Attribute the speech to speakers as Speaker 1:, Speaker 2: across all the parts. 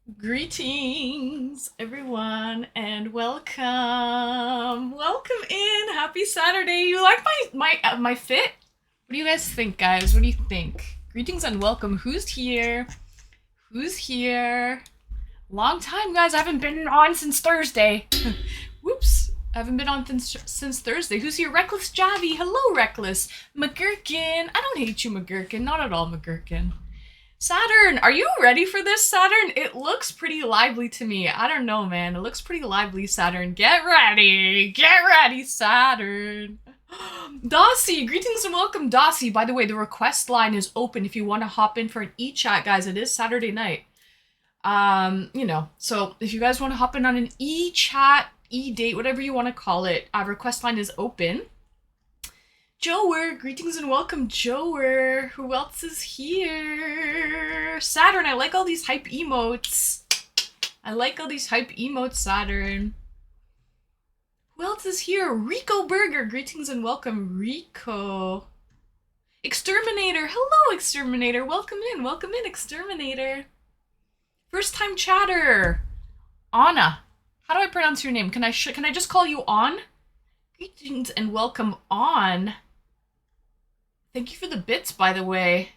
Speaker 1: Greetings, everyone, and welcome. Welcome in. Happy Saturday. You like my fit? What do you guys think, guys? What do you think? Greetings and welcome. Who's here? Who's here? Long time, guys. I haven't been on since Thursday. Whoops. I haven't been on since Thursday. Who's here? Reckless Javi. Hello, Reckless. McGurkin. I don't hate you, McGurkin. Not at all, McGurkin. Saturn, are you ready for this, Saturn? It looks pretty lively to me. I don't know, man. It looks pretty lively, Saturn. Get ready. Get ready, Saturn. Dossie, greetings and welcome, Dossie. By the way, the request line is open if you want to hop in for an eChat, guys. It is Saturday night. So if you guys want to hop in on an eChat, e-date, whatever you want to call it, request line is open. Joer, greetings and welcome, Joer. Who else is here? Saturn, I like all these hype emotes. Saturn. Who else is here? Rico Burger, greetings and welcome, Rico. Exterminator, hello, Exterminator. Welcome in, Exterminator. First time chatter. Anna, how do I pronounce your name? Can I just call you On? Greetings and welcome, On. Thank you for the bits, by the way.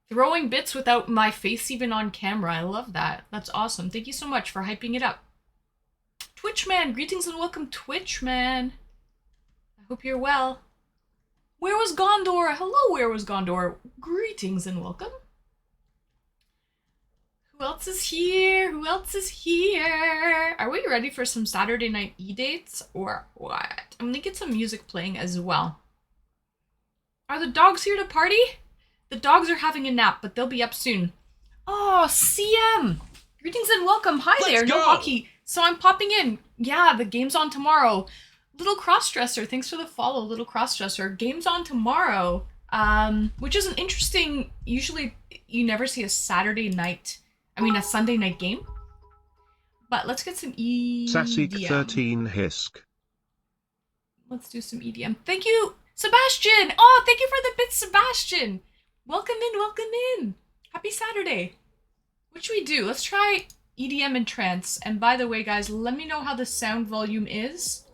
Speaker 1: Throwing bits without my face even on camera. I love that. That's awesome. Thank you so much for hyping it up. Twitchman, greetings and welcome, Twitchman. I hope you're well. Where was Gondor? Hello, where was Gondor? Greetings and welcome. Who else is here? Are we ready for some Saturday night e-dates or what? I'm gonna get some music playing as well. Are the dogs here to party? The dogs are having a nap, but they'll be up soon. Oh, CM! Greetings and welcome. Hi there, no hockey. So I'm popping in. Yeah, the game's on tomorrow. Little Crossdresser, thanks for the follow, Little Crossdresser. Game's on tomorrow, which is an interesting, usually you never see a Sunday night game. But let's get some EDM.
Speaker 2: Sassy 13 Hisk.
Speaker 1: Let's do some EDM. Thank you, Sebastian! Oh, thank you for the bits, Sebastian! Welcome in. Happy Saturday. What should we do? Let's try EDM and trance. And by the way, guys, let me know how the sound volume is.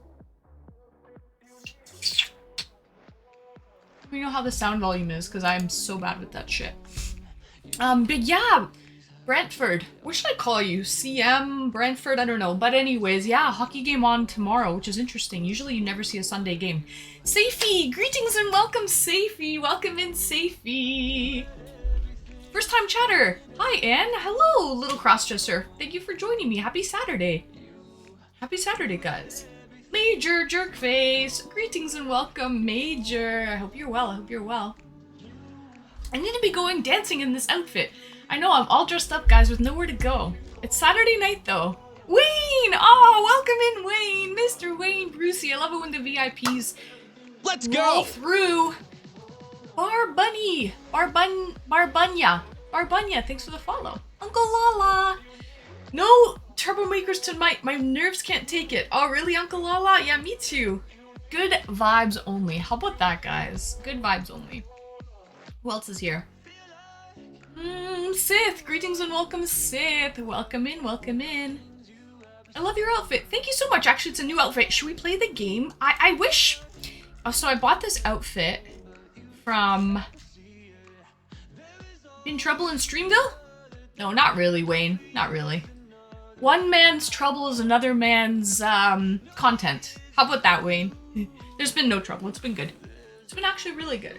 Speaker 1: Let me know how the sound volume is, because I'm so bad with that shit. But yeah, Brentford. What should I call you? CM? Brentford? I don't know. But anyways, yeah, hockey game on tomorrow, which is interesting. Usually you never see a Sunday game. Safey! Greetings and welcome, Safey! Welcome in, Safey! First time chatter! Hi, Anne! Hello, Little Crossdresser! Thank you for joining me. Happy Saturday! Happy Saturday, guys. Major Jerkface! Greetings and welcome, Major! I hope you're well. I need to be going dancing in this outfit. I know, I'm all dressed up, guys, with nowhere to go. It's Saturday night, though. Wayne! Oh, welcome in, Wayne! Mr. Wayne Brucey. I love it when the VIPs
Speaker 3: Let's
Speaker 1: roll
Speaker 3: go!
Speaker 1: through. Barbunya, thanks for the follow. Uncle Lala! No turbo makers tonight. My nerves can't take it. Oh, really, Uncle Lala? Yeah, me too. Good vibes only. How about that, guys? Good vibes only. Who else is here? Sith. Greetings and welcome, Sith. Welcome in. I love your outfit. Thank you so much. Actually, it's a new outfit. Should we play the game? I wish... Oh, so I bought this outfit from... In Trouble in Streamville? No, not really, Wayne. Not really. One man's trouble is another man's, content. How about that, Wayne? There's been no trouble. It's been good. It's been actually really good.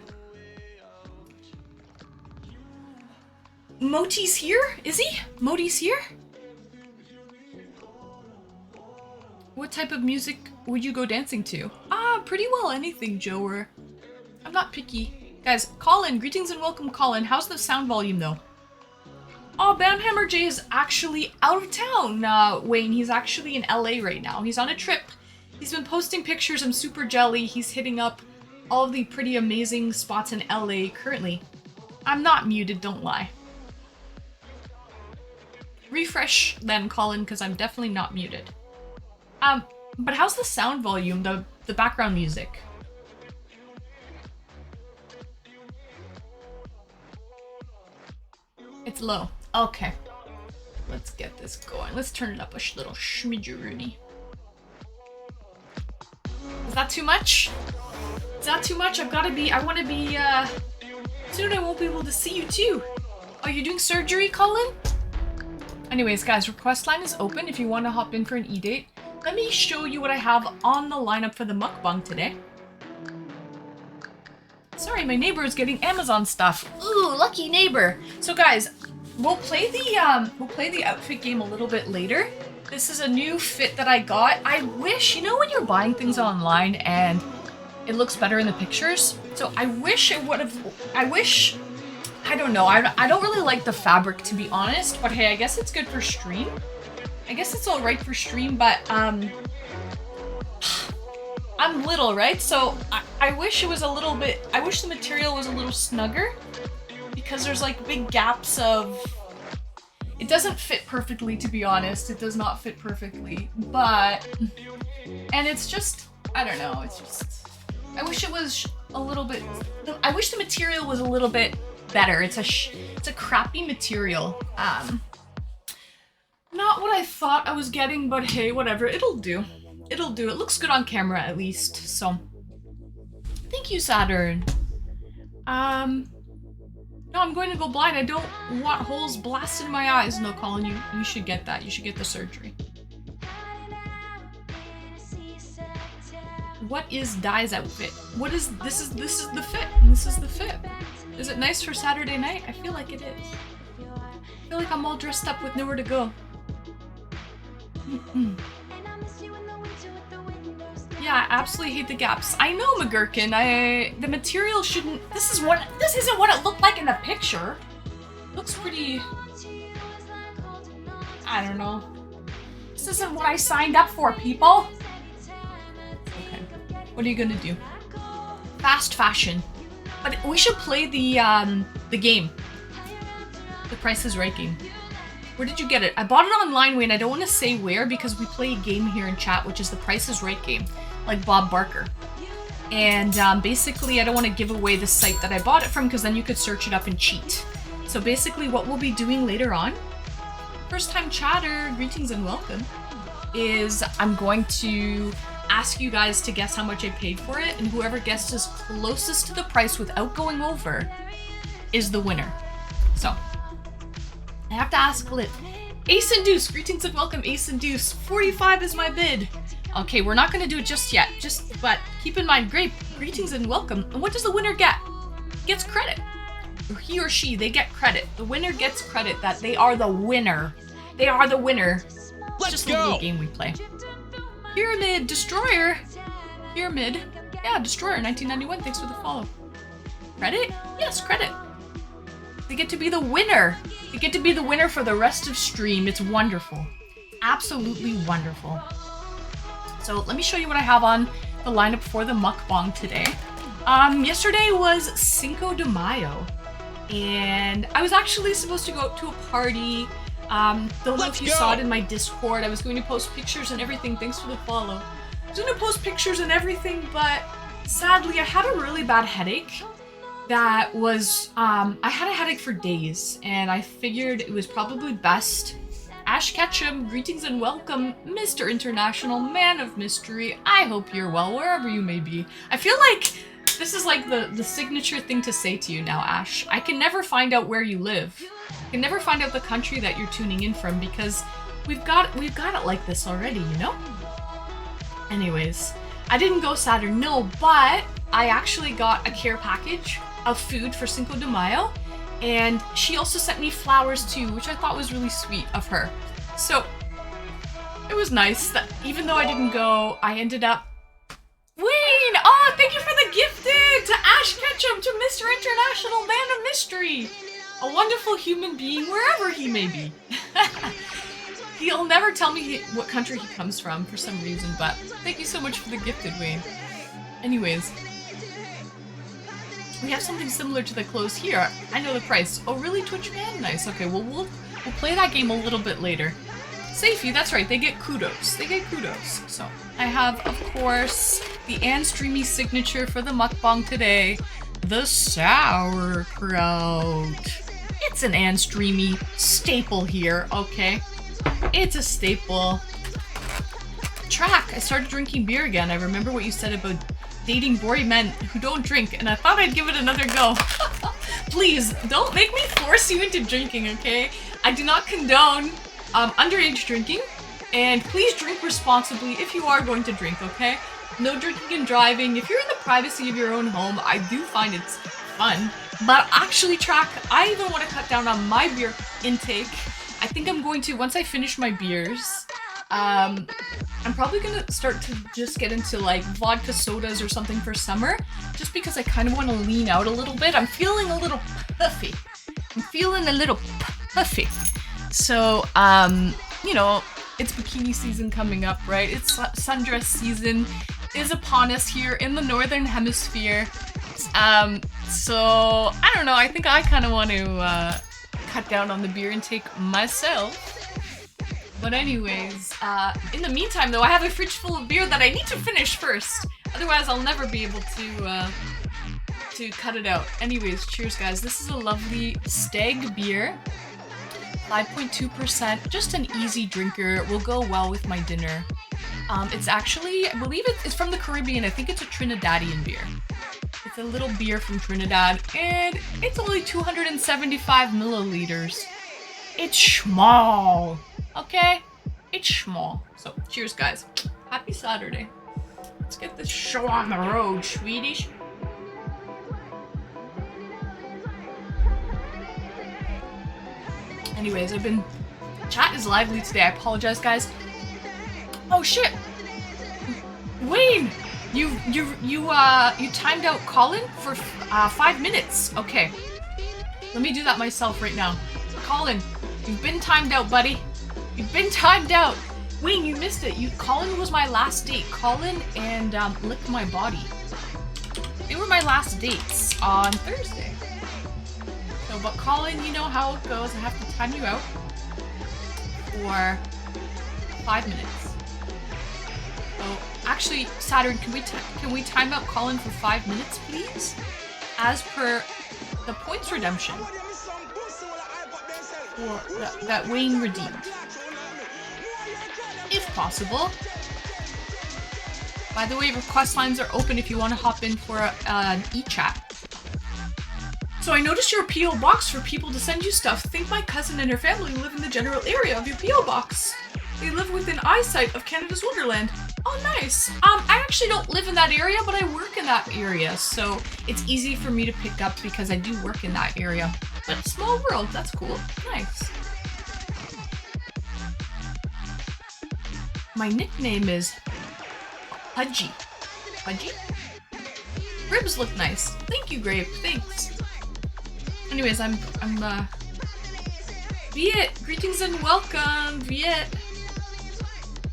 Speaker 1: Moti's here? Is he? Moti's here? What type of music would you go dancing to? Pretty well anything, Joer. I'm not picky. Guys, Colin, greetings and welcome, Colin. How's the sound volume, though? Oh, Banhammer J is actually out of town, Wayne. He's actually in LA right now. He's on a trip. He's been posting pictures. I'm super jelly. He's hitting up all of the pretty amazing spots in LA currently. I'm not muted, don't lie. Refresh then, Colin, because I'm definitely not muted. But how's the sound volume, the background music? It's low. Okay. Let's get this going. Let's turn it up a little schmidgeroony. Is that too much? Is that too much? I want to be, soon I won't be able to see you too. Oh, you're doing surgery, Colin? Anyways, guys, request line is open if you want to hop in for an e-date. Let me show you what I have on the lineup for the mukbang today. Sorry, my neighbor is getting Amazon stuff. Ooh, lucky neighbor. So guys, we'll play the outfit game a little bit later. This is a new fit that I got. I wish, you know when you're buying things online and it looks better in the pictures? So I wish it would have, I don't know. I don't really like the fabric, to be honest, but hey, I guess it's good for stream. I guess it's all right for stream, but I'm little, right? So I wish it was a little bit, I wish the material was a little snugger because there's like big gaps of, it doesn't fit perfectly, to be honest. It does not fit perfectly, but, and it's just, I don't know, it's just, I wish it was a little bit, I wish the material was a little bit better. It's a crappy material. Not what I thought I was getting, but hey, whatever, it'll do. It'll do. It looks good on camera, at least, so. Thank you, Saturn. No, I'm going to go blind. I don't want holes blasted in my eyes. No, Colin, you should get that. You should get the surgery. What is Dai's outfit? What is, this is the fit. This is the fit. Is it nice for Saturday night? I feel like it is. I feel like I'm all dressed up with nowhere to go. Yeah, I absolutely hate the gaps. I know, McGurkin. The material shouldn't. This isn't what it looked like in the picture. Looks pretty. I don't know. This isn't what I signed up for, people. Okay. What are you gonna do? Fast fashion. But we should play the game. The Price is Right game. Where did you get it? I bought it online, Wayne. I don't want to say where because we play a game here in chat, which is the Price is Right game, like Bob Barker. And basically, I don't want to give away the site that I bought it from because then you could search it up and cheat. So basically, what we'll be doing later on, first time chatter, greetings and welcome, is I'm going to ask you guys to guess how much I paid for it, and whoever guesses closest to the price without going over is the winner. So. I have to ask Lit. Ace and Deuce, greetings and welcome, Ace and Deuce. 45 is my bid. Okay, we're not gonna do it just yet. But keep in mind, great, greetings and welcome. And what does the winner get? Gets credit. Or he or she, they get credit. The winner gets credit that they are the winner. They are the winner. It's just a little game we play. Pyramid Destroyer. Pyramid. Yeah, Destroyer, 1991. Thanks for the follow. Credit? Yes, credit. They get to be the winner. They get to be the winner for the rest of stream. It's wonderful. Absolutely wonderful. So let me show you what I have on the lineup for the mukbang today. Yesterday was Cinco de Mayo. And I was actually supposed to go out to a party. Don't know if you saw it in my Discord. I was going to post pictures and everything. Thanks for the follow. I was going to post pictures and everything, but sadly I had a really bad headache. That was, I had a headache for days, and I figured it was probably best. Ash Ketchum, greetings and welcome, Mr. International Man of Mystery. I hope you're well, wherever you may be. I feel like this is like the signature thing to say to you now, Ash. I can never find out where you live. I can never find out the country that you're tuning in from, because we've got it like this already, you know? Anyways, I didn't go Saturn, no, but I actually got a care package of food for Cinco de Mayo, and she also sent me flowers too, which I thought was really sweet of her. So it was nice that even though I didn't go, I ended up. Wayne! Oh, thank you for the gifted to Ash Ketchum, to Mr. International Man of Mystery, a wonderful human being wherever he may be. He'll never tell me what country he comes from for some reason, but thank you so much for the gifted, Wayne. Anyways. We have something similar to the clothes here. I know the price. Oh, really, Twitch man? Nice. Okay, well, we'll play that game a little bit later. Safety, that's right. They get kudos. They get kudos. So, I have, of course, the Ann Streamy signature for the mukbang today. The sauerkraut. It's an Ann Streamy staple here, okay? It's a staple. Track, I started drinking beer again. I remember what you said about dating boy men who don't drink, and I thought I'd give it another go. Please, don't make me force you into drinking, okay? I do not condone underage drinking, and please drink responsibly if you are going to drink, okay? No drinking and driving. If you're in the privacy of your own home, I do find it's fun. But actually, Track, I even want to cut down on my beer intake. I think I'm going to, once I finish my beers, I'm probably gonna start to just get into like vodka sodas or something for summer, just because I kind of want to lean out a little bit. I'm feeling a little puffy. So, you know, it's bikini season coming up, right? It's sundress season is upon us here in the Northern Hemisphere. So, I don't know, I think I kind of want to cut down on the beer intake myself. But anyways, in the meantime though, I have a fridge full of beer that I need to finish first. Otherwise, I'll never be able to cut it out. Anyways, cheers guys. This is a lovely Stag beer. 5.2%, just an easy drinker. Will go well with my dinner. It's actually, I believe it's from the Caribbean. I think it's a Trinidadian beer. It's a little beer from Trinidad, and it's only 275 milliliters. It's small. Okay? It's small. So, cheers, guys. Happy Saturday. Let's get this show on the road, Swedish. Anyways, chat is lively today. I apologize, guys. Oh, shit. Wayne! You timed out Colin for 5 minutes. Okay. Let me do that myself right now. Colin, you've been timed out, buddy. You've been timed out. Wayne, you missed it. Colin was my last date. Colin and Lick My Body. They were my last dates on Thursday. So, but Colin, you know how it goes. I have to time you out for 5 minutes. So, actually, Saturn, can we time out Colin for 5 minutes, please? As per the points redemption that Wayne redeemed. If possible. By the way, request lines are open if you want to hop in for an eChat. So I noticed your P.O. box for people to send you stuff. Think my cousin and her family live in the general area of your P.O. box. They live within eyesight of Canada's Wonderland. Oh, nice. I actually don't live in that area, but I work in that area, so it's easy for me to pick up because I do work in that area. But small world, that's cool. Nice. My nickname is Pudgy. Pudgy? Ribs look nice. Thank you, Grape. Thanks. Anyways, I'm Viet. Greetings and welcome, Viet.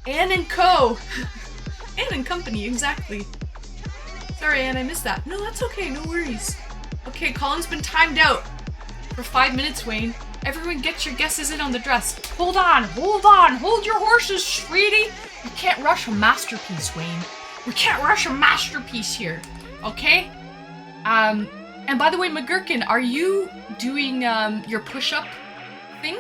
Speaker 1: Anne and Co. Anne and Company, exactly. Sorry, Anne, I missed that. No, that's okay. No worries. Okay, Colin's been timed out for 5 minutes, Wayne. Everyone get your guesses in on the dress. Hold on. Hold your horses, sweetie. You can't rush a masterpiece, Wayne. We can't rush a masterpiece here. Okay? And by the way, McGurkin, are you doing your push-up thing?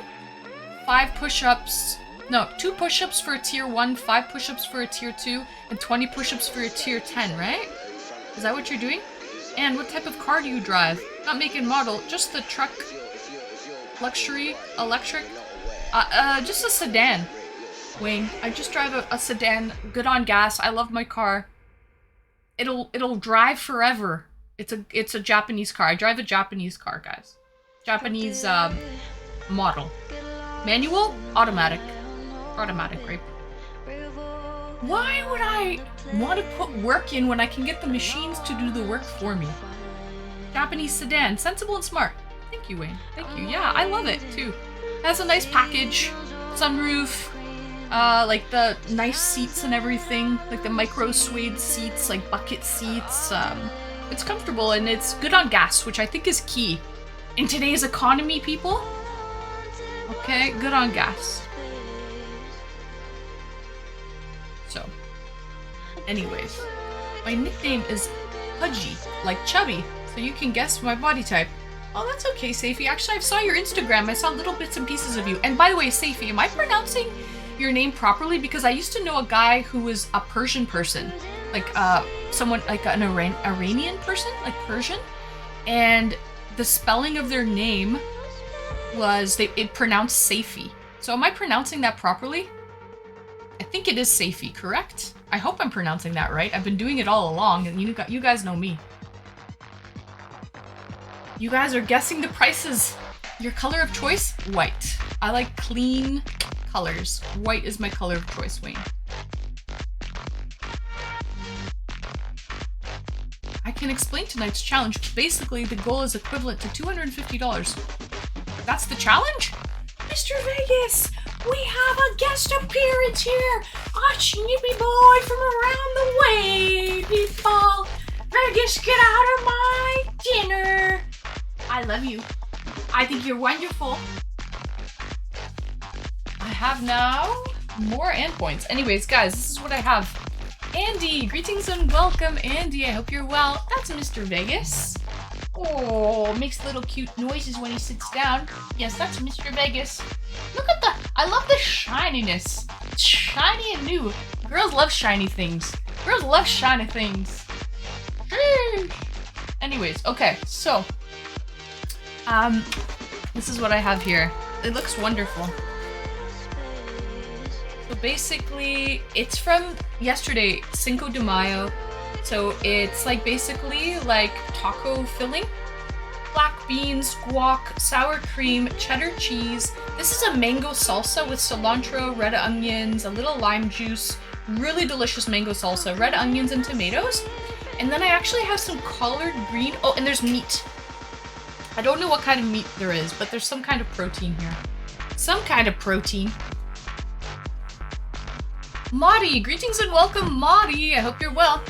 Speaker 1: 5 push-ups. No, 2 push-ups for a tier 1, 5 push-ups for a tier 2, and 20 push-ups for a tier 10, right? Is that what you're doing? And what type of car do you drive? Not make and model, just the truck. Luxury, electric, just a sedan. Wayne, I just drive a sedan, good on gas. I love my car. It'll drive forever. It's a Japanese car. I drive a Japanese car, guys. Japanese model. Manual, automatic. Automatic, right? Why would I want to put work in when I can get the machines to do the work for me? Japanese sedan, sensible and smart. Thank you, Wayne. Thank you. Yeah, I love it too. It has a nice package, sunroof, like the nice seats and everything, like the micro suede seats, like bucket seats. It's comfortable and it's good on gas, which I think is key in today's economy, people. Okay, good on gas. So, anyways, my nickname is Pudgy, like chubby, so you can guess my body type. Oh, that's okay, Safi. Actually, I saw your Instagram. I saw little bits and pieces of you. And by the way, Safi, am I pronouncing your name properly? Because I used to know a guy who was a Persian person. Like, someone, like an Iranian person, like Persian. And the spelling of their name was, it pronounced Safi. So am I pronouncing that properly? I think it is Safi, correct? I hope I'm pronouncing that right. I've been doing it all along, and you guys know me. You guys are guessing the prices. Your color of choice? White. I like clean colors. White is my color of choice, Wayne. I can explain tonight's challenge. Basically, the goal is equivalent to $250. That's the challenge? Mr. Vegas, we have a guest appearance here. A snippy boy from around the way, people. Vegas, get out of my dinner. I love you. I think you're wonderful. I have now more endpoints. Anyways, guys, this is what I have. Andy, greetings and welcome, Andy. I hope you're well. That's Mr. Vegas. Oh, makes little cute noises when he sits down. Yes, that's Mr. Vegas. Look at I love the shininess. It's shiny and new. Girls love shiny things. Girls love shiny things. Anyways, okay, so this is what I have here. It looks wonderful. So basically, it's from yesterday, Cinco de Mayo. So it's like basically like taco filling. Black beans, guac, sour cream, cheddar cheese. This is a mango salsa with cilantro, red onions, a little lime juice. Really delicious mango salsa, red onions and tomatoes. And then I actually have some collard green. Oh, and there's meat. I don't know what kind of meat there is, but there's some kind of protein here. Some kind of protein. Maudie, greetings and welcome, Maudie. I hope you're well.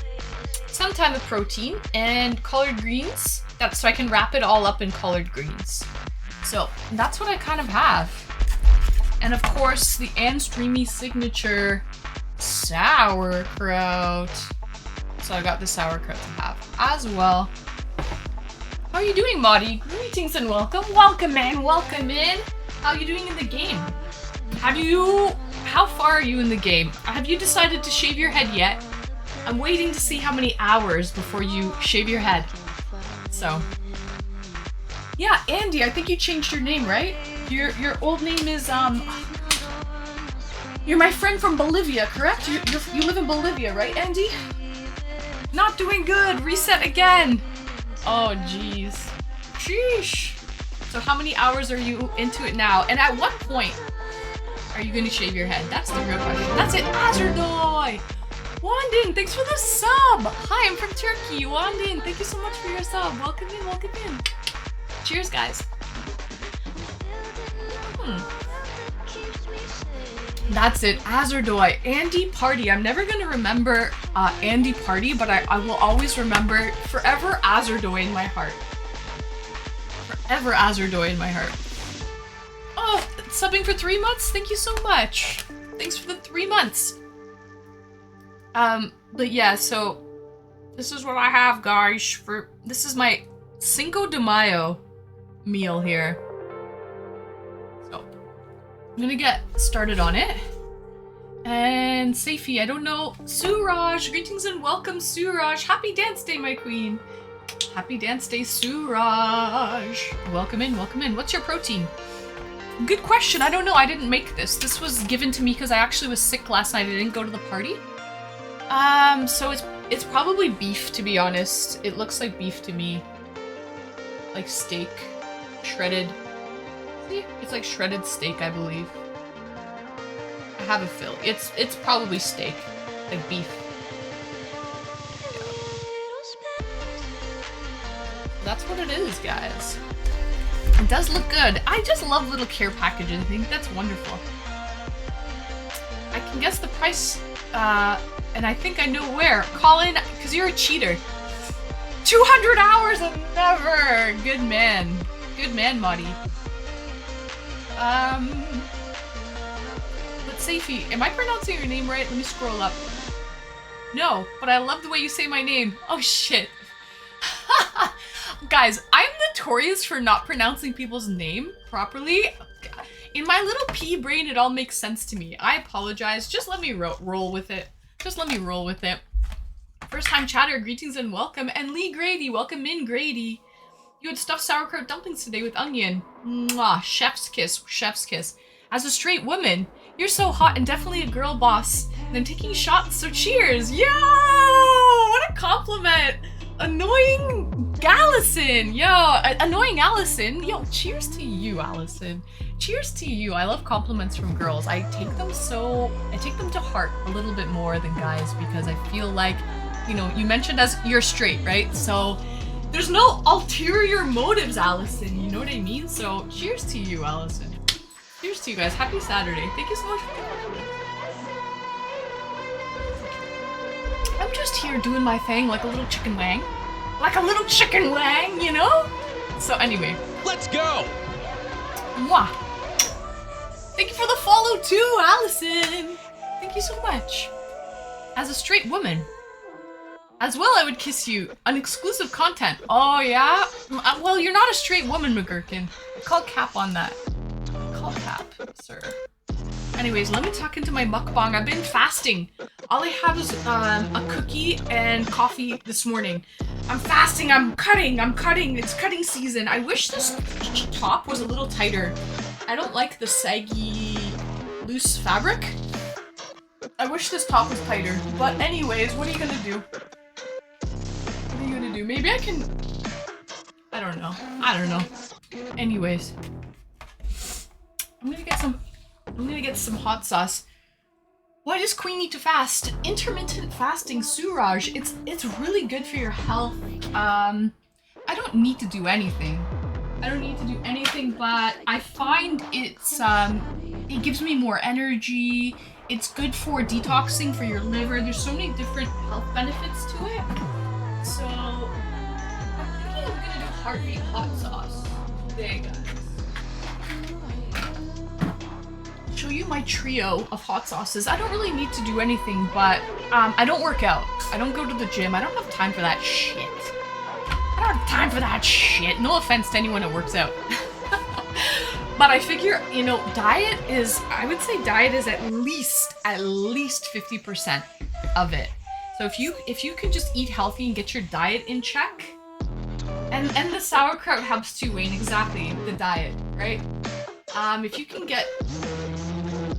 Speaker 1: Some type of protein and collard greens. That's so I can wrap it all up in collard greens. So that's what I kind of have. And of course, the Anne Streamy signature sauerkraut. So I got the sauerkraut to have as well. How are you doing, Maudie? Greetings and welcome. Welcome in, welcome in. How are you doing in the game? How far are you in the game? Have you decided to shave your head yet? I'm waiting to see how many hours before you shave your head. So, yeah, Andy, I think you changed your name, right? Your old name is, you're my friend from Bolivia, correct? You live in Bolivia, right, Andy? Not doing good. Reset again. Oh, jeez. Sheesh. So how many hours are you into it now? And at what point are you going to shave your head? That's the real question. That's it. Azerdoy. Wandin, thanks for the sub. Hi, I'm from Turkey. Wandin, thank you so much for your sub. Welcome in, welcome in. Cheers, guys. That's it. Azerdoy. Andy Party. I'm never going to remember Andy Party, but I will always remember forever Azerdoy in my heart. Forever Azerdoy in my heart. Oh, subbing for 3 months? Thank you so much. Thanks for the 3 months. But yeah, so this is what I have, guys. This is my Cinco de Mayo meal here. So I'm gonna get started on it. And Safi, I don't know. Suraj, greetings and welcome, Suraj. Happy dance day, my queen. Happy dance day, Suraj. Welcome in, welcome in. What's your protein? Good question. I don't know. I didn't make this. This was given to me because I actually was sick last night. I didn't go to the party. So it's probably beef, to be honest. It looks like beef to me. Like steak. Shredded. See? It's like shredded steak, I believe. I have a feel. It's probably steak. Like beef. Yeah. That's what it is, guys. It does look good. I just love little care packages. I think that's wonderful. I can guess the price, and I think I know where. Colin, because you're a cheater. 200 hours and never! Good man. Good man, Maudie. But Safi, am I pronouncing your name right? Let me scroll up. No, but I love the way you say my name. Oh shit. Guys, I'm the notorious for not pronouncing people's name properly. In my little pea brain, it all makes sense to me. I apologize. Just let me roll with it. Just let me roll with it. First time chatter, greetings and welcome. And Lee Grady, welcome in, Grady. You had stuffed sauerkraut dumplings today with onion. Mwah, chef's kiss, chef's kiss. As a straight woman, you're so hot and definitely a girl boss. And I'm taking shots, so cheers. Yo, what a compliment. Annoying Allison. Yo, annoying Allison. Yo, cheers to you, Allison. Cheers to you. I love compliments from girls. I take them to heart a little bit more than guys because I feel like, you know, you mentioned as you're straight, right? So there's no ulterior motives, Allison. You know what I mean? So cheers to you, Allison. Cheers to you guys. Happy Saturday. Thank you so much for the compliment. I'm just here doing my thing like a little chicken wang. Like a little chicken wang, you know? So anyway.
Speaker 3: Let's go!
Speaker 1: Mwah. Thank you for the follow too, Allison. Thank you so much. As a straight woman. As well, I would kiss you. Unexclusive content. Oh yeah? Well, you're not a straight woman, McGurkin. Call cap on that. Call cap, sir. Anyways, let me tuck into my mukbang. I've been fasting. All I have is a cookie and coffee this morning. I'm fasting, I'm cutting. It's cutting season. I wish this top was a little tighter. I don't like the saggy, loose fabric. I wish this top was tighter. But anyways, what are you gonna do? What are you gonna do? Maybe I can... I don't know. Anyways. I'm gonna get some hot sauce. Why does Queen need to fast? Intermittent fasting, Suraj. It's really good for your health. I don't need to do anything. But I find it gives me more energy. It's good for detoxing for your liver. There's so many different health benefits to it. So I'm thinking I'm gonna do heartbeat hot sauce today, guys. Show you my trio of hot sauces. I don't really need to do anything, but I don't work out. I don't go to the gym. I don't have time for that shit. No offense to anyone that works out. But I figure, you know, I would say diet is at least 50% of it. So if you could just eat healthy and get your diet in check, and the sauerkraut helps too, Wayne, exactly, the diet, right? If you can get...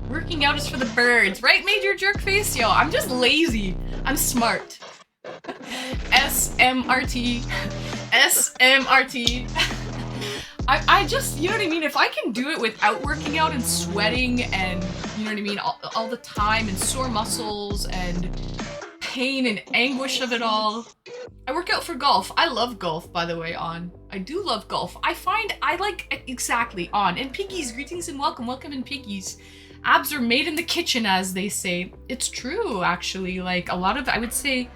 Speaker 1: Working out is for the birds, right, Major Jerkface? Yo, I'm just lazy. I'm smart. SMRT. I just, you know what I mean? If I can do it without working out and sweating and, you know what I mean, all the time and sore muscles and pain and anguish of it all. I work out for golf. I love golf, by the way, On. I do love golf. I find I like exactly On. And Piggies, greetings and welcome. Welcome in, Piggies. Abs are made in the kitchen, as they say. It's true, actually. Like, a lot of, I would say,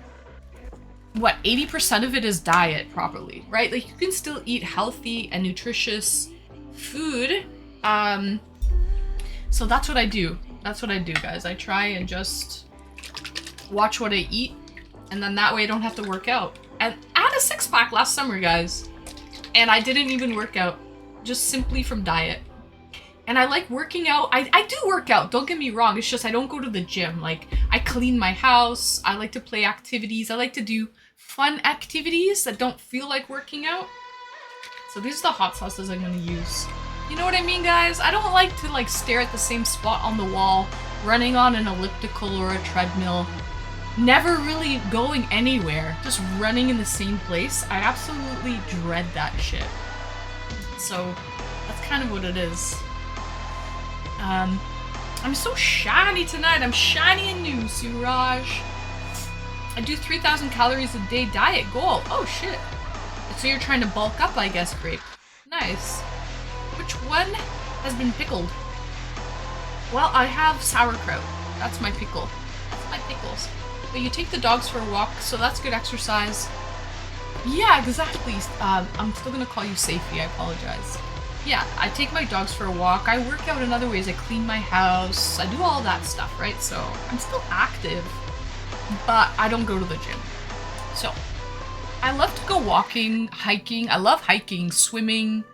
Speaker 1: what, 80% of it is diet properly, right? Like, you can still eat healthy and nutritious food. So that's what I do. That's what I do, guys. I try and just watch what I eat, and then that way I don't have to work out. And I had a six-pack last summer, guys. And I didn't even work out, just simply from diet. And I like working out. I do work out, don't get me wrong. It's just I don't go to the gym. Like, I clean my house. I like to play activities. I like to do fun activities that don't feel like working out. So these are the hot sauces I'm gonna use. You know what I mean, guys? I don't like to, like, stare at the same spot on the wall, running on an elliptical or a treadmill, never really going anywhere, just running in the same place. I absolutely dread that shit. So that's kind of what it is. I'm so shiny tonight. I'm shiny and new, Suraj. I do 3,000 calories a day diet goal. Oh shit. So you're trying to bulk up, I guess, Grape. Nice. Which one has been pickled? Well, I have sauerkraut. That's my pickle. That's my pickles. But you take the dogs for a walk, so that's good exercise. Yeah, exactly. I'm still gonna call you Safety, I apologize. Yeah, I take my dogs for a walk. I work out in other ways. I clean my house. I do all that stuff, right? So I'm still active, but I don't go to the gym. So I love to go walking, hiking. I love hiking, swimming.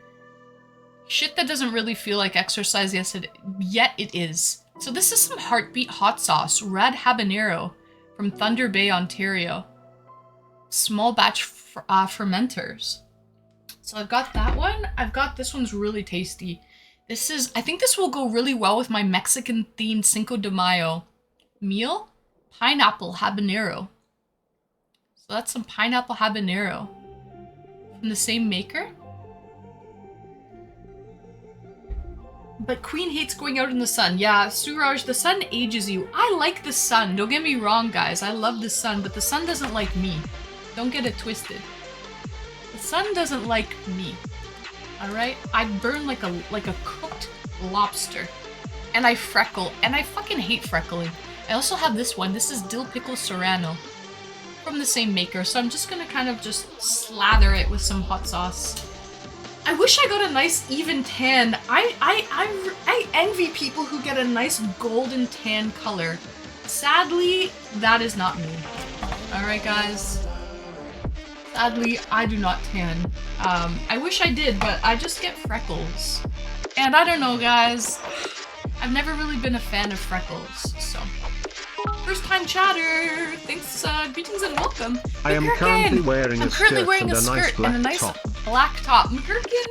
Speaker 1: Shit that doesn't really feel like exercise, yet it is. So this is some Heartbeat hot sauce, red habanero from Thunder Bay, Ontario. Small batch fermenters. So I've got that one. I've got this one's really tasty. This is, I think this will go really well with my Mexican themed Cinco de Mayo meal. Pineapple habanero. So that's some pineapple habanero from the same maker. But Queen hates going out in the sun. Yeah, Suraj, the sun ages you. I like the sun. Don't get me wrong, guys. I love the sun, but the sun doesn't like me. Don't get it twisted. The sun doesn't like me. Alright? I burn like a cooked lobster. And I freckle. And I fucking hate freckling. I also have this one. This is dill pickle serrano. From the same maker. So I'm just gonna kind of just slather it with some hot sauce. I wish I got a nice even tan. I envy people who get a nice golden tan color. Sadly, that is not me. Alright guys. Sadly, I do not tan. I wish I did, but I just get freckles. And I don't know guys, I've never really been a fan of freckles, so. First time chatter! Thanks, greetings and welcome.
Speaker 2: I am currently wearing a skirt and a nice
Speaker 1: black top. McGurkin,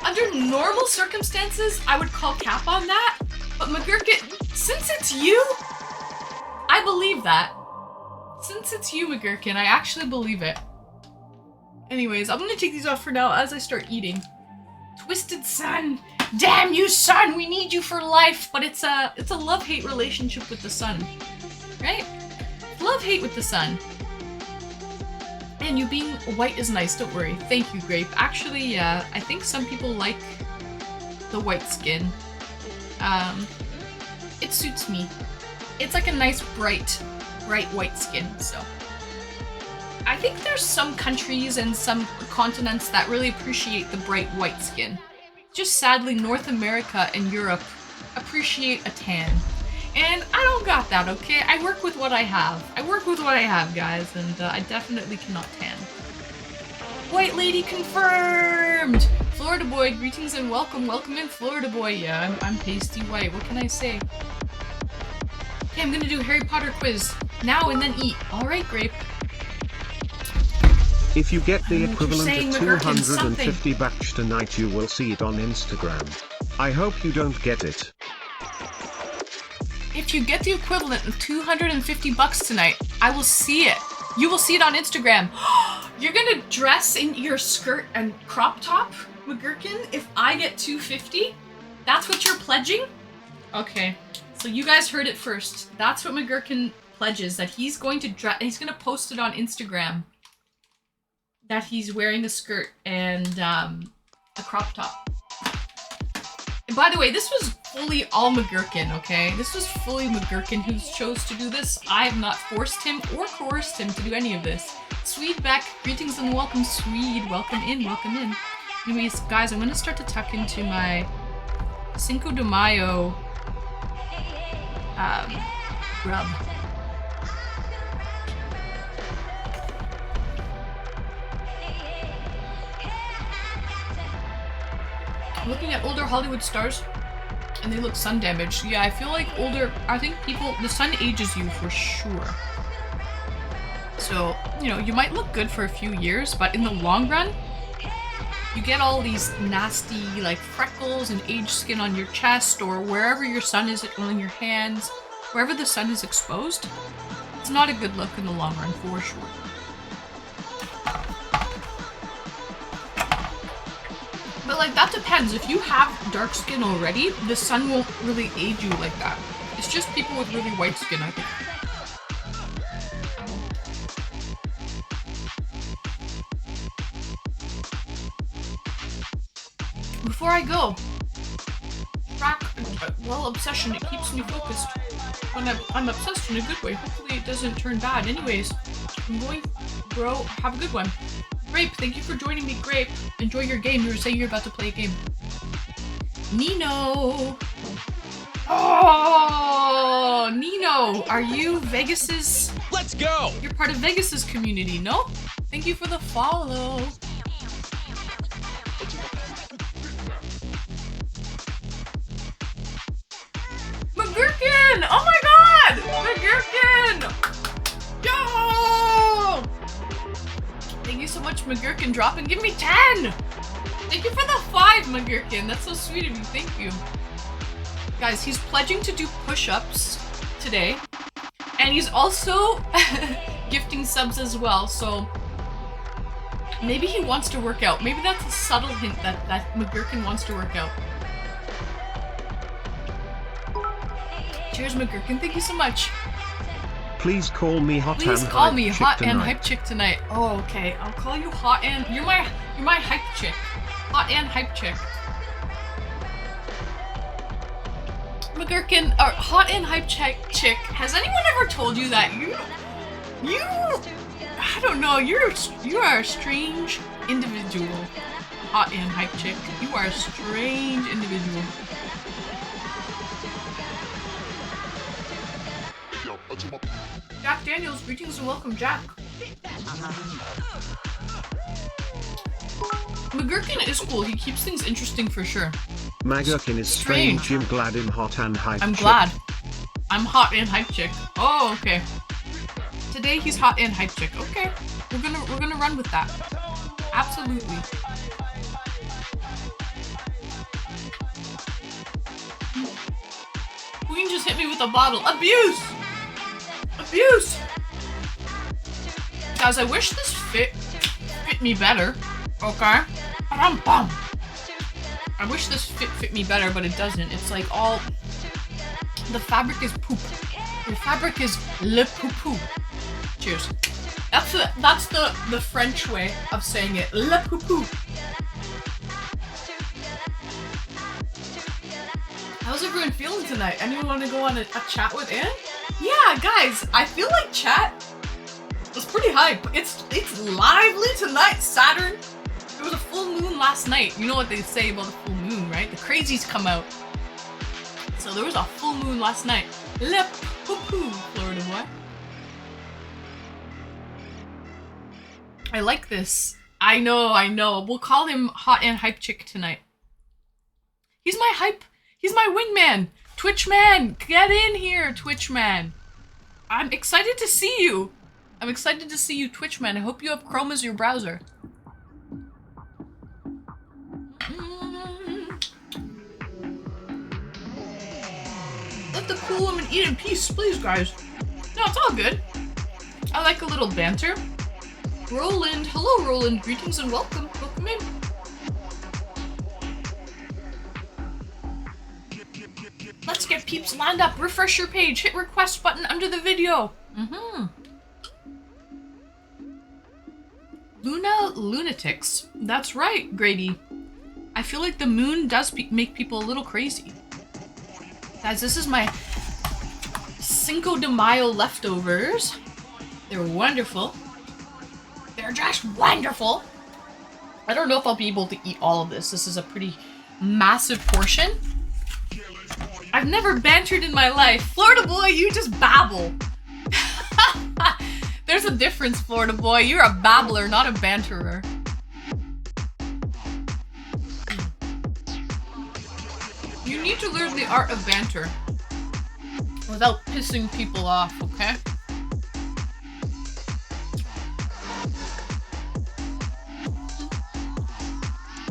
Speaker 1: under normal circumstances, I would call cap on that. But McGurkin, since it's you, I believe that. Since it's you, McGurkin, I actually believe it. Anyways, I'm gonna take these off for now as I start eating. Twisted sun. Damn you, sun! We need you for life. But it's a love-hate relationship with the sun. Right? Love-hate with the sun. And you being white is nice, don't worry. Thank you, Grape. Actually, yeah, I think some people like the white skin. It suits me. It's like a nice, bright white skin, so. I think there's some countries and some continents that really appreciate the bright white skin. Just sadly, North America and Europe appreciate a tan. And I don't got that, okay? I work with what I have. I work with what I have, guys, and I definitely cannot tan. White lady confirmed! Florida boy, greetings and welcome. Welcome in, Florida boy. Yeah, I'm pasty white. What can I say? Okay, I'm gonna do Harry Potter quiz now and then eat. Alright, Grape.
Speaker 2: If you get the equivalent of 250 batch tonight, you will see it on Instagram. I hope you don't get it.
Speaker 1: If you get the equivalent of 250 bucks tonight, I will see it. You will see it on Instagram. You're gonna dress in your skirt and crop top, McGurkin, if I get 250? That's what you're pledging? Okay, so you guys heard it first. That's what McGurkin pledges, that he's going to he's gonna post it on Instagram. That he's wearing a skirt and a crop top. And by the way, this was fully all McGurkin, okay? This was fully McGurkin who chose to do this. I have not forced him or coerced him to do any of this. Swede back, greetings and welcome, Swede. Welcome in, welcome in. Anyways, guys, I'm gonna start to tuck into my Cinco de Mayo rub. Looking at older Hollywood stars, and they look sun damaged. Yeah, I feel like I think the sun ages you for sure. So, you know, you might look good for a few years, but in the long run, you get all these nasty, like, freckles and aged skin on your chest, or wherever your sun is, on your hands, wherever the sun is exposed. It's not a good look in the long run, for sure. But like, that depends. If you have dark skin already, the sun won't really age you like that. It's just people with really white skin, I think. Before I go, obsession, it keeps me focused. When I'm obsessed in a good way. Hopefully it doesn't turn bad. Anyways, I'm going, bro, have a good one. Grape, thank you for joining me, Grape. Enjoy your game. You were saying you're about to play a game. Nino! Oh, Nino, are you Vegas's...
Speaker 3: Let's go!
Speaker 1: You're part of Vegas's community, no? Thank you for the follow. McGurkin! Oh my god! McGurkin! Yo! Thank you so much, McGurkin. Drop and give me 10! Thank you for the 5, McGurkin. That's so sweet of you. Thank you. Guys, he's pledging to do push-ups today. And he's also gifting subs as well, so maybe he wants to work out. Maybe that's a subtle hint that McGurkin wants to work out. Cheers, McGurkin. Thank you so much.
Speaker 2: Please call me hot
Speaker 1: Please
Speaker 2: and
Speaker 1: call
Speaker 2: hype
Speaker 1: me
Speaker 2: chick
Speaker 1: hot
Speaker 2: tonight.
Speaker 1: and hype chick tonight. Oh, okay. I'll call you hot and you're my hype chick. Hot and hype chick. McGurkin, or hot and hype chick. Has anyone ever told you that you I don't know, you are a strange individual. Hot and hype chick. You are a strange individual. Jack Daniels, greetings and welcome, Jack. McGurkin is cool. He keeps things interesting for sure.
Speaker 2: McGurkin is strange. I'm glad I'm hot and hype
Speaker 1: I'm
Speaker 2: chick.
Speaker 1: glad. I'm hot and hype chick. Oh, okay. Today he's hot and hype chick. Okay. We're gonna run with that. Absolutely. Queen just hit me with a bottle. Abuse! Abuse! Guys, I wish this fit me better. Okay? Ba-dum-bum. I wish this fit me better, but it doesn't. It's like all... The fabric is poop. The fabric is le poupou. Cheers. That's the French way of saying it. Le poupou. How's everyone feeling tonight? Anyone want to go on a chat with Anne? Yeah, guys, I feel like chat is pretty hype. It's lively tonight, Saturn. There was a full moon last night. You know what they say about the full moon, right? The crazies come out. So there was a full moon last night. Le poupou, Florida boy. I like this. I know. We'll call him hot and hype chick tonight. He's my hype. He's my wingman. Twitch man, get in here, Twitch man. I'm excited to see you. I'm excited to see you, Twitch man. I hope you have Chrome as your browser. Let the cool woman eat in peace, please, guys. No, it's all good. I like a little banter. Roland, hello, Roland. Greetings and welcome. Welcome in. Let's get peeps lined up. Refresh your page. Hit request button under the video. Luna lunatics. That's right, Grady. I feel like the moon does make people a little crazy. Guys, this is my Cinco de Mayo leftovers. They're wonderful. They're just wonderful. I don't know if I'll be able to eat all of this. This is a pretty massive portion. I've never bantered in my life. Florida boy, you just babble. There's a difference, Florida boy. You're a babbler, not a banterer. You need to learn the art of banter without pissing people off, okay?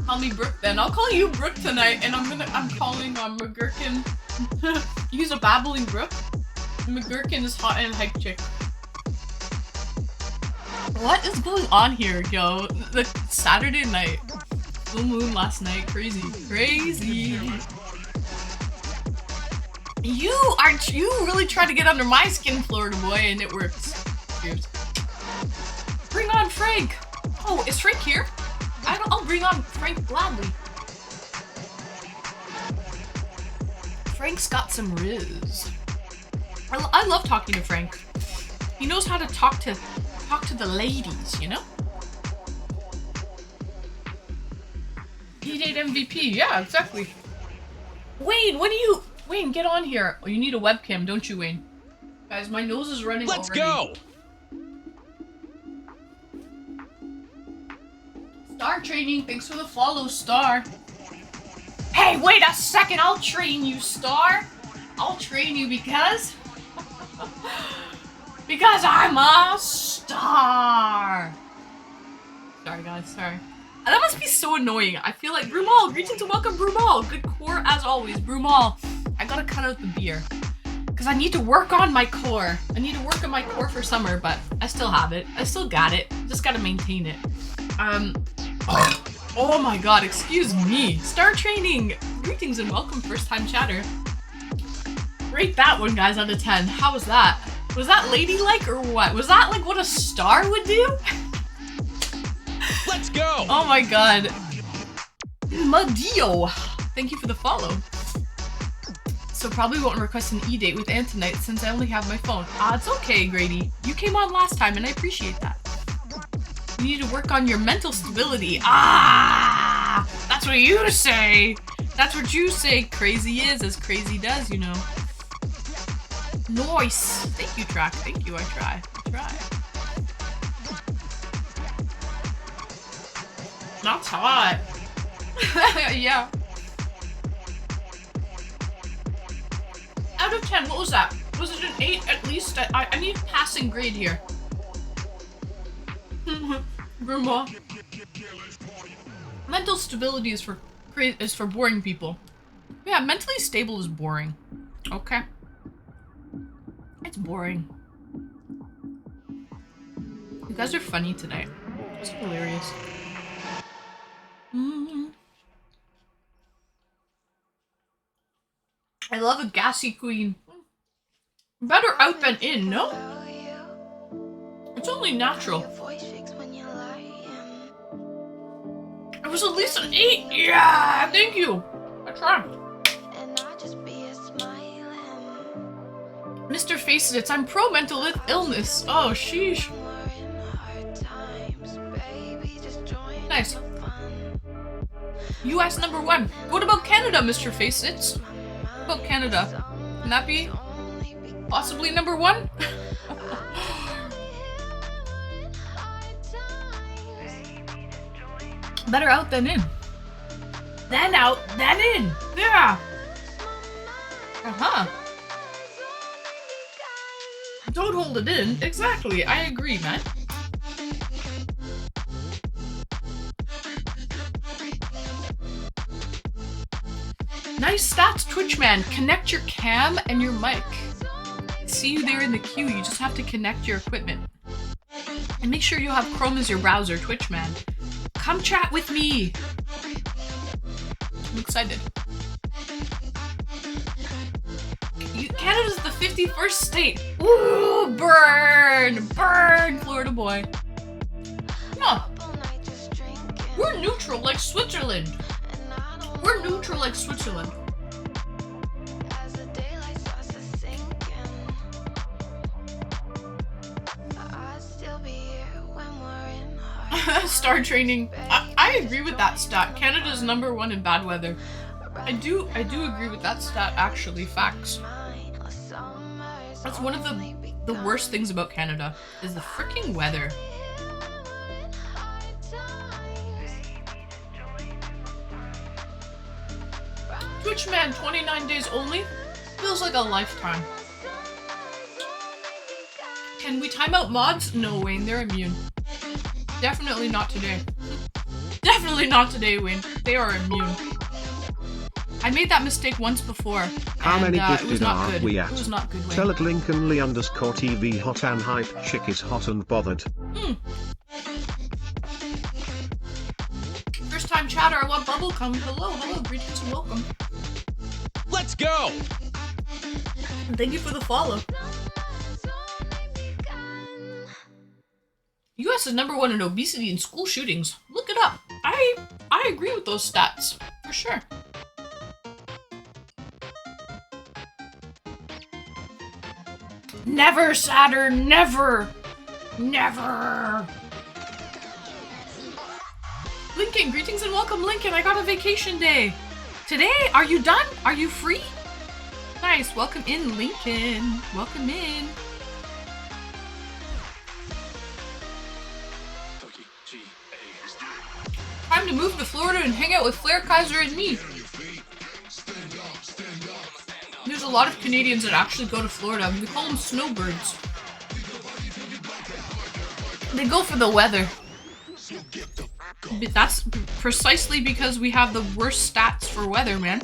Speaker 1: Call me Brooke then. I'll call you Brooke tonight, and I'm calling McGurkin. He's a babbling Brooke. McGurkin is hot and hype chick. What is going on here, yo? The Saturday night. Full moon last night. Crazy. Crazy. You really try to get under my skin, Florida boy, and it works. Cheers. Bring on Frank! Oh, is Frank here? I'll bring on Frank gladly. Frank's got some riz. I love talking to Frank. He knows how to talk to the ladies, you know? E-Date MVP, yeah, exactly. Wayne, Wayne, get on here. Oh, you need a webcam, don't you, Wayne? Guys, my nose is running
Speaker 3: Let's
Speaker 1: already.
Speaker 3: go!
Speaker 1: Star Training, thanks for the follow, Star. Hey, wait a second, I'll train you, Star. I'll train you because... because I'm a star. Sorry, guys, sorry. That must be so annoying. I feel like Brumal, greetings and welcome, Brumal. Good core as always, Brumal. I gotta cut out the beer because I need to work on my core. I need to work on my core for summer, but I still have it. I still got it. Just gotta maintain it. Oh my god, excuse me. Star Training, greetings and welcome, first time chatter. Rate that one, guys, out of 10. How was that? Was that ladylike or what? Was that like what a star would do?
Speaker 3: Let's go!
Speaker 1: Oh my god. Madio, thank you for the follow. So probably won't request an e-date with Ann tonight since I only have my phone. It's okay, Grady. You came on last time and I appreciate that. You need to work on your mental stability. That's what you say. That's what you say. Crazy is as crazy does, you know. Nice. Thank you, Track. Thank you. I try. That's hot. Yeah. Out of 10, what was that? Was it an 8 at least? I need passing grade here. Grandma. Mental stability is for boring people. Yeah, mentally stable is boring. Okay. It's boring. You guys are funny today. It's hilarious. I love a gassy queen. Better out than in, no? It's only natural. It was at least an 8. Yeah, thank you. I tried. Mr. Face-It, I'm pro mental illness. Oh, sheesh. Nice. US #1. What about Canada, Mr. Face-It? What about Canada? Can that be possibly #1? Better out than in. Then out, then in. Yeah. Don't hold it in. Exactly. I agree, man. Nice stats, Twitchman. Connect your cam and your mic. See you there in the queue. You just have to connect your equipment. And make sure you have Chrome as your browser, Twitchman. Come chat with me. I'm excited. Canada's the 51st state. Ooh, burn! Burn, Florida boy. Huh. We're neutral like Switzerland. We're neutral like Switzerland. Star Training. I agree with that stat. Canada's #1 in bad weather. I do agree with that stat, actually. Facts. That's one of the worst things about Canada, is the freaking weather. Twitchman, 29 days only? Feels like a lifetime. Can we time out mods? No, Wayne, they're immune. Definitely not today. Definitely not today, Wayne. They are immune. I made that mistake once before.
Speaker 2: How many
Speaker 1: it was
Speaker 2: gifted
Speaker 1: not
Speaker 2: are
Speaker 1: good.
Speaker 2: we at?
Speaker 1: It was not good, Wayne.
Speaker 2: Tell at Lincolnly_TV hot and hype chick is hot and bothered.
Speaker 1: First time chatter, I want bubblegum. Hello, greetings and welcome.
Speaker 3: Let's go!
Speaker 1: And thank you for the follow. US is #1 in obesity and school shootings. Look it up. I agree with those stats, for sure. Never, Saturn, never! Never! Lincoln, greetings and welcome, Lincoln. I got a vacation day. Today? Are you done? Are you free? Nice. Welcome in, Lincoln. Welcome in. time to move to Florida and hang out with Flair, Kaiser, and me. There's a lot of Canadians that actually go to Florida. We call them snowbirds. They go for the weather. But that's precisely because we have the worst stats for weather, man.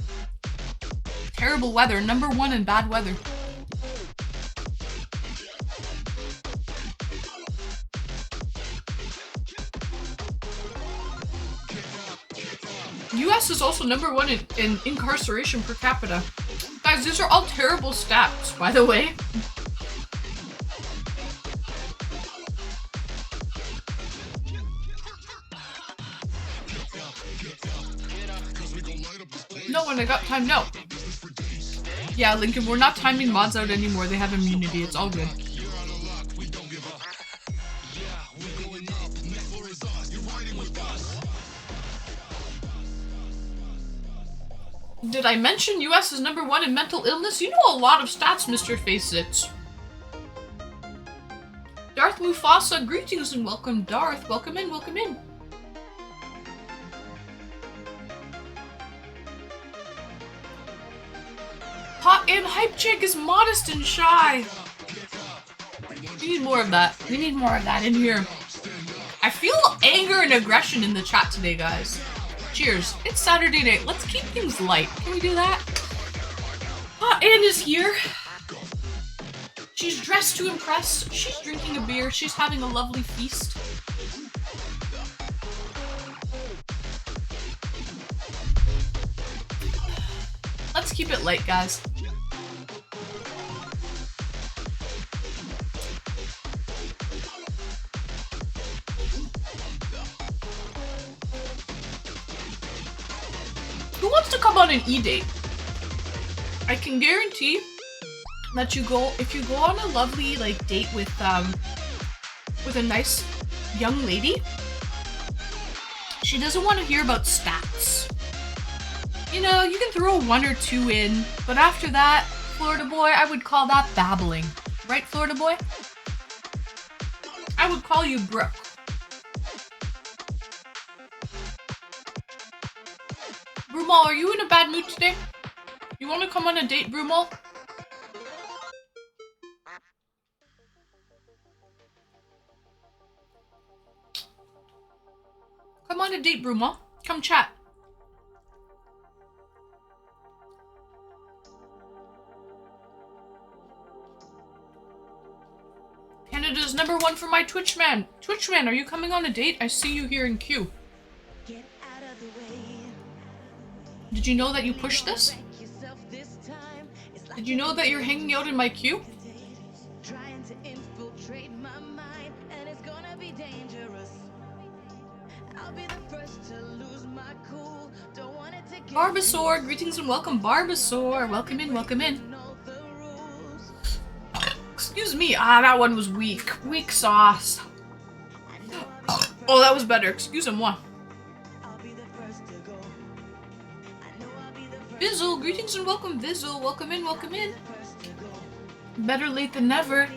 Speaker 1: Terrible weather. Number 1 in bad weather. US is also number 1 in incarceration per capita. Guys, these are all terrible stats, by the way. No, when I got timed out. Yeah, Lincoln, we're not timing mods out anymore. They have immunity. It's all good. Did I mention US is number 1 in mental illness? You know a lot of stats, Mr. Faceit. Darth Mufasa, greetings and welcome, Darth. Welcome in, welcome in. Hot and hype chick is modest and shy. We need more of that. We need more of that in here. I feel anger and aggression in the chat today, guys. Cheers. It's Saturday night. Let's keep things light. Can we do that? Hot Ann is here. She's dressed to impress. She's drinking a beer. She's having a lovely feast. Let's keep it light, guys. Who wants to come on an e-date? I can guarantee that if you go on a lovely date with a nice young lady, she doesn't want to hear about stats. You know, you can throw 1 or 2 in, but after that, Florida boy, I would call that babbling. Right, Florida boy? I would call you Brooke. Brumal, are you in a bad mood today? You want to come on a date, Brumal? Come on a date, Brumal. Come chat. Canada's number 1 for my Twitchman. Twitchman, are you coming on a date? I see you here in queue. Get out of the way. Did you know that you pushed this? Did you know that you're hanging out in my queue? Trying to infiltrate my mind, and it's gonna be dangerous. I'll be the first to lose my cool. Don't want it to get Barbasaur, greetings and welcome, Barbasaur. Welcome in, welcome in. Excuse me. Ah, that one was weak. Weak sauce. Oh, that was better. Excusez-moi. Vizzle, greetings and welcome, Vizzle. Welcome in, welcome in. Better late than never.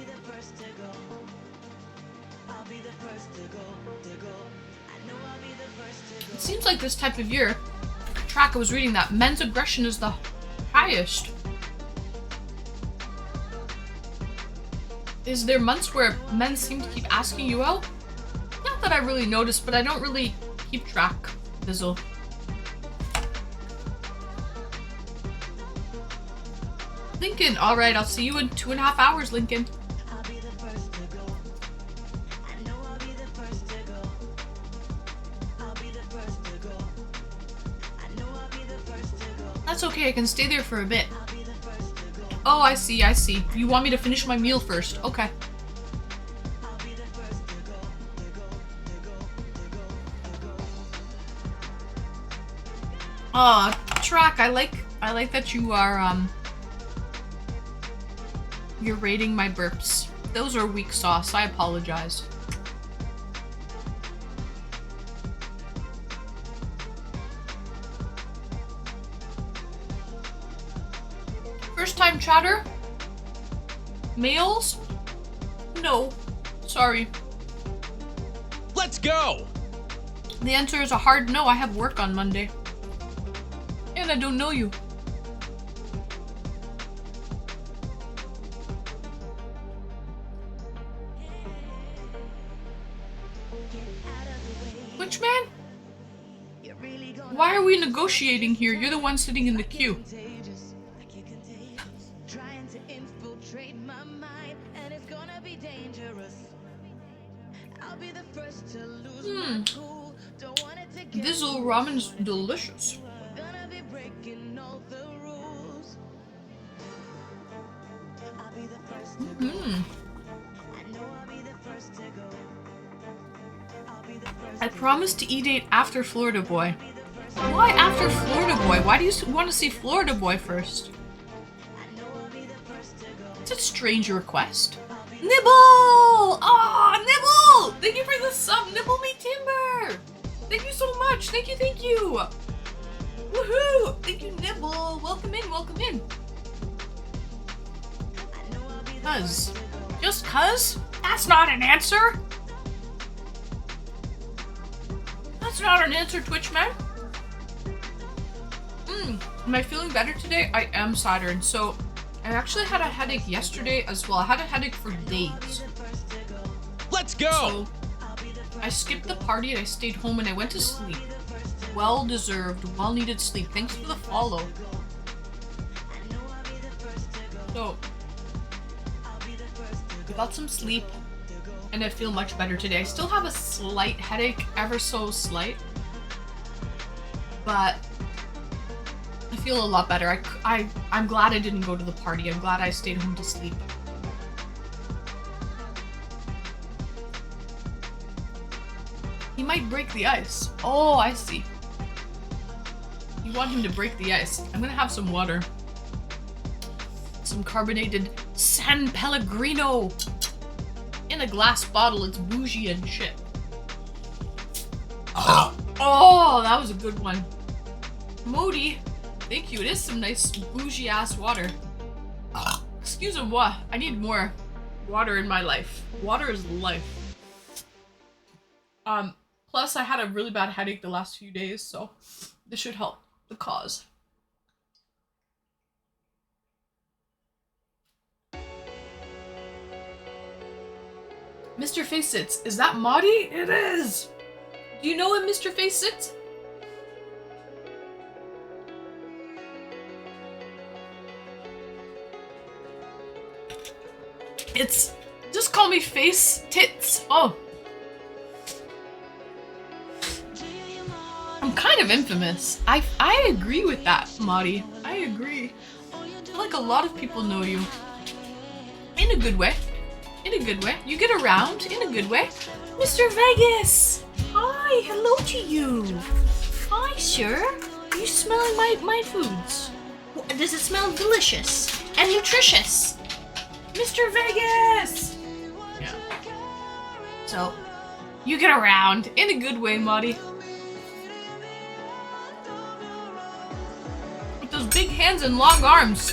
Speaker 1: It seems like this type of year, track I was reading that men's aggression is the highest. Is there months where men seem to keep asking you out? Not that I really noticed, but I don't really keep track, Vizzle. Lincoln, alright, I'll see you in 2.5 hours, Lincoln. That's okay, I can stay there for a bit. Oh, I see, I see. You want me to finish my meal first. Okay. Track, I like that you are, you're rating my burps. Those are weak sauce, I apologize. First time chatter? Males? No. Sorry.
Speaker 3: Let's go!
Speaker 1: The answer is a hard no. I have work on Monday. And I don't know you. Which man? Why are we negotiating here? You're the one sitting in the queue. Vizzle ramen's delicious. I promised to E-date after Florida Boy. Why after Florida Boy? Why do you want to see Florida Boy first? It's a strange request. Nibble! Ah, Nibble! Thank you for the sub, Nibble Me Timber! Thank you so much. Thank you, thank you. Woohoo! Thank you, Nibble. Welcome in, welcome in. Cuz. Just cuz? That's not an answer. That's not an answer, Twitch man. Am I feeling better today? I am Saturn, so I actually had a headache yesterday as well. I had a headache for days.
Speaker 3: Let's go!
Speaker 1: So I skipped the party and I stayed home and I went to sleep. Well deserved, well needed sleep. Thanks for the follow. So I got some sleep and I feel much better today. I still have a slight headache, ever so slight, but I feel a lot better. I'm glad I didn't go to the party. I'm glad I stayed home to sleep. He might break the ice. Oh, I see. You want him to break the ice. I'm gonna have some water. Some carbonated San Pellegrino in a glass bottle. It's bougie and shit. Oh, that was a good one. Modi, thank you. It is some nice bougie ass water. Excuse moi. I need more water in my life. Water is life. Plus I had a really bad headache the last few days, so this should help the cause. Mr. Face Sits, is that Maudie? It is! Do you know him, Mr. Face Sits? It's... just call me Face Tits. Oh. I'm kind of infamous. I agree with that, Maudie. I agree. I feel like a lot of people know you. In a good way. In a good way. You get around in a good way. Mr. Vegas! Hi, hello to you. Hi, sir. Are you smelling my foods? Does it smell delicious and nutritious? Mr. Vegas! Yeah. So, you get around in a good way, Maudie. With those big hands and long arms.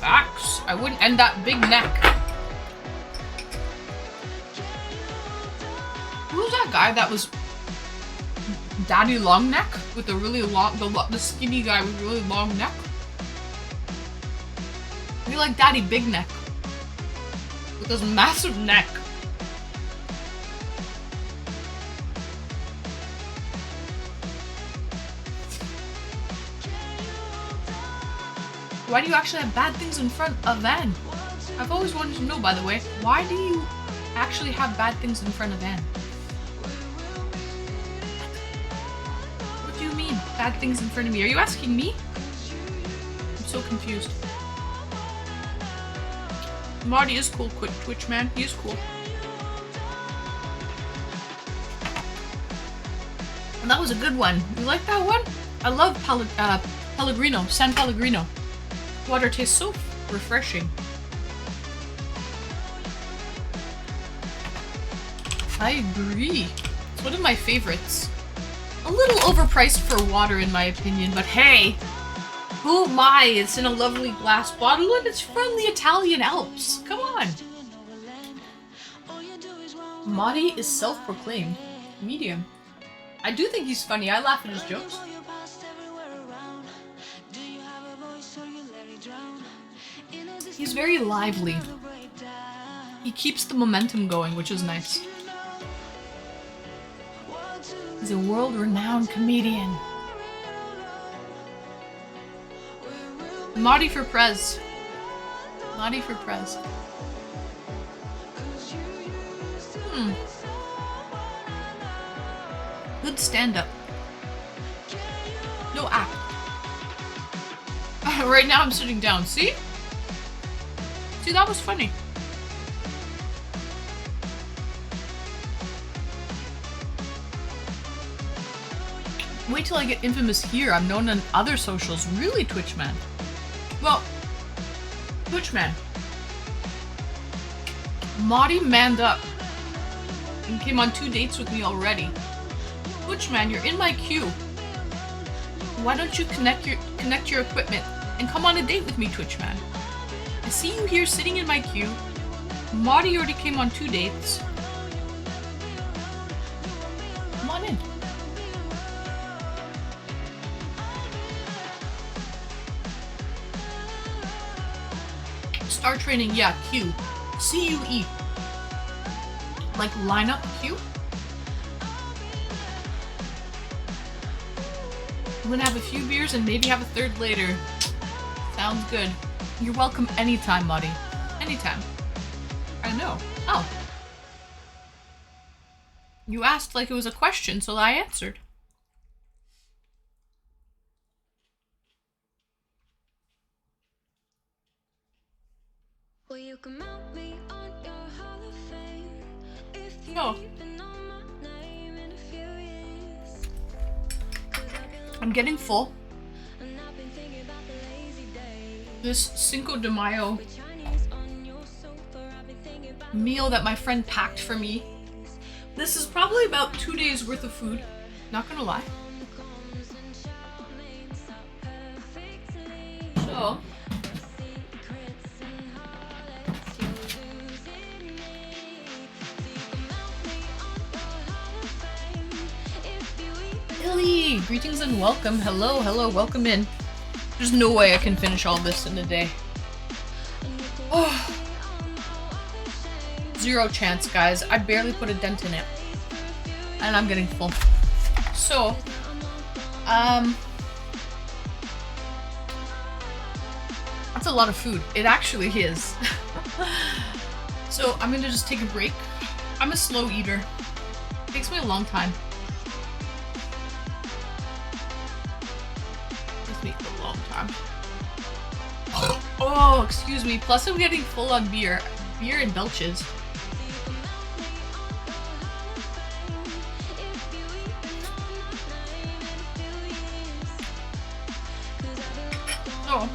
Speaker 1: Facts. I wouldn't end that big neck. Who was that guy that was Daddy Long Neck with a really long, the skinny guy with really long neck? We like Daddy Big Neck with this massive neck. Why do you actually have bad things in front of Van? I've always wanted to know, by the way, why do you actually have bad things in front of Van? What do you mean, bad things in front of me? Are you asking me? I'm so confused. Marty is cool, quick Twitch man. He is cool. And that was a good one. You like that one? I love Pellegrino, San Pellegrino. Water tastes so refreshing. I agree. It's one of my favorites. A little overpriced for water in my opinion, but hey! Who am I? It's in a lovely glass bottle and it's from the Italian Alps. Come on! Madi is self-proclaimed medium. I do think he's funny. I laugh at his jokes. He's very lively. He keeps the momentum going, which is nice. He's a world-renowned comedian. Marty for Prez. Marty for Prez. Good stand-up. No act. Right now I'm sitting down. See? See, that was funny. Wait till I get infamous here. I'm known on other socials. Really, Twitch man. Well, Twitch man. Marty manned up and came on 2 dates with me already. Twitch man, you're in my queue. Why don't you connect your equipment and come on a date with me, Twitch man? I see you here sitting in my queue. Marty already came on 2 dates. Come on in. Star training, yeah, Q. C-U-E. Like lineup Q? I'm gonna have a few beers and maybe have a third later. Sounds good. You're welcome anytime, Marty. Anytime. I know. Oh. You asked like it was a question, so I answered. Oh. I'm getting full. This Cinco de Mayo meal that my friend packed for me. This is probably about 2 days worth of food. Not gonna lie. So. Billy, greetings and welcome. Hello, hello, welcome in. There's no way I can finish all this in a day. Oh. Zero chance, guys. I barely put a dent in it. And I'm getting full. So, that's a lot of food. It actually is. So, I'm gonna just take a break. I'm a slow eater. It takes me a long time. Me a long time. Oh, excuse me. Plus I'm getting full on beer. Beer and belches. Oh.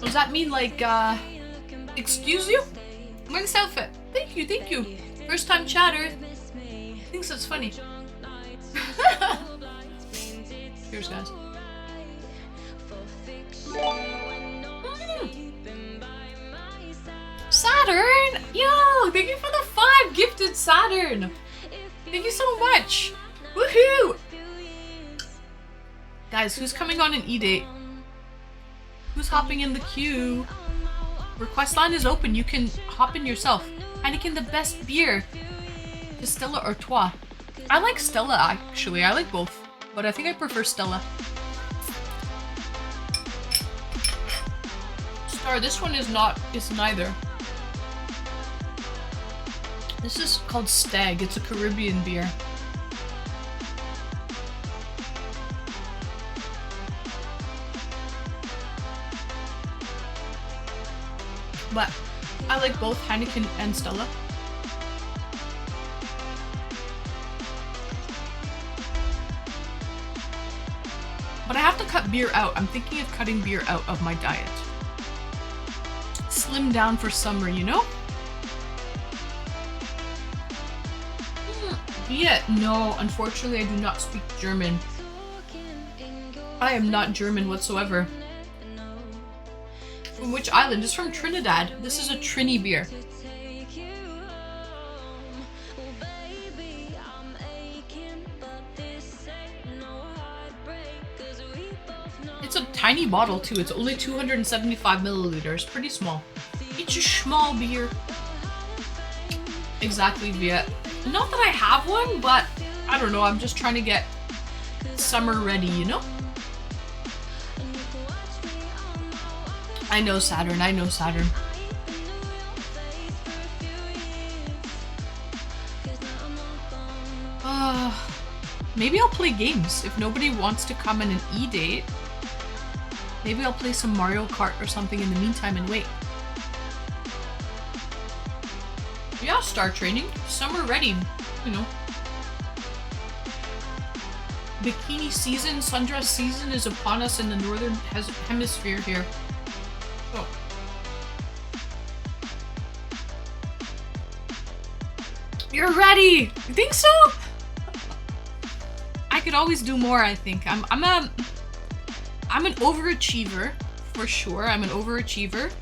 Speaker 1: Does that mean like, excuse you? Nice outfit. Thank you, thank you. First time chatter. Thinks that's funny. Cheers, guys. Saturn! Yo, thank you for the 5 gifted Saturn. Thank you so much. Woohoo! Guys, who's coming on an e-date? Who's hopping in the queue? Request line is open. You can hop in yourself. Heineken, the best beer. Is Stella or Trois? I like Stella, actually. I like both. But I think I prefer Stella. Star, this one is not. It's neither. This is called Stag. It's a Caribbean beer. But I like both Heineken and Stella. But I have to cut beer out. I'm thinking of cutting beer out of my diet. Slim down for summer, you know? Viet? No, unfortunately I do not speak German. I am not German whatsoever. From which island? It's from Trinidad. This is a Trini beer. It's a tiny bottle too. It's only 275 milliliters. Pretty small. It's a small beer. Exactly, Viet. Not that I have one, but I don't know. I'm just trying to get summer ready, you know? I know Saturn. I know Saturn. Maybe I'll play games. If nobody wants to come in an E-date, maybe I'll play some Mario Kart or something in the meantime and wait. Yeah, Star Training. Summer ready, you know. Bikini season, sundress season is upon us in the northern hemisphere here. Oh. You're ready! You think so? I could always do more, I think. I'm an overachiever, for sure. I'm an overachiever.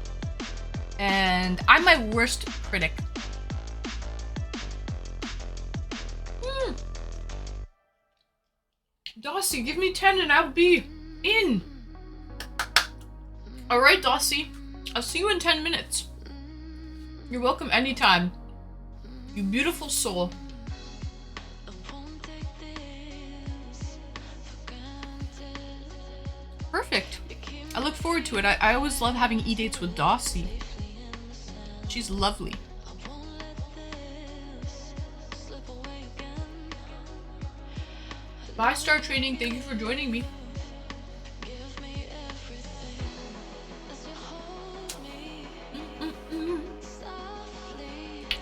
Speaker 1: And I'm my worst critic. Dossie, give me 10 and I'll be in. Alright, Dossie. I'll see you in 10 minutes. You're welcome anytime. You beautiful soul. Perfect. I look forward to it. I always love having E-dates with Dossie. She's lovely. Bye, Star Training. Thank you for joining me.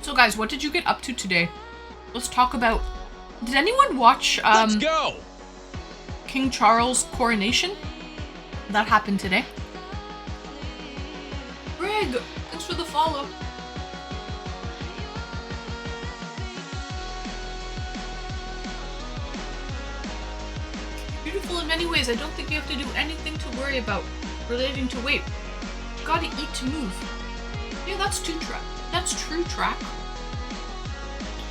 Speaker 1: So guys, what did you get up to today? Let's talk about... Did anyone watch
Speaker 3: Let's go!
Speaker 1: King Charles' coronation? That happened today. Greg, thanks for the follow. Beautiful in many ways. I don't think you have to do anything to worry about relating to weight. Gotta eat to move. Yeah, that's true track. That's true track.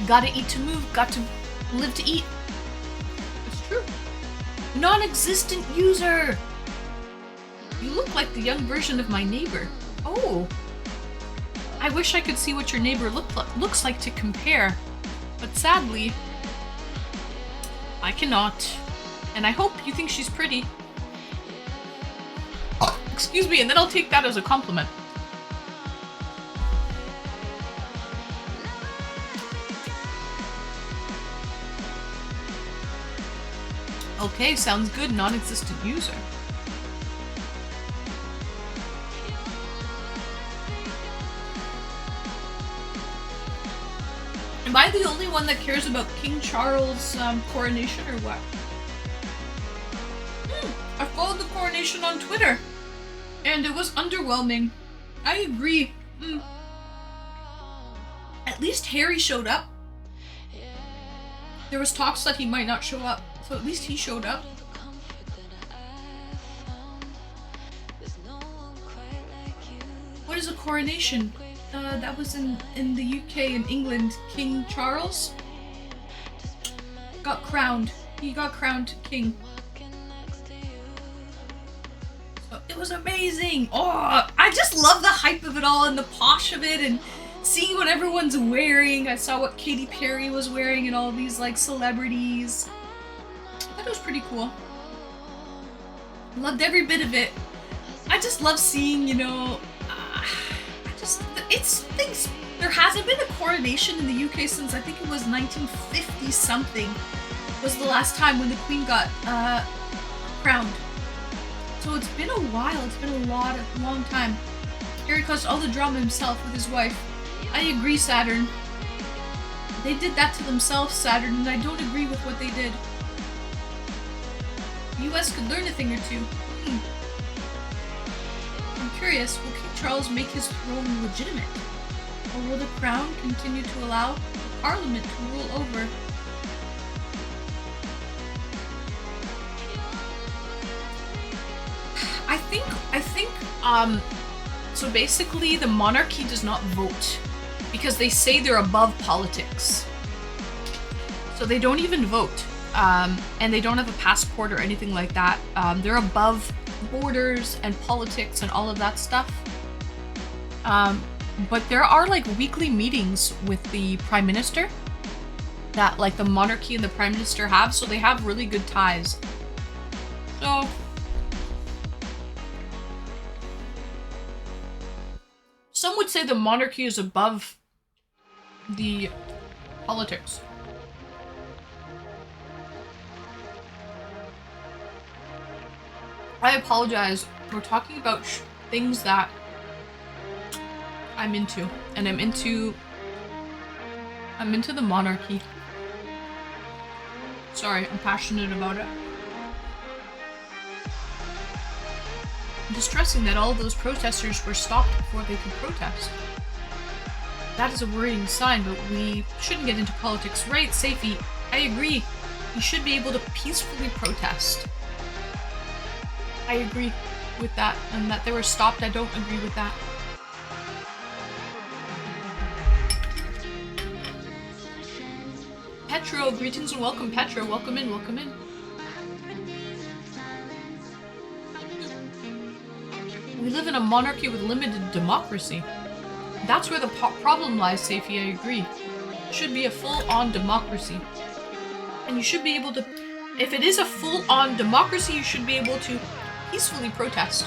Speaker 1: Gotta eat to move. Got to live to eat. It's true. Non-existent user. You look like the young version of my neighbor. Oh. I wish I could see what your neighbor looks like to compare. But sadly, I cannot. And I hope you think she's pretty. Excuse me, and then I'll take that as a compliment. Okay, sounds good. Non-existent user. Am I the only one that cares about King Charles' coronation or what? I followed the coronation on Twitter, and it was underwhelming. I agree. At least Harry showed up. There was talks that he might not show up, so at least he showed up. What is a coronation? That was in the UK and England. King Charles got crowned. He got crowned king. It was amazing. Oh, I just love the hype of it all and the posh of it and seeing what everyone's wearing. I saw what Katy Perry was wearing and all these like celebrities. I thought it was pretty cool. Loved every bit of it. I just love seeing, you know, it's things. There hasn't been a coronation in the UK since I think it was 1950 something was the last time when the Queen got crowned. So it's been a while. It's been a long time. Harry caused all the drama himself with his wife. I agree, Saturn. They did that to themselves, Saturn, and I don't agree with what they did. The US could learn a thing or two. I'm curious, will King Charles make his throne legitimate? Or will the crown continue to allow the Parliament to rule over So basically the monarchy does not vote because they say they're above politics. So they don't even vote. And they don't have a passport or anything like that. They're above borders and politics and all of that stuff. But there are like weekly meetings with the prime minister that like the monarchy and the prime minister have, so they have really good ties. So some would say the monarchy is above the politics. I apologize. We're talking about things that I'm into, and I'm into the monarchy. Sorry, I'm passionate about it. Distressing that all of those protesters were stopped before they could protest. That is a worrying sign, but we shouldn't get into politics. Right, Safi, I agree. You should be able to peacefully protest. I agree with that, and that they were stopped, I don't agree with that. Petro, greetings and welcome, Petro. Welcome in, welcome in. We live in a monarchy with limited democracy. That's where the problem lies, Safi, I agree. It should be a full-on democracy. And you should be able to... If it is a full-on democracy, you should be able to peacefully protest.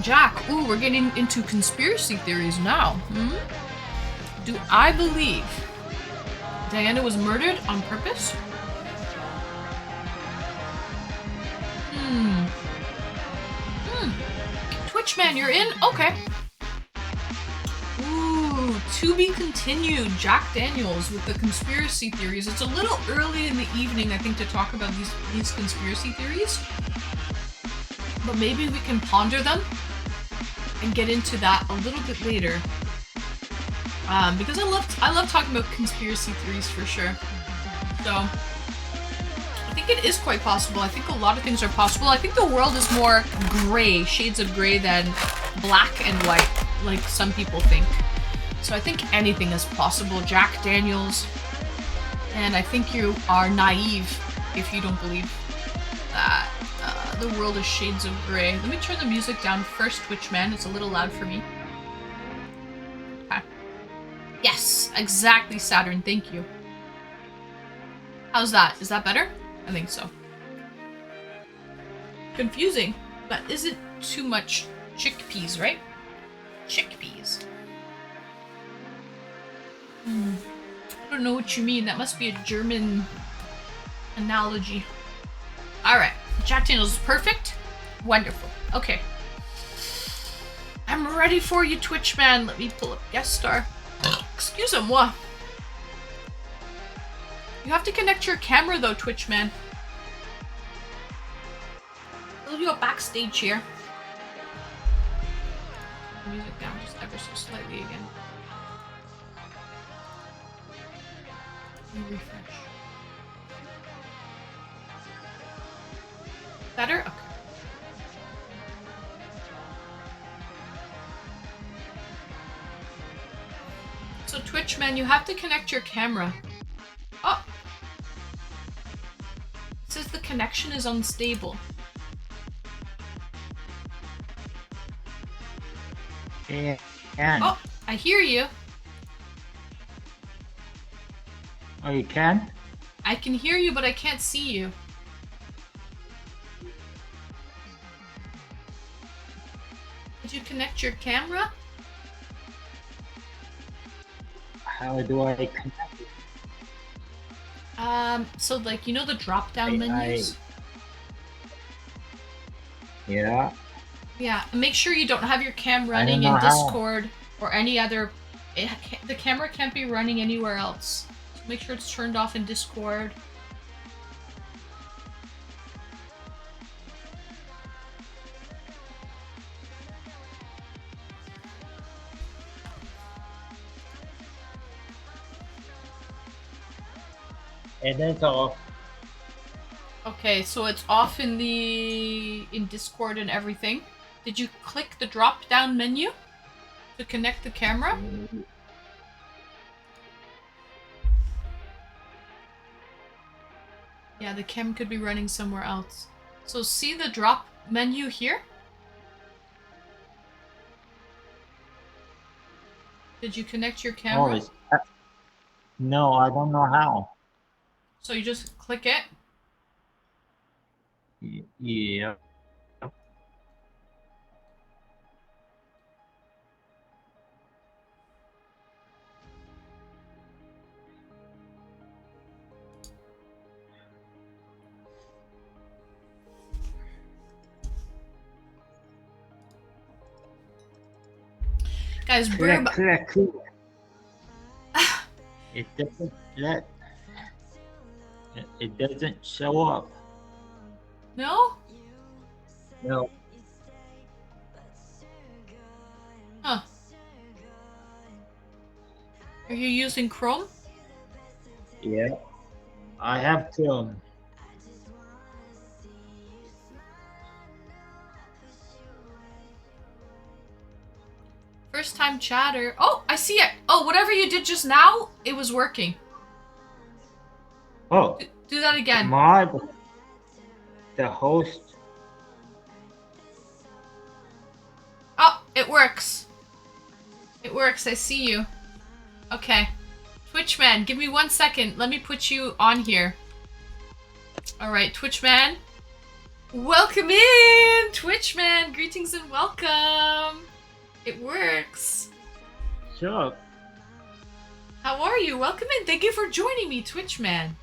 Speaker 1: Jack, ooh, we're getting into conspiracy theories now. Do I believe Diana was murdered on purpose? Twitchman, you're in? Okay. Ooh, to be continued. Jack Daniels with the conspiracy theories. It's a little early in the evening, I think, to talk about these conspiracy theories. But maybe we can ponder them and get into that a little bit later. Because I love talking about conspiracy theories for sure. So I think it is quite possible. I think a lot of things are possible. I think the world is more gray, shades of gray, than black and white, like some people think. So I think anything is possible. Jack Daniels. And I think you are naive if you don't believe that the world is shades of gray. Let me turn the music down first, Twitchman. It's a little loud for me. Okay. Yes, exactly, Saturn. Thank you. How's that? Is that better? I think so. Confusing, but isn't too much chickpeas, right? Chickpeas. I don't know what you mean. That must be a German analogy. Alright. Jack Daniels is perfect. Wonderful. Okay. I'm ready for you, Twitchman. Let me pull up guest star. Excusez-moi. You have to connect your camera though, Twitchman. I'll do a backstage here. Music down just ever so slightly again. Refresh. Better? Okay. So Twitchman, you have to connect your camera. Oh! It says the connection is unstable.
Speaker 4: Yeah.
Speaker 1: Oh, I hear you.
Speaker 4: Oh, you can?
Speaker 1: I can hear you, but I can't see you. Did you connect your camera?
Speaker 4: How do I connect it?
Speaker 1: So like, you know the drop-down menus?
Speaker 4: Yeah.
Speaker 1: Yeah, make sure you don't have your cam running in Discord or any other... the camera can't be running anywhere else. So make sure it's turned off in Discord.
Speaker 4: And then so
Speaker 1: Okay. Okay, so it's off in Discord and everything. Did you click the drop-down menu to connect the camera? Yeah, the cam could be running somewhere else. So see the drop menu here? Did you connect your camera?
Speaker 4: No, I don't know how.
Speaker 1: So you just click it?
Speaker 4: Yeah.
Speaker 1: Guys,
Speaker 4: Click. It doesn't it doesn't show up.
Speaker 1: No?
Speaker 4: No.
Speaker 1: Huh. Are you using Chrome?
Speaker 4: Yeah. I have to.
Speaker 1: First time chatter. Oh, I see it. Oh, whatever you did just now, it was working.
Speaker 4: Oh.
Speaker 1: Do that again.
Speaker 4: The host.
Speaker 1: Oh, it works. It works. I see you. Okay. Twitchman, give me 1 second. Let me put you on here. Alright, Twitchman. Welcome in! Twitchman, greetings and welcome. It works.
Speaker 4: Sure.
Speaker 1: How are you? Welcome in. Thank you for joining me, Twitchman.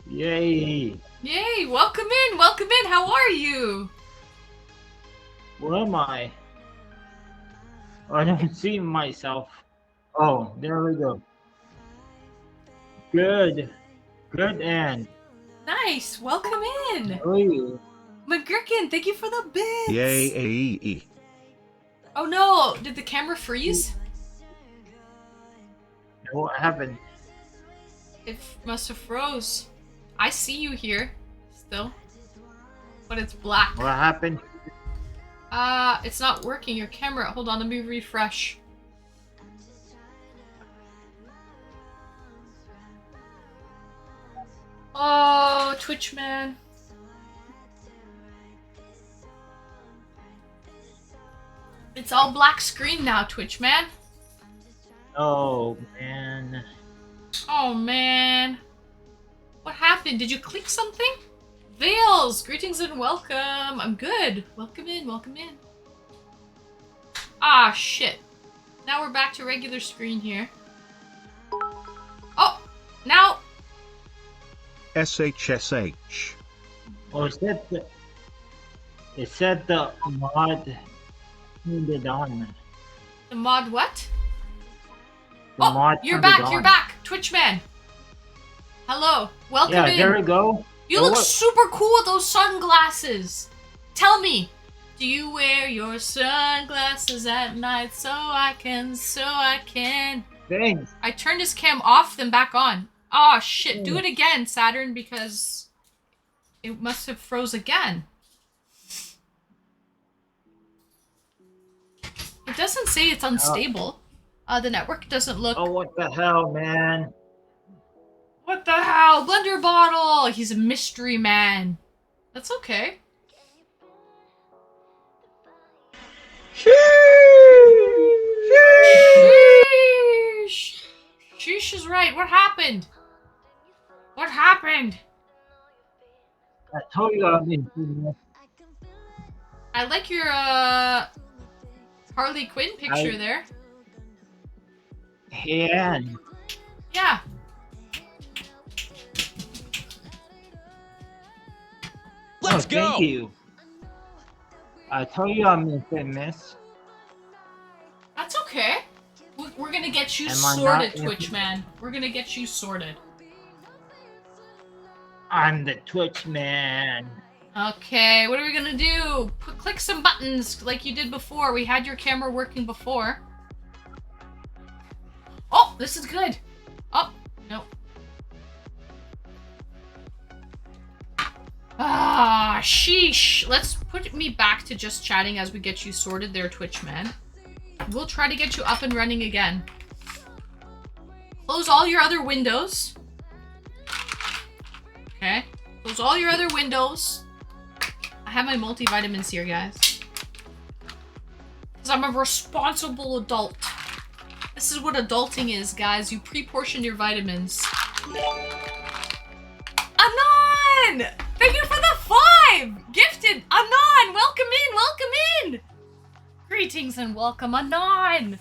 Speaker 4: Yay.
Speaker 1: Yay, welcome in. Welcome in. How are you?
Speaker 4: Where am I? I don't see myself. Oh, there we go. Good, Anne.
Speaker 1: Nice. Welcome in.
Speaker 4: How are you?
Speaker 1: McGurkin, thank you for the bits.
Speaker 2: Yay.
Speaker 1: Oh no, did the camera freeze?
Speaker 4: What happened?
Speaker 1: It must have froze. I see you here, still. But it's black.
Speaker 4: What happened?
Speaker 1: It's not working, your camera. Hold on, let me refresh. Oh, Twitchman. It's all black screen now, Twitchman.
Speaker 4: Oh, man.
Speaker 1: Oh, man. What happened? Did you click something? Vales, greetings and welcome. I'm good. Welcome in, welcome in. Ah, shit. Now we're back to regular screen here. Oh, now.
Speaker 2: SHSH.
Speaker 4: Oh, it said the mod turned it on.
Speaker 1: The mod what?
Speaker 4: The mod
Speaker 1: you're
Speaker 4: turned it
Speaker 1: back,
Speaker 4: on.
Speaker 1: you're back. Twitchman. Hello, welcome in.
Speaker 4: Yeah, there we go.
Speaker 1: You look super cool with those sunglasses. Tell me, do you wear your sunglasses at night so I can?
Speaker 4: Thanks.
Speaker 1: I turned his cam off, then back on. Oh shit, do it again, Saturn, because it must have froze again. It doesn't say it's unstable. The network doesn't look...
Speaker 4: Oh, what the hell, man?
Speaker 1: What the hell? Blender Bottle! He's a mystery man. That's okay. Sheesh! Sheesh is right. What happened? What happened?
Speaker 4: I told you I've been doing this.
Speaker 1: I like your, Harley Quinn picture there.
Speaker 4: Yeah.
Speaker 1: Yeah.
Speaker 3: Let's go.
Speaker 4: Thank you. I told you I'm famous.
Speaker 1: That's okay. We're gonna get you
Speaker 4: Am I
Speaker 1: sorted,
Speaker 4: not
Speaker 1: Twitch man. We're gonna get you sorted.
Speaker 4: I'm the Twitch man.
Speaker 1: Okay, what are we gonna do? Click some buttons like you did before. We had your camera working before. Oh, this is good. Oh, no. Ah, sheesh. Let's put me back to just chatting as we get you sorted there, Twitch man. We'll try to get you up and running again. Close all your other windows. Okay. Close all your other windows. I have my multivitamins here, guys. Because I'm a responsible adult. This is what adulting is, guys. You pre-portion your vitamins. Anon! Thank you for the 5! Gifted! Anon! Welcome in! Welcome in! Greetings and welcome, Anon!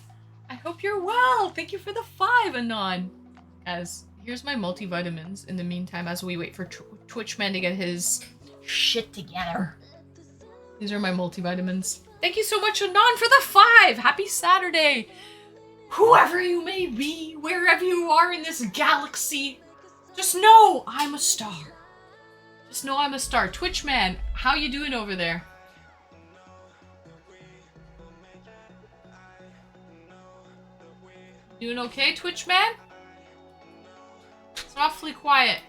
Speaker 1: I hope you're well. Thank you for the 5, Anon. Guys, here's my multivitamins in the meantime as we wait for Twitchman to get his shit together. These are my multivitamins. Thank you so much, Anon, for the 5! Happy Saturday! Whoever you may be, wherever you are in this galaxy, just know I'm a star. Just know I'm a star. Twitchman, how you doing over there? Doing okay, Twitchman? It's awfully quiet.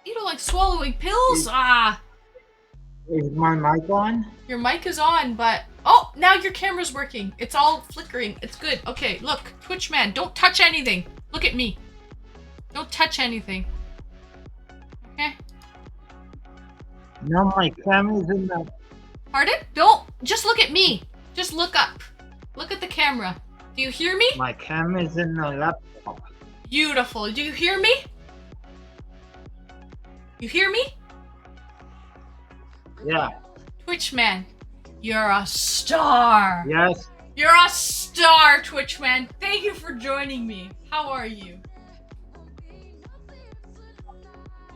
Speaker 1: You don't like swallowing pills?
Speaker 4: Is my mic on?
Speaker 1: Your mic is on, but... Oh, now your camera's working. It's all flickering. It's good. Okay, look. Twitchman, don't touch anything. Look at me. Don't touch anything. Okay?
Speaker 4: No, my camera's in the...
Speaker 1: Pardon? Don't. Just look at me. Just look up. Look at the camera. Do you hear me?
Speaker 4: My camera's in the laptop.
Speaker 1: Beautiful. Do you hear me? You hear me?
Speaker 4: Yeah.
Speaker 1: Twitchman, you're a star.
Speaker 4: Yes.
Speaker 1: You're a star, Twitchman. Thank you for joining me. How are you?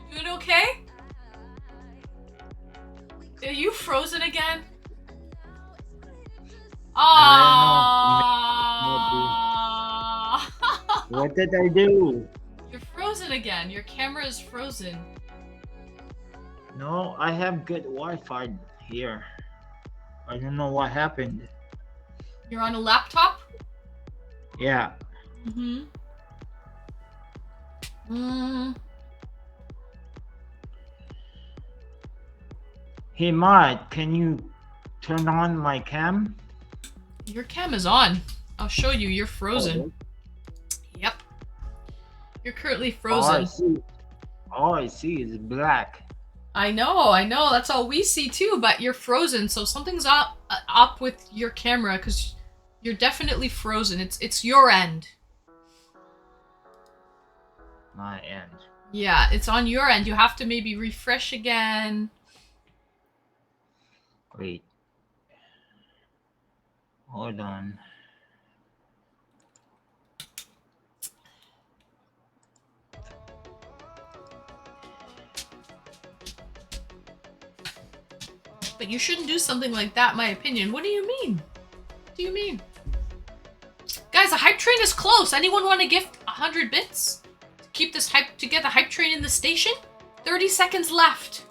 Speaker 1: You doing okay? Are you frozen again? Ah.
Speaker 4: What did I do?
Speaker 1: You're frozen again. Your camera is frozen.
Speaker 4: No, I have good Wi-Fi here. I don't know what happened.
Speaker 1: You're on a laptop?
Speaker 4: Yeah. Hey, Mod, can you turn on my cam?
Speaker 1: Your cam is on. I'll show you. You're frozen. Yep. You're currently frozen.
Speaker 4: All I see is black.
Speaker 1: I know. That's all we see too, but you're frozen, so something's up with your camera, because you're definitely frozen. It's your end.
Speaker 4: My end.
Speaker 1: Yeah, it's on your end. You have to maybe refresh again.
Speaker 4: Wait. Hold on.
Speaker 1: But you shouldn't do something like that, my opinion. What do you mean? What do you mean? Guys, the hype train is close. Anyone want to gift 100 bits? To keep this hype, to get the hype train in the station? 30 seconds left.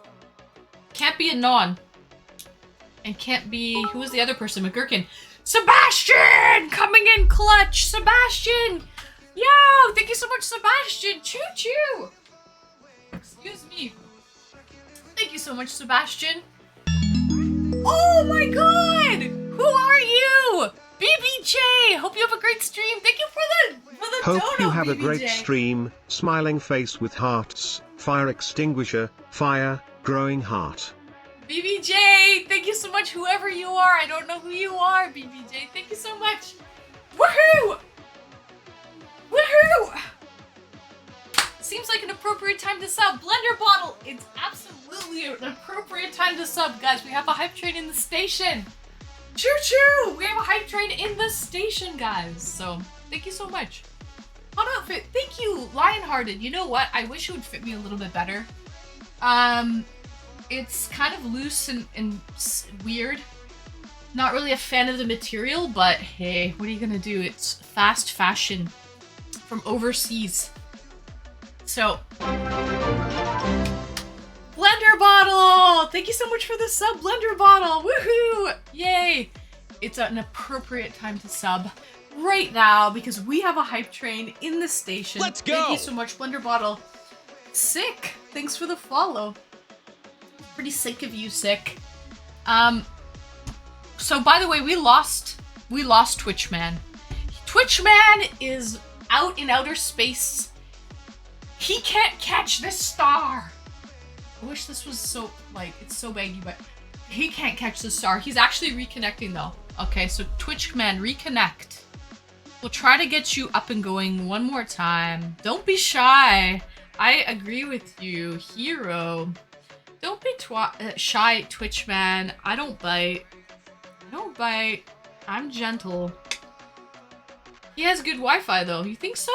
Speaker 1: Can't be a non. And can't be, who was the other person? McGurkin. Sebastian! Coming in clutch! Sebastian! Yo! Thank you so much, Sebastian! Choo choo! Excuse me. Thank you so much, Sebastian. Oh my god! Who are you? BBJ! Hope you have a great stream. Thank you for the
Speaker 2: Hope
Speaker 1: dono,
Speaker 2: you have
Speaker 1: BBJ.
Speaker 2: a great stream. Smiling face with hearts, fire extinguisher, fire, growing heart.
Speaker 1: BBJ, thank you so much, whoever you are. I don't know who you are, BBJ. Thank you so much. Woohoo! Woohoo! Seems like an appropriate time to sub. Blender Bottle, it's absolutely an appropriate time to sub, guys. We have a hype train in the station. Choo choo! We have a hype train in the station, guys. So, thank you so much. Hot outfit, thank you, Lionhearted. You know what? I wish it would fit me a little bit better. It's kind of loose and weird. Not really a fan of the material, but hey, what are you gonna do? It's fast fashion from overseas. So, Blender Bottle! Thank you so much for the sub, Blender Bottle! Woohoo! Yay! It's an appropriate time to sub right now because we have a hype train in the station.
Speaker 3: Let's go!
Speaker 1: Thank you so much, Blender Bottle. Sick! Thanks for the follow. Pretty sick of you, sick. So by the way, we lost Twitchman. Twitchman is out in outer space. He can't catch this star. I wish this was so, like, it's so baggy, but he can't catch the star. He's actually reconnecting though. Okay, so Twitchman, reconnect. We'll try to get you up and going one more time. Don't be shy. I agree with you, hero. Don't be shy, Twitchman. I don't bite. I don't bite. I'm gentle. He has good Wi-Fi though. You think so?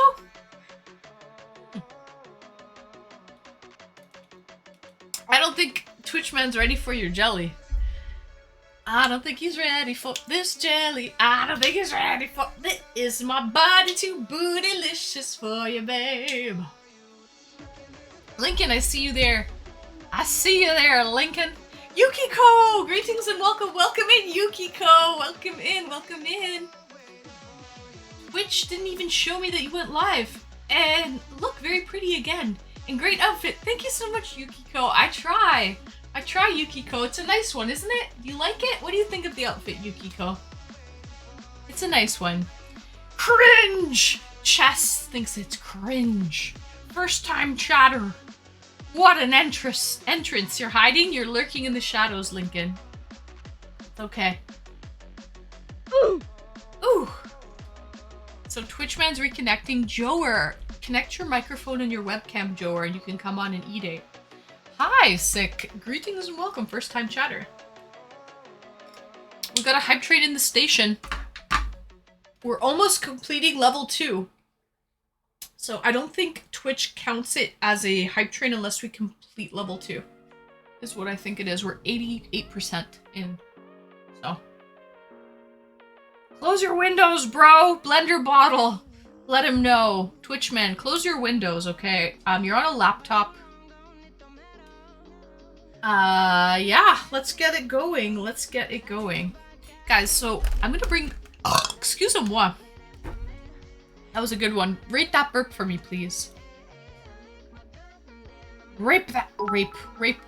Speaker 1: I don't think Twitchman's ready for your jelly. I don't think he's ready for this jelly. I don't think he's ready for this. Is my body too bootylicious for you, babe? Lincoln, I see you there. I see you there, Lincoln. Yukiko! Greetings and welcome. Welcome in, Yukiko. Welcome in, welcome in. Twitch didn't even show me that you went live. And look, very pretty again. And great outfit. Thank you so much, Yukiko. I try, Yukiko. It's a nice one, isn't it? Do you like it? What do you think of the outfit, Yukiko? It's a nice one. Cringe! Chess thinks it's cringe. First time chatter. What an entrance. You're hiding? You're lurking in the shadows, Lincoln. It's okay. Ooh! Ooh! So Twitchman's reconnecting. Joer, connect your microphone and your webcam, Joer, and you can come on and eat it. Hi, sick. Greetings and welcome, first time chatter. We got a hype train in the station. We're almost completing level 2. So I don't think Twitch counts it as a hype train unless we complete level 2. Is what I think it is. We're 88% in. So. Close your windows, bro. Blender bottle. Let him know. Twitchman, close your windows, okay? You're on a laptop. Yeah, let's get it going. Let's get it going. Guys, so I'm gonna bring... excuse-moi. That was a good one. Rate that burp for me, please. Rape that... Rape.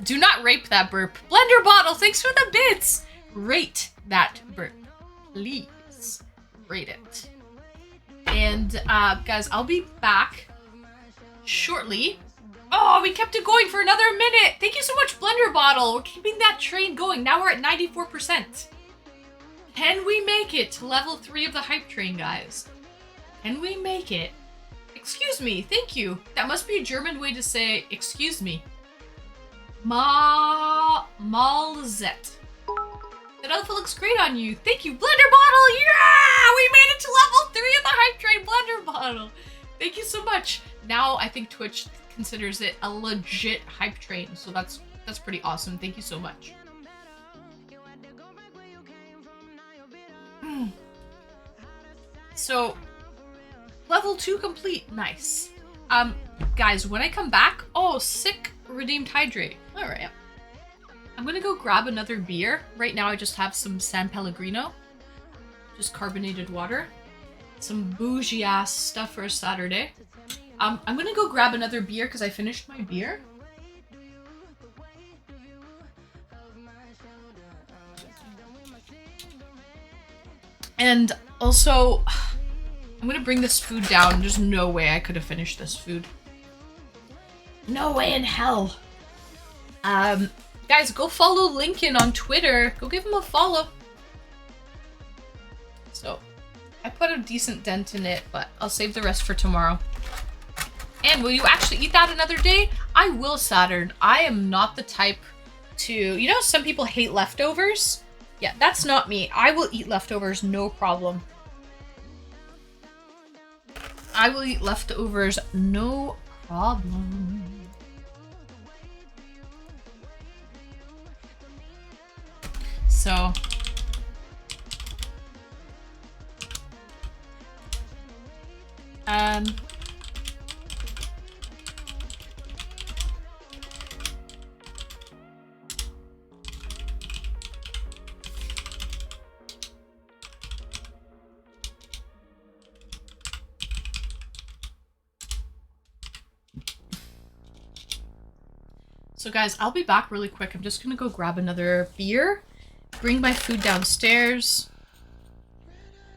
Speaker 1: Do not rape that burp. Blender bottle, thanks for the bits! Rate that burp. Please. Rate it. And, guys, I'll be back shortly. Oh, we kept it going for another minute. Thank you so much, Blender Bottle. We're keeping that train going. Now we're at 94%. Can we make it to level 3 of the hype train, guys? Can we make it? Excuse me. Thank you. That must be a German way to say excuse me. Malzet. That outfit looks great on you. Thank you, Blender Bottle. Yeah! We made it to level 3 of the hype train, Blender Bottle. Thank you so much. Now I think Twitch considers it a legit hype train, so that's pretty awesome. Thank you so much. So level 2 complete. Nice. Guys, when I come back, oh, sick redeemed hydrate. All right. I'm gonna go grab another beer. Right now I just have some San Pellegrino, just carbonated water, some bougie ass stuff for a Saturday. I'm gonna go grab another beer because I finished my beer. And also, I'm gonna bring this food down. There's no way I could have finished this food. No way in hell. Guys, go follow Lincoln on Twitter. Go give him a follow. So, I put a decent dent in it, but I'll save the rest for tomorrow. And will you actually eat that another day? I will, Saturn. I am not the type to... You know, some people hate leftovers? Yeah, that's not me. I will eat leftovers, no problem. I will eat leftovers, no problem. So... So guys, I'll be back really quick. I'm just gonna go grab another beer, bring my food downstairs.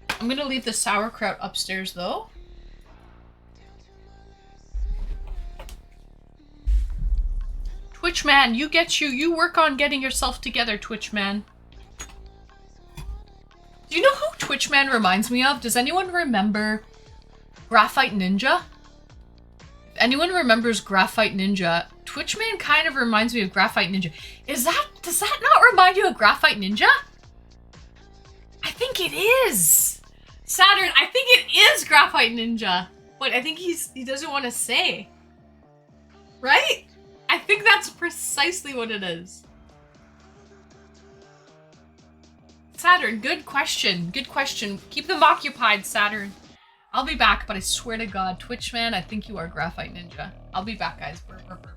Speaker 1: I'm gonna leave the sauerkraut upstairs though. Twitch man, you work on getting yourself together, Twitch man. Do you know who Twitch man reminds me of? Does anyone remember Graphite Ninja? If anyone remembers Graphite Ninja, Twitch man kind of reminds me of Graphite Ninja. Does that not remind you of Graphite Ninja? I think it is. Saturn, I think it is Graphite Ninja. But I think he doesn't want to say. Right? I think that's precisely what it is. Saturn, good question. Good question. Keep them occupied, Saturn. I'll be back, but I swear to God, Twitch man, I think you are Graphite Ninja. I'll be back, guys. Brr, brr, brr.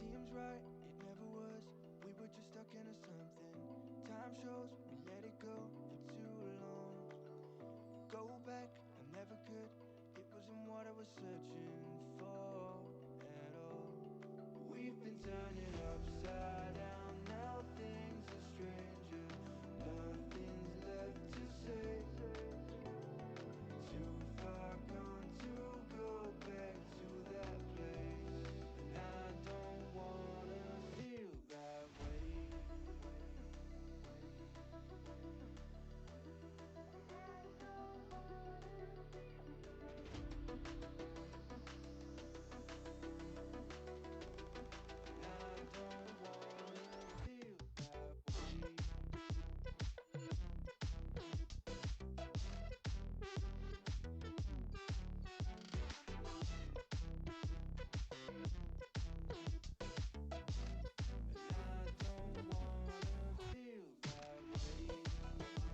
Speaker 3: Seems right, it never was. We were just stuck into something. Time shows we let it go for too long. Go back, I never could. It wasn't what I was searching for at all. We've been turning upside down. Now things are stranger. Nothing's left to say. Too far gone to go back to that place. And I don't wanna feel that way.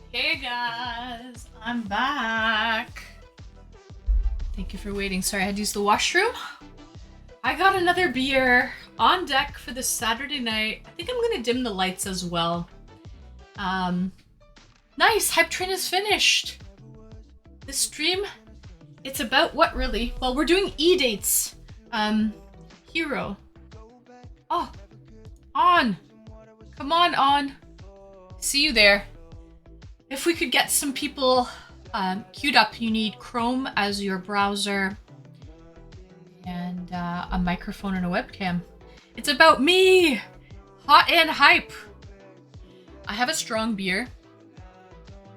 Speaker 1: Hey guys, I'm back. Thank you for waiting. Sorry, I had to use the washroom. I got another beer on deck for this Saturday night. I think I'm gonna dim the lights as well. Nice, Hype Train is finished. This stream, it's about what really? Well, we're doing E-dates. Hero. Oh, on. Come on. See you there. If we could get some people queued up, you need Chrome as your browser and a microphone and a webcam. It's about me! Hot and hype! I have a strong beer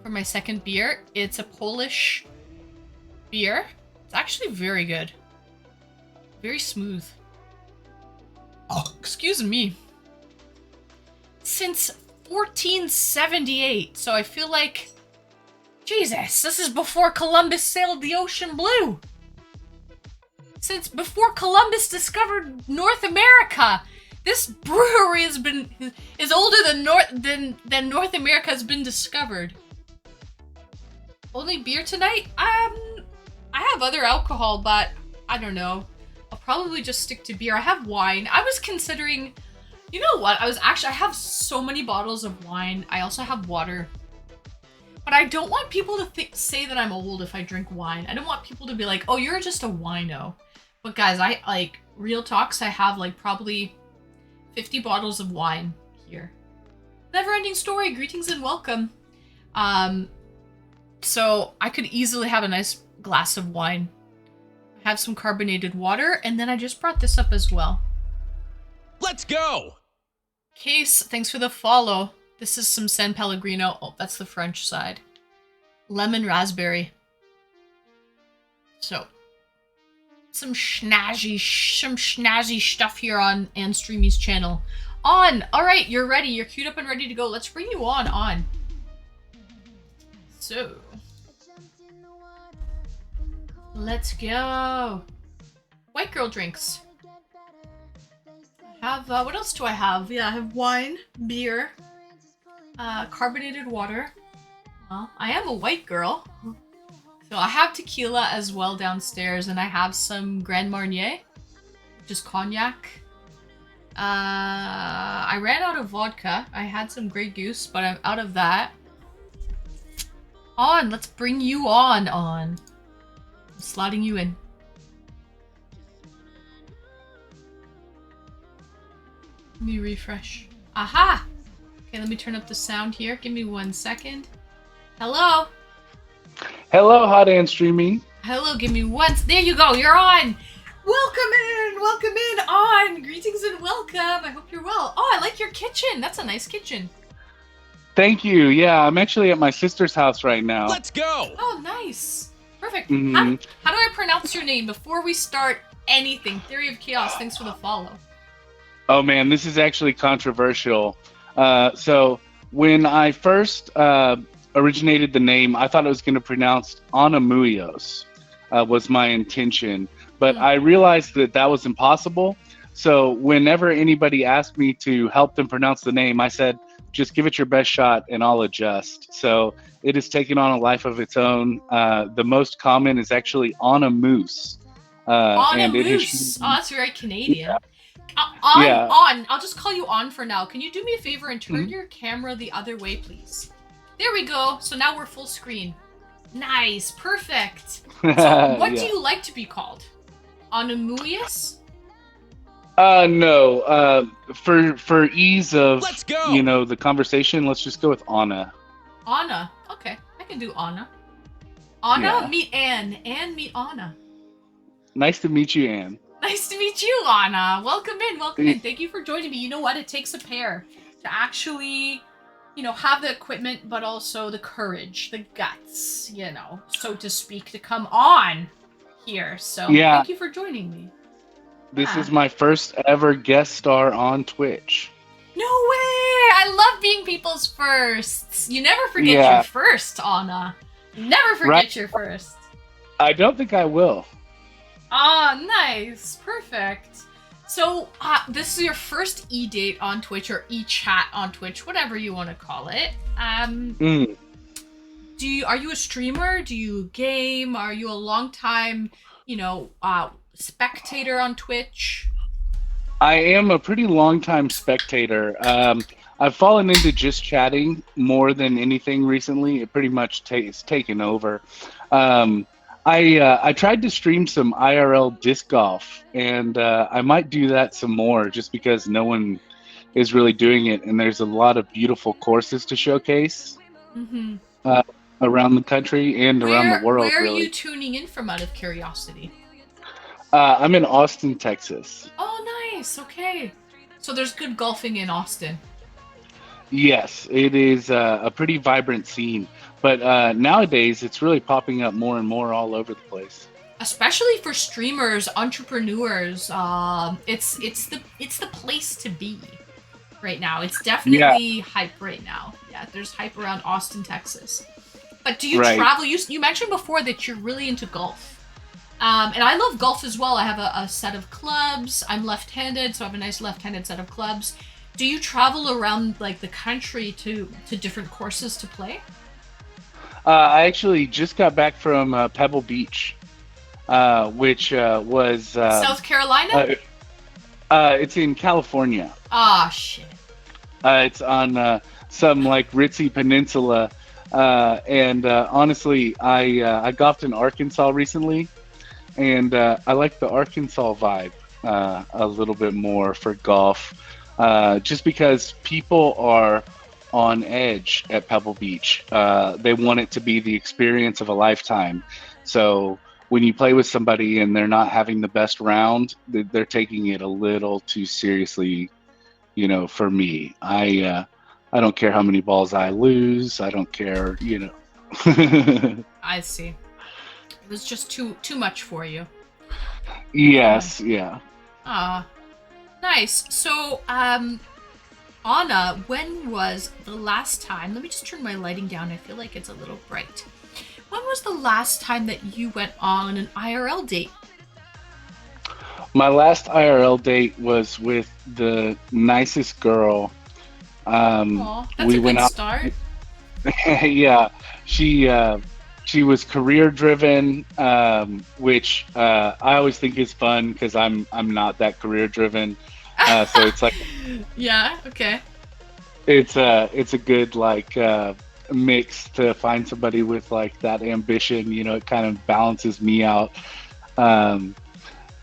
Speaker 1: for my second beer. It's a Polish beer. It's actually very good. Very smooth. Oh, excuse me. Since 1478, so I feel like, Jesus, this is before Columbus sailed the ocean blue. Since before Columbus discovered North America. This brewery is older than North America has been discovered. Only beer tonight? I have other alcohol, but I don't know. I'll probably just stick to beer. I have wine. I was considering, you know what? I have so many bottles of wine. I also have water. But I don't want people to say that I'm old if I drink wine. I don't want people to be like, oh, you're just a wino. But guys, real talks, I have probably 50 bottles of wine here. Never ending story. Greetings and welcome. So I could easily have a nice glass of wine. Have some carbonated water, and then I just brought this up as well.
Speaker 5: Let's go!
Speaker 1: Case, thanks for the follow. This is some San Pellegrino. Oh, that's the French side. Lemon raspberry. So, some snazzy stuff here on Streamy's channel. On! Alright, you're ready. You're queued up and ready to go. Let's bring you on. So, let's go. White girl drinks. I have, what else do I have? Yeah, I have wine, beer, carbonated water. Well, I am a white girl. So I have tequila as well downstairs, and I have some Grand Marnier, which is cognac. I ran out of vodka. I had some Grey Goose, but I'm out of that. On, let's bring you on. I'm slotting you in. Let me refresh. Aha! Okay, let me turn up the sound here. Give me 1 second. Hello?
Speaker 6: Hello, Hot and Streamy.
Speaker 1: Hello, give me once. There you go, you're on! Welcome in, on! Greetings and welcome. I hope you're well. Oh, I like your kitchen. That's a nice kitchen.
Speaker 6: Thank you. Yeah, I'm actually at my sister's house right now.
Speaker 5: Let's go!
Speaker 1: Oh, nice. Perfect.
Speaker 6: Mm-hmm.
Speaker 1: How do I pronounce your name before we start anything? Theory of Chaos, thanks for the follow.
Speaker 6: Oh man, this is actually controversial. So when I first originated the name, I thought it was going to pronounce Anamuyos, was my intention. But I realized that was impossible. So whenever anybody asked me to help them pronounce the name, I said, just give it your best shot and I'll adjust. So it has taken on a life of its own. The most common is actually on a moose.
Speaker 1: On a moose. Oh, that's very Canadian. Yeah. On. I'll just call you On for now. Can you do me a favor and turn your camera the other way, please? There we go. So now we're full screen. Nice. Perfect. So what do you like to be called? Anamuyas?
Speaker 6: No. For ease of, the conversation, let's just go with Anna.
Speaker 1: Anna. Okay. I can do Anna. Anna, meet Anne. Anne, meet Anna.
Speaker 6: Nice to meet you, Anne.
Speaker 1: Nice to meet you, Anna. Welcome in. Thank you for joining me. You know what? It takes a pair to actually, have the equipment, but also the courage, the guts, so to speak, to come on here. So thank you for joining me.
Speaker 6: This is my first ever guest star on Twitch.
Speaker 1: No way! I love being people's firsts. You never forget your first, Anna. Never forget your first.
Speaker 6: I don't think I will.
Speaker 1: Ah, nice. Perfect. So, this is your first e-date on Twitch, or e-chat on Twitch, whatever you want to call it. Are you a streamer? Do you game? Are you a long time, spectator on Twitch?
Speaker 6: I am a pretty long time spectator. I've fallen into just chatting more than anything recently. It pretty much is taken over. I tried to stream some IRL disc golf, and I might do that some more just because no one is really doing it, and there's a lot of beautiful courses to showcase around the country and around the world.
Speaker 1: Where are you tuning in from, out of curiosity?
Speaker 6: I'm in Austin, Texas.
Speaker 1: Oh, nice. Okay. So there's good golfing in Austin.
Speaker 6: Yes, it is a pretty vibrant scene. But nowadays, it's really popping up more and more all over the place.
Speaker 1: Especially for streamers, entrepreneurs, it's the place to be right now. It's definitely hype right now. Yeah, there's hype around Austin, Texas. But do you travel? You mentioned before that you're really into golf. And I love golf as well. I have a set of clubs. I'm left-handed, so I have a nice left-handed set of clubs. Do you travel around like the country to different courses to play?
Speaker 6: I actually just got back from Pebble Beach, which was
Speaker 1: South Carolina?
Speaker 6: it's in California.
Speaker 1: Ah, shit.
Speaker 6: It's on some like ritzy peninsula, and honestly, I golfed in Arkansas recently, and I like the Arkansas vibe a little bit more for golf, just because people are on edge at Pebble Beach. They want it to be the experience of a lifetime. So when you play with somebody and they're not having the best round, they're taking it a little too seriously. You know, for me, I don't care how many balls I lose. I don't care. You know.
Speaker 1: I see. It was just too much for you.
Speaker 6: Yes. Yeah.
Speaker 1: Ah, nice. So, Anna, when was the last time? Let me just turn my lighting down. I feel like it's a little bright. When was the last time that you went on an IRL date?
Speaker 6: My last IRL date was with the nicest girl.
Speaker 1: Aw, that's
Speaker 6: We
Speaker 1: a
Speaker 6: went
Speaker 1: good
Speaker 6: out.
Speaker 1: start.
Speaker 6: Yeah, she was career driven, which I always think is fun because I'm not that career driven. So it's like
Speaker 1: Yeah, okay.
Speaker 6: it's a good like mix to find somebody with like that ambition. You know, it kind of balances me out. Um,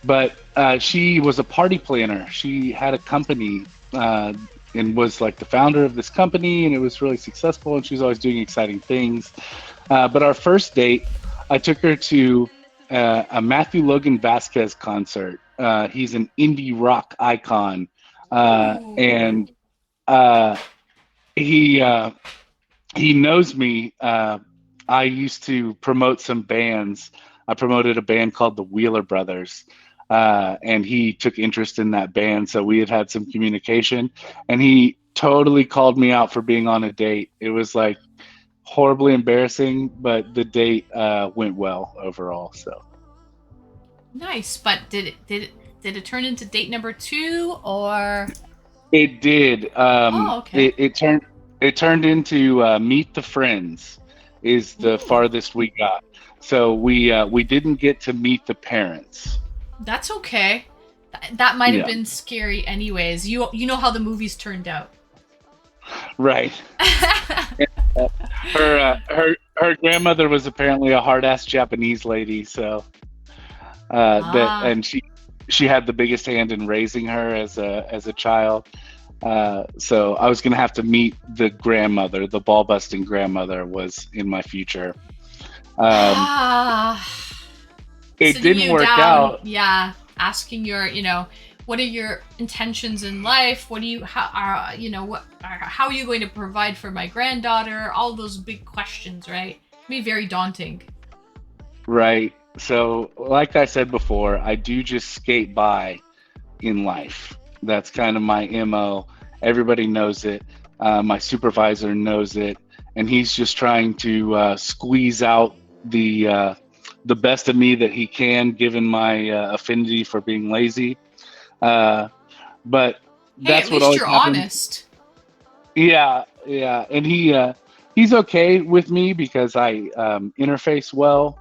Speaker 6: but she was a party planner. She had a company and was like the founder of this company, and it was really successful. And she was always doing exciting things. But our first date, I took her to a Matthew Logan Vasquez concert. He's an indie rock icon,
Speaker 1: Ooh.
Speaker 6: and he he knows me. I used to promote some bands. I promoted a band called the Wheeler Brothers, and he took interest in that band. So we had some communication, and he totally called me out for being on a date. It was like horribly embarrassing, but the date went well overall. So
Speaker 1: Nice, but did it turn into date number two or?
Speaker 6: it did.
Speaker 1: Oh, okay.
Speaker 6: It turned into Meet the Friends is the
Speaker 1: Ooh,
Speaker 6: farthest we got. So we didn't get to meet the parents.
Speaker 1: that's okay. That might have
Speaker 6: Yeah,
Speaker 1: been scary, anyways. You know how the movies turned out.
Speaker 6: right. Her grandmother was apparently a hard ass Japanese lady. So that
Speaker 1: Ah,
Speaker 6: and she had the biggest hand in raising her as a child. So I was gonna have to meet the grandmother. The ball busting grandmother was in my future. Um,
Speaker 1: ah.
Speaker 6: it
Speaker 1: Sitting
Speaker 6: didn't
Speaker 1: you
Speaker 6: work
Speaker 1: down,
Speaker 6: out.
Speaker 1: yeah, asking what are your intentions in life? What do you how are how are you going to provide for my granddaughter? All those big questions, right? It can be very daunting.
Speaker 6: Right. So, like I said before, I do just skate by in life. That's kind of my MO. Everybody knows it. My supervisor knows it, and he's just trying to squeeze out the best of me that he can, given my affinity for being lazy. Uh, but
Speaker 1: Hey, at
Speaker 6: that's what
Speaker 1: least
Speaker 6: always
Speaker 1: you're
Speaker 6: happens.
Speaker 1: honest.
Speaker 6: Yeah, yeah, and he's okay with me because I interface well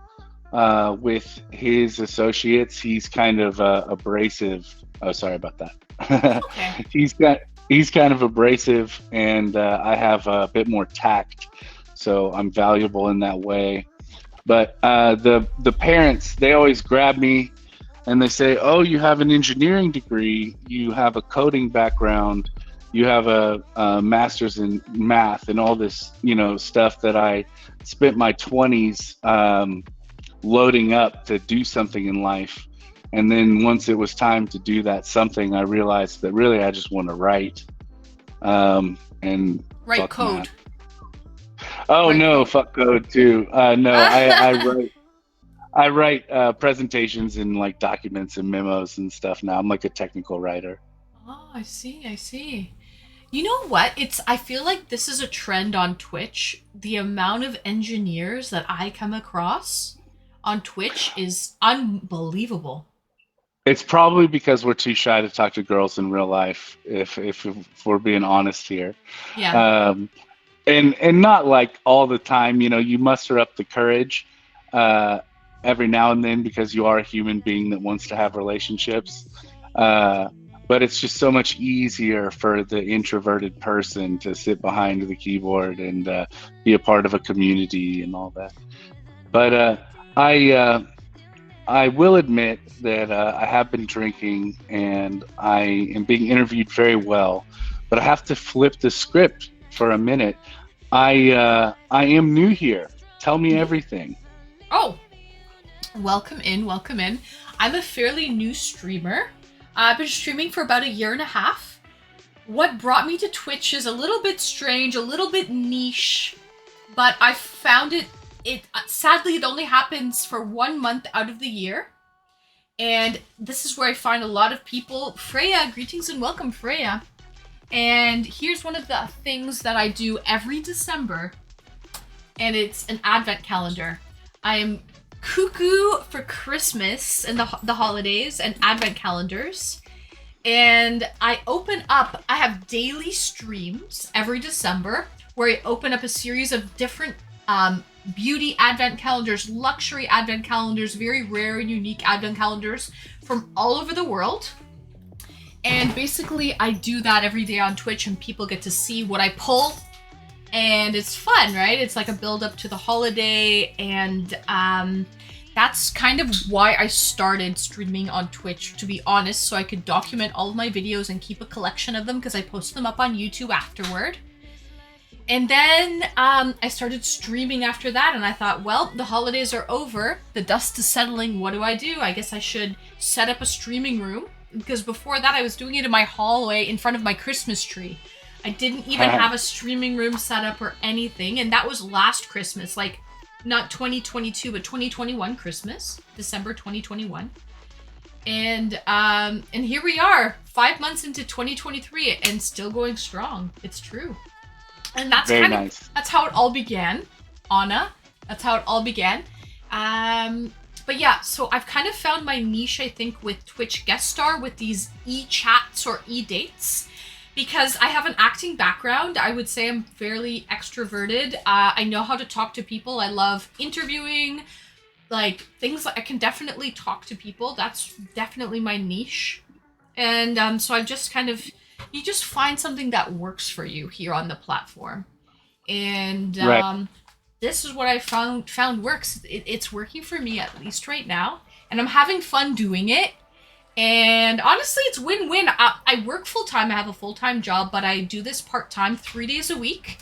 Speaker 6: with his associates. He's kind of abrasive. Oh, sorry about
Speaker 1: It's
Speaker 6: that.
Speaker 1: okay.
Speaker 6: he's got he's kind of abrasive, and I have a bit more tact, so I'm valuable in that way. But the parents, they always grab me and they say, "Oh, you have an engineering degree, you have a coding background, you have a master's in math, and all this, stuff that I spent my 20s loading up to do something in life." And then once it was time to do that something, I realized that really I just want to write, and
Speaker 1: Write
Speaker 6: fuck
Speaker 1: code.
Speaker 6: math. Oh
Speaker 1: Write
Speaker 6: no,
Speaker 1: code.
Speaker 6: fuck code too. No, I write presentations and like documents and memos and stuff now. I'm like a technical writer.
Speaker 1: Oh, I see. I see. You know what? I feel like this is a trend on Twitch. The amount of engineers that I come across on Twitch is unbelievable.
Speaker 6: It's probably because we're too shy to talk to girls in real life, if we're being honest here.
Speaker 1: Yeah.
Speaker 6: And not like all the time, you know, you muster up the courage every now and then because you are a human being that wants to have relationships. But it's just so much easier for the introverted person to sit behind the keyboard and be a part of a community and all that. But I will admit that I have been drinking and I am being interviewed very well, but I have to flip the script for a minute. I am new here. Tell me everything.
Speaker 1: Oh, welcome in, welcome in. I'm a fairly new streamer. I've been streaming for about 1.5 years. What brought me to Twitch is a little bit strange, a little bit niche, but I found it sadly it only happens for 1 month out of the year. And this is where I find a lot of people. Freya, greetings and welcome, Freya. And here's one of the things that I do every December, and it's an advent calendar. I am cuckoo for Christmas and the holidays and advent calendars. And I have daily streams every December where I open up a series of different beauty advent calendars, luxury advent calendars, very rare and unique advent calendars from all over the world. And basically I do that every day on Twitch and people get to see what I pull. And it's fun, right? It's like a build up to the holiday, and that's kind of why I started streaming on Twitch, to be honest, so I could document all of my videos and keep a collection of them because I post them up on YouTube afterward. And then I started streaming after that, and I thought, well, the holidays are over, the dust is settling, what do? I guess I should set up a streaming room, because before that I was doing it in my hallway in front of my Christmas tree. I didn't even have a streaming room set up or anything, and that was last Christmas, like not 2022 but 2021 Christmas, December 2021. And here we are, 5 months into 2023 and still going strong. It's true. And that's
Speaker 6: Very
Speaker 1: kind
Speaker 6: nice.
Speaker 1: of that's how it all began, Anna. That's how it all began. But yeah, so I've kind of found my niche, I think, with Twitch guest star with these eChats or e-dates. Because I have an acting background, I would say I'm fairly extroverted. I know how to talk to people. I love interviewing, like things like I can definitely talk to people. That's definitely my niche. And so I've just kind of, you just find something that works for you here on the platform. And
Speaker 6: Right.
Speaker 1: This is what I found works. It's working for me at least right now. And I'm having fun doing it. And honestly, it's win-win. I work full-time. I have a full-time job, but I do this part-time 3 days a week.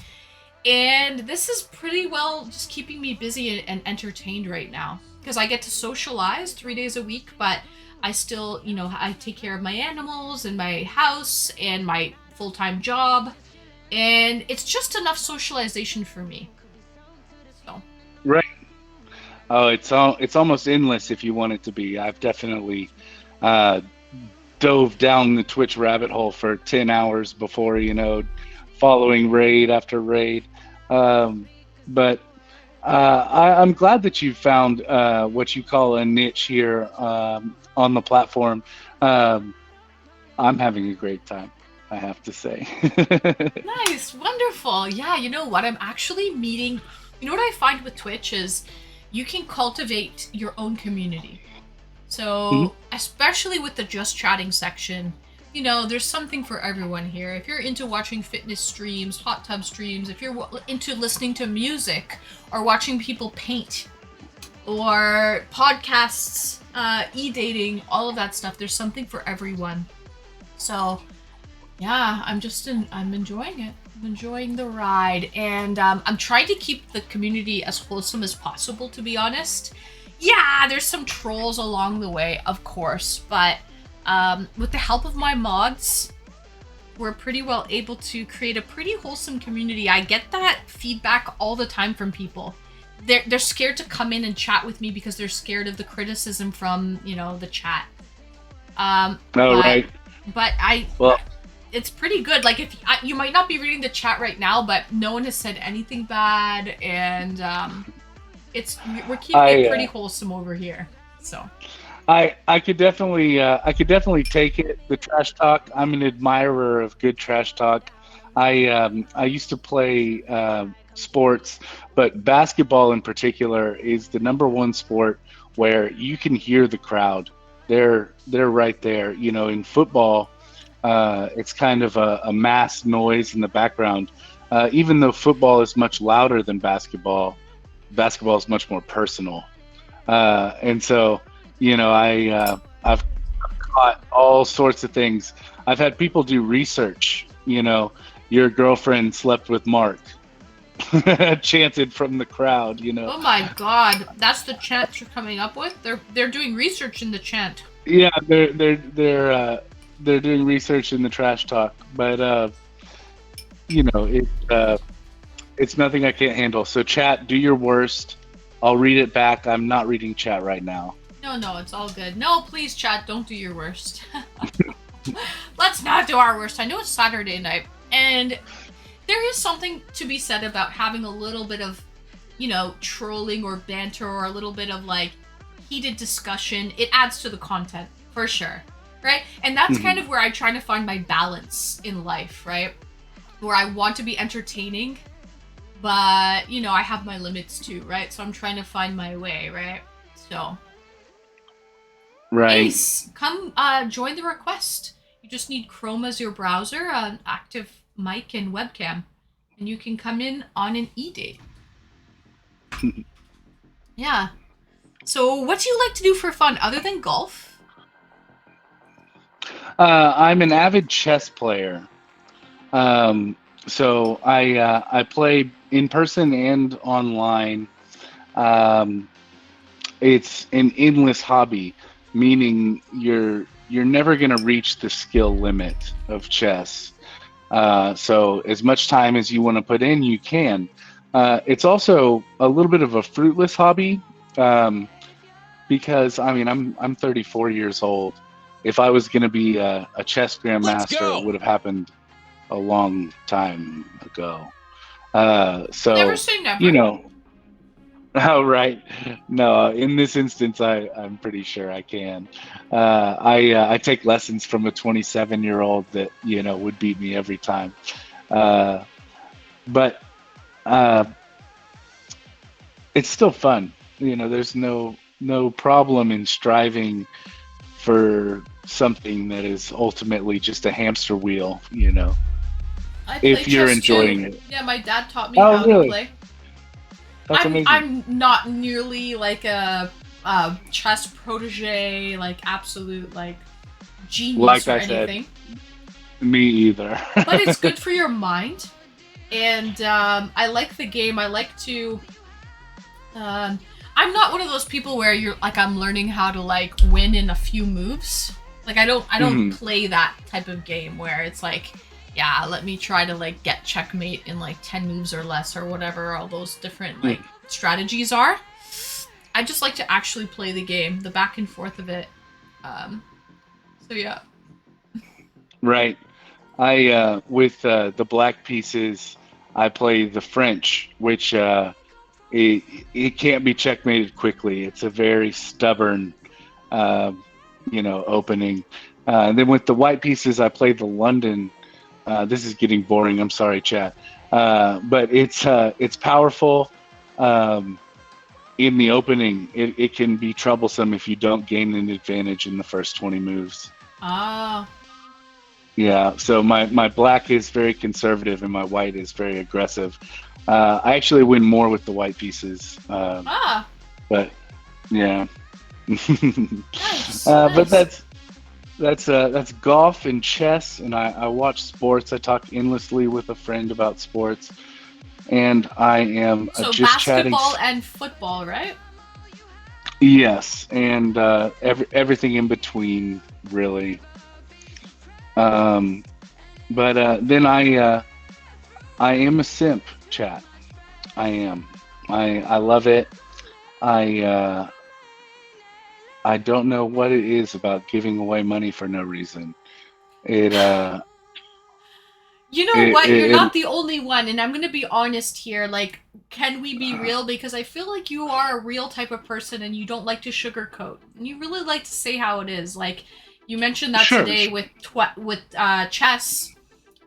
Speaker 1: And this is pretty well just keeping me busy and entertained right now. Because I get to socialize 3 days a week, but I still, I take care of my animals and my house and my full-time job. And it's just enough socialization for me. So.
Speaker 6: Right. Oh, it's almost endless if you want it to be. I've definitely dove down the Twitch rabbit hole for 10 hours before, following raid after raid. But I'm glad that you found what you call a niche here on the platform. I'm having a great time, I have to say.
Speaker 1: Nice, wonderful. Yeah, you know what? I'm actually meeting. You know what I find with Twitch is you can cultivate your own community. So, especially with the Just Chatting section, there's something for everyone here. If you're into watching fitness streams, hot tub streams, if you're into listening to music or watching people paint or podcasts, e-dating, all of that stuff, there's something for everyone. So, yeah, I'm enjoying it. I'm enjoying the ride. And I'm trying to keep the community as wholesome as possible, to be honest. Yeah, there's some trolls along the way, of course, but with the help of my mods, we're pretty well able to create a pretty wholesome community. I get that feedback all the time from people. They're scared to come in and chat with me because they're scared of the criticism from, the chat.
Speaker 6: Right.
Speaker 1: But it's pretty good. Like, you might not be reading the chat right now, but no one has said anything bad, and we're keeping it pretty
Speaker 6: I
Speaker 1: wholesome over here. So
Speaker 6: I could definitely take it, the trash talk. I'm an admirer of good trash talk. I used to play sports, but basketball in particular is the number one sport where you can hear the crowd. They're right there. You know, in football, it's kind of a mass noise in the background. Even though football is much louder than basketball, basketball is much more personal. And so, you know, I've caught all sorts of things. I've had people do research. You know, your girlfriend slept with Mark, chanted from the crowd. You know,
Speaker 1: oh my god, that's the chant you're coming up with? They're doing research in the chant.
Speaker 6: yeah, they're doing research in the trash talk, but you know, it's nothing I can't handle. So, chat, do your worst. I'll read it back. I'm not reading chat right now.
Speaker 1: No, it's all good. No, please, chat, don't do your worst. Let's not do our worst. I know it's Saturday night, and there is something to be said about having a little bit of, you know, trolling or banter or a little bit of like heated discussion. It adds to the content for sure, right? And that's kind of where I try to find my balance in life, right? Where I want to be entertaining, but you know, I have my limits too, right? So I'm trying to find my way, right? So
Speaker 6: Right.
Speaker 1: Ace, come join the request. You just need Chrome as your browser, an active mic and webcam, and you can come in on an e-date. Yeah. So what do you like to do for fun other than golf?
Speaker 6: I'm an avid chess player. So I play in person and online. Um, it's an endless hobby, meaning you're never going to reach the skill limit of chess. So as much time as you want to put in, you can. It's also a little bit of a fruitless hobby, because I mean I'm 34 years old. If I was going to be a chess
Speaker 5: Let's
Speaker 6: grandmaster,
Speaker 5: go.
Speaker 6: it would have happened a long time ago.
Speaker 1: Never
Speaker 6: So
Speaker 1: say never.
Speaker 6: you know, oh right, no. In this instance, I'm pretty sure I can. I take lessons from a 27-year-old that you know would beat me every time. But uh, it's still fun. You know, there's no problem in striving for something that is ultimately just a hamster wheel. You know,
Speaker 1: I play
Speaker 6: if you're
Speaker 1: chess
Speaker 6: enjoying
Speaker 1: too.
Speaker 6: it.
Speaker 1: Yeah, my dad taught me
Speaker 6: Oh,
Speaker 1: how to
Speaker 6: really?
Speaker 1: play.
Speaker 6: That's amazing.
Speaker 1: I'm not nearly like a chess protege, like absolute like genius
Speaker 6: Like
Speaker 1: or
Speaker 6: I said,
Speaker 1: anything.
Speaker 6: me either.
Speaker 1: But it's good for your mind, and I like the game. I like to. I'm not one of those people where you're like I'm learning how to like win in a few moves. Like I don't play that type of game where it's like, yeah, let me try to like get checkmate in like 10 moves or less or whatever all those different like strategies are. I just like to actually play the game, the back and forth of it. So yeah.
Speaker 6: Right. I with the black pieces, I play the French, which it can't be checkmated quickly. It's a very stubborn, uh, you know, opening. And then with the white pieces, I play the London. This is getting boring. I'm sorry, chat. But it's powerful. In the opening, it can be troublesome if you don't gain an advantage in the first 20 moves.
Speaker 1: Ah.
Speaker 6: Yeah, so my black is very conservative and my white is very aggressive. I actually win more with the white pieces, but yeah.
Speaker 1: Nice.
Speaker 6: But
Speaker 1: Nice.
Speaker 6: that's golf and chess, and I watch sports. I talk endlessly with a friend about sports, and I am
Speaker 1: So
Speaker 6: just chatting.
Speaker 1: basketball and football, right?
Speaker 6: Yes, and everything in between, really. But then I am a simp, chat. I am. I love it. I I don't know what it is about giving away money for no reason. It
Speaker 1: You know what? You're not the only one, and I'm gonna be honest here. Like, can we be real? Because I feel like you are a real type of person, and you don't like to sugarcoat. And you really like to say how it is. Like, you mentioned that today with chess.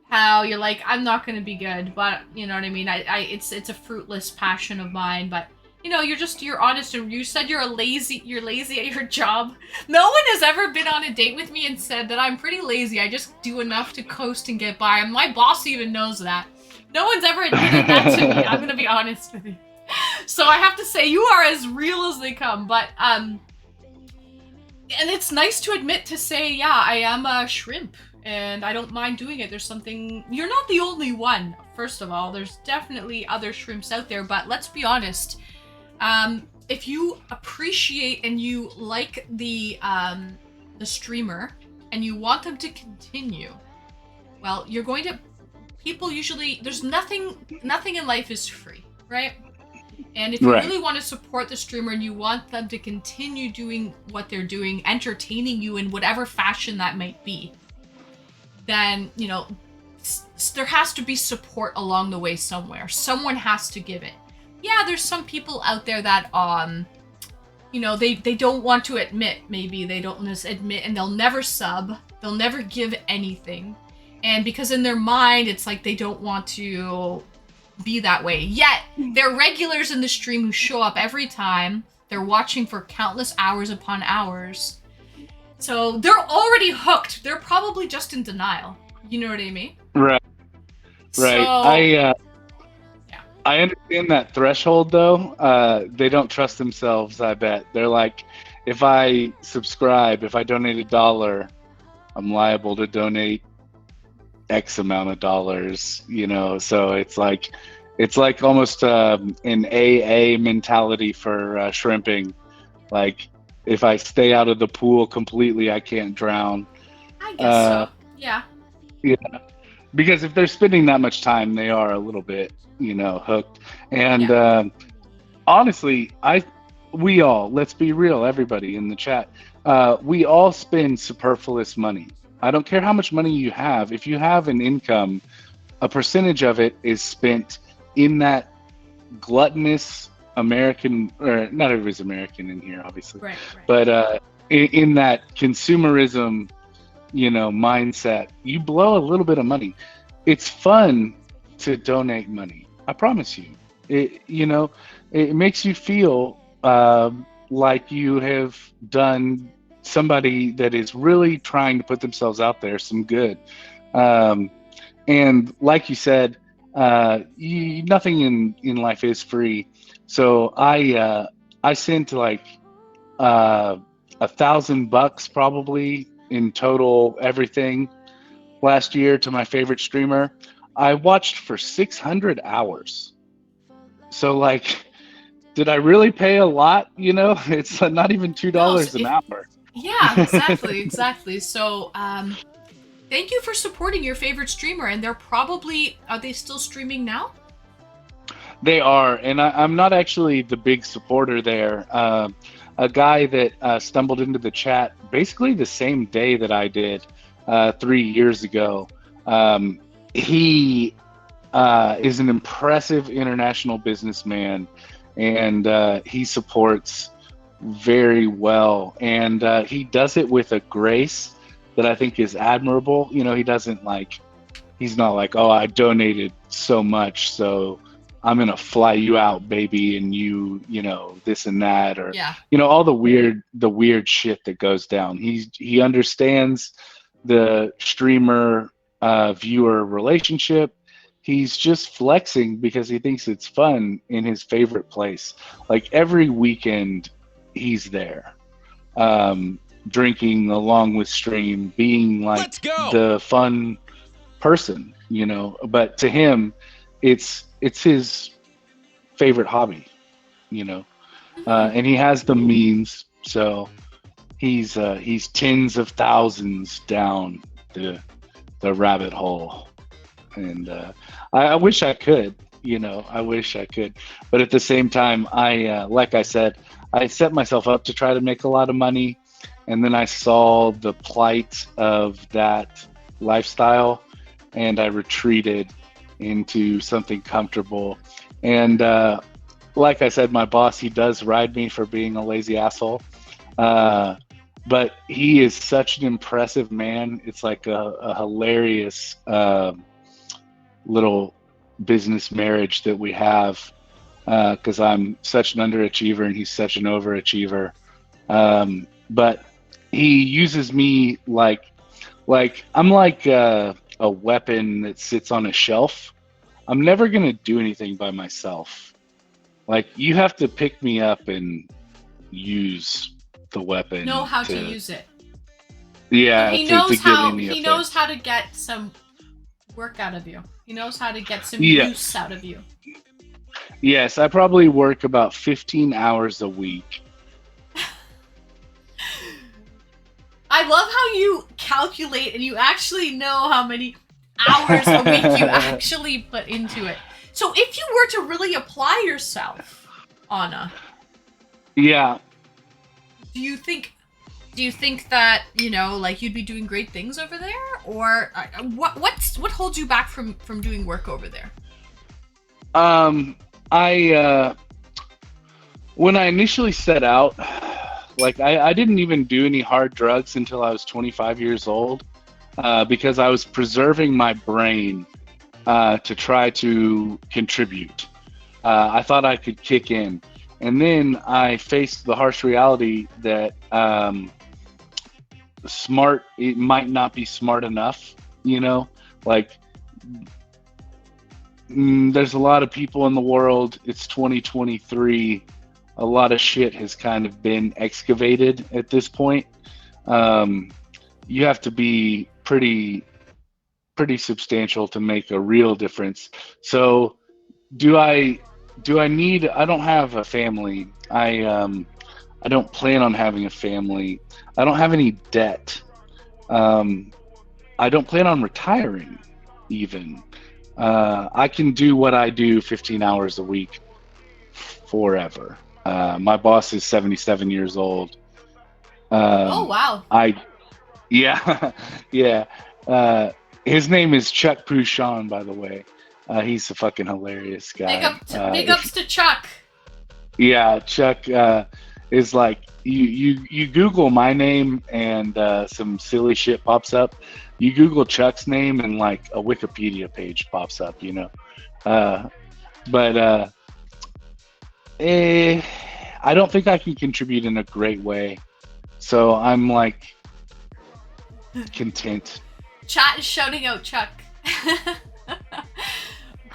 Speaker 1: How you're like, I'm not gonna be good, but you know what I mean. It's a fruitless passion of mine, but you know, you're honest, and you said you're lazy at your job. No one has ever been on a date with me and said that I'm pretty lazy. I just do enough to coast and get by. And my boss even knows that. No one's ever admitted that to me. I'm gonna be honest with you. So I have to say, you are as real as they come. But and it's nice to admit to say, yeah, I am a shrimp, and I don't mind doing it. There's something. You're not the only one. First of all, there's definitely other shrimps out there. But let's be honest. If you appreciate and you like the streamer and you want them to continue, well, you're going to. People usually, there's nothing in life is free, right? And if you really want to support the streamer and you want them to continue doing what they're doing, entertaining you in whatever fashion that might be, then, you know, there has to be support along the way somewhere. Someone has to give it. Yeah, there's some people out there that, you know, they don't want to admit, maybe they don't want to admit, and they'll never sub, they'll never give anything. And because in their mind, it's like they don't want to be that way. Yet, they're regulars in the stream who show up every time. They're watching for countless hours upon hours. So they're already hooked. They're probably just in denial. You know what I mean?
Speaker 6: Right. Right.
Speaker 1: So,
Speaker 6: I understand that threshold, though. They don't trust themselves, I bet. They're like, if I subscribe, if I donate $1, I'm liable to donate X amount of dollars, you know? So it's like almost an AA mentality for shrimping. Like, if I stay out of the pool completely, I can't drown.
Speaker 1: I guess so. Yeah.
Speaker 6: Yeah. Because if they're spending that much time, they are a little bit, you know, hooked. And honestly, we all, let's be real, everybody in the chat, we all spend superfluous money. I don't care how much money you have. If you have an income, a percentage of it is spent in that gluttonous American, or not everybody's American in here, obviously,
Speaker 1: right.
Speaker 6: But in that consumerism, you know, mindset, you blow a little bit of money. It's fun to donate money. I promise you. It makes you feel like you have done somebody that is really trying to put themselves out there some good. And like you said, nothing in life is free. So I sent like $1,000 probably in total everything last year to my favorite streamer. I watched for 600 hours. So like, did I really pay a lot? You know, it's not even $2 an hour.
Speaker 1: Yeah, exactly. So, thank you for supporting your favorite streamer. And are they still streaming now?
Speaker 6: They are, and I'm not actually the big supporter there. A guy that stumbled into the chat basically the same day that I did 3 years ago. He is an impressive international businessman, and he supports very well, and he does it with a grace that I think is admirable. You know, he's not like, oh, I donated so much, so I'm gonna fly you out, baby, and you know, this and that, or you know, all the weird shit that goes down. He understands the streamer viewer relationship. He's just flexing because he thinks it's fun in his favorite place. Like every weekend he's there, drinking along with stream, being like the fun person, you know. But to him, it's his favorite hobby, you know. And he has the means, so he's tens of thousands down the rabbit hole. And I wish I could, you know, but at the same time, like I said, I set myself up to try to make a lot of money, and then I saw the plight of that lifestyle, and I retreated into something comfortable. And like I said, my boss, he does ride me for being a lazy asshole. But he is such an impressive man. It's like a hilarious little business marriage that we have, because I'm such an underachiever and he's such an overachiever. But he uses me like I'm like a weapon that sits on a shelf. I'm never gonna do anything by myself. Like, you have to pick me up and use the weapon.
Speaker 1: Know how to use it.
Speaker 6: Yeah,
Speaker 1: so he knows how to get some work out of you. He knows how to get some use out of you.
Speaker 6: Yes, I probably work about 15 hours a week.
Speaker 1: I love how you calculate and you actually know how many hours a week you actually put into it. So if you were to really apply yourself, Anna.
Speaker 6: Yeah.
Speaker 1: Do you think that, like, you'd be doing great things over there? Or what holds you back from doing work over there?
Speaker 6: When I initially set out, like, I didn't even do any hard drugs until I was 25 years old, because I was preserving my brain to try to contribute. I thought I could kick in. And then I faced the harsh reality that it might not be smart enough, like, there's a lot of people in the world. It's 2023. A lot of shit has kind of been excavated at this point. You have to be pretty substantial to make a real difference. So I don't have a family. I don't plan on having a family. I don't have any debt. I don't plan on retiring even. I can do what I do 15 hours a week forever. My boss is 77 years old.
Speaker 1: Oh, wow.
Speaker 6: Yeah. His name is Chuck Pouchon, by the way. He's a fucking hilarious guy.
Speaker 1: Big ups to Chuck.
Speaker 6: Yeah, Chuck is like, you Google my name and some silly shit pops up. You Google Chuck's name and like a Wikipedia page pops up, But I don't think I can contribute in a great way. So I'm like content.
Speaker 1: Chat is shouting out Chuck.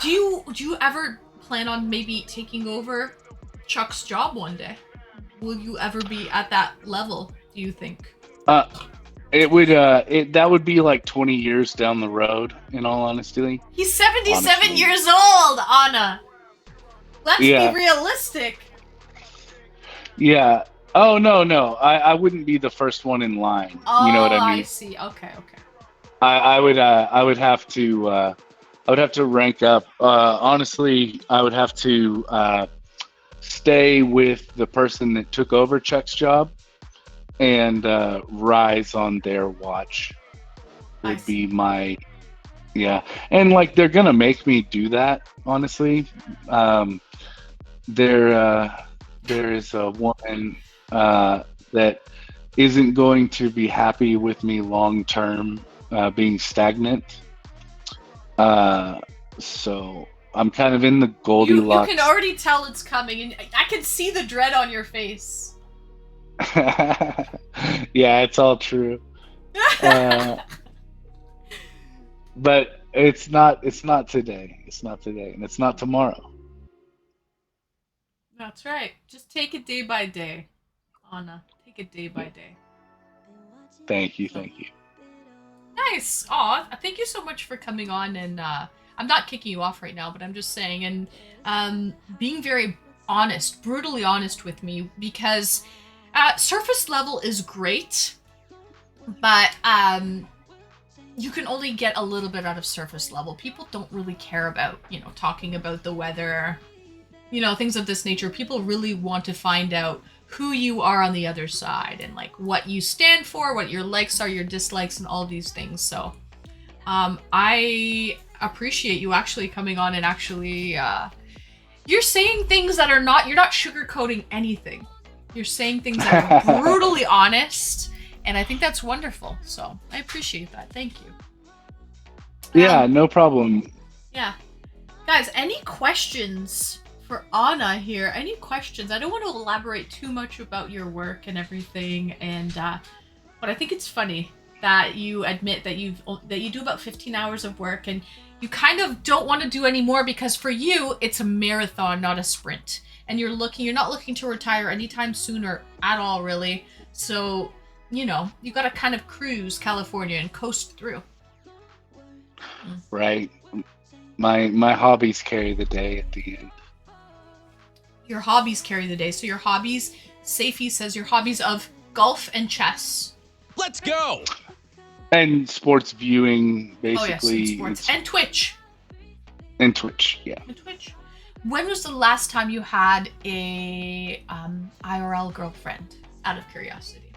Speaker 1: Do you ever plan on maybe taking over Chuck's job one day? Will you ever be at that level, do you think?
Speaker 6: That would be like 20 years down the road, in all honesty.
Speaker 1: He's 77 years old, Anna. Let's be realistic.
Speaker 6: Yeah. Oh, no. I wouldn't be the first one in line.
Speaker 1: Oh,
Speaker 6: you know what I mean?
Speaker 1: I see. Okay.
Speaker 6: I would have to rank up. Honestly, I would have to stay with the person that took over Chuck's job and rise on their watch would be my, and like, they're gonna make me do that, honestly. There is a woman that isn't going to be happy with me long term being stagnant, so I'm kind of in the Goldilocks.
Speaker 1: You can already tell it's coming, and I can see the dread on your face.
Speaker 6: Yeah, it's all true. But it's not today. It's not today, and it's not tomorrow.
Speaker 1: That's right. Just take it day by day, Anna. Take it day by day.
Speaker 6: Thank you.
Speaker 1: Nice. Aw, thank you so much for coming on, and I'm not kicking you off right now, but I'm just saying, and being very honest, brutally honest with me, because surface level is great, but you can only get a little bit out of surface level. People don't really care about, talking about the weather, things of this nature. People really want to find out who you are on the other side and like what you stand for, what your likes are, your dislikes, and all these things. So I appreciate you actually coming on and actually you're saying things that are not, you're not sugarcoating anything. You're saying things that are brutally honest, and I think that's wonderful. So I appreciate that. Thank you.
Speaker 6: Yeah, no problem.
Speaker 1: Yeah. Guys, any questions for Anna here? Any questions? I don't want to elaborate too much about your work and everything, and but I think it's funny that you admit that you do about 15 hours of work, and you kind of don't want to do any more because for you it's a marathon, not a sprint. And you're not looking to retire anytime soon or at all, really. So, you got to kind of cruise California and coast through.
Speaker 6: Right. My hobbies carry the day at the end.
Speaker 1: Your hobbies carry the day. So your hobbies, Safi says your hobbies of golf and chess.
Speaker 5: Let's go.
Speaker 6: And sports viewing, basically.
Speaker 1: Oh, yes, and sports. And Twitch.
Speaker 6: And Twitch, yeah.
Speaker 1: And Twitch. When was the last time you had a IRL girlfriend, out of curiosity?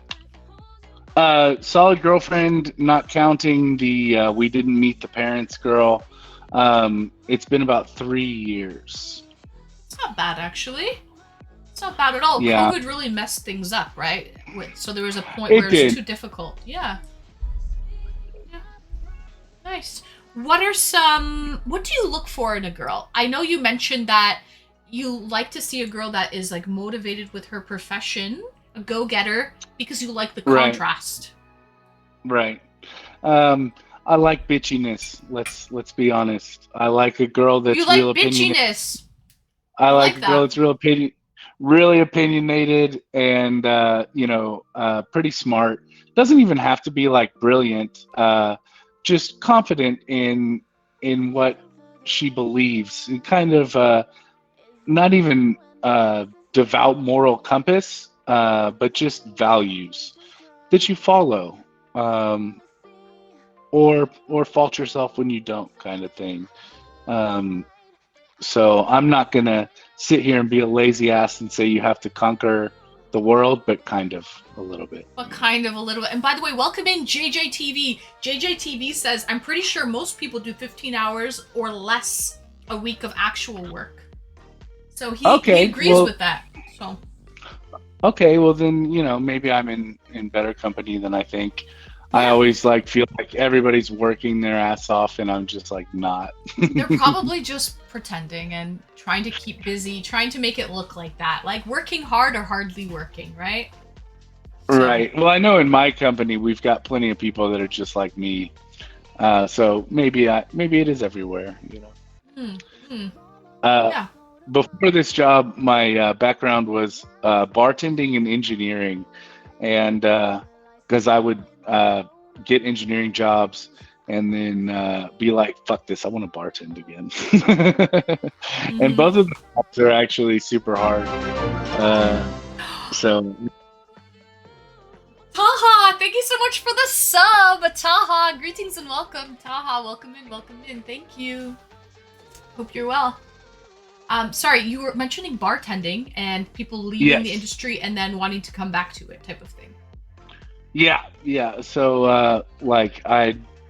Speaker 6: Solid girlfriend, not counting the we didn't meet the parents girl. It's been about 3 years.
Speaker 1: It's not bad, actually. It's not bad at all.
Speaker 6: Yeah.
Speaker 1: COVID really messed things up, right? So there was a point where it was too difficult. Yeah. Yeah. Nice. What do you look for in a girl? I know you mentioned that you like to see a girl that is like motivated with her profession, a go-getter, because you like the contrast.
Speaker 6: Right. I like bitchiness. Let's be honest. I like a girl that's real opinionated. You like bitchiness. I like a girl that's really opinionated and pretty smart. Doesn't even have to be like brilliant. Just confident in what she believes, and kind of not even devout moral compass, but just values that you follow, or fault yourself when you don't, kind of thing. So I'm not gonna sit here and be a lazy ass and say you have to conquer the world, but kind of a little bit.
Speaker 1: But kind of a little bit. And by the way, welcome in JJTV. JJTV says, I'm pretty sure most people do 15 hours or less a week of actual work. So he agrees with that. So.
Speaker 6: Okay, well then, maybe I'm in better company than I think. I always feel like everybody's working their ass off and I'm just not.
Speaker 1: They're probably just pretending and trying to keep busy, trying to make it look like that. Like working hard or hardly working, right?
Speaker 6: Right. Well, I know in my company we've got plenty of people that are just like me. So maybe it is everywhere,
Speaker 1: Yeah.
Speaker 6: Before this job, my background was bartending and engineering, and because I would get engineering jobs and then be like, fuck this, I want to bartend again. And both of the jobs are actually super hard. So
Speaker 1: Taha, thank you so much for the sub. Taha, greetings and welcome. Taha, welcome in. Thank you. Hope you're well. Sorry, you were mentioning bartending and people leaving the industry and then wanting to come back to it, type of thing.
Speaker 6: Yeah. So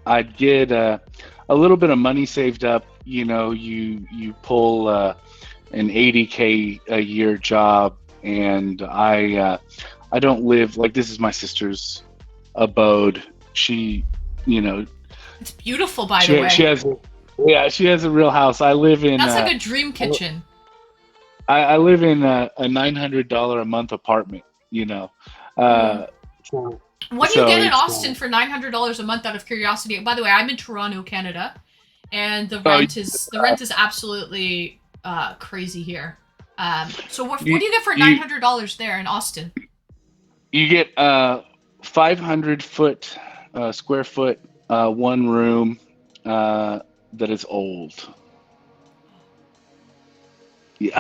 Speaker 6: I'd get a little bit of money saved up. You pull an $80K a year job, and I don't live this is my sister's abode. She,
Speaker 1: it's beautiful, by the way.
Speaker 6: She has a real house. I live in.
Speaker 1: That's like a dream kitchen.
Speaker 6: I live in a $900 a month apartment.
Speaker 1: What do you get in Austin for $900 a month? Out of curiosity. By the way, I'm in Toronto, Canada, and the rent is absolutely crazy here. So what do you get for $900 there in Austin?
Speaker 6: You get 500 square foot one room that is old. Yeah.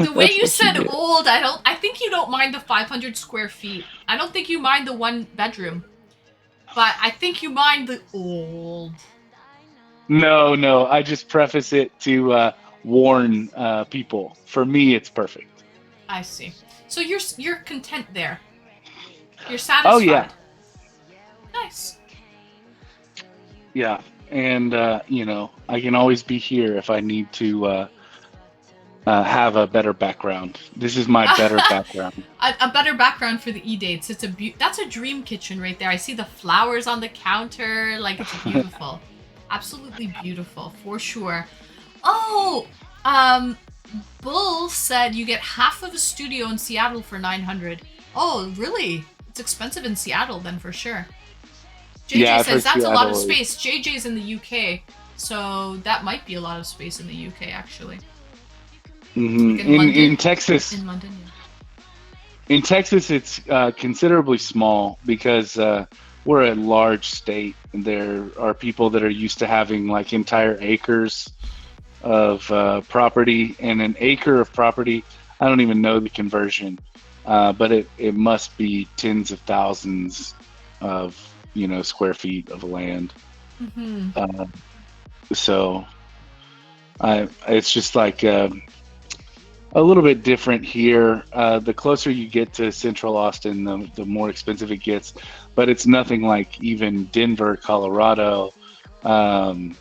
Speaker 1: The way you said old, I think you don't mind the 500 square feet. I don't think you mind the one bedroom. But I think you mind the old.
Speaker 6: No. I just preface it to warn people. For me, it's perfect.
Speaker 1: I see. So you're content there. You're satisfied.
Speaker 6: Oh yeah.
Speaker 1: Nice.
Speaker 6: Yeah, and I can always be here if I need to have a better background. This is my better background.
Speaker 1: A better background for the e-dates. That's a dream kitchen right there. I see the flowers on the counter. Like, it's beautiful. Absolutely beautiful, for sure. Oh, um, Bull said you get half of a studio in Seattle for 900. Oh, really? It's expensive in Seattle then, for sure. JJ
Speaker 6: Yeah, I've
Speaker 1: says
Speaker 6: heard
Speaker 1: that's a lot of
Speaker 6: Seattle is.
Speaker 1: space. JJ's in the UK, so that might be a lot of space in the UK actually. Like in
Speaker 6: In
Speaker 1: London.
Speaker 6: Texas,
Speaker 1: In London, yeah.
Speaker 6: in Texas, it's considerably small because we're a large state, and there are people that are used to having like entire acres of property, and an acre of property. I don't even know the conversion, but it must be tens of thousands of square feet of land.
Speaker 1: Mm-hmm.
Speaker 6: Uh, so it's just like. A little bit different here. The closer you get to Central Austin, the more expensive it gets. But it's nothing like even Denver, Colorado. Um,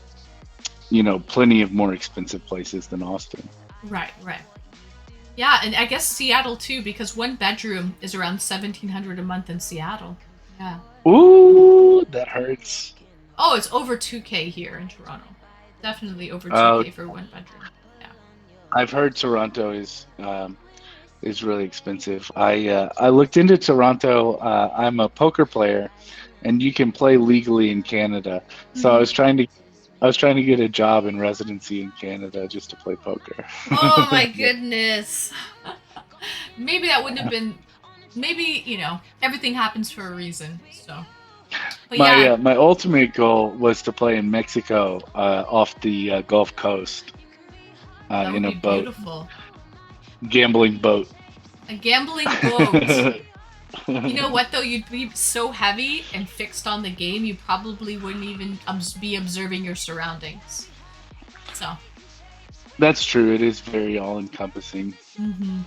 Speaker 6: plenty of more expensive places than Austin.
Speaker 1: Right, right. Yeah, and I guess Seattle too, because one bedroom is around 1,700 a month in Seattle. Yeah.
Speaker 6: Ooh, that hurts.
Speaker 1: Oh, it's over 2K here in Toronto. Definitely over
Speaker 6: Uh,
Speaker 1: 2K for one bedroom. Yeah.
Speaker 6: I've heard Toronto is really expensive. I looked into Toronto. I'm a poker player, and you can play legally in Canada. So
Speaker 1: Mm-hmm.
Speaker 6: I was trying to get a job in residency in Canada just to play poker.
Speaker 1: Oh my goodness. Maybe that wouldn't have been. Maybe everything happens for a reason. So, but
Speaker 6: My
Speaker 1: yeah,
Speaker 6: my ultimate goal was to play in Mexico, off the Gulf Coast,
Speaker 1: that would
Speaker 6: in a
Speaker 1: be
Speaker 6: boat,
Speaker 1: beautiful.
Speaker 6: gambling boat.
Speaker 1: A gambling boat. You know what though? You'd be so heavy and fixed on the game, you probably wouldn't even be observing your surroundings. So.
Speaker 6: That's true. It is very all-encompassing
Speaker 1: Mm-hmm.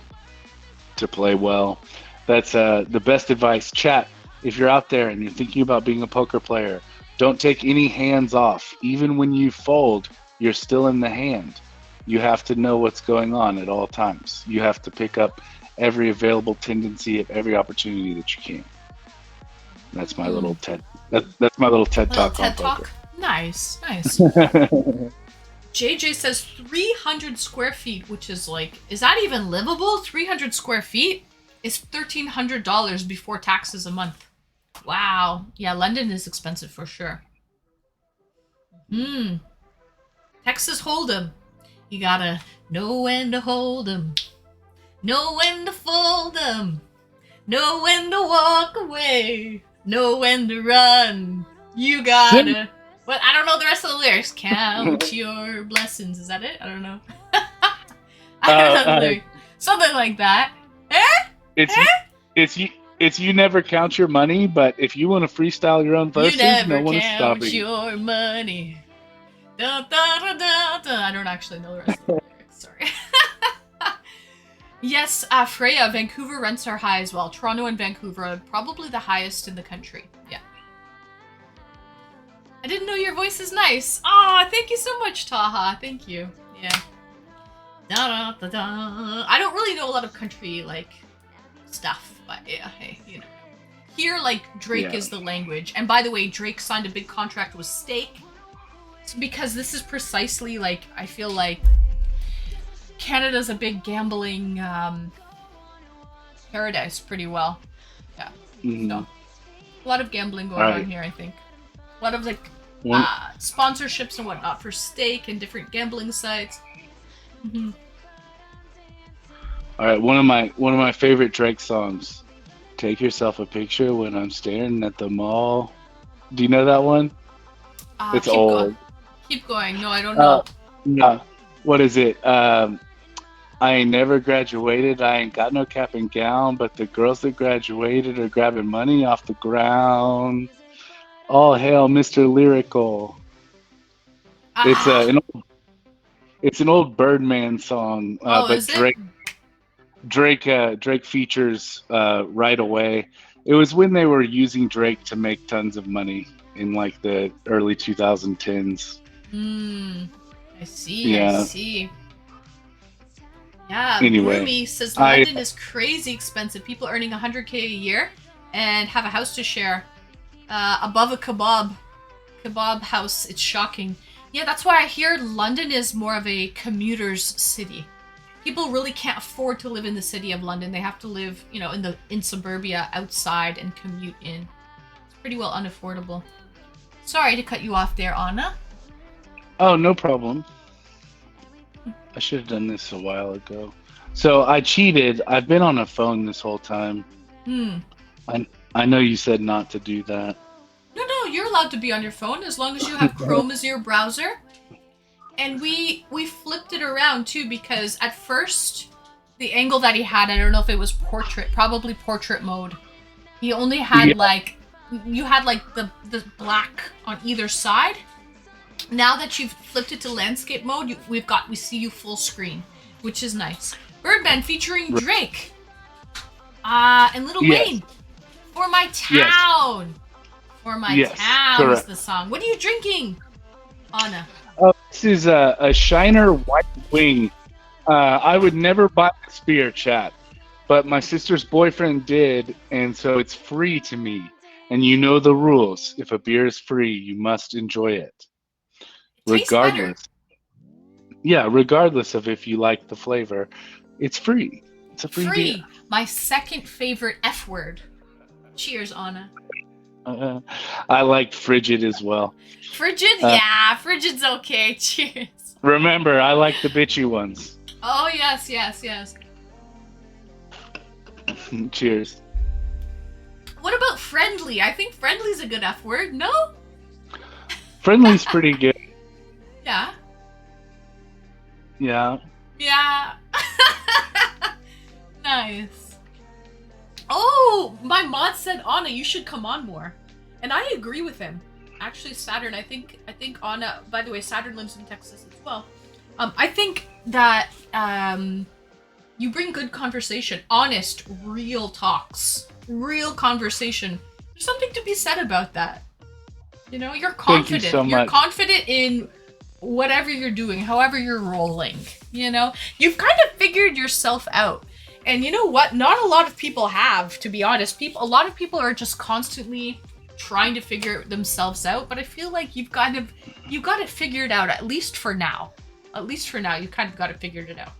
Speaker 6: to play well. That's the best advice. Chat, if you're out there and you're thinking about being a poker player, don't take any hands off. Even when you fold, you're still in the hand. You have to know what's going on at all times. You have to pick up every available tendency at every opportunity that you can. That's my little TED. That's my little TED
Speaker 1: Little
Speaker 6: talk on
Speaker 1: TED
Speaker 6: poker.
Speaker 1: talk. Nice, nice. JJ says 300 square feet, which is like, is that even livable? 300 square feet is $1,300 before taxes a month. Wow. Yeah, London is expensive for sure. Hmm. Texas Hold'em. You gotta know when to hold 'em, know when to fold 'em, know when to walk away, know when to run. You gotta. But I don't know the rest of the lyrics. Count your blessings. Is that it? I don't know. I don't know the lyrics. Something like that. Eh?
Speaker 6: it's
Speaker 1: Eh?
Speaker 6: it's you never count your money, but if you want to freestyle your own
Speaker 1: You
Speaker 6: verses, no
Speaker 1: never
Speaker 6: one is
Speaker 1: count
Speaker 6: stopping you.
Speaker 1: your money. Da, da, da, da, da. I don't actually know the rest of the lyrics. Sorry. Yes, Freya, Vancouver rents are high as well. Toronto and Vancouver are probably the highest in the country. Yeah. I didn't know your voice is nice. Aw, thank you so much, Taha. Thank you. Yeah. Da da da da. I don't really know a lot of country stuff, but yeah, hey, Here, Drake is the language. And by the way, Drake signed a big contract with Stake. Because this is precisely I feel like Canada's a big gambling paradise pretty well. Yeah.
Speaker 6: Mhm.
Speaker 1: So a lot of gambling going
Speaker 6: Right.
Speaker 1: on here, I think. A lot of
Speaker 6: One,
Speaker 1: sponsorships and whatnot for Stake and different gambling sites. Mm-hmm.
Speaker 6: all right, one of my favorite Drake songs. Take yourself a picture when I'm staring at the mall. Do you know that one? It's
Speaker 1: Keep going.
Speaker 6: old.
Speaker 1: Keep going. No, I don't know.
Speaker 6: Yeah. What is it? I ain't never graduated. I ain't got no cap and gown, but the girls that graduated are grabbing money off the ground. All hail, Mr. Lyrical. It's
Speaker 1: Ah.
Speaker 6: an old Birdman song,
Speaker 1: Oh,
Speaker 6: but
Speaker 1: is it?
Speaker 6: Drake features right away, It was when they were using Drake to make tons of money in like the early 2010s.
Speaker 1: I see. I
Speaker 6: Yeah.
Speaker 1: see. Yeah,
Speaker 6: Anyway,
Speaker 1: Broomy says
Speaker 6: I
Speaker 1: London is crazy expensive. People earning 100K a year and have a house to share above a kebab house. It's shocking. Yeah, that's why I hear London is more of a commuter's city. People really can't afford to live in the city of London. They have to live, in suburbia outside and commute in. It's pretty well unaffordable. Sorry to cut you off there, Anna.
Speaker 6: Oh, no problem. I should have done this a while ago. So I cheated. I've been on a phone this whole time. I know you said not to do that.
Speaker 1: No, you're allowed to be on your phone as long as you have Chrome as your browser. And we flipped it around too, because at first the angle that he had, I don't know if it was portrait, probably portrait mode. He only had you had like the black on either side. Now that you've flipped it to landscape mode, we see you full screen, which is nice. Birdman featuring Drake, and Lil Wayne. For My Town. For My Town
Speaker 6: correct.
Speaker 1: is the song. What are you drinking, Anna?
Speaker 6: Oh, this is a Shiner White Wing. I would never buy this beer, chat, but my sister's boyfriend did, and so it's free to me. And you know the rules. If a beer is free, you must enjoy it. Regardless. Yeah, regardless of if you like the flavor, it's free. It's a free beer.
Speaker 1: My second favorite F word. Cheers, Anna.
Speaker 6: I like frigid as well.
Speaker 1: Frigid? Yeah, frigid's okay. Cheers.
Speaker 6: Remember, I like the bitchy ones.
Speaker 1: Oh, yes.
Speaker 6: Cheers.
Speaker 1: What about friendly? I think friendly's a good F word, no?
Speaker 6: Friendly's pretty good.
Speaker 1: Yeah.
Speaker 6: Yeah.
Speaker 1: Yeah. Nice. Oh, my mod said, Anna, you should come on more. And I agree with him. Actually, Saturn, I think Anna, by the way, Saturn lives in Texas as well. I think that you bring good conversation, honest, real talks, real conversation. There's something to be said about that. You're confident.
Speaker 6: Thank you so much.
Speaker 1: You're confident in whatever you're doing, however you're rolling. You've kind of figured yourself out. And you know what? Not a lot of people have, to be honest. A lot of people are just constantly trying to figure themselves out, but I feel like you've got it figured out, at least for now. At least for now, you kind of got it figured it out.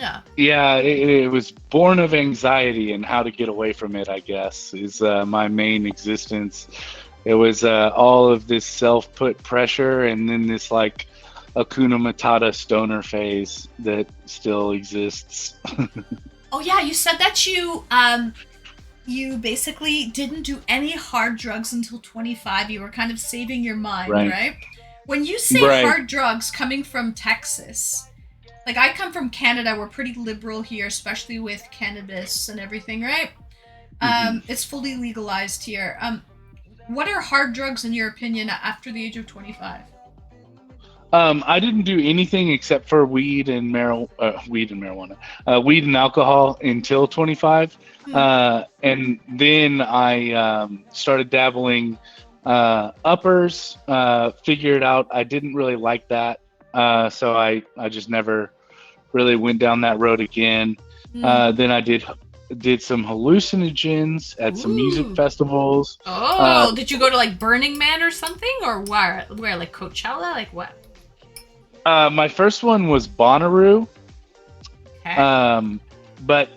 Speaker 1: Yeah. Yeah,
Speaker 6: it was born of anxiety, and how to get away from it, I guess, is my main existence. It was all of this self-put pressure, and then this like Hakuna Matata stoner phase that still exists.
Speaker 1: Oh yeah, you said that you basically didn't do any hard drugs until 25. You were kind of saving your mind, right? When you say hard drugs coming from Texas, like I come from Canada, we're pretty liberal here, especially with cannabis and everything, right? It's fully legalized here. What are hard drugs in your opinion after the age of 25?
Speaker 6: I didn't do anything except for weed and alcohol until 25. And then I started dabbling uppers, figured out I didn't really like that. So I just never really went down that road again. Then I did some hallucinogens at some music festivals.
Speaker 1: Oh, did you go to like Burning Man or something? Or where like Coachella? Like what?
Speaker 6: My first one was Bonnaroo.
Speaker 1: Okay.
Speaker 6: But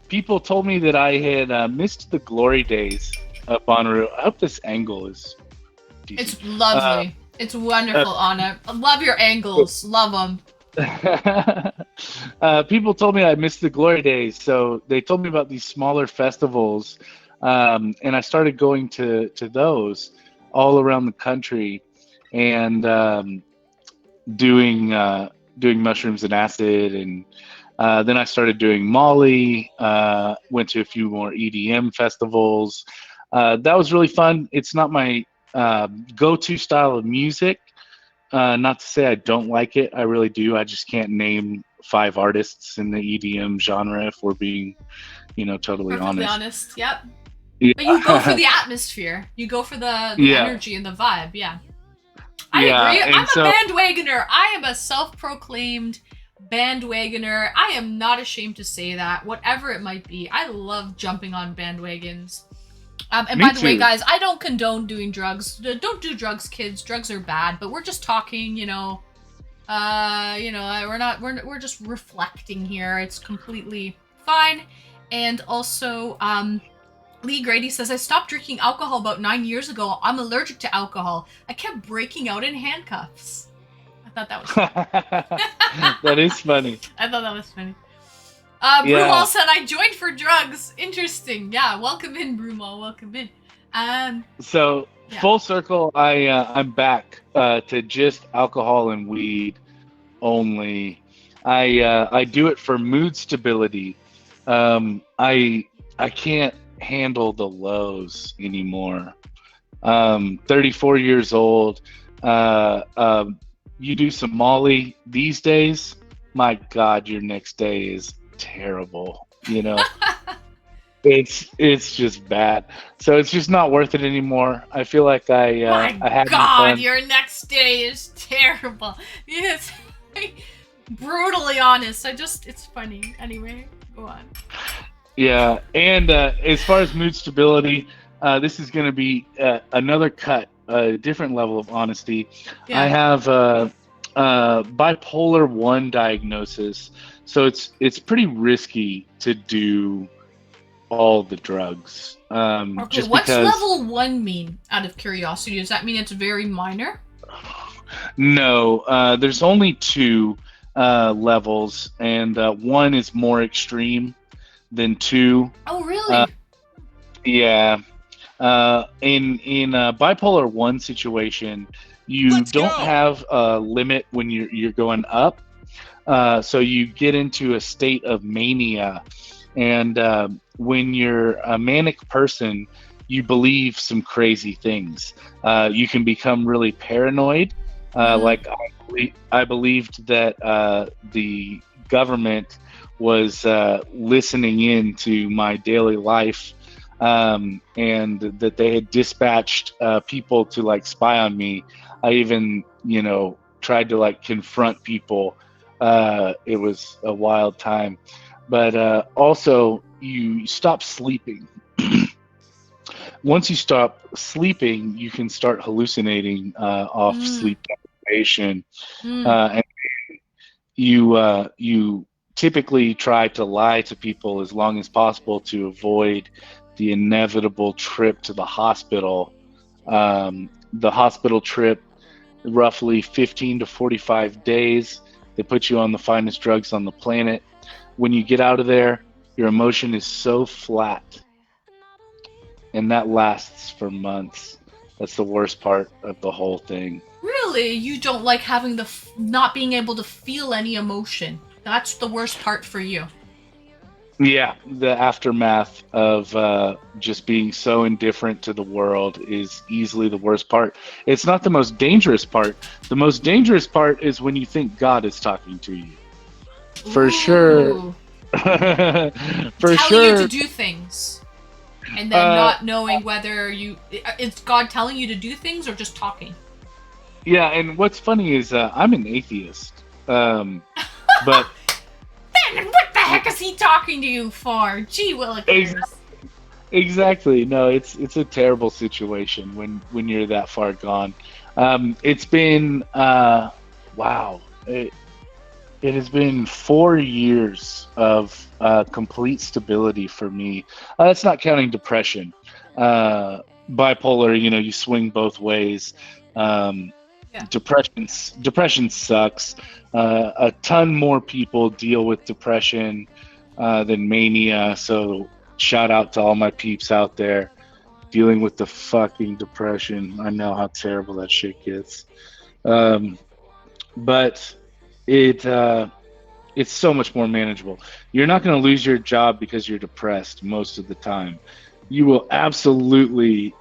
Speaker 6: people told me that I had missed the glory days of Bonnaroo. I hope this angle is decent.
Speaker 1: It's lovely. It's wonderful, Anna. I love your angles. Love them.
Speaker 6: People told me I missed the glory days, so they told me about these smaller festivals, and I started going to those all around the country, and doing mushrooms and acid, and then I started doing Molly. Went to a few more EDM festivals. That was really fun. It's not my go-to style of music. Not to say I don't like it. I really do. I just can't name 5 artists in the EDM genre if we're being, totally
Speaker 1: Perfectly
Speaker 6: honest.
Speaker 1: honest. Yep. But you go for
Speaker 6: Yeah.
Speaker 1: the atmosphere. You go for the
Speaker 6: Yeah.
Speaker 1: energy and the vibe. Yeah. I
Speaker 6: Yeah,
Speaker 1: agree.
Speaker 6: and
Speaker 1: I'm a
Speaker 6: so
Speaker 1: bandwagoner. I am a self-proclaimed bandwagoner. I am not ashamed to say that. Whatever it might be, I love jumping on bandwagons. And
Speaker 6: me
Speaker 1: by the way,
Speaker 6: too.
Speaker 1: guys, I don't condone doing drugs. Don't do drugs, kids. Drugs are bad. But we're just talking, we're just reflecting here. It's completely fine. And also, Lee Grady says, I stopped drinking alcohol about 9 years ago. I'm allergic to alcohol. I kept breaking out in handcuffs. I thought that was funny.
Speaker 6: That is funny.
Speaker 1: I thought that was funny. Brumal
Speaker 6: Yeah.
Speaker 1: said, I joined for drugs. Interesting. Yeah, welcome in, Brumal. Welcome in.
Speaker 6: So
Speaker 1: Yeah.
Speaker 6: full circle, I'm back to just alcohol and weed only. I do it for mood stability. I can't handle the lows anymore. 34 years old. You do some Molly these days, my God, your next day is terrible. It's just bad. So it's just not worth it anymore. I feel like
Speaker 1: My
Speaker 6: I had my
Speaker 1: God,
Speaker 6: fun.
Speaker 1: your next day is terrible. Yes, brutally honest. It's funny. Anyway, go on.
Speaker 6: Yeah, and as far as mood stability, this is going to be another cut, a different level of honesty. I
Speaker 1: Yeah.
Speaker 6: have bipolar 1 diagnosis, so it's pretty risky to do all the drugs.
Speaker 1: Okay,
Speaker 6: Just
Speaker 1: what's
Speaker 6: because
Speaker 1: level 1 mean, out of curiosity? Does that mean it's very minor?
Speaker 6: no, there's only two levels, and one is more extreme than two.
Speaker 1: Oh,
Speaker 6: Uh,
Speaker 1: really?
Speaker 6: yeah. In a bipolar 1 situation, you
Speaker 5: Let's
Speaker 6: don't
Speaker 5: go.
Speaker 6: have a limit when you're going up. So you get into a state of mania, and when you're a manic person, you believe some crazy things. You can become really paranoid. Like I believed that the government was listening in to my daily life, and that they had dispatched people to like spy on me. I even, tried to like confront people. It was a wild time, but also you stop sleeping. Once you stop sleeping, you can start hallucinating off
Speaker 1: Mm,
Speaker 6: sleep deprivation,
Speaker 1: mm.
Speaker 6: and you typically try to lie to people as long as possible to avoid the inevitable trip to the hospital. The hospital trip, roughly 15 to 45 days. They put you on the finest drugs on the planet. When you get out of there, your emotion is so flat, and that lasts for months. That's the worst part of the whole thing.
Speaker 1: Really? You don't like having not being able to feel any emotion? That's the worst part for you.
Speaker 6: Yeah, the aftermath of just being so indifferent to the world is easily the worst part. It's not the most dangerous part. The most dangerous part is when you think God is talking to you. For sure.
Speaker 1: Ooh.
Speaker 6: For
Speaker 1: Telling you to
Speaker 6: sure.
Speaker 1: do things. And then
Speaker 6: Uh,
Speaker 1: not knowing whether it's God telling you to do things or just talking.
Speaker 6: yeah, and what's funny is I'm an atheist. But
Speaker 1: Then what the heck is he talking to you for? Gee willikers.
Speaker 6: exactly. No, it's a terrible situation when you're that far gone. It's been wow. It has been 4 years of complete stability for me. That's not counting depression. Bipolar, you swing both ways. Um,
Speaker 1: Yeah.
Speaker 6: depression sucks. A ton more people deal with depression than mania. So shout out to all my peeps out there dealing with the fucking depression. I know how terrible that shit gets. But it's so much more manageable. You're not going to lose your job because you're depressed most of the time. You will absolutely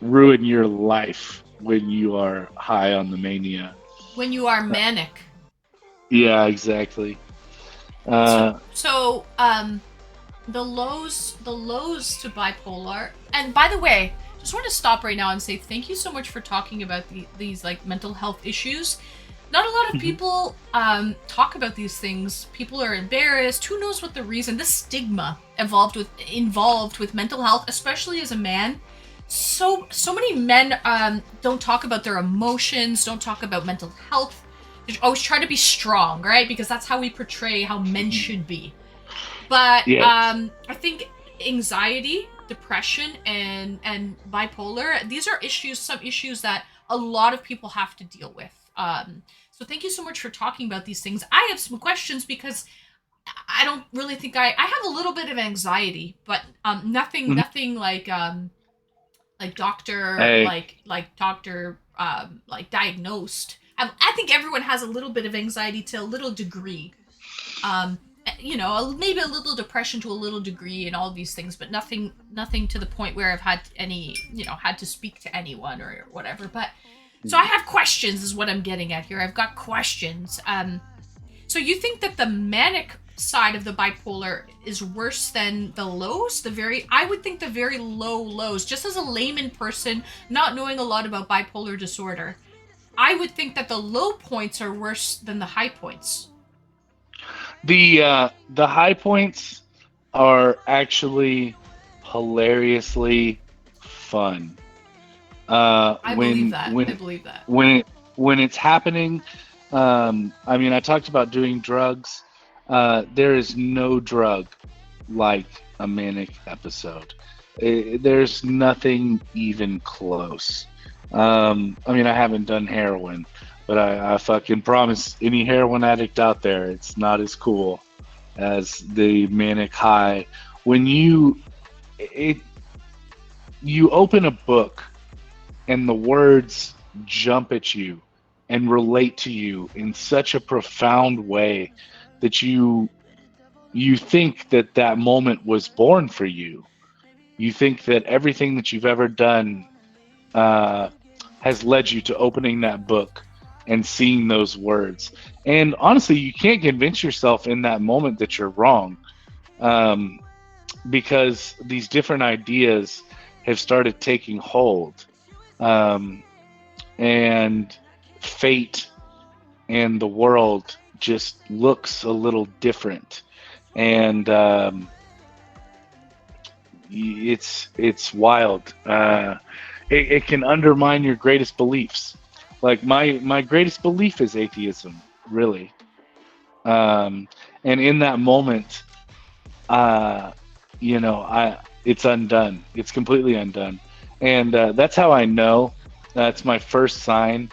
Speaker 6: ruin your life when you are high on the mania.
Speaker 1: When you are manic.
Speaker 6: Yeah, exactly.
Speaker 1: So the lows to bipolar. And by the way, just want to stop right now and say thank you so much for talking about these like mental health issues. Not a lot of people talk about these things. People are embarrassed. Who knows what the reason? The stigma involved with mental health, especially as a man. So many men don't talk about their emotions, don't talk about mental health. They always try to be strong, right? Because that's how we portray how men should be. But
Speaker 6: Yes.
Speaker 1: I think anxiety, depression, and bipolar, these are some issues that a lot of people have to deal with. So thank you so much for talking about these things. I have some questions because I don't really think I have a little bit of anxiety, but
Speaker 6: Mhm.
Speaker 1: nothing like doctor
Speaker 6: Hey,
Speaker 1: doctor like diagnosed. I think everyone has a little bit of anxiety to a little degree. Um, maybe a little depression to a little degree and all these things, but nothing to the point where I've had any, had to speak to anyone or whatever. But so I have questions is what I'm getting at here. I've got questions. So you think that the manic side of the bipolar is worse than the lows? I would think the very low lows, just as a layman person, not knowing a lot about bipolar disorder, I would think that the low points are worse than the high points.
Speaker 6: the high points are actually hilariously fun.
Speaker 1: I believe
Speaker 6: When
Speaker 1: that. I
Speaker 6: when
Speaker 1: believe that.
Speaker 6: when it when it's happening, I mean, I talked about doing drugs. There is no drug like a manic episode. There's nothing even close. I mean, I haven't done heroin, but I fucking promise any heroin addict out there, it's not as cool as the manic high. When it you open a book and the words jump at you and relate to you in such a profound way that you think that that moment was born for you. You think that everything that you've ever done uh, has led you to opening that book and seeing those words. And honestly, you can't convince yourself in that moment that you're wrong, um, because these different ideas have started taking hold. Um, and fate and the world just looks a little different. And it's wild. It can undermine your greatest beliefs. Like my greatest belief is atheism, really. Um, and in that moment, uh, I it's undone. It's completely undone, and that's how I know. That's my first sign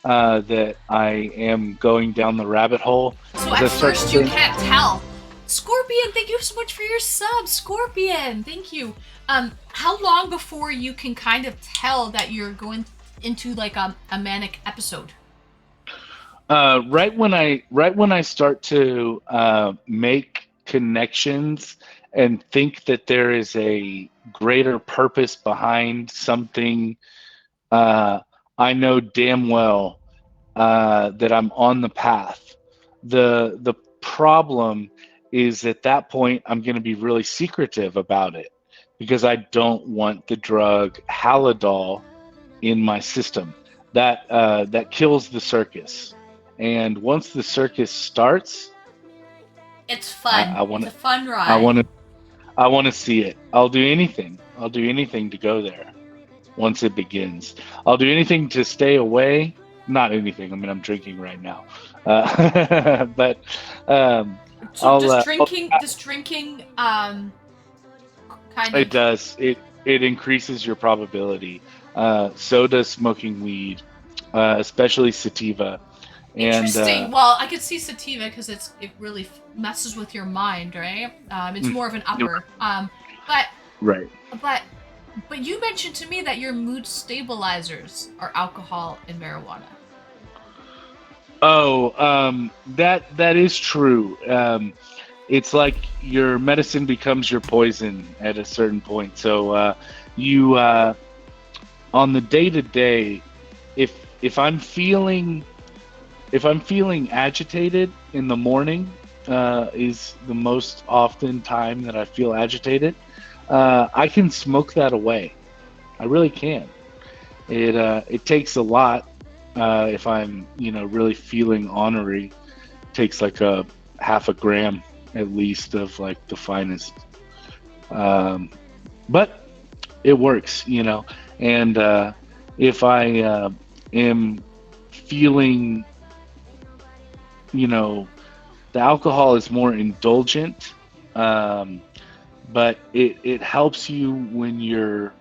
Speaker 6: that I am going down the rabbit hole.
Speaker 1: So
Speaker 6: As
Speaker 1: at
Speaker 6: I start to
Speaker 1: first you
Speaker 6: think,
Speaker 1: can't tell. Scorpion, thank you so much for your sub. Scorpion, thank you. How long before you can kind of tell that you're going into like a manic episode?
Speaker 6: right when I start to make connections and think that there is a greater purpose behind something, uh, I know damn well that I'm on the path. The problem is at that point I'm going to be really secretive about it because I don't want the drug Halidol in my system. That kills the circus. And once the circus starts,
Speaker 1: It's
Speaker 6: I,
Speaker 1: fun.
Speaker 6: I
Speaker 1: It's
Speaker 6: want
Speaker 1: a
Speaker 6: to
Speaker 1: fun
Speaker 6: I
Speaker 1: ride.
Speaker 6: want to I want to see it. I'll do anything. I'll do anything to go there once it begins. I'll do anything to stay away. Not anything. I mean, I'm drinking right now, but um,
Speaker 1: So
Speaker 6: I'll.
Speaker 1: does drinking kind
Speaker 6: It
Speaker 1: of
Speaker 6: does. It increases your probability. So does smoking weed, especially sativa. And
Speaker 1: interesting? Well, I could see sativa because it really messes with your mind, right? It's
Speaker 6: mm,
Speaker 1: more of an upper. But
Speaker 6: right.
Speaker 1: but but you mentioned to me that your mood stabilizers are alcohol and marijuana.
Speaker 6: Oh, that is true. It's like your medicine becomes your poison at a certain point. So you on the day to day, if I'm feeling agitated in the morning, is the most often time that I feel agitated. I can smoke that away. I really can. It takes a lot. If I'm, really feeling ornery, takes like a half a gram at least of like the finest. Um, but it works, And if I am feeling, you know, the alcohol is more indulgent, um, but it helps you when you're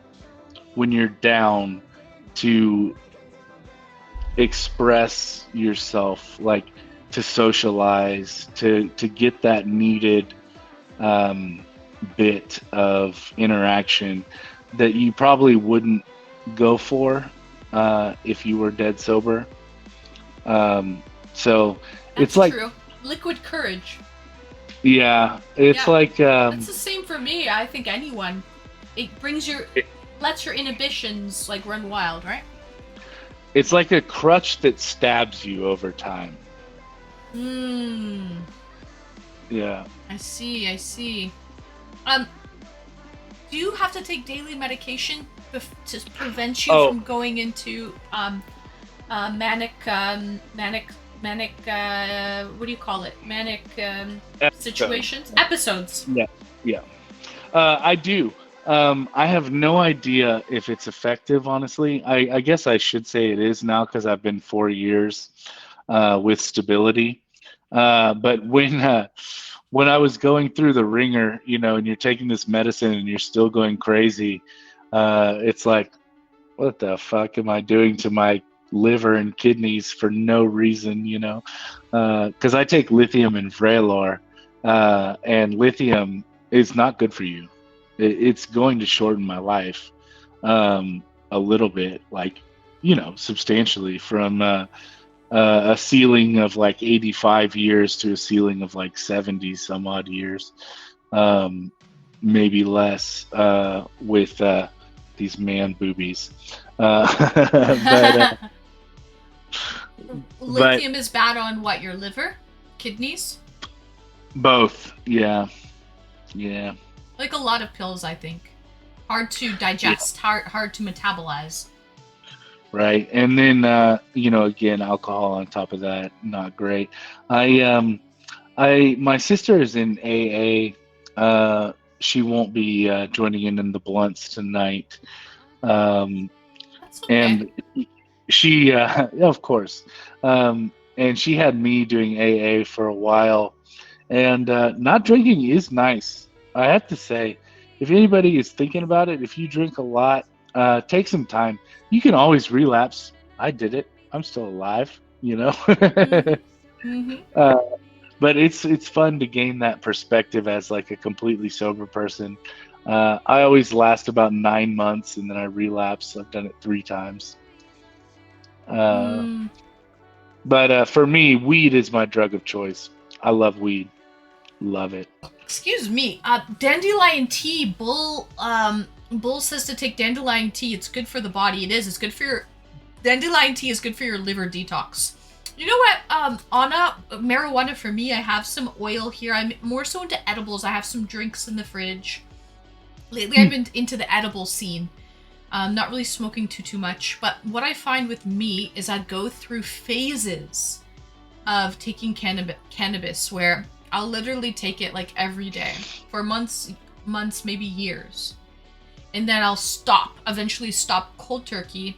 Speaker 6: down to express yourself, like to socialize, to get that needed um, bit of interaction that you probably wouldn't go for if you were dead sober. Um, so it's
Speaker 1: That's
Speaker 6: like,
Speaker 1: true. Liquid courage.
Speaker 6: yeah, it's
Speaker 1: Yeah.
Speaker 6: like,
Speaker 1: That's the same for me. I think anyone. It brings your, lets your inhibitions like run wild, right?
Speaker 6: it's like a crutch that stabs you over time.
Speaker 1: Hmm.
Speaker 6: Yeah.
Speaker 1: I see. I see. Um, do you have to take daily medication to prevent you
Speaker 6: Oh,
Speaker 1: from going into manic manic what do you call it? Manic
Speaker 6: episode.
Speaker 1: situations, episodes.
Speaker 6: Yeah. Yeah. I do. I have no idea if it's effective, honestly. I guess I should say it is now because I've been 4 years with stability. But when I was going through the ringer, and you're taking this medicine and you're still going crazy, it's like, what the fuck am I doing to my liver and kidneys for no reason, Because I take lithium and Vraylar, and lithium is not good for you. It's going to shorten my life a little bit, like, substantially from a ceiling of like 85 years to a ceiling of like 70 some odd years, um, maybe less with these man boobies. But but
Speaker 1: Lithium is bad on what? Your liver, kidneys?
Speaker 6: both, yeah, yeah,
Speaker 1: Like a lot of pills, I think. Hard to
Speaker 6: yeah,
Speaker 1: digest, hard to metabolize.
Speaker 6: right. And then again, alcohol on top of that, not great. My sister is in AA. She won't be joining in the blunts tonight. Um,
Speaker 1: That's okay.
Speaker 6: and she, of course, and she had me doing AA for a while. And not drinking is nice. I have to say, if anybody is thinking about it, if you drink a lot, take some time. You can always relapse. I did it. I'm still alive,
Speaker 1: Mhm. Mhm.
Speaker 6: uh, but it's fun to gain that perspective as like a completely sober person. I always last about 9 months and then I relapse. I've done it 3 times. Uh,
Speaker 1: Mm.
Speaker 6: but for me, weed is my drug of choice. I love weed. Love it.
Speaker 1: Excuse me. Dandelion tea. Bull says to take dandelion tea. It's good for the body. It is. It's good for your dandelion tea is good for your liver detox. You know what? Anna, marijuana for me. I have some oil here. I'm more so into edibles. I have some drinks in the fridge. Lately, I've been into the edible scene. Not really smoking too much. But what I find with me is I go through phases of taking cannabis where I'll literally take it like every day for months, maybe years. And then I'll eventually stop cold turkey,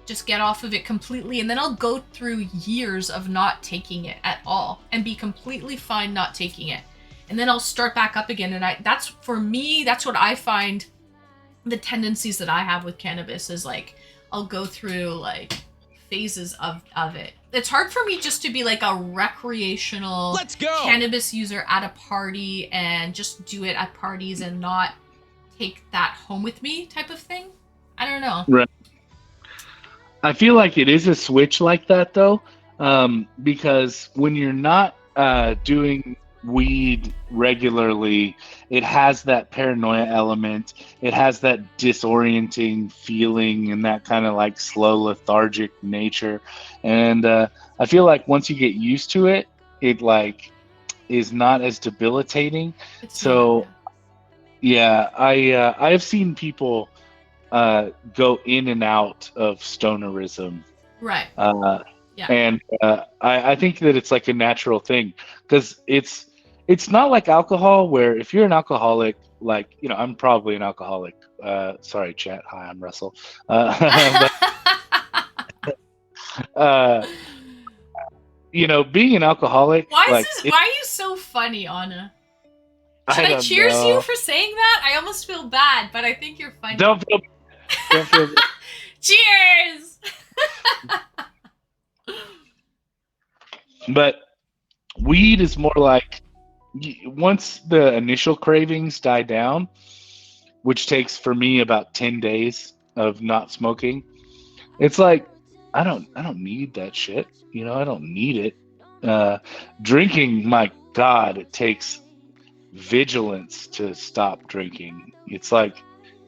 Speaker 1: just get off of it completely, and then I'll go through years of not taking it at all and be completely fine not taking it. And then I'll start back up again, and that's for me, that's what I find the tendencies that I have with cannabis is like I'll go through like phases of it. It's hard for me just to be like a recreational
Speaker 5: Let's go.
Speaker 1: cannabis user at a party and just do it at parties and not take that home with me type of thing. I don't know.
Speaker 6: Right. I feel like it is a switch like that though, because when you're not doing weed regularly, it has that paranoia element. It has that disorienting feeling and that kind of like slow, lethargic nature. And I feel like once you get used to it, it like is not as debilitating.
Speaker 1: It's
Speaker 6: So
Speaker 1: not.
Speaker 6: yeah, I have seen people go in and out of stonerism.
Speaker 1: Right.
Speaker 6: Uh,
Speaker 1: Yeah.
Speaker 6: and I think that it's like a natural thing because it's not like alcohol where if you're an alcoholic, like, you know, I'm probably an alcoholic. Sorry, chat. Hi, I'm Russell. But uh, you know, being an alcoholic, like,
Speaker 1: Why are you so funny, Anna? Should
Speaker 6: I
Speaker 1: I
Speaker 6: don't
Speaker 1: cheers you
Speaker 6: know.
Speaker 1: for saying that? I almost feel bad, but I think you're funny.
Speaker 6: Don't feel bad.
Speaker 1: Cheers!
Speaker 6: But weed is more like once the initial cravings die down, which takes for me about 10 days of not smoking. It's like I don't need that shit. You know, I don't need it. Drinking, my God, it takes vigilance to stop drinking. It's like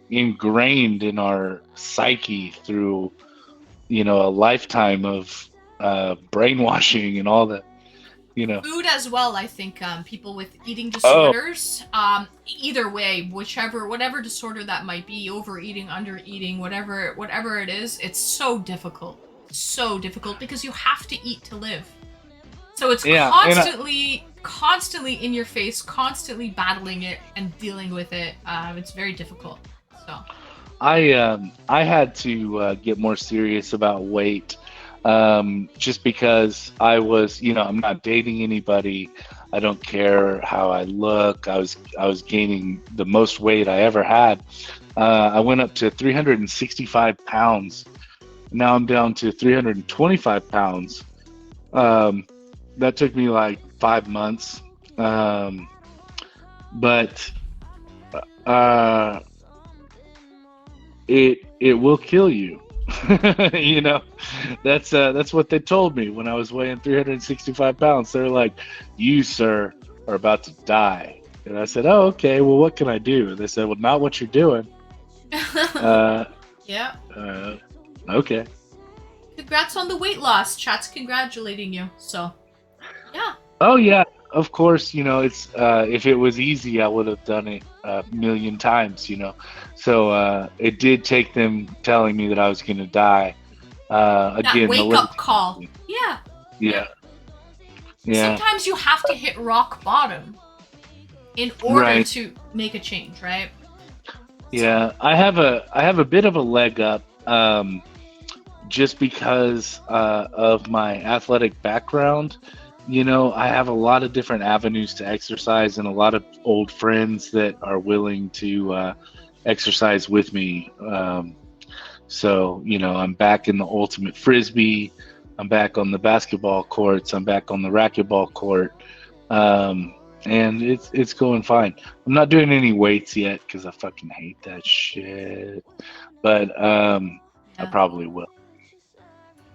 Speaker 6: ingrained in our psyche through, you know, a lifetime of brainwashing and all that, you know.
Speaker 1: Food as well, I think. People with eating
Speaker 6: Oh,
Speaker 1: disorders, either way, whatever disorder that might be, overeating, undereating, whatever it is, it's so difficult because you have to eat to live. So it's
Speaker 6: yeah, and
Speaker 1: constantly in your face, constantly battling it and dealing with it. It's very difficult. So
Speaker 6: I had to get more serious about weight, just because I was, you know, I'm not dating anybody. I don't care how I look. I was gaining the most weight I ever had. I went up to 365 pounds. Now I'm down to 325 pounds. Um, that took me like 5 months. But uh, it will kill you. You know, that's what they told me when I was weighing 365 pounds. They're like, "You, sir, are about to die." And I said, "Oh, okay. Well, what can I do?" And they said, "Well, not what you're doing." Uh,
Speaker 1: yeah.
Speaker 6: okay.
Speaker 1: Congrats on the weight loss. Chat's congratulating you. So yeah.
Speaker 6: Oh yeah, of course. You know, it's if it was easy, I would have done it a million times. You know, so it did take them telling me that I was going to die.
Speaker 1: That
Speaker 6: Again,
Speaker 1: wake up call. Yeah.
Speaker 6: Yeah, yeah,
Speaker 1: Sometimes you have to hit rock bottom in order
Speaker 6: right.
Speaker 1: to make a change, right?
Speaker 6: Yeah. I have a bit of a leg up, just because of my athletic background. You know, I have a lot of different avenues to exercise and a lot of old friends that are willing to exercise with me. So, you know, I'm back in the ultimate frisbee. I'm back on the basketball courts. I'm back on the racquetball court. And it's going fine. I'm not doing any weights yet because I fucking hate that shit. But I probably will.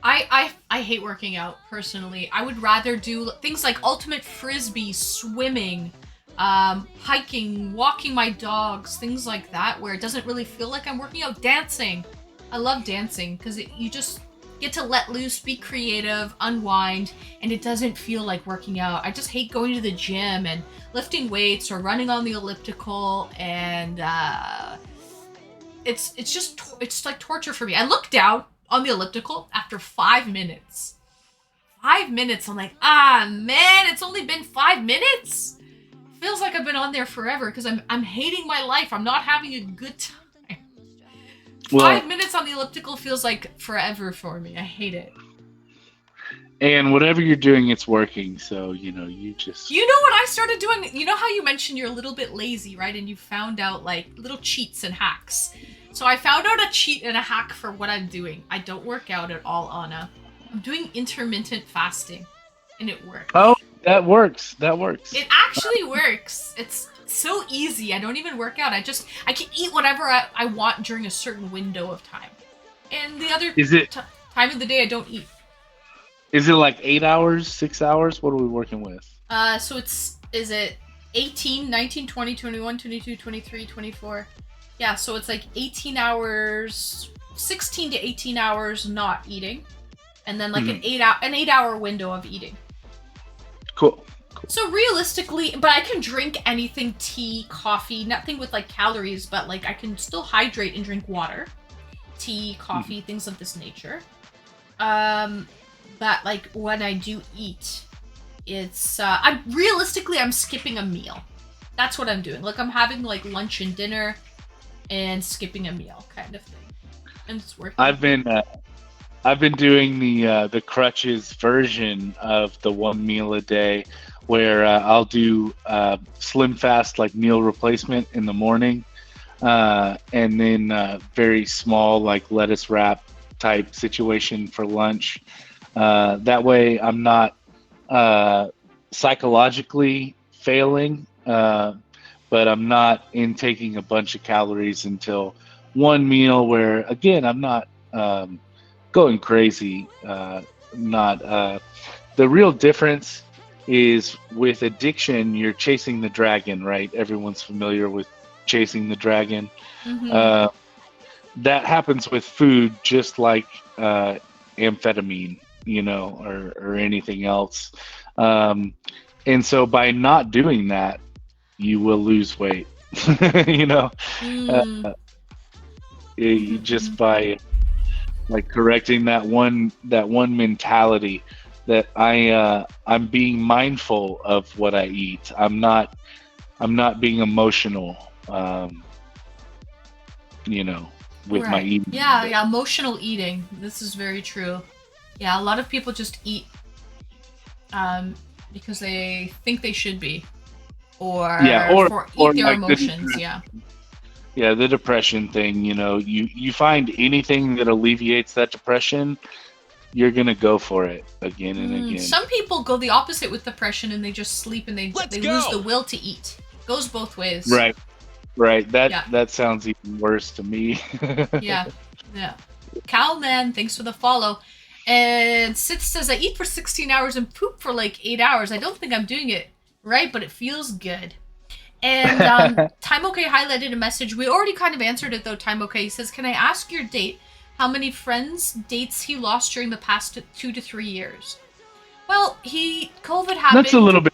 Speaker 1: I hate working out personally. I would rather do things like ultimate frisbee, swimming, hiking, walking my dogs, things like that, where it doesn't really feel like I'm working out. Dancing, I love dancing because you just get to let loose, be creative, unwind, and it doesn't feel like working out. I just hate going to the gym and lifting weights or running on the elliptical, and it's like torture for me. I look down on the elliptical after 5 minutes. 5 minutes, I'm like, man, it's only been 5 minutes? Feels like I've been on there forever because I'm hating my life. I'm not having a good time.
Speaker 6: Well,
Speaker 1: 5 minutes on the elliptical feels like forever for me. I hate it.
Speaker 6: and whatever you're doing, it's working. So, you know, you
Speaker 1: know what I started doing? You know how you mentioned you're a little bit lazy, right? And you found out like little cheats and hacks. So I found out a cheat and a hack for what I'm doing. I don't work out at all, Anna. I'm doing intermittent fasting, and it works.
Speaker 6: Oh, that works. That works.
Speaker 1: It actually works. It's so easy. I don't even work out. I can eat whatever I want during a certain window of time. And the other time of the day, I don't eat.
Speaker 6: Is it like 8 hours, 6 hours? What are we working with?
Speaker 1: So is it 18, 19, 20, 21, 22, 23, 24? Yeah, so it's like 18 hours, 16 to 18 hours not eating, and then like an 8 hour window of eating.
Speaker 6: Cool.
Speaker 1: So realistically, but I can drink anything, tea, coffee, nothing with like calories, but like I can still hydrate and drink water, tea, coffee, things of this nature. But like when I do eat, it's I'm skipping a meal. That's what I'm doing. Like I'm having like lunch and dinner, and skipping a meal kind of thing, and it's working.
Speaker 6: I've been doing the crutches version of the one meal a day, where I'll do slim fast like meal replacement in the morning, and then very small like lettuce wrap type situation for lunch. That way I'm not psychologically failing, but I'm not intaking a bunch of calories until one meal, where again I'm not going crazy. Not the real difference is with addiction, you're chasing the dragon, right? Everyone's familiar with chasing the dragon. That happens with food, just like amphetamine, or anything else. And so by not doing that, you will lose weight. Just by like correcting that one mentality that I'm being mindful of what I eat. I'm not being emotional, with my eating.
Speaker 1: Yeah, emotional eating. This is very true. Yeah, a lot of people just eat because they think they should be, or eat their like emotions.
Speaker 6: The depression thing. You find anything that alleviates that depression, you're gonna go for it again and again.
Speaker 1: Some people go the opposite with depression, and they just sleep and they lose the will to eat. Goes both ways.
Speaker 6: Right. That sounds even worse to me.
Speaker 1: Yeah. Cowman, thanks for the follow. And Sith says, I eat for 16 hours and poop for like 8 hours. I don't think I'm doing it right, but it feels good. And Time OK highlighted a message. We already kind of answered it though, Time OK. He says, can I ask your date? How many friends, dates he lost during the past 2 to 3 years? Well, COVID happened.
Speaker 6: That's a little bit.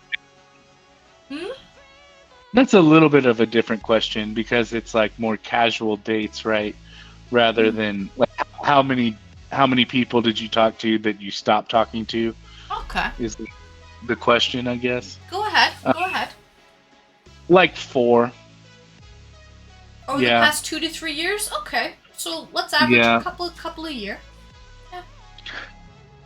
Speaker 6: That's a little bit of a different question, because it's like more casual dates, right? Rather than like how many people did you talk to that you stopped talking to?
Speaker 1: Okay.
Speaker 6: Is the question, I guess.
Speaker 1: Go ahead.
Speaker 6: Like 4.
Speaker 1: Over the past 2 to 3 years? Okay. So let's average a couple a year.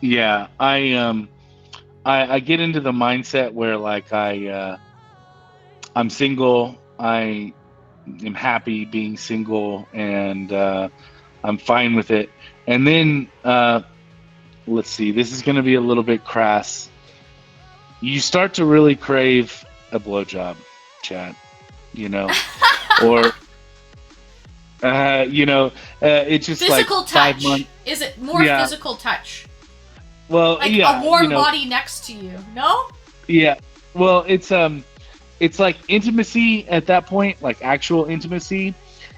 Speaker 6: Yeah. I get into the mindset where like I'm single. I am happy being single, and I'm fine with it. And then let's see, this is going to be a little bit crass. You start to really crave a blowjob, Chad. Or it's just
Speaker 1: physical
Speaker 6: like
Speaker 1: touch.
Speaker 6: 5 months.
Speaker 1: Is it more physical touch?
Speaker 6: Well,
Speaker 1: like a warm body next to you, no?
Speaker 6: Yeah. Well, it's like intimacy at that point, like actual intimacy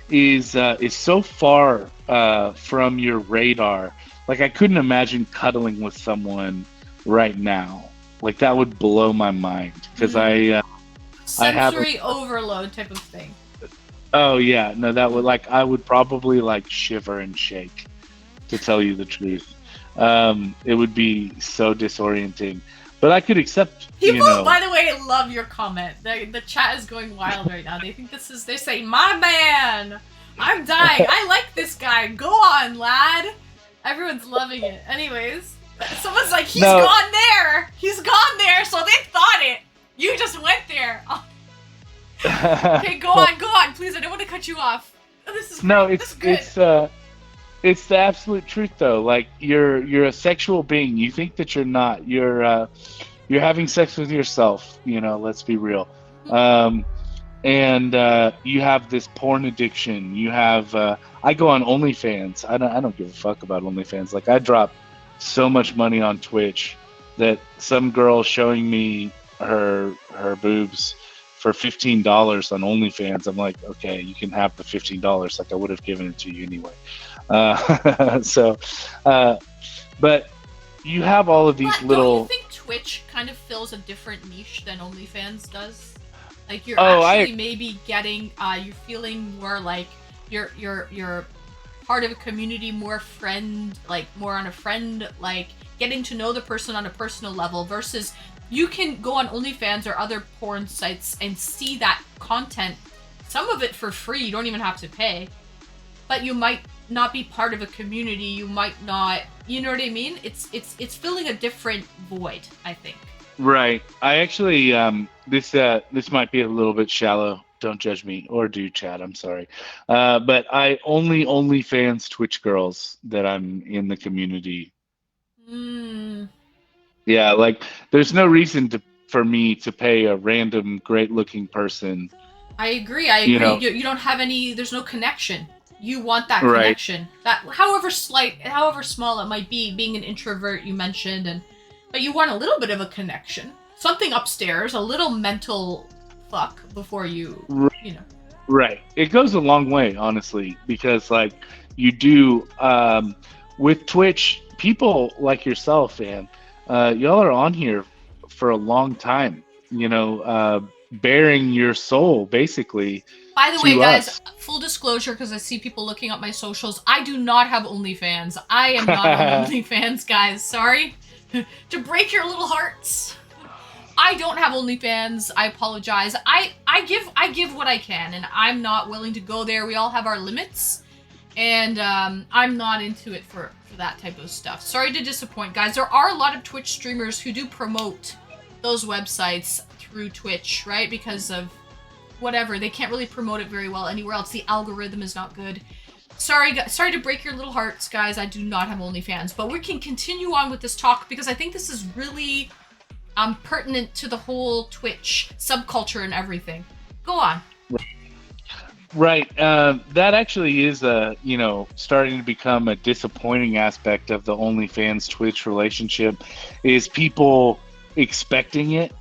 Speaker 6: is so far from your radar. Like I couldn't imagine cuddling with someone right now. Like that would blow my mind, because
Speaker 1: sensory overload type of thing.
Speaker 6: Oh yeah, no, that would I would probably like shiver and shake, to tell you the truth. It would be so disorienting. But I could accept.
Speaker 1: People, by the way, love your comment. The chat is going wild right now. They think they're saying, my man, I'm dying. I like this guy. Go on, lad. Everyone's loving it. Anyways, someone's like, he's gone there. He's gone there, so they thought it. You just went there. Oh. Okay, go on, please. I don't want to cut you off. This is good.
Speaker 6: It's the absolute truth, though. Like you're a sexual being. You think that you're not. You're having sex with yourself. Let's be real. And you have this porn addiction. You have. I go on OnlyFans. I don't give a fuck about OnlyFans. Like I drop so much money on Twitch that some girl showing me her boobs for $15 on OnlyFans. I'm like, okay, you can have the $15. Like I would have given it to you anyway. But you have all of these little.
Speaker 1: Don't you think Twitch kind of fills a different niche than OnlyFans does. Like you're maybe getting, you're feeling more like you're part of a community, more on a friend, like getting to know the person on a personal level, versus you can go on OnlyFans or other porn sites and see that content, some of it for free, you don't even have to pay, but you might not be part of a community, you might not, you know what I mean? It's filling a different void, I think.
Speaker 6: Right. I actually, this might be a little bit shallow. Don't judge me, or do, Chad. I'm sorry. But I only fans Twitch girls that I'm in the community. Yeah, like there's no reason for me to pay a random great-looking person.
Speaker 1: I agree. You don't have any. There's no connection. You want that connection. That, however slight, however small it might be. Being an introvert, you mentioned, but you want a little bit of a connection. Something upstairs, a little mental fuck before you know.
Speaker 6: Right. It goes a long way, honestly, because like you do with Twitch, people like yourself, and y'all are on here for a long time, bearing your soul, basically.
Speaker 1: By the way, guys, full disclosure, because I see people looking up my socials, I do not have OnlyFans. I am not on OnlyFans, guys. Sorry to break your little hearts. I don't have OnlyFans. I apologize. I give what I can, and I'm not willing to go there. We all have our limits, and I'm not into it for that type of stuff. Sorry to disappoint, guys. There are a lot of Twitch streamers who do promote those websites through Twitch, right? Because of whatever, they can't really promote it very well anywhere else. The algorithm is not good. Sorry to break your little hearts, guys. I do not have OnlyFans, but we can continue on with this talk because I think this is really pertinent to the whole Twitch subculture and everything. Go on.
Speaker 6: Right. That actually is starting to become a disappointing aspect of the OnlyFans Twitch relationship, is people expecting it,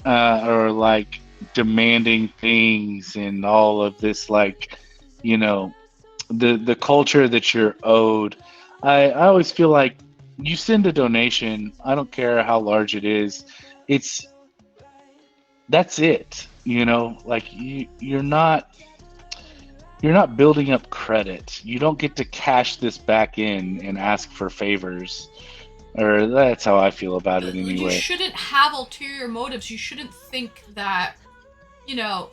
Speaker 6: or like demanding things and all of this, like, the culture that you're owed. I always feel like you send a donation, I don't care how large it is, that's it, like you're not building up credit. You don't get to cash this back in and ask for favors. Or that's how I feel about it anyway.
Speaker 1: You shouldn't have ulterior motives. You shouldn't think that, you're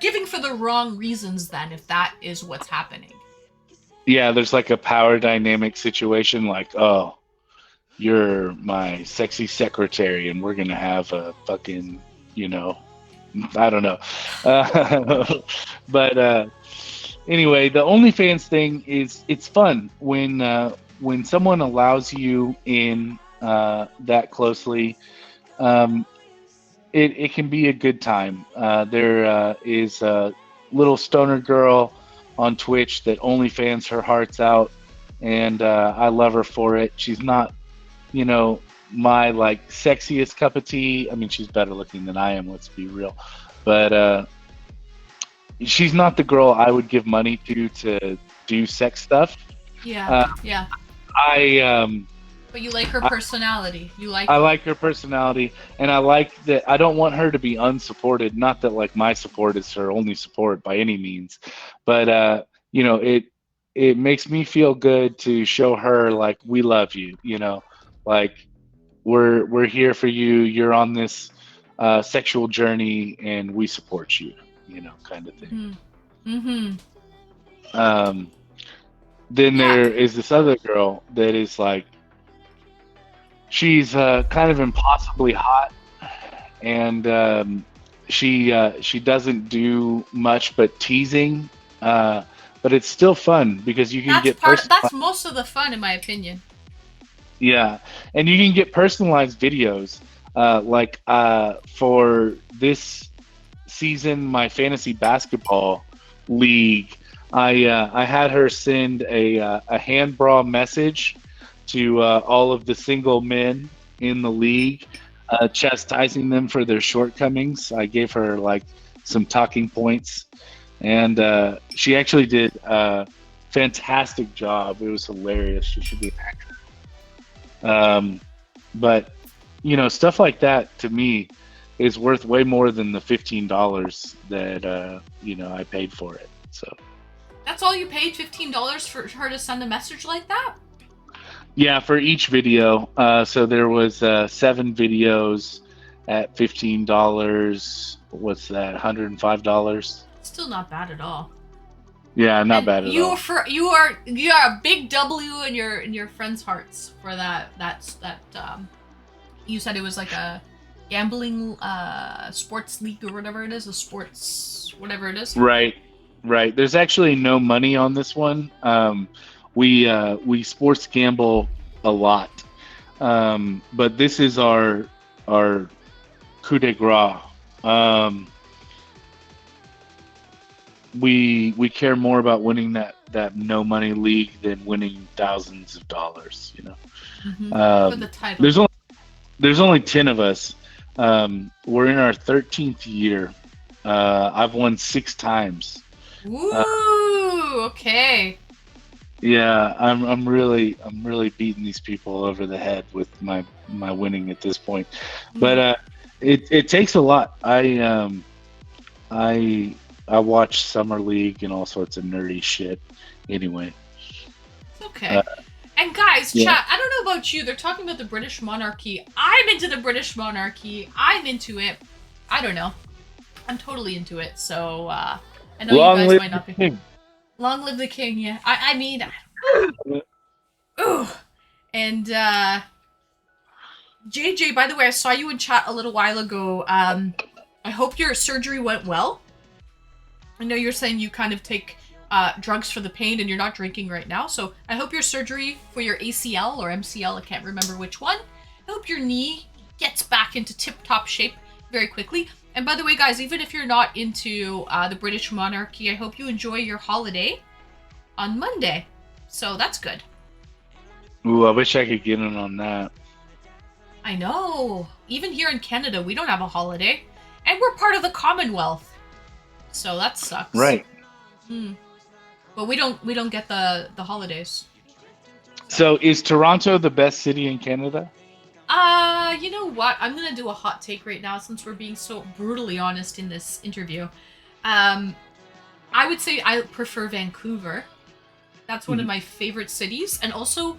Speaker 1: giving for the wrong reasons then, if that is what's happening.
Speaker 6: Yeah, there's like a power dynamic situation, like, oh, you're my sexy secretary and we're going to have a fucking, I don't know. But anyway, the OnlyFans thing it's fun when someone allows you in that closely. It can be a good time. There is a little stoner girl on Twitch that OnlyFans her heart's out, and I love her for it. She's not, my like sexiest cup of tea. I mean, she's better looking than I am, let's be real. But she's not the girl I would give money to do sex stuff.
Speaker 1: Yeah. But you like her personality. I
Speaker 6: like her personality, and I like that. I don't want her to be unsupported. Not that like my support is her only support by any means, but it makes me feel good to show her like we love you. Like we're here for you. You're on this sexual journey, and we support you. Kind of thing. Mm-hmm. Then there is this other girl that is like, she's kind of impossibly hot, and she doesn't do much but teasing, but it's still fun because you can
Speaker 1: that's most of the fun, in my opinion.
Speaker 6: Yeah, and you can get personalized videos, like for this season, my fantasy basketball league, I had her send a hand bra message to all of the single men in the league, chastising them for their shortcomings. I gave her like some talking points, and she actually did a fantastic job. It was hilarious. She should be an actress. But stuff like that to me is worth way more than the $15 that I paid for it. So
Speaker 1: that's all you paid, $15 for her to send a message like that?
Speaker 6: yeah, for each video. So there was 7 videos at $15. What's that? $105.
Speaker 1: Still not bad at all.
Speaker 6: Yeah, not
Speaker 1: And
Speaker 6: bad at all.
Speaker 1: You are a big W in your friends' hearts for that. You said it was like a gambling sports league or whatever it is, a sports whatever it is.
Speaker 6: Right. There's actually no money on this one. We sports gamble a lot, but this is our coup de grace. We care more about winning that no money league than winning thousands of dollars.
Speaker 1: For the title.
Speaker 6: There's only 10 of us. We're in our 13th year. I've won 6 times.
Speaker 1: Woo! Okay.
Speaker 6: Yeah, I'm really beating these people over the head with my winning at this point. But it takes a lot. I watch Summer League and all sorts of nerdy shit. Anyway.
Speaker 1: Okay. And guys,
Speaker 6: yeah.
Speaker 1: Chat, I don't know about you. They're talking about the British monarchy. I'm into the British monarchy. I'm into it. I don't know. I'm totally into it. So I know
Speaker 6: Long
Speaker 1: you guys
Speaker 6: live
Speaker 1: might not
Speaker 6: the
Speaker 1: be.
Speaker 6: king.
Speaker 1: Long live the king. Yeah. I mean. Ooh. And JJ, by the way, I saw you in chat a little while ago. I hope your surgery went well. I know you're saying you kind of take drugs for the pain and you're not drinking right now. So I hope your surgery for your ACL or MCL, I can't remember which one. I hope your knee gets back into tip-top shape very quickly. And by the way, guys, even if you're not into the British monarchy, I hope you enjoy your holiday on Monday. So that's good.
Speaker 6: Ooh, I wish I could get in on that.
Speaker 1: I know. Even here in Canada, we don't have a holiday. And we're part of the Commonwealth. So that sucks.
Speaker 6: Right.
Speaker 1: But we don't get the holidays.
Speaker 6: So is Toronto the best city in Canada?
Speaker 1: You know what? I'm gonna do a hot take right now since we're being so brutally honest in this interview. I would say I prefer Vancouver. That's one of my favorite cities. And also,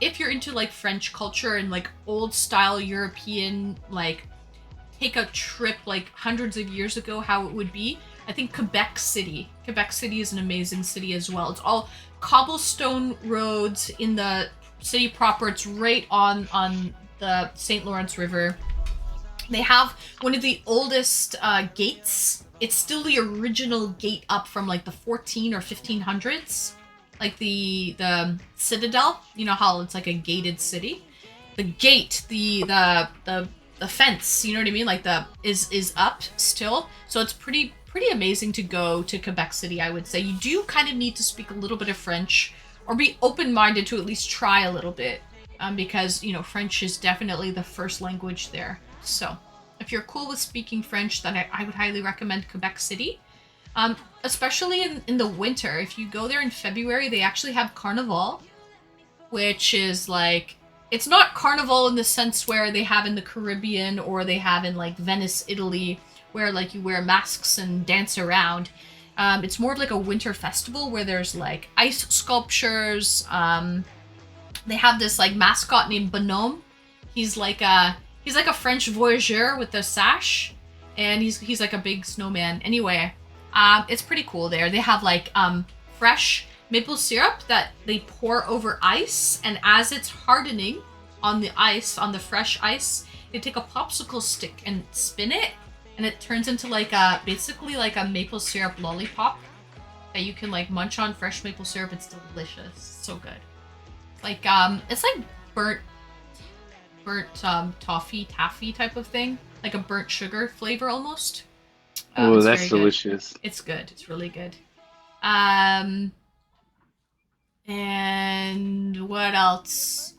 Speaker 1: if you're into like French culture and like old style European, like take a trip like hundreds of years ago, how it would be. I think Quebec City is an amazing city as well. It's all cobblestone roads in the city proper. It's right on the St. Lawrence River. They have one of the oldest gates. It's still the original gate up from like the 14 or 1500s. Like the Citadel. You know how it's like a gated city? The gate, the fence, you know what I mean? Like is up still. So it's pretty amazing to go to Quebec City, I would say. You do kind of need to speak a little bit of French or be open-minded to at least try a little bit because, French is definitely the first language there. So if you're cool with speaking French, then I would highly recommend Quebec City. Especially in the winter. If you go there in February, they actually have Carnival, which is like, it's not Carnival in the sense where they have in the Caribbean or they have in like Venice, Italy, where like you wear masks and dance around. It's more of like a winter festival where there's like ice sculptures. They have this like mascot named Bonhomme. He's like a French voyageur with a sash, and he's like a big snowman. Anyway, it's pretty cool there. They have like fresh maple syrup that they pour over ice, and as it's hardening on the ice, on the fresh ice, they take a popsicle stick and spin it, and it turns into like basically like a maple syrup lollipop that you can like munch on. Fresh maple syrup. It's delicious. So good. Like it's like burnt taffy type of thing, like a burnt sugar flavor almost.
Speaker 6: Oh, that's delicious.
Speaker 1: Good. It's good. It's really good. And what else?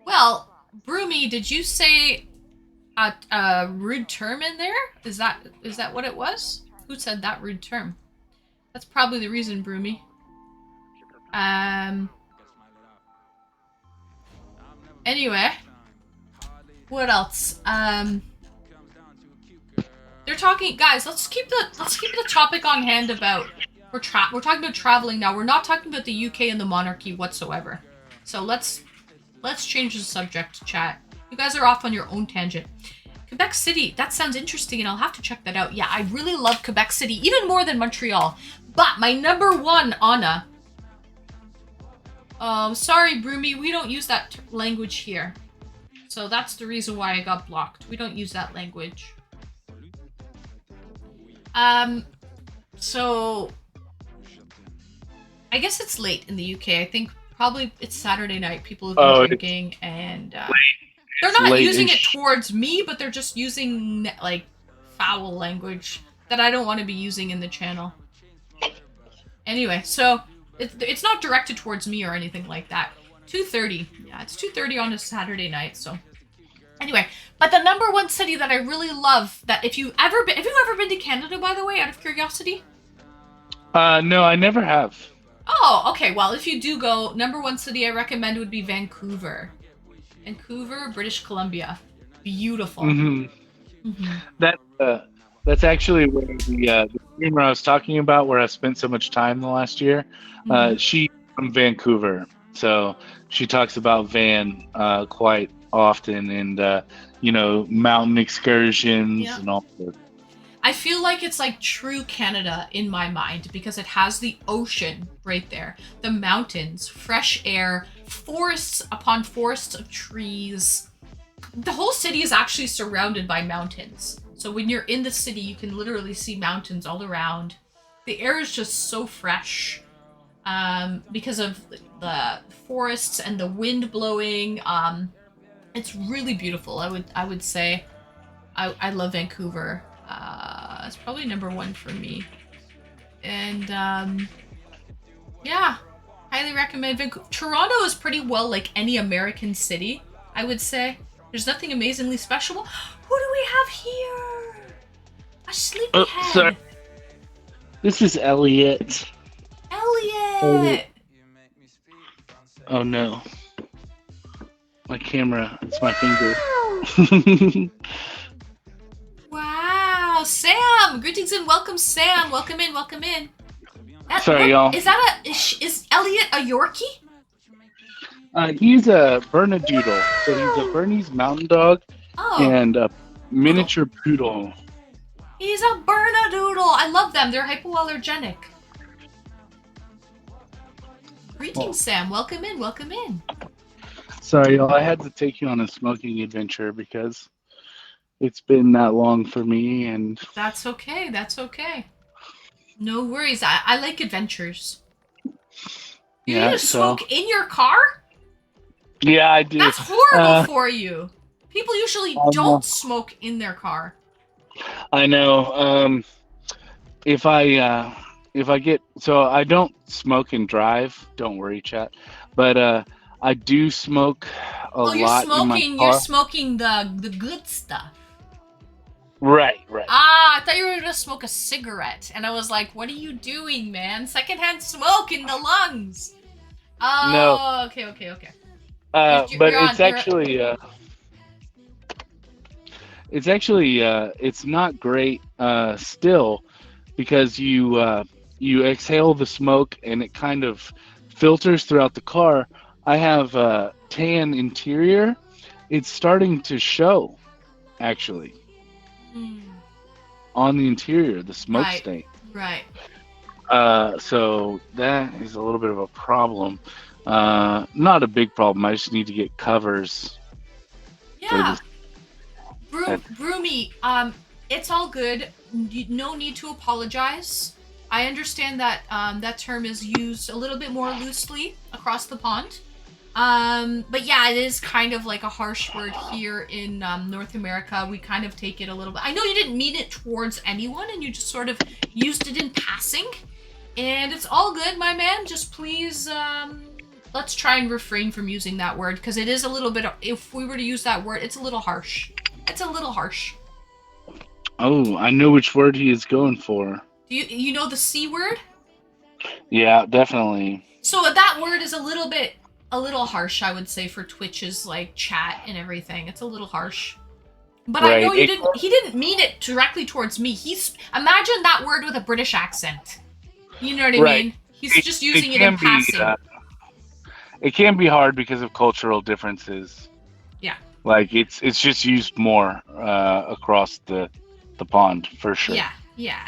Speaker 1: Well, Broomy, did you say a rude term in there? Is that what it was? Who said that rude term? That's probably the reason, Broomy. Anyway, what else? They're talking, guys. Let's keep the topic on hand about we're talking about traveling now. We're not talking about the UK and the monarchy whatsoever. So let's change the subject, chat. You guys are off on your own tangent. Quebec City, that sounds interesting, and I'll have to check that out. Yeah, I really love Quebec City, even more than Montreal. But my number one, Anna. Sorry, Broomy, we don't use that language here. So that's the reason why I got blocked. We don't use that language. So I guess it's late in the UK. I think probably it's Saturday night. People have been drinking, and they're not using it towards me, but they're just using like foul language that I don't want to be using in the channel. Anyway, so it's not directed towards me or anything like that. 2:30. Yeah, it's 2:30 on a Saturday night. So anyway, but the number one city that I really love, that if you've ever been to Canada, by the way, out of curiosity?
Speaker 6: No, I never have.
Speaker 1: Oh, okay. Well, if you do go, number one city I recommend would be Vancouver. Vancouver, British Columbia. Beautiful.
Speaker 6: Mm-hmm. Mm-hmm. That's actually where the streamer I was talking about, where I spent so much time the last year. Mm-hmm. She's from Vancouver, so she talks about Van quite often, and mountain excursions and all that.
Speaker 1: I feel like it's like true Canada in my mind because it has the ocean right there, the mountains, fresh air, forests upon forests of trees. The whole city is actually surrounded by mountains. So when you're in the city, you can literally see mountains all around. The air is just so fresh because of the forests and the wind blowing. It's really beautiful. I would say I love Vancouver. It's probably number one for me. And yeah, highly recommend Vancouver. Toronto is pretty well like any American city, I would say. There's nothing amazingly special. Who do we have here? A sleepyhead.
Speaker 6: Sorry. This is Elliot.
Speaker 1: Elliot!
Speaker 6: Oh no. My camera. It's my finger.
Speaker 1: Wow, Sam! Greetings and welcome, Sam. Welcome in, welcome in.
Speaker 6: Sorry, y'all.
Speaker 1: Is Elliot a Yorkie?
Speaker 6: He's a Bernedoodle. So he's a Bernese Mountain Dog and a miniature poodle.
Speaker 1: He's a Bernedoodle. I love them. They're hypoallergenic. Greetings, Sam. Welcome in, welcome in.
Speaker 6: Sorry, y'all. I had to take you on a smoking adventure because it's been that long for me, and
Speaker 1: that's okay. That's okay. No worries. I like adventures. You need to smoke in your car?
Speaker 6: Yeah, I do.
Speaker 1: That's horrible for you. People usually don't smoke in their car.
Speaker 6: I know. If I get I don't smoke and drive. Don't worry, chat. But I do smoke a lot in my car.
Speaker 1: You're smoking the good stuff.
Speaker 6: Right.
Speaker 1: I thought you were gonna smoke a cigarette, and I was like, "What are you doing, man? Secondhand smoke in the lungs." Oh, no. Okay.
Speaker 6: But it's actually it's not great still, because you exhale the smoke and it kind of filters throughout the car. I have a tan interior. It's starting to show, actually. On the interior, the smoke stain.
Speaker 1: Right.
Speaker 6: So that is a little bit of a problem. Not a big problem. I just need to get covers.
Speaker 1: Yeah. Broomy, it's all good. No need to apologize. I understand that that term is used a little bit more loosely across the pond. But yeah, it is kind of like a harsh word here in North America. We kind of take it a little bit. I know you didn't mean it towards anyone, and you just sort of used it in passing. And it's all good, my man. Just please, let's try and refrain from using that word, because it is a little bit, if we were to use that word, it's a little harsh. It's a little harsh.
Speaker 6: Oh, I know which word he is going for.
Speaker 1: Do you know the C word?
Speaker 6: Yeah, definitely.
Speaker 1: So that word is a little bit a little harsh, I would say, for Twitch's like chat and everything. It's a little harsh. But
Speaker 6: Right.
Speaker 1: I know he didn't mean it directly towards me. Imagine that word with a British accent. You know what I
Speaker 6: Right.
Speaker 1: mean? He's just using it
Speaker 6: can
Speaker 1: in passing.
Speaker 6: It can be hard because of cultural differences.
Speaker 1: Yeah.
Speaker 6: Like it's just used more across the pond for sure.
Speaker 1: Yeah.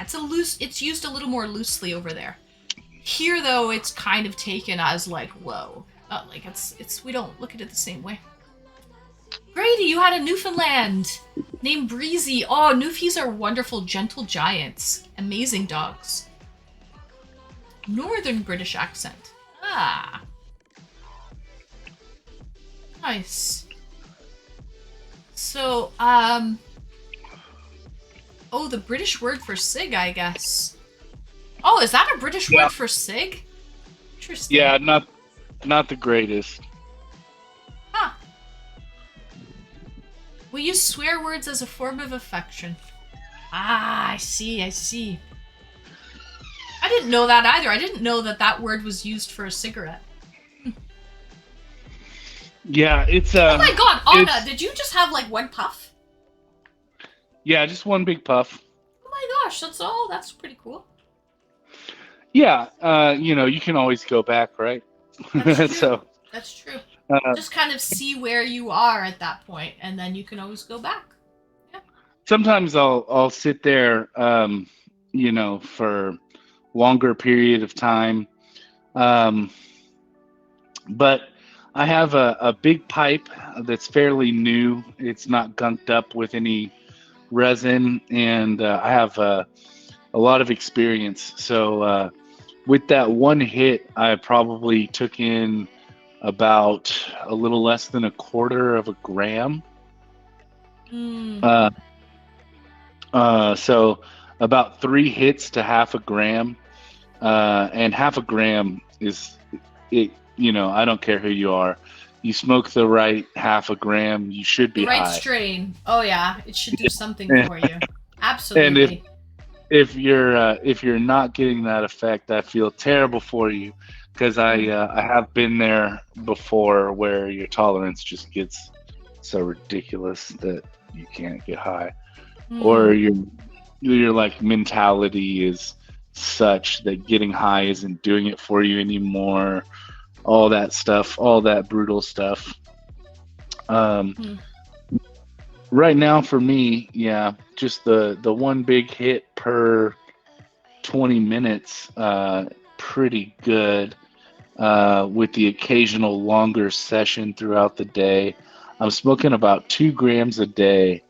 Speaker 1: It's used a little more loosely over there. Here though, it's kind of taken as like, whoa. Like it's we don't look at it the same way. Grady, you had a Newfoundland named Breezy. Oh, Newfies are wonderful, gentle giants. Amazing dogs. Northern British accent. Ah. Nice. So, oh, the British word for sig, I guess. Oh, is that a British word for sig? Interesting.
Speaker 6: Yeah, not the greatest.
Speaker 1: Huh. We use swear words as a form of affection. Ah, I see. I didn't know that either. I didn't know that word was used for a cigarette.
Speaker 6: Yeah, it's
Speaker 1: oh my god, Anna, did you just have like one puff?
Speaker 6: Yeah, just one big puff.
Speaker 1: Oh my gosh, that's pretty cool.
Speaker 6: Yeah, you can always go back, right?
Speaker 1: That's true.
Speaker 6: So
Speaker 1: that's true. Just kind of see where you are at that point, and then you can always go back. Yeah.
Speaker 6: Sometimes I'll sit there, for longer period of time, but I have a big pipe that's fairly new. It's not gunked up with any resin, and I have a lot of experience. So with that one hit, I probably took in about a little less than a quarter of a gram. So about 3 hits to half a gram, and half a gram is it. I don't care who you are. You smoke the right half a gram, you should be
Speaker 1: the right
Speaker 6: high.
Speaker 1: strain. Oh yeah, it should do something for you. Absolutely.
Speaker 6: And if you're not getting that effect, I feel terrible for you, because I have been there before where your tolerance just gets so ridiculous that you can't get high, or your like mentality is such that getting high isn't doing it for you anymore. All that stuff, all that brutal stuff. Right now for me, yeah, just the one big hit per 20 minutes, pretty good, with the occasional longer session throughout the day. I'm smoking about 2 grams a day,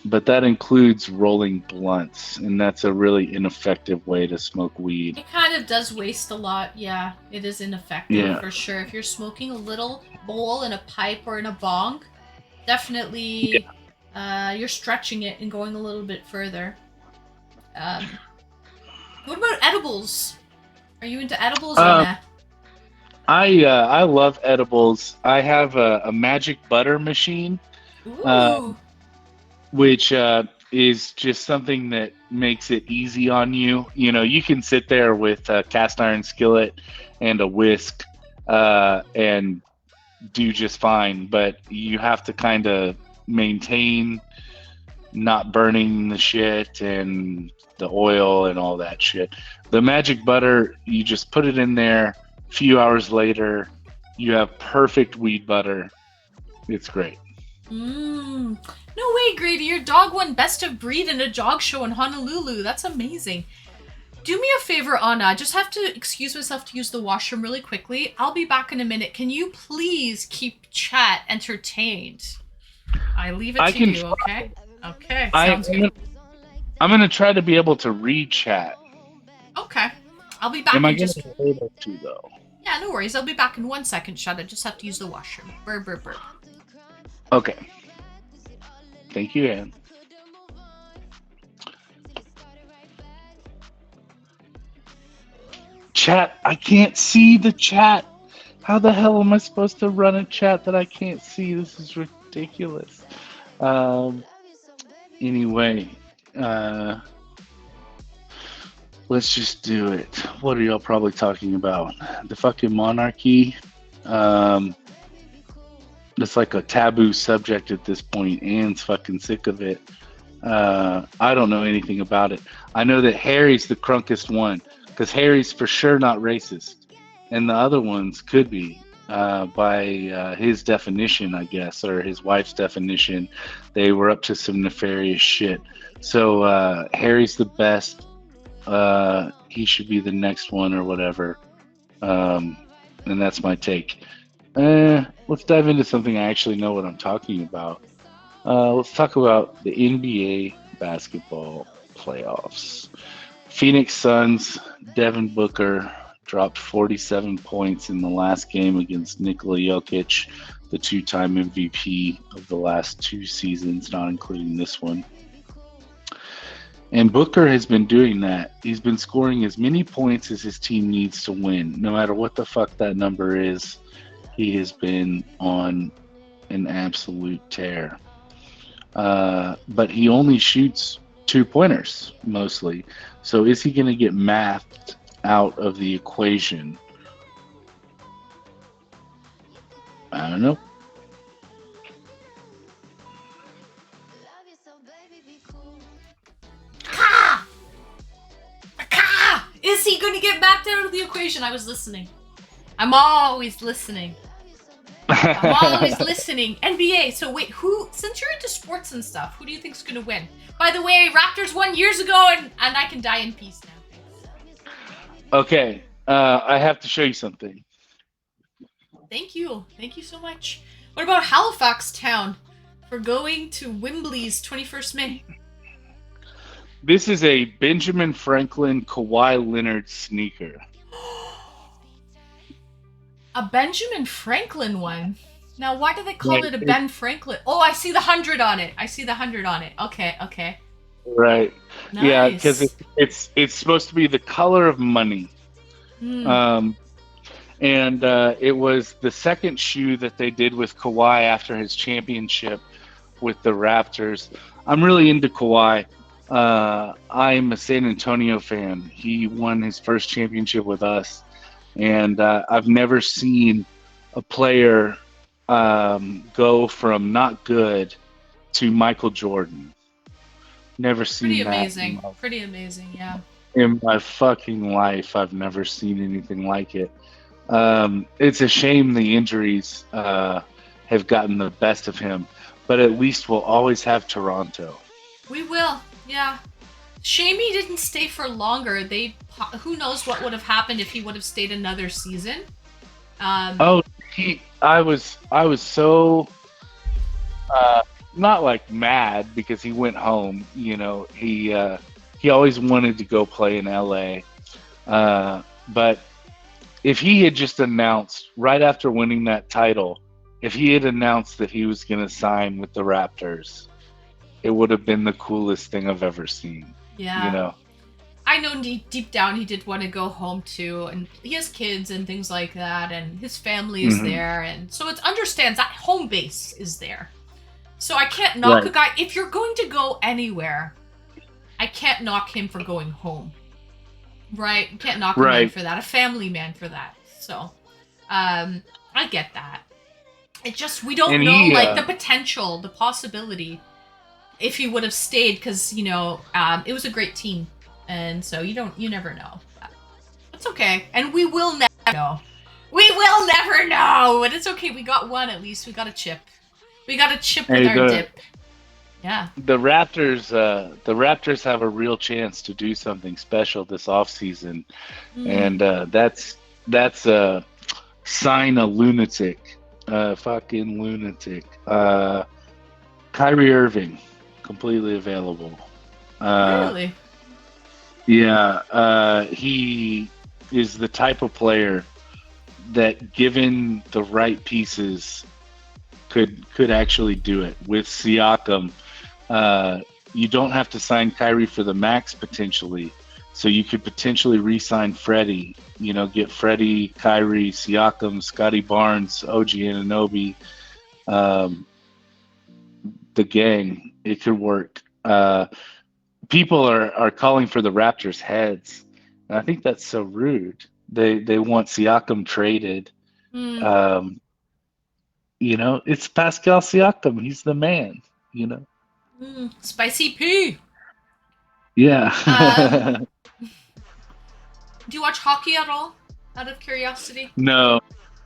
Speaker 6: but that includes rolling blunts, and that's a really ineffective way to smoke weed.
Speaker 1: It kind of does waste a lot. Yeah, it is ineffective for sure. If you're smoking a little bowl in a pipe or in a bong, definitely you're stretching it and going a little bit further. What about edibles? Are you into edibles or nah?
Speaker 6: I love edibles. I have a magic butter machine.
Speaker 1: Ooh.
Speaker 6: Which is just something that makes it easy on you. You can sit there with a cast iron skillet and a whisk and do just fine, but you have to kind of maintain not burning the shit and the oil and all that shit. The magic butter, you just put it in there, a few hours later, you have perfect weed butter. It's great.
Speaker 1: No way, Grady. Your dog won Best of Breed in a dog show in Honolulu. That's amazing. Do me a favor, Anna. I just have to excuse myself to use the washroom really quickly. I'll be back in a minute. Can you please keep chat entertained? I leave it to you, okay? Okay, sounds good.
Speaker 6: I'm going to try to be able to read chat.
Speaker 1: Okay. I'll be back
Speaker 6: Am I
Speaker 1: in
Speaker 6: going
Speaker 1: just...
Speaker 6: to be able to, though?
Speaker 1: Yeah, no worries. I'll be back in 1 second, Shut. I just have to use the washroom. Burp, burp, burp.
Speaker 6: Okay. Thank you, Anne. Chat, I can't see the chat. How the hell am I supposed to run a chat that I can't see? This is ridiculous. Anyway, let's just do it. What are y'all probably talking about? The fucking monarchy? It's like a taboo subject at this point. Anne's fucking sick of it. I don't know anything about it. I know that Harry's the crunkest one because Harry's for sure not racist, and the other ones could be by his definition, I guess, or his wife's definition. They were up to some nefarious shit. So Harry's the best. He should be the next one or whatever. And that's my take. Let's dive into something I actually know what I'm talking about. Let's talk about the NBA basketball playoffs. Phoenix Suns, Devin Booker dropped 47 points in the last game against Nikola Jokic, the two-time MVP of the last two seasons, not including this one. And Booker has been doing that. He's been scoring as many points as his team needs to win. No matter what the fuck that number is, he has been on an absolute tear. But he only shoots 2-pointers mostly. So is he going to get mathed out of the equation? I don't know.
Speaker 1: Is he going to get backed out of the equation? I was listening. I'm always listening. NBA. So wait, since you're into sports and stuff, who do you think's going to win? By the way, Raptors won years ago, and I can die in peace now.
Speaker 6: Okay, I have to show you something.
Speaker 1: Thank you so much. What about Halifax Town for going to Wembley's 21st May?
Speaker 6: This is a Benjamin Franklin Kawhi Leonard sneaker.
Speaker 1: A Benjamin Franklin one? Now, why do they call it a Ben Franklin? Oh, I see the 100 on it. Okay.
Speaker 6: Right.
Speaker 1: Nice.
Speaker 6: Yeah, because it's supposed to be the color of money.
Speaker 1: Mm.
Speaker 6: And it was the second shoe that they did with Kawhi after his championship with the Raptors. I'm really into Kawhi. I'm a San Antonio fan. He won his first championship with us. And I've never seen a player go from not good to Michael Jordan. Never seen that.
Speaker 1: Pretty amazing, yeah.
Speaker 6: In my fucking life, I've never seen anything like it. It's a shame the injuries have gotten the best of him, but at least we'll always have Toronto.
Speaker 1: We will, yeah. Shame he didn't stay for longer. Who knows what would have happened if he would have stayed another season.
Speaker 6: I was so not like mad because he went home. You know, he always wanted to go play in LA. But if he had just announced right after winning that title, if he had announced that he was going to sign with the Raptors, it would have been the coolest thing I've ever seen.
Speaker 1: Yeah.
Speaker 6: You know,
Speaker 1: I know deep down he did want to go home too, and he has kids and things like that, and his family is there, and so it understands that home base is there. So I can't knock a guy. If you're going to go anywhere, I can't knock him for going home. Right? You can't knock a man for that, a family man for that. So, I get that. It just, we don't know, like, the potential, the possibility, if he would have stayed, because, you know, it was a great team. And so you never know. It's okay. And we will never know. We will never know! But it's okay, we got one at least. We got a chip. We got a chip with our dip. Yeah.
Speaker 6: The Raptors have a real chance to do something special this offseason. And that's a sign a lunatic. Fucking lunatic. Kyrie Irving, completely available.
Speaker 1: Really?
Speaker 6: Yeah. He is the type of player that, given the right pieces, could actually do it. With Siakam, you don't have to sign Kyrie for the max potentially, so you could potentially re-sign Freddie. You know, get Freddie, Kyrie, Siakam, Scotty Barnes, OG Anunoby, the gang. It could work. People are calling for the Raptors' heads, and I think that's so rude. They want Siakam traded. Um, it's Pascal Siakam. He's the man.
Speaker 1: Spicy P.
Speaker 6: Yeah.
Speaker 1: Do you watch hockey at all? Out of curiosity?
Speaker 6: No.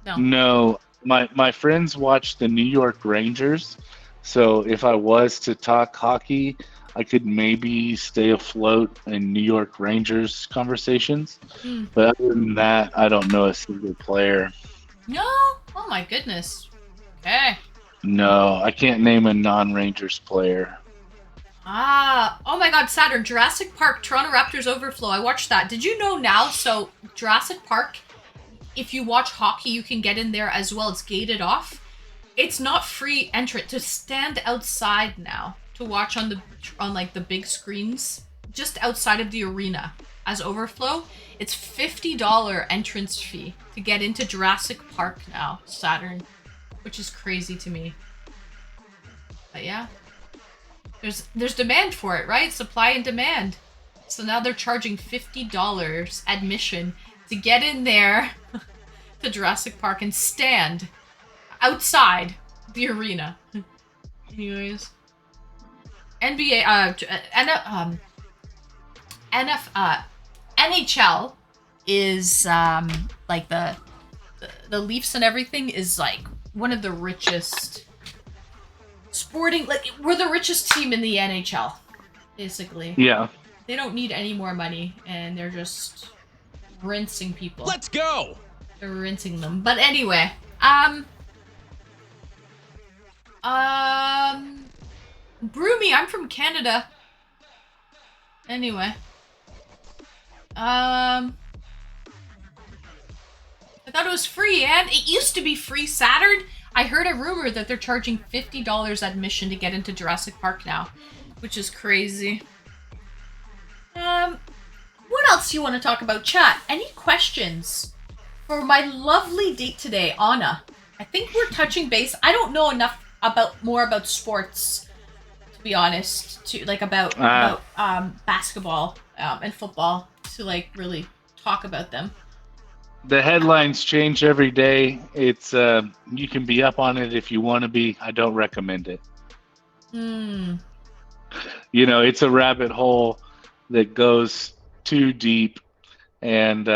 Speaker 1: No.
Speaker 6: No. My friends watch the New York Rangers, so if I was to talk hockey, I could maybe stay afloat in New York Rangers conversations. But other than that, I don't know a single player.
Speaker 1: No? Oh my goodness. Okay.
Speaker 6: No, I can't name a non-Rangers player.
Speaker 1: Oh my god, Saturn, Jurassic Park, Toronto Raptors Overflow. I watched that. Did you know now? So, Jurassic Park, if you watch hockey, you can get in there as well. It's gated off. It's not free entrance to stand outside now to watch on like the big screens just outside of the arena as Overflow. It's $50 entrance fee to get into Jurassic Park now, Saturn, which is crazy to me. But yeah. There's demand for it, right? Supply and demand. So now they're charging $50 admission to get in there to Jurassic Park and stand outside the arena. Anyways, NHL is like the Leafs and everything is like one of the richest sporting, like we're the richest team in the NHL, basically.
Speaker 6: Yeah.
Speaker 1: They don't need any more money, and they're just rinsing people.
Speaker 5: Let's go.
Speaker 1: They're rinsing them. But anyway, Broomy, I'm from Canada. Anyway, I thought it was free, and it used to be free Saturn. I heard a rumor that they're charging $50 admission to get into Jurassic Park now, which is crazy. What else do you want to talk about, chat? Any questions for my lovely date today, Anna? I think we're touching base. I don't know enough more about sports, to be honest, to like about basketball and football to like really talk about them.
Speaker 6: The headlines change every day. It's you can be up on it if you want to be. I don't recommend it. It's a rabbit hole that goes too deep, and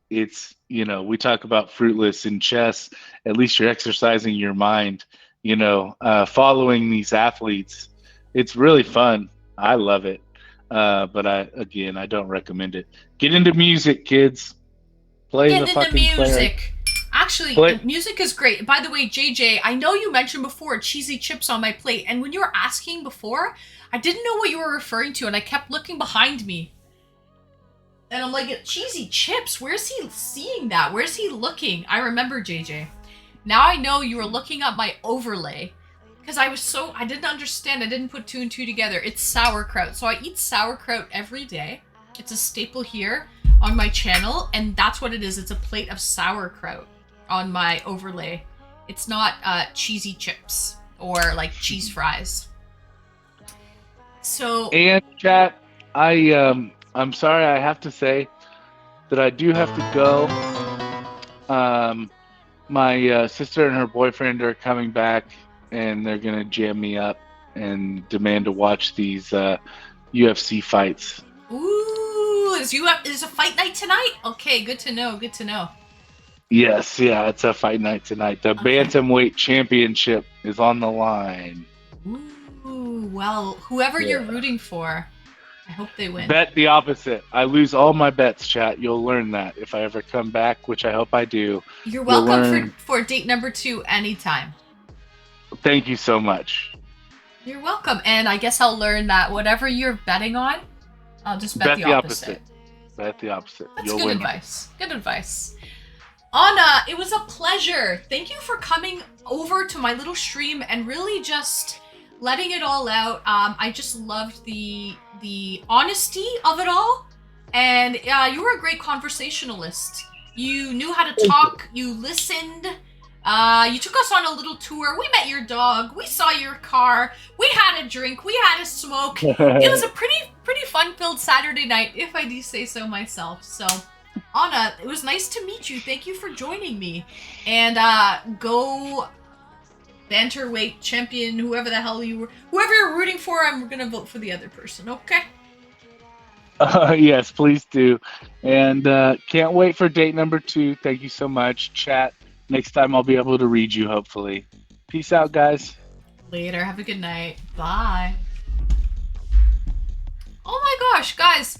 Speaker 6: it's we talk about fruitless in chess. At least you're exercising your mind. Following these athletes, it's really fun. I love it, but I don't recommend it. Get into music, kids. Play the fucking
Speaker 1: music.
Speaker 6: Player.
Speaker 1: Actually, music is great. By the way, JJ, I know you mentioned before cheesy chips on my plate, and when you were asking before, I didn't know what you were referring to, and I kept looking behind me. And I'm like, cheesy chips? Where's he seeing that? Where's he looking? I remember, JJ. Now I know you were looking up my overlay, because I didn't understand. I didn't put two and two together. It's sauerkraut. So I eat sauerkraut every day. It's a staple here on my channel, and that's what it is. It's a plate of sauerkraut on my overlay. It's not cheesy chips or like cheese fries. So
Speaker 6: and chat, I'm sorry, I have to say that I do have to go. My sister and her boyfriend are coming back, and they're gonna jam me up and demand to watch these UFC fights.
Speaker 1: Ooh, is a fight night tonight? Okay, good to know. Good to know.
Speaker 6: Yes, yeah, it's a fight night tonight. The bantamweight championship is on the line.
Speaker 1: Ooh, well, whoever you're rooting for, I hope they win.
Speaker 6: Bet the opposite. I lose all my bets, chat. You'll learn that if I ever come back, which I hope I do.
Speaker 1: You're welcome for date number 2 anytime.
Speaker 6: Thank you so much.
Speaker 1: You're welcome. And I guess I'll learn that whatever you're betting on, I'll just bet the opposite.
Speaker 6: Bet the opposite.
Speaker 1: That's good advice. Good advice. Anna, it was a pleasure. Thank you for coming over to my little stream and really just letting it all out. I just loved the honesty of it all. And you were a great conversationalist. You knew how to talk. You listened. You took us on a little tour. We met your dog. We saw your car. We had a drink. We had a smoke. It was a pretty fun-filled Saturday night, if I do say so myself. So, Anna, it was nice to meet you. Thank you for joining me. And go banterweight champion, whoever the hell whoever you're rooting for, I'm gonna vote for the other person, okay?
Speaker 6: Yes, please do. And can't wait for date number 2. Thank you so much. Chat. Next time I'll be able to read you, hopefully. Peace out, guys.
Speaker 1: Later. Have a good night. Bye. Oh my gosh, guys.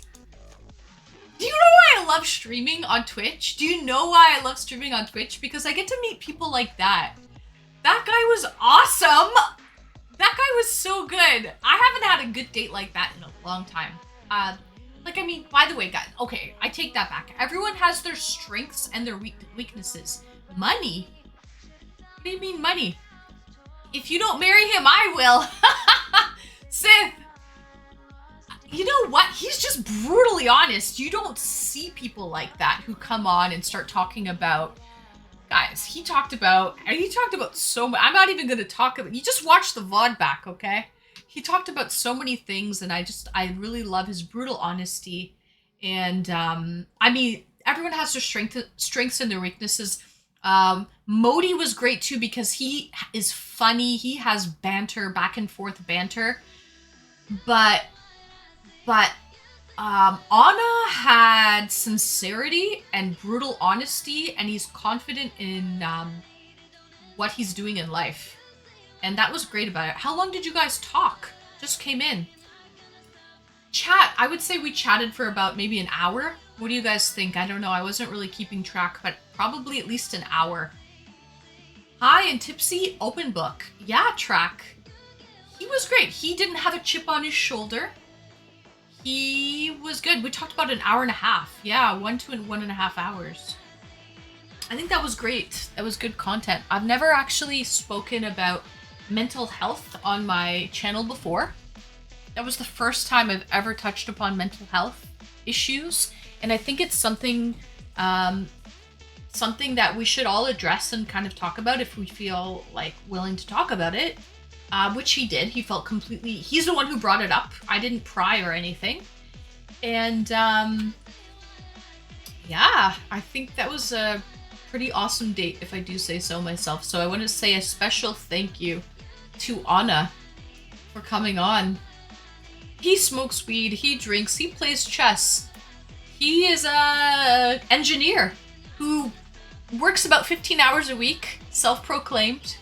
Speaker 1: Do you know why I love streaming on Twitch? Do you know why I love streaming on Twitch? Because I get to meet people like that. That guy was awesome. That guy was so good. I haven't had a good date like that in a long time. Like, I mean, by the way, guys, okay, I take that back. Everyone has their strengths and their weaknesses. Money? What do you mean money? If you don't marry him, I will. Sith. You know what? He's just brutally honest. You don't see people like that who come on and start talking about... Guys, he talked about so much. I'm not even going to talk about... You just watch the VOD back, okay? He talked about so many things, and I really love his brutal honesty. And, I mean, everyone has their strengths and their weaknesses. Modi was great, too, because he is funny. He has banter, back and forth banter. But Anna had sincerity and brutal honesty, and he's confident in what he's doing in life. And that was great about it. How long did you guys talk? Just came in. Chat, I would say we chatted for about maybe an hour. What do you guys think? I don't know. I wasn't really keeping track, but probably at least an hour. Hi, and Tipsy, open book. Yeah, Track. He was great. He didn't have a chip on his shoulder. He was good. We talked about an hour and a half. Yeah, 1 to 1.5 hours. I think that was great. That was good content. I've never actually spoken about mental health on my channel before. That was the first time I've ever touched upon mental health issues. And I think it's something that we should all address and kind of talk about if we feel like willing to talk about it. Which he did. He felt completely... He's the one who brought it up. I didn't pry or anything. And, yeah, I think that was a pretty awesome date, if I do say so myself. So I want to say a special thank you to Anna for coming on. He smokes weed, he drinks, he plays chess. He is a engineer who works about 15 hours a week, self-proclaimed.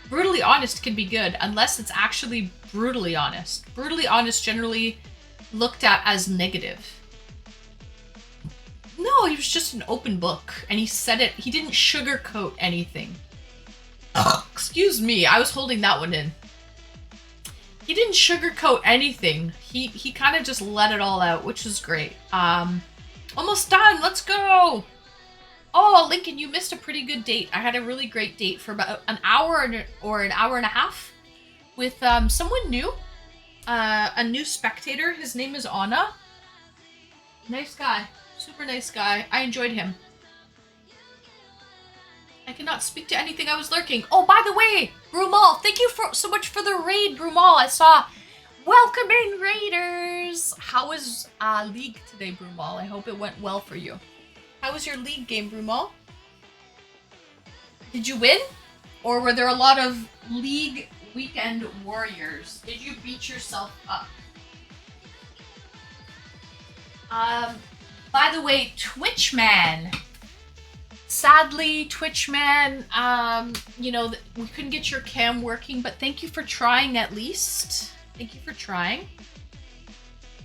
Speaker 1: Brutally honest can be good, unless it's actually brutally honest. Brutally honest generally looked at as negative. No, he was just an open book, and he said it. He didn't sugarcoat anything. Excuse me, I was holding that one in. He didn't sugarcoat anything. He kind of just let it all out, which was great. Almost done. Let's go. Oh, Lincoln, you missed a pretty good date. I had a really great date for about an hour or an hour and a half with someone new, a new spectator. His name is Anna. Nice guy. Super nice guy. I enjoyed him. I cannot speak to anything. I was lurking. Oh, by the way, Brumal, thank you so much for the raid, Brumal. I saw welcome in Raiders. How was League today, Brumal? I hope it went well for you. How was your League game, Brumal? Did you win? Or were there a lot of League weekend warriors? Did you beat yourself up? By the way, Twitchman. Sadly, Twitchman, you know, we couldn't get your cam working, but thank you for trying at least. Thank you for trying.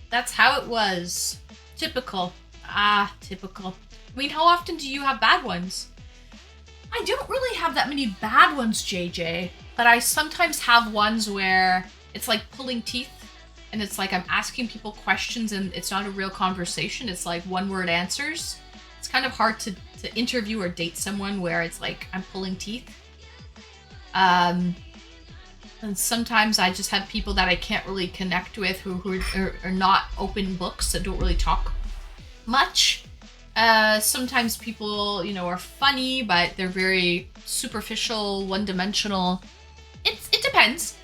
Speaker 1: That's how it was. Typical. Typical. I mean, how often do you have bad ones? I don't really have that many bad ones, JJ, but I sometimes have ones where it's like pulling teeth, and it's like I'm asking people questions and it's not a real conversation. It's like one-word answers. It's kind of hard to interview or date someone where it's like I'm pulling teeth. And sometimes I just have people that I can't really connect with who are not open books that don't really talk much. Sometimes people, you know, are funny, but they're very superficial, one-dimensional. It depends.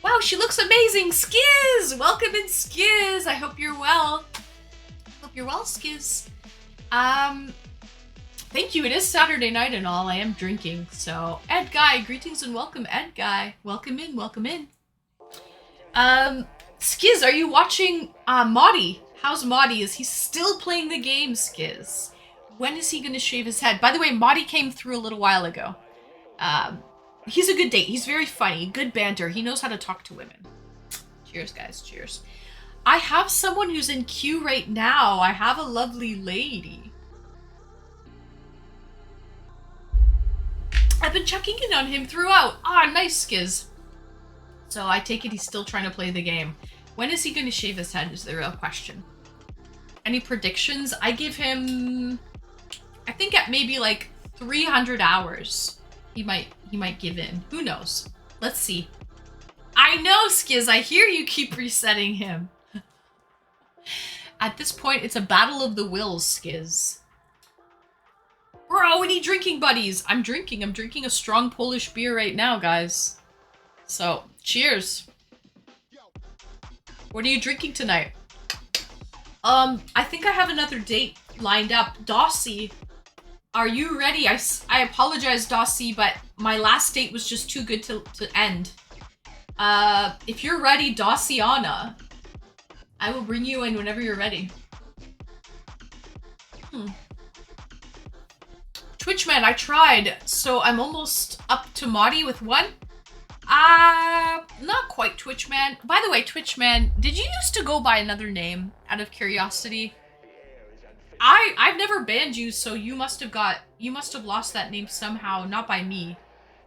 Speaker 1: Wow, she looks amazing. Skiz! Welcome in, Skiz. I hope you're well. Hope you're well, Skiz. Thank you. It is Saturday night and all. I am drinking. So, Ed Guy, greetings and welcome, Ed Guy. Welcome in, welcome in. Skiz, are you watching Maudie? How's Maudie? Is he still playing the game, Skiz? When is he gonna shave his head? By the way, Maudie came through a little while ago. He's a good date. He's very funny. Good banter. He knows how to talk to women. Cheers, guys. Cheers. I have someone who's in queue right now. I have a lovely lady. I've been checking in on him throughout. Ah, nice, Skiz. So I take it he's still trying to play the game. When is he going to shave his head is the real question. Any predictions? I give him... I think at maybe like 300 hours, he might give in. Who knows? Let's see. I know, Skiz. I hear you keep resetting him. At this point, it's a battle of the wills, Skiz. Bro, we need drinking buddies. I'm drinking a strong Polish beer right now, guys. So, cheers. What are you drinking tonight? I think I have another date lined up. Dossie, are you ready? I apologize, Dossie, but my last date was just too good to end. If you're ready, Dossiana, I will bring you in whenever you're ready. Twitchman, I tried, so I'm almost up to Maudie with one. Not quite Twitchman. By the way, Twitchman, did you used to go by another name, out of curiosity? I've never banned you, so you must have lost that name somehow, not by me.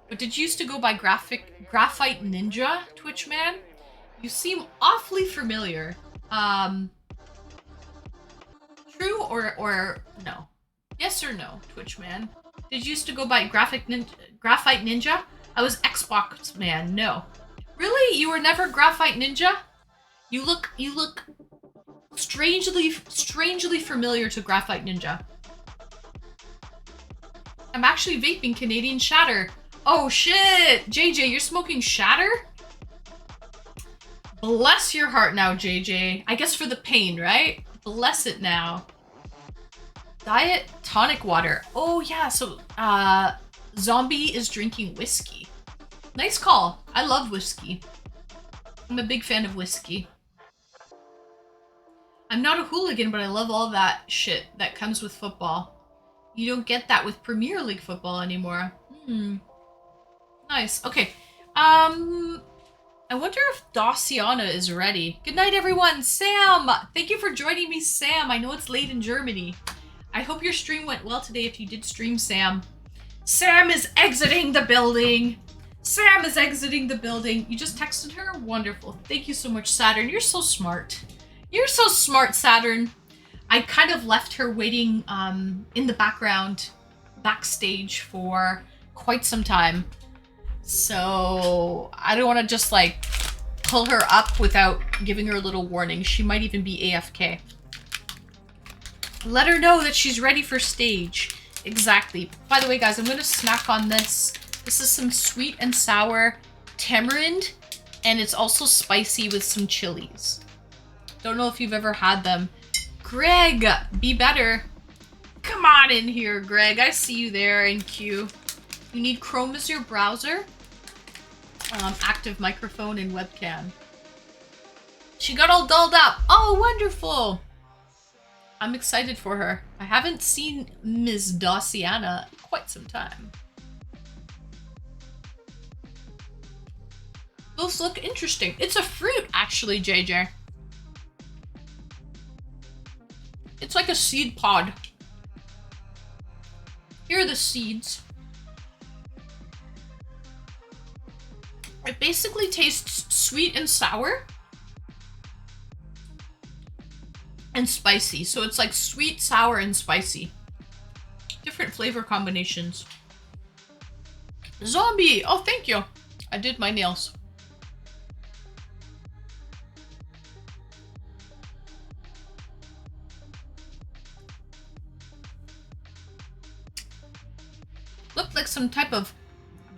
Speaker 1: But did you used to go by Graphite Ninja, Twitchman? You seem awfully familiar. True or no? Yes or no, Twitchman? Did you used to go by Graphite Ninja? I was Xbox man. No. Really? You were never Graphite Ninja? You look strangely familiar to Graphite Ninja. I'm actually vaping Canadian Shatter. Oh shit! JJ, you're smoking Shatter? Bless your heart now, JJ. I guess for the pain, right? Bless it now. Diet tonic water. Oh yeah, so Zombie is drinking whiskey. Nice call. I love whiskey. I'm a big fan of whiskey. I'm not a hooligan, but I love all that shit that comes with football. You don't get that with Premier League football anymore. Nice. Okay. I wonder if Dossiana is ready. Good night, everyone. Sam! Thank you for joining me, Sam. I know it's late in Germany. I hope your stream went well today if you did stream, Sam. Sam is exiting the building. Sam is exiting the building. You just texted her? Wonderful. Thank you so much, Saturn. You're so smart. You're so smart, Saturn. I kind of left her waiting in the background, backstage for quite some time. So I don't want to just like pull her up without giving her a little warning. She might even be AFK. Let her know that she's ready for stage. Exactly. By the way, guys, I'm going to snack on this. This is some sweet and sour tamarind, and it's also spicy with some chilies. Don't know if you've ever had them. Greg, be better. Come on in here, Greg. I see you there in queue. You need Chrome as your browser. Active microphone and webcam. She got all dolled up. Oh, wonderful. I'm excited for her. I haven't seen Ms. Dossiana quite some time. Those look interesting. It's a fruit, actually, JJ. It's like a seed pod. Here are the seeds. It basically tastes sweet and sour. And spicy. So it's like sweet, sour, and spicy. Different flavor combinations. Zombie! Oh, thank you. I did my nails. Looked like some type of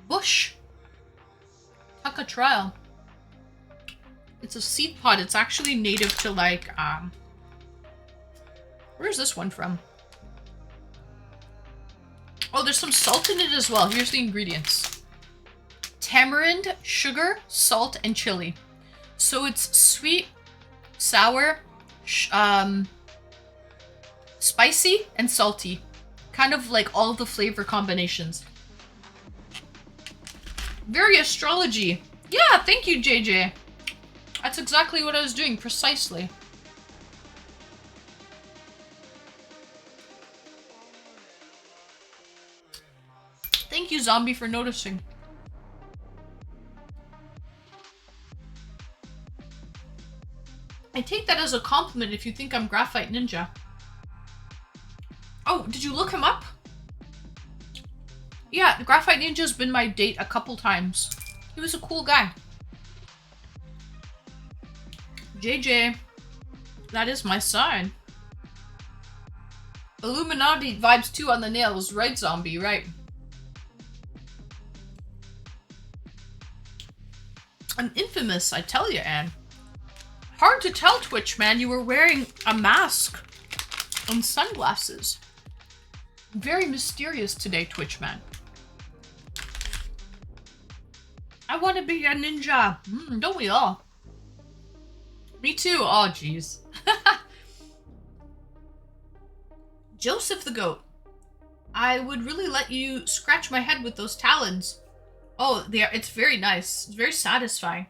Speaker 1: bush. Tuck a trial. It's a seed pod. It's actually native to like, where's this one from? Oh, there's some salt in it as well. Here's the ingredients. Tamarind, sugar, salt, and chili. So it's sweet, sour, spicy, and salty. Kind of like all the flavor combinations. Very astrology. Yeah, thank you, JJ. That's exactly what I was doing, precisely. Thank you, Zombie, for noticing. I take that as a compliment if you think I'm Graphite Ninja. Oh, did you look him up? Yeah, Graphite Ninja's been my date a couple times. He was a cool guy. JJ, that is my sign. Illuminati vibes too on the nails, right, Zombie, right? I'm infamous, I tell you, Anne. Hard to tell, Twitch, man. You were wearing a mask and sunglasses. Very mysterious today, Twitch, man. I want to be a ninja. Don't we all? Me too. Oh, jeez. Joseph the Goat. I would really let you scratch my head with those talons. Oh, it's very nice. It's very satisfying.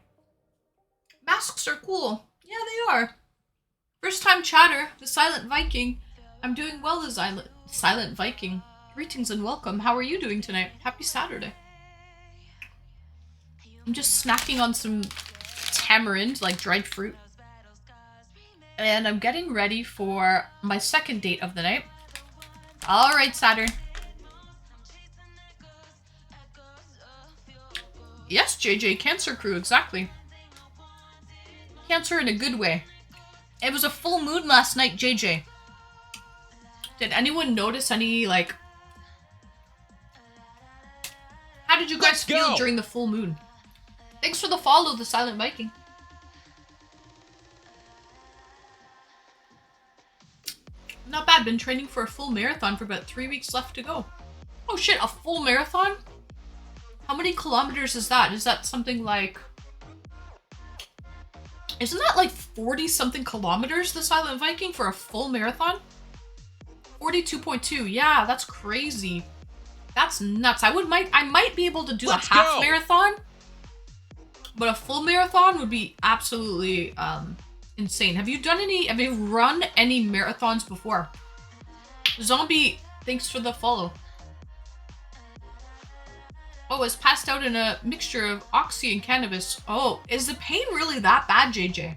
Speaker 1: Masks are cool. Yeah, they are. First time chatter, the Silent Viking. I'm doing well, the Silent Viking. Greetings and welcome. How are you doing tonight? Happy Saturday. I'm just snacking on some tamarind, like dried fruit. And I'm getting ready for my second date of the night. Alright, Saturn. Yes, JJ, Cancer Crew, exactly. Cancer in a good way. It was a full moon last night, JJ. Did anyone notice any, like... How did you guys feel during the full moon? Thanks for the follow, the Silent Viking. Not bad, been training for a full marathon for about 3 weeks left to go. Oh shit, a full marathon? How many kilometers is that? Is that something like... Isn't that like 40 something kilometers, the Silent Viking, for a full marathon? 42.2, yeah, that's crazy. That's nuts. I might be able to do a half marathon, but a full marathon would be absolutely insane. Have you run any marathons before? Zombie, thanks for the follow. Oh, it's passed out in a mixture of oxy and cannabis. Oh, is the pain really that bad, JJ?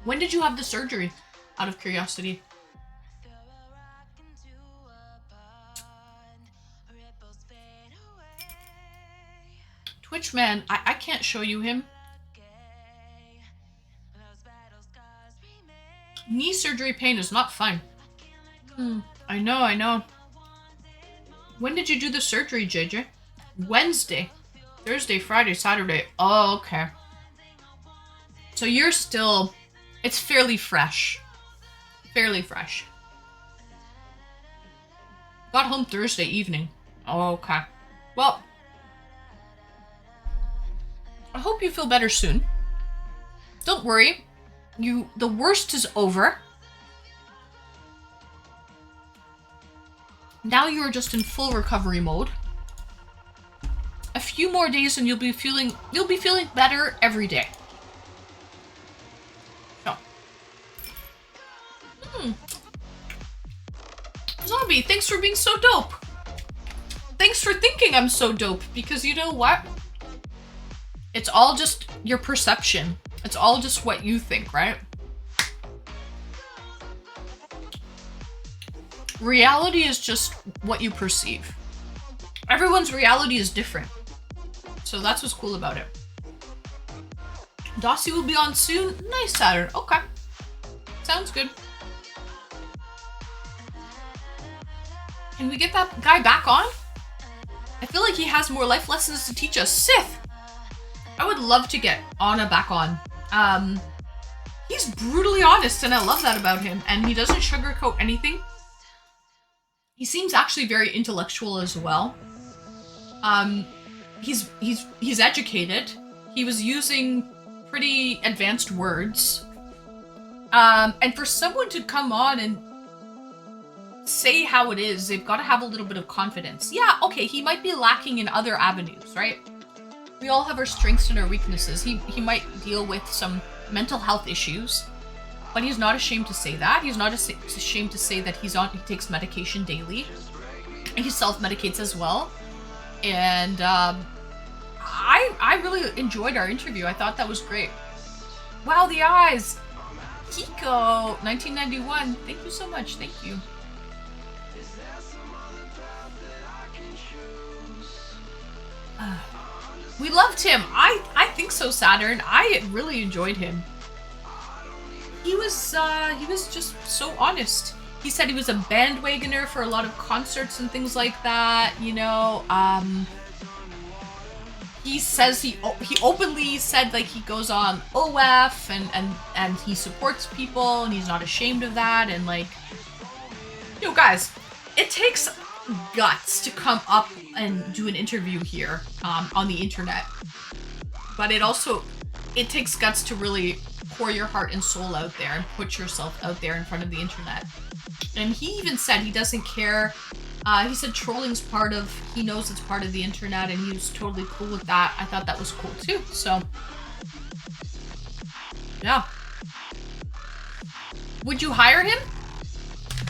Speaker 1: When did you have the surgery? Out of curiosity. Twitch man, I can't show you him. Knee surgery pain is not fun. I know. When did you do the surgery, JJ? Wednesday. Thursday, Friday, Saturday. Oh, okay. So you're still... It's fairly fresh. Fairly fresh. Got home Thursday evening. Oh, okay. Well, I hope you feel better soon. Don't worry. The worst is over. Now you're just in full recovery mode. A few more days and you'll be feeling better every day. So. Zombie, thanks for being so dope. Thanks for thinking I'm so dope, because you know what? It's all just your perception. It's all just what you think, right? Reality is just what you perceive. Everyone's reality is different. So that's what's cool about it. Dossie will be on soon. Nice, Saturn. Okay. Sounds good. Can we get that guy back on? I feel like he has more life lessons to teach us. Sith! I would love to get Anna back on. He's brutally honest and I love that about him. And he doesn't sugarcoat anything. He seems actually very intellectual as well. He's educated. He was using pretty advanced words. And for someone to come on and say how it is, they've got to have a little bit of confidence. Yeah, okay, he might be lacking in other avenues, right? We all have our strengths and our weaknesses. He might deal with some mental health issues, but he's not ashamed to say that. He's not ashamed to say that he takes medication daily. He self-medicates as well. And I really enjoyed our interview. I thought that was great. Wow, the eyes! Kiko, 1991. Thank you so much. Thank you. We loved him. I think so, Saturn. I really enjoyed him. He was just so honest. He said he was a bandwagoner for a lot of concerts and things like that, you know. He says he openly said like he goes on OF and he supports people and he's not ashamed of that, and like, you know, guys, it takes guts to come up and do an interview here on the internet, but it takes guts to really pour your heart and soul out there and put yourself out there in front of the internet. And he even said he doesn't care. He said trolling's he knows it's part of the internet, and he was totally cool with that. I thought that was cool too. So, yeah. Would you hire him?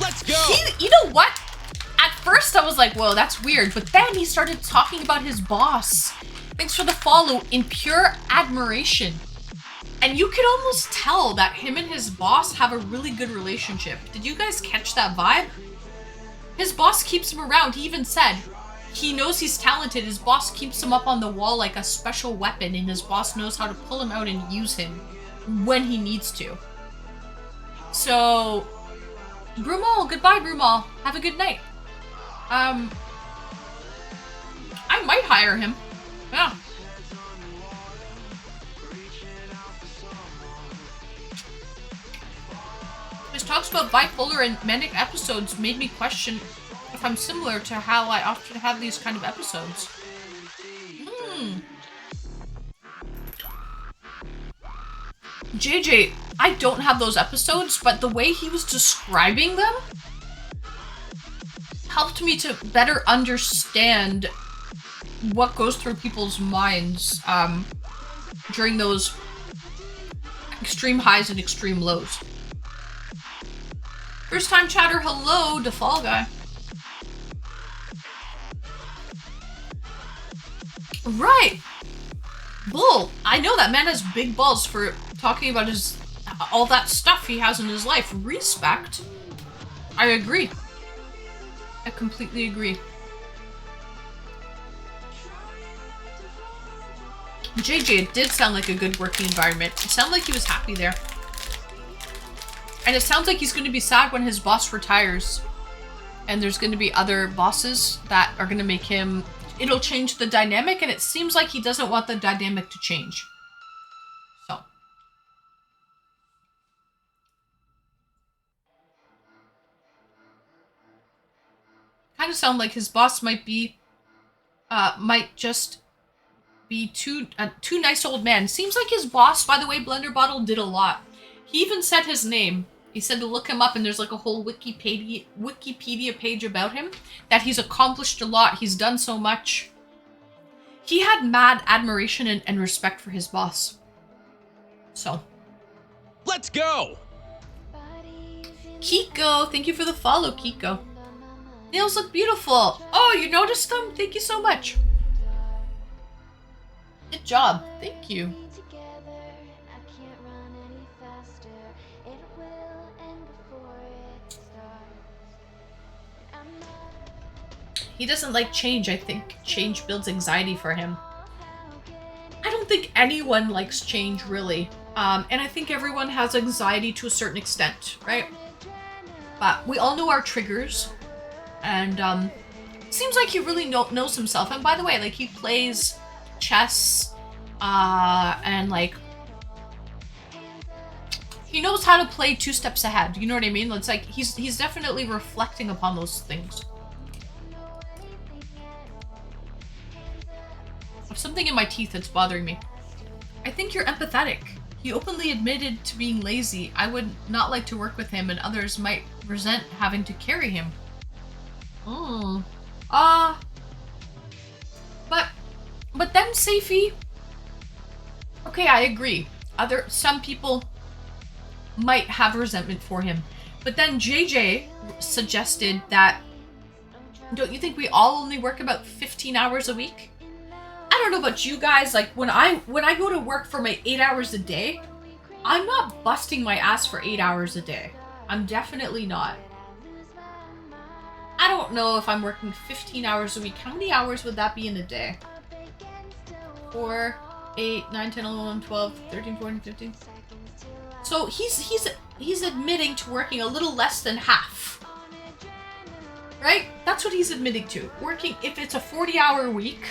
Speaker 5: Let's go!
Speaker 1: You know what? At first I was like, whoa, that's weird. But then he started talking about his boss. Thanks for the follow, in pure admiration. And you could almost tell that him and his boss have a really good relationship. Did you guys catch that vibe? His boss keeps him around. He even said he knows he's talented. His boss keeps him up on the wall like a special weapon, and his boss knows how to pull him out and use him when he needs to. So, Brumal, goodbye, Brumal. Have a good night. I might hire him. Yeah. His talks about bipolar and manic episodes made me question if I'm similar to how I often have these kind of episodes. JJ, I don't have those episodes, but the way he was describing them helped me to better understand what goes through people's minds during those extreme highs and extreme lows. First time chatter, hello, Defall Guy. Right. Bull, I know that man has big balls for talking about all that stuff he has in his life. Respect. I agree. I completely agree. JJ, it did sound like a good working environment. It sounded like he was happy there. And it sounds like he's going to be sad when his boss retires. And there's going to be other bosses that are going to make him... It'll change the dynamic, and it seems like he doesn't want the dynamic to change. So. Kind of sound like his boss might just be too nice old man. Seems like his boss, by the way, Blender Bottle, did a lot. He even said his name. He said to look him up, and there's like a whole Wikipedia page about him, that he's accomplished a lot. He's done so much. He had mad admiration and respect for his boss. So.
Speaker 5: Let's go!
Speaker 1: Kiko, thank you for the follow, Kiko. Nails look beautiful. Oh, you noticed them? Thank you so much. Good job. Thank you. He doesn't like change. I think change builds anxiety for him. I don't think anyone likes change, really. And I think everyone has anxiety to a certain extent, right? But we all know our triggers. And seems like he really knows himself. And by the way, like, he plays chess and like he knows how to play 2 steps ahead. You know what I mean? It's like he's definitely reflecting upon those things. have something in my teeth that's bothering me. I think you're empathetic. He openly admitted to being lazy. I would not like to work with him, and others might resent having to carry him. Oh. But then, Safi... Okay, I agree. Some people might have resentment for him. But then JJ suggested that, don't you think we all only work about 15 hours a week? I don't know about you guys, like when I go to work for my 8 hours a day, I'm not busting my ass for 8 hours a day. I'm definitely not. I don't know if I'm working 15 hours a week. How many hours would that be in a day? 4, 8, 9, 10, 11, 12, 13, 14, 15. So he's admitting to working a little less than half. Right? That's what he's admitting to. Working, if it's a 40-hour week,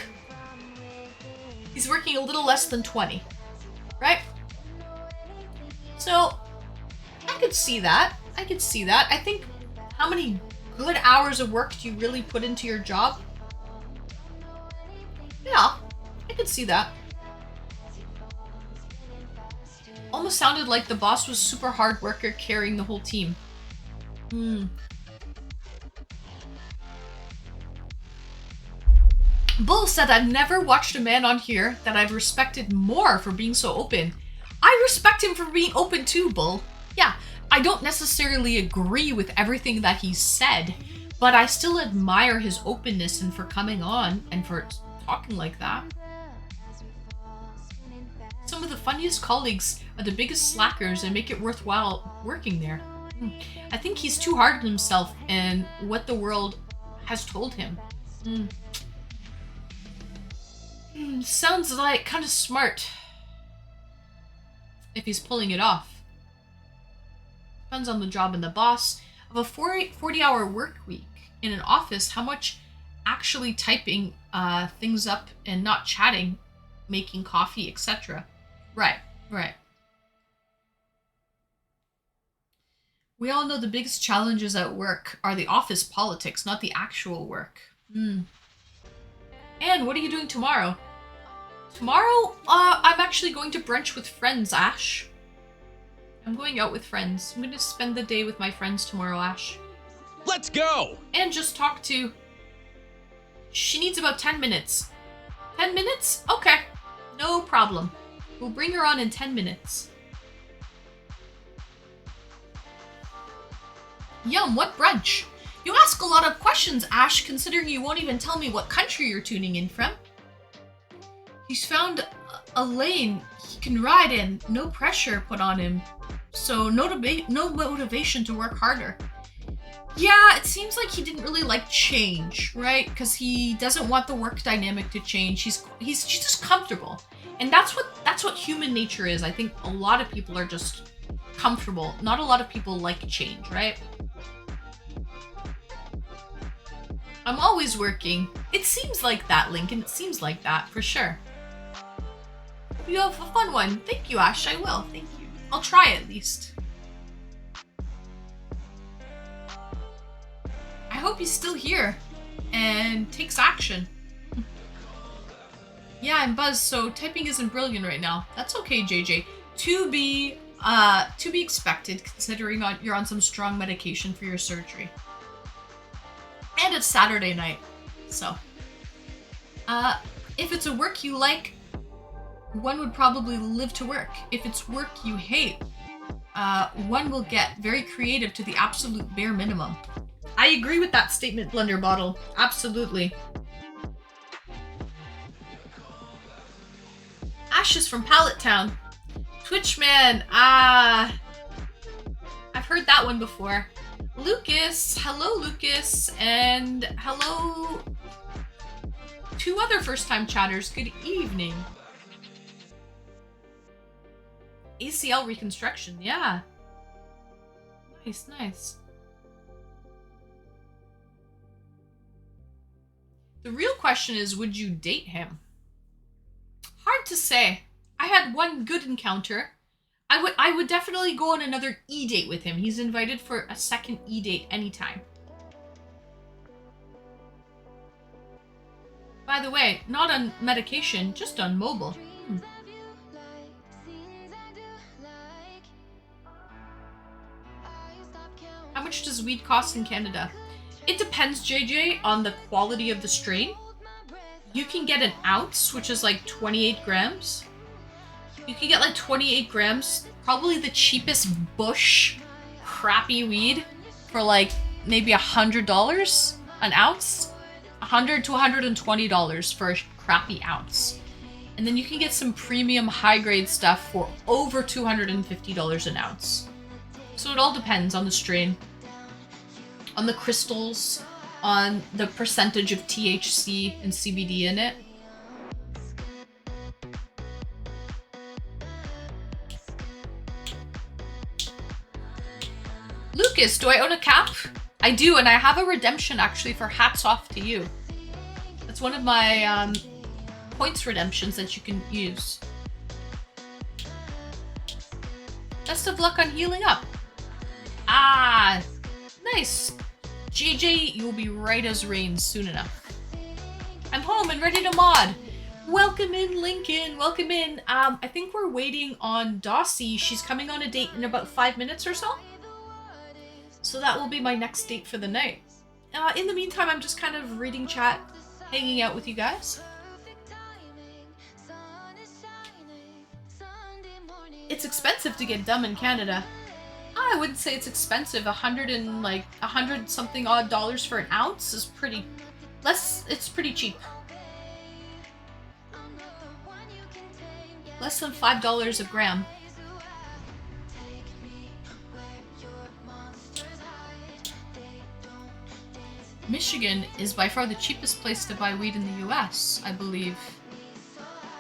Speaker 1: he's working a little less than 20. Right? So, I could see that. I could see that. I think, how many good hours of work do you really put into your job? Yeah, I could see that. Almost sounded like the boss was super hard worker carrying the whole team. Bull said, I've never watched a man on here that I've respected more for being so open. I respect him for being open too, Bull. Yeah, I don't necessarily agree with everything that he said, but I still admire his openness and for coming on and for talking like that. Some of the funniest colleagues are the biggest slackers and make it worthwhile working there. I think he's too hard on himself and what the world has told him. Sounds like kind of smart. If he's pulling it off. Depends on the job and the boss. Of a 40-hour work week in an office, how much actually typing things up and not chatting, making coffee, etc. Right. We all know the biggest challenges at work are the office politics, not the actual work. And what are you doing tomorrow? Tomorrow, I'm actually going to brunch with friends, Ash. I'm going out with friends. I'm going to spend the day with my friends tomorrow, Ash.
Speaker 5: Let's go!
Speaker 1: And just talk to... She needs about 10 minutes. 10 minutes? Okay. No problem. We'll bring her on in 10 minutes. Yum, what brunch? You ask a lot of questions, Ash, considering you won't even tell me what country you're tuning in from. He's found a lane he can ride in, no pressure put on him, so no motivation to work harder. Yeah, it seems like he didn't really like change, right? Because he doesn't want the work dynamic to change. He's just comfortable, and that's what human nature is. I think a lot of people are just comfortable. Not a lot of people like change, right? I'm always working. It seems like that, Lincoln. It seems like that, for sure. You have a fun one. Thank you, Ash. I will. Thank you. I'll try at least. I hope he's still here and takes action. Yeah, I'm buzzed, so typing isn't brilliant right now. That's okay, JJ. To be expected, considering you're on some strong medication for your surgery. And it's Saturday night, so. If it's a work you like, one would probably live to work. If it's work you hate, one will get very creative to the absolute bare minimum. I agree with that statement, Blender Bottle. Absolutely. Ash is from Pallet Town. Twitchman, I've heard that one before. Lucas, hello Lucas, and hello 2 other first-time chatters. Good evening. ACL reconstruction, yeah. Nice, nice. The real question is, would you date him? Hard to say. I had one good encounter. I would definitely go on another e-date with him. He's invited for a second e-date anytime. By the way, not on medication, just on mobile. How much does weed cost in Canada? It depends, JJ, on the quality of the strain. You can get an ounce, which is like 28 grams. You can get like 28 grams, probably the cheapest bush crappy weed for like maybe $100 an ounce. $100 to $120 for a crappy ounce. And then you can get some premium high-grade stuff for over $250 an ounce. So it all depends on the strain, on the crystals, on the percentage of THC and CBD in it. Lucas, do I own a cap? I do, and I have a redemption actually for hats off to you. That's one of my points redemptions that you can use. Best of luck on healing up. Ah, nice. JJ, you'll be right as rain soon enough. I'm home and ready to mod. Welcome in, Lincoln. Welcome in. I think we're waiting on Dossie. She's coming on a date in about 5 minutes or so. So that will be my next date for the night. In the meantime, I'm just kind of reading chat, hanging out with you guys. It's expensive to get dumb in Canada. I wouldn't say it's expensive. 100 something odd dollars for an ounce is pretty less. It's pretty cheap. Less than $5 a gram. Michigan is by far the cheapest place to buy weed in the US, I believe.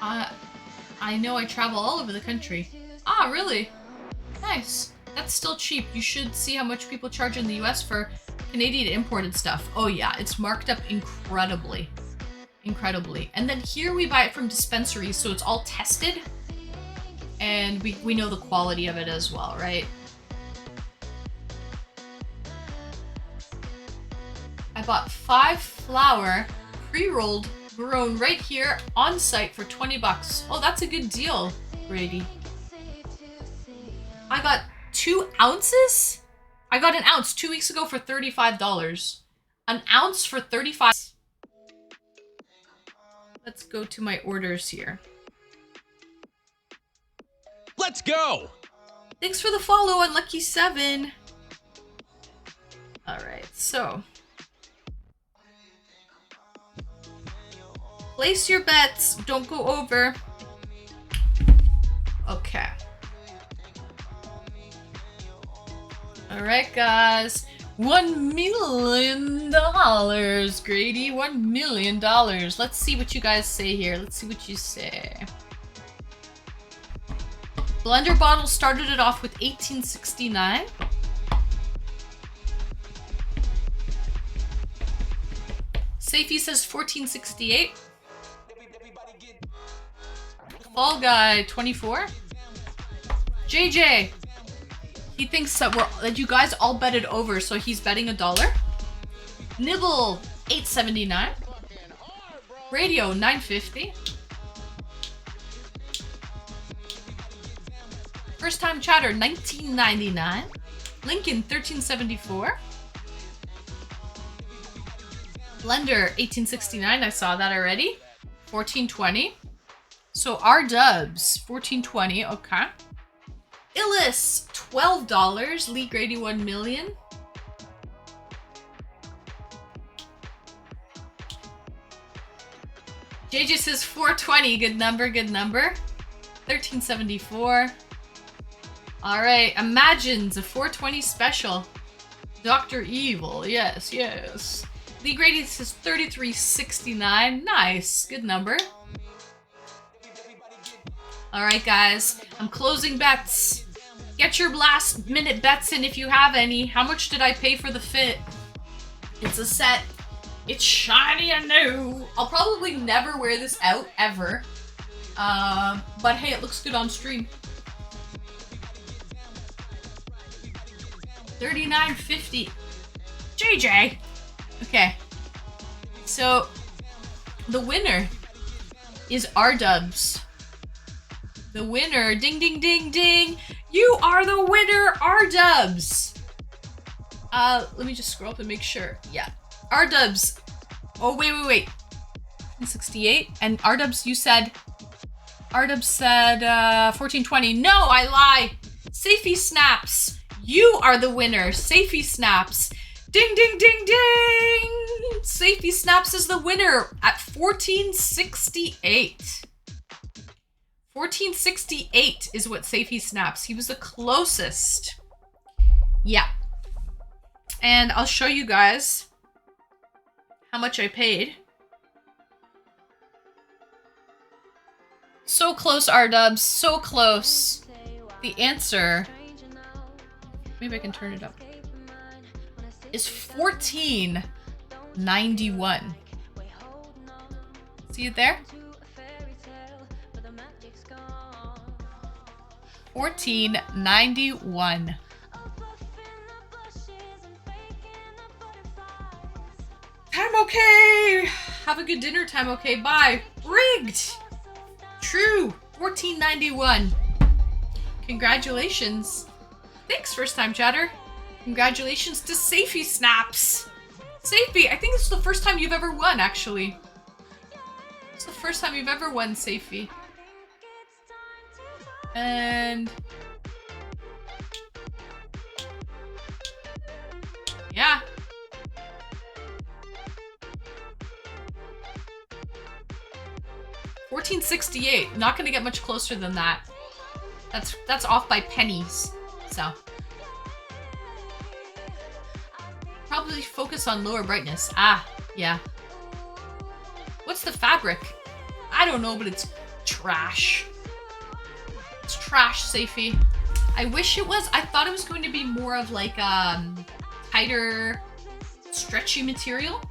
Speaker 1: I know I travel all over the country. Ah, really? Nice. That's still cheap. You should see how much people charge in the US for Canadian imported stuff. Oh yeah, it's marked up incredibly. Incredibly. And then here we buy it from dispensaries, so it's all tested. And we know the quality of it as well, right? I bought 5 flower, pre-rolled, grown right here on site for 20 bucks. Oh, that's a good deal, Grady. I got 2 ounces? I got an ounce 2 weeks ago for $35. An ounce for $35. Let's go to my orders here.
Speaker 5: Let's go!
Speaker 1: Thanks for the follow, Unlucky7. Alright, so. Place your bets. Don't go over. Okay. Alright, guys. $1 million, Grady. $1 million. Let's see what you guys say here. Let's see what you say. Blender Bottle started it off with $18.69. Safety says $14.68. Fall Guy 24. JJ. He thinks that you guys all betted over, so he's betting $1. Nibble $8.79. Radio $9.50. First time chatter $19.99. Lincoln $13.74. Blender $18.69. I saw that already. $14.20. So our dubs $14.20. Okay. Illis $12. Lee Grady 1 million. JJ says 420. Good number. Good number. 1374. All right. Imagines a 420 special. Dr. Evil. Yes. Yes. Lee Grady says 3369. Nice. Good number. All right, guys. I'm closing bets. Get your last minute bets in if you have any. How much did I pay for the fit? It's a set. It's shiny and new. I'll probably never wear this out ever. But hey, it looks good on stream. $39.50. JJ. Okay. So The winner is R-Dubs. The winner, ding, ding, ding, ding. You are the winner, R-Dubs. Let me just scroll up and make sure. Yeah, R-Dubs. Oh, wait. 68. And R-Dubs, you said... R-Dubs said, 1420. No, I lie. Safety Snaps. You are the winner. Safety Snaps. Ding, ding, ding, ding. Safety Snaps is the winner at 1468. 1468 is what Safety Snaps. He was the closest. Yeah. And I'll show you guys how much I paid. So close, R-Dubs. So close. The answer, maybe I can turn it up, is $14.91. See it there? $14.91. Time okay. Have a good dinner time, okay? Bye. Rigged. True. $14.91. Congratulations. Thanks, first time chatter. Congratulations to Safety Snaps. Safety, I think this is the first time you've ever won, actually. It's the first time you've ever won, Safety. And... yeah. $14.68. Not gonna get much closer than that. That's off by pennies. So probably focus on lower brightness. Ah, yeah. What's the fabric? I don't know, but it's trash. It's trash, Safety. I wish it was. I thought it was going to be more of like tighter, stretchy material.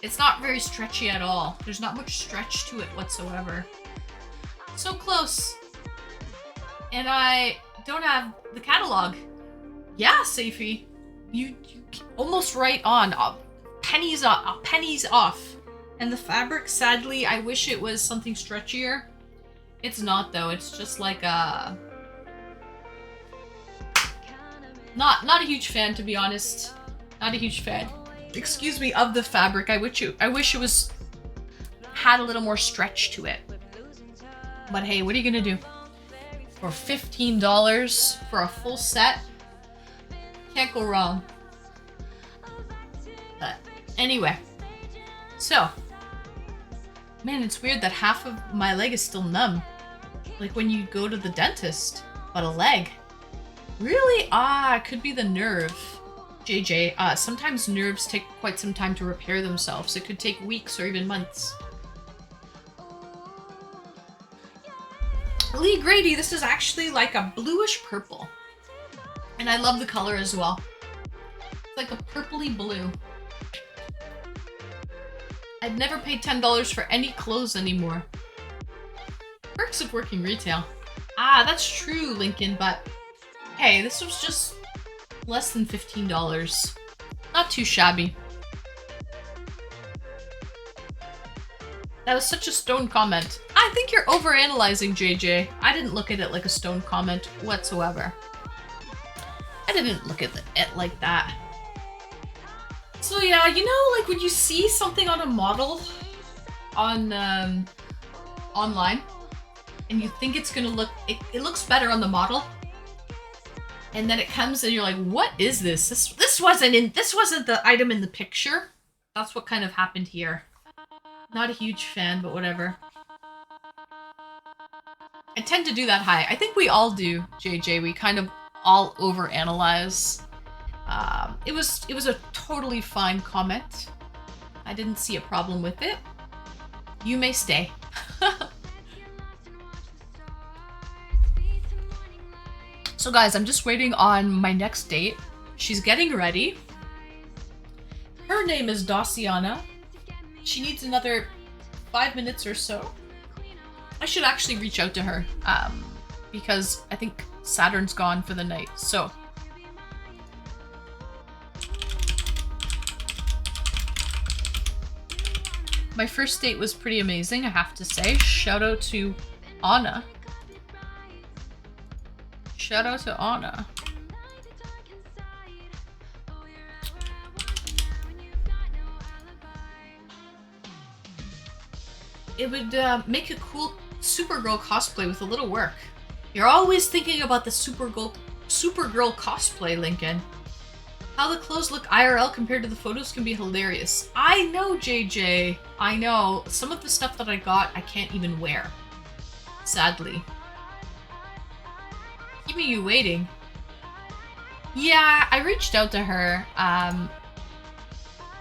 Speaker 1: It's not very stretchy at all. There's not much stretch to it whatsoever. So close. And I don't have the catalog. Yeah, Safety. You almost right on. Pennies off. And the fabric, sadly, I wish it was something stretchier. It's not though. It's just like a... Not a huge fan, to be honest. Not a huge fan. Excuse me, of the fabric. I wish it had a little more stretch to it. But hey, what are you gonna do? For $15 for a full set, can't go wrong. But anyway, so man, it's weird that half of my leg is still numb, like when you go to the dentist. But a leg, really? Ah, it could be the nerve. JJ, sometimes nerves take quite some time to repair themselves. It could take weeks or even months. Lee Grady, this is actually like a bluish purple. And I love the color as well. It's like a purpley blue. I've never paid $10 for any clothes anymore. Perks of working retail. Ah, that's true, Lincoln, but hey, this was just less than $15. Not too shabby. That was such a stone comment. I think you're overanalyzing, JJ. I didn't look at it like a stone comment whatsoever. I didn't look at it like that. So yeah, you know, like when you see something on a model on online, and you think it's gonna look, it looks better on the model, and then it comes and you're like, what is this? This wasn't the item in the picture. That's what kind of happened here. Not a huge fan, but whatever. I tend to do that high. I think we all do, JJ. We kind of all overanalyze. It was a totally fine comment. I didn't see a problem with it. You may stay. So guys, I'm just waiting on my next date. She's getting ready. Her name is Daciana. She needs another 5 minutes or so. I should actually reach out to her because I think Saturn's gone for the night. So My first date was pretty amazing, I have to say. Shout out to Anna. Shout out to Anna. It would make a cool Supergirl cosplay with a little work. You're always thinking about the Supergirl cosplay, Lincoln. How the clothes look IRL compared to the photos can be hilarious. I know, JJ. I know. Some of the stuff that I got, I can't even wear. Sadly. Keeping you waiting. Yeah, I reached out to her.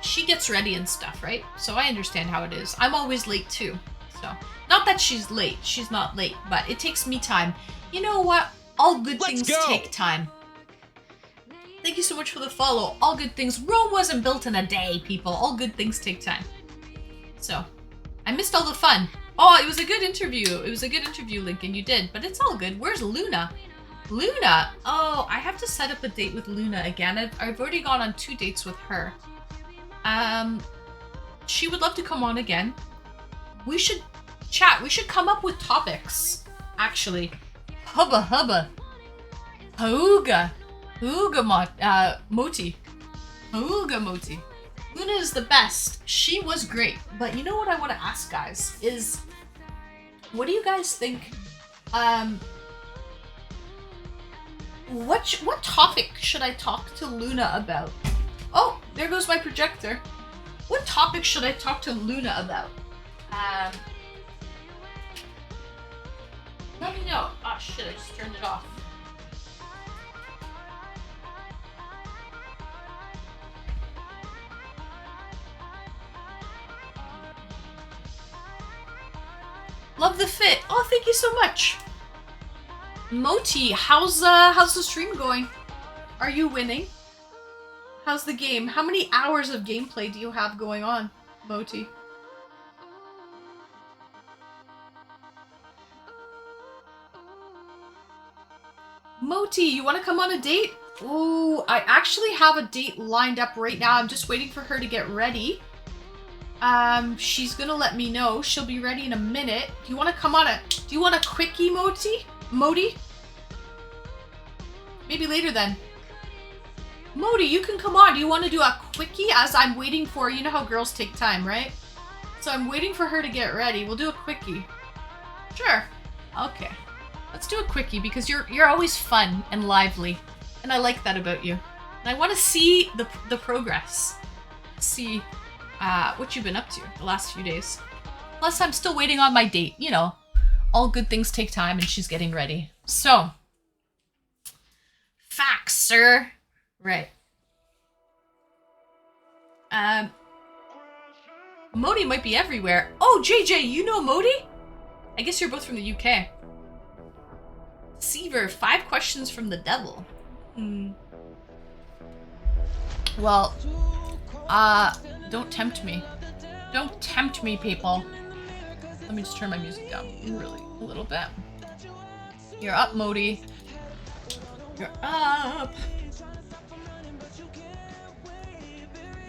Speaker 1: She gets ready and stuff, right? So I understand how it is. I'm always late too. So, not that she's late. She's not late, but it takes me time. You know what? All good things take time. Thank you so much for the follow. All good things. Rome wasn't built in a day, people. All good things take time. So, I missed all the fun. Oh, it was a good interview. It was a good interview, Lincoln. You did, but it's all good. Where's Luna? Luna! Oh, I have to set up a date with Luna again. I've already gone on 2 dates with her. She would love to come on again. We should chat. We should come up with topics. Actually. Hubba hubba. Hauga. Moti. Hauga Moti. Luna is the best. She was great. But you know what I want to ask, guys? Is, what do you guys think? What topic should I talk to Luna about? Oh, there goes my projector. What topic should I talk to Luna about? Let me know. Oh shit, I just turned it off. Love the fit. Oh, thank you so much. Moti, how's the stream going? Are you winning? How's the game? How many hours of gameplay do you have going on, Moti? Moti, you want to come on a date? Ooh, I actually have a date lined up right now. I'm just waiting for her to get ready. She's gonna let me know. She'll be ready in a minute. Do you want to come on do you want a quickie, Moti? Maybe later then. Moti, you can come on. Do you want to do a quickie as I'm waiting for, you know how girls take time, right? So I'm waiting for her to get ready. We'll do a quickie. Sure. Okay. Let's do a quickie because you're always fun and lively. And I like that about you. And I want to see the progress. See what you've been up to the last few days. Plus I'm still waiting on my date. You know, all good things take time and she's getting ready. So, facts, sir. Right. Modi might be everywhere. Oh, JJ, you know Modi? I guess you're both from the UK. Seaver, 5 questions from the devil. Well, don't tempt me. Don't tempt me, people. Let me just turn my music down really a little bit. You're up, Modi. You're up.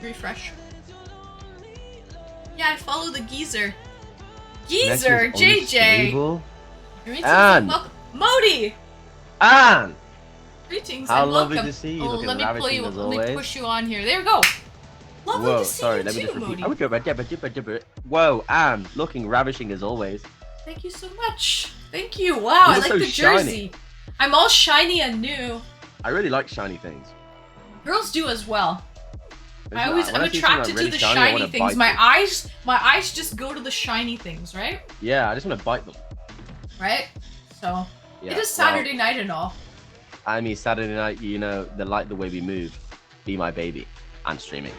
Speaker 1: Refresh. Yeah, I follow the geezer. Geezer, JJ. Greetings and welcome. Modi!
Speaker 7: Anne!
Speaker 1: Greetings
Speaker 7: How
Speaker 1: and
Speaker 7: lovely
Speaker 1: welcome.
Speaker 7: to see you.
Speaker 1: Oh,
Speaker 7: Looking
Speaker 1: let me pull you.
Speaker 7: as
Speaker 1: Let
Speaker 7: always.
Speaker 1: me push you on here. There we go. Lovely
Speaker 7: Whoa,
Speaker 1: to see
Speaker 7: sorry,
Speaker 1: you
Speaker 7: let me
Speaker 1: too,
Speaker 7: just repeat.
Speaker 1: Modi.
Speaker 7: Whoa, Anne, looking ravishing as always.
Speaker 1: Thank you so much. Thank you. Wow, I like
Speaker 7: so
Speaker 1: the jersey.
Speaker 7: shiny.
Speaker 1: I'm all shiny and new.
Speaker 7: I really like shiny things.
Speaker 1: Girls do as well.
Speaker 7: When
Speaker 1: I'm
Speaker 7: I see something
Speaker 1: attracted
Speaker 7: really
Speaker 1: to the
Speaker 7: shiny, I
Speaker 1: shiny
Speaker 7: wanna
Speaker 1: things.
Speaker 7: bite
Speaker 1: My eyes just go to the shiny things, right?
Speaker 7: Yeah, I just want to bite them.
Speaker 1: Right? So,
Speaker 7: Yeah,
Speaker 1: it is Saturday night and all.
Speaker 7: I mean, Saturday night, you know, they like the way we move. Be my baby. I'm streaming.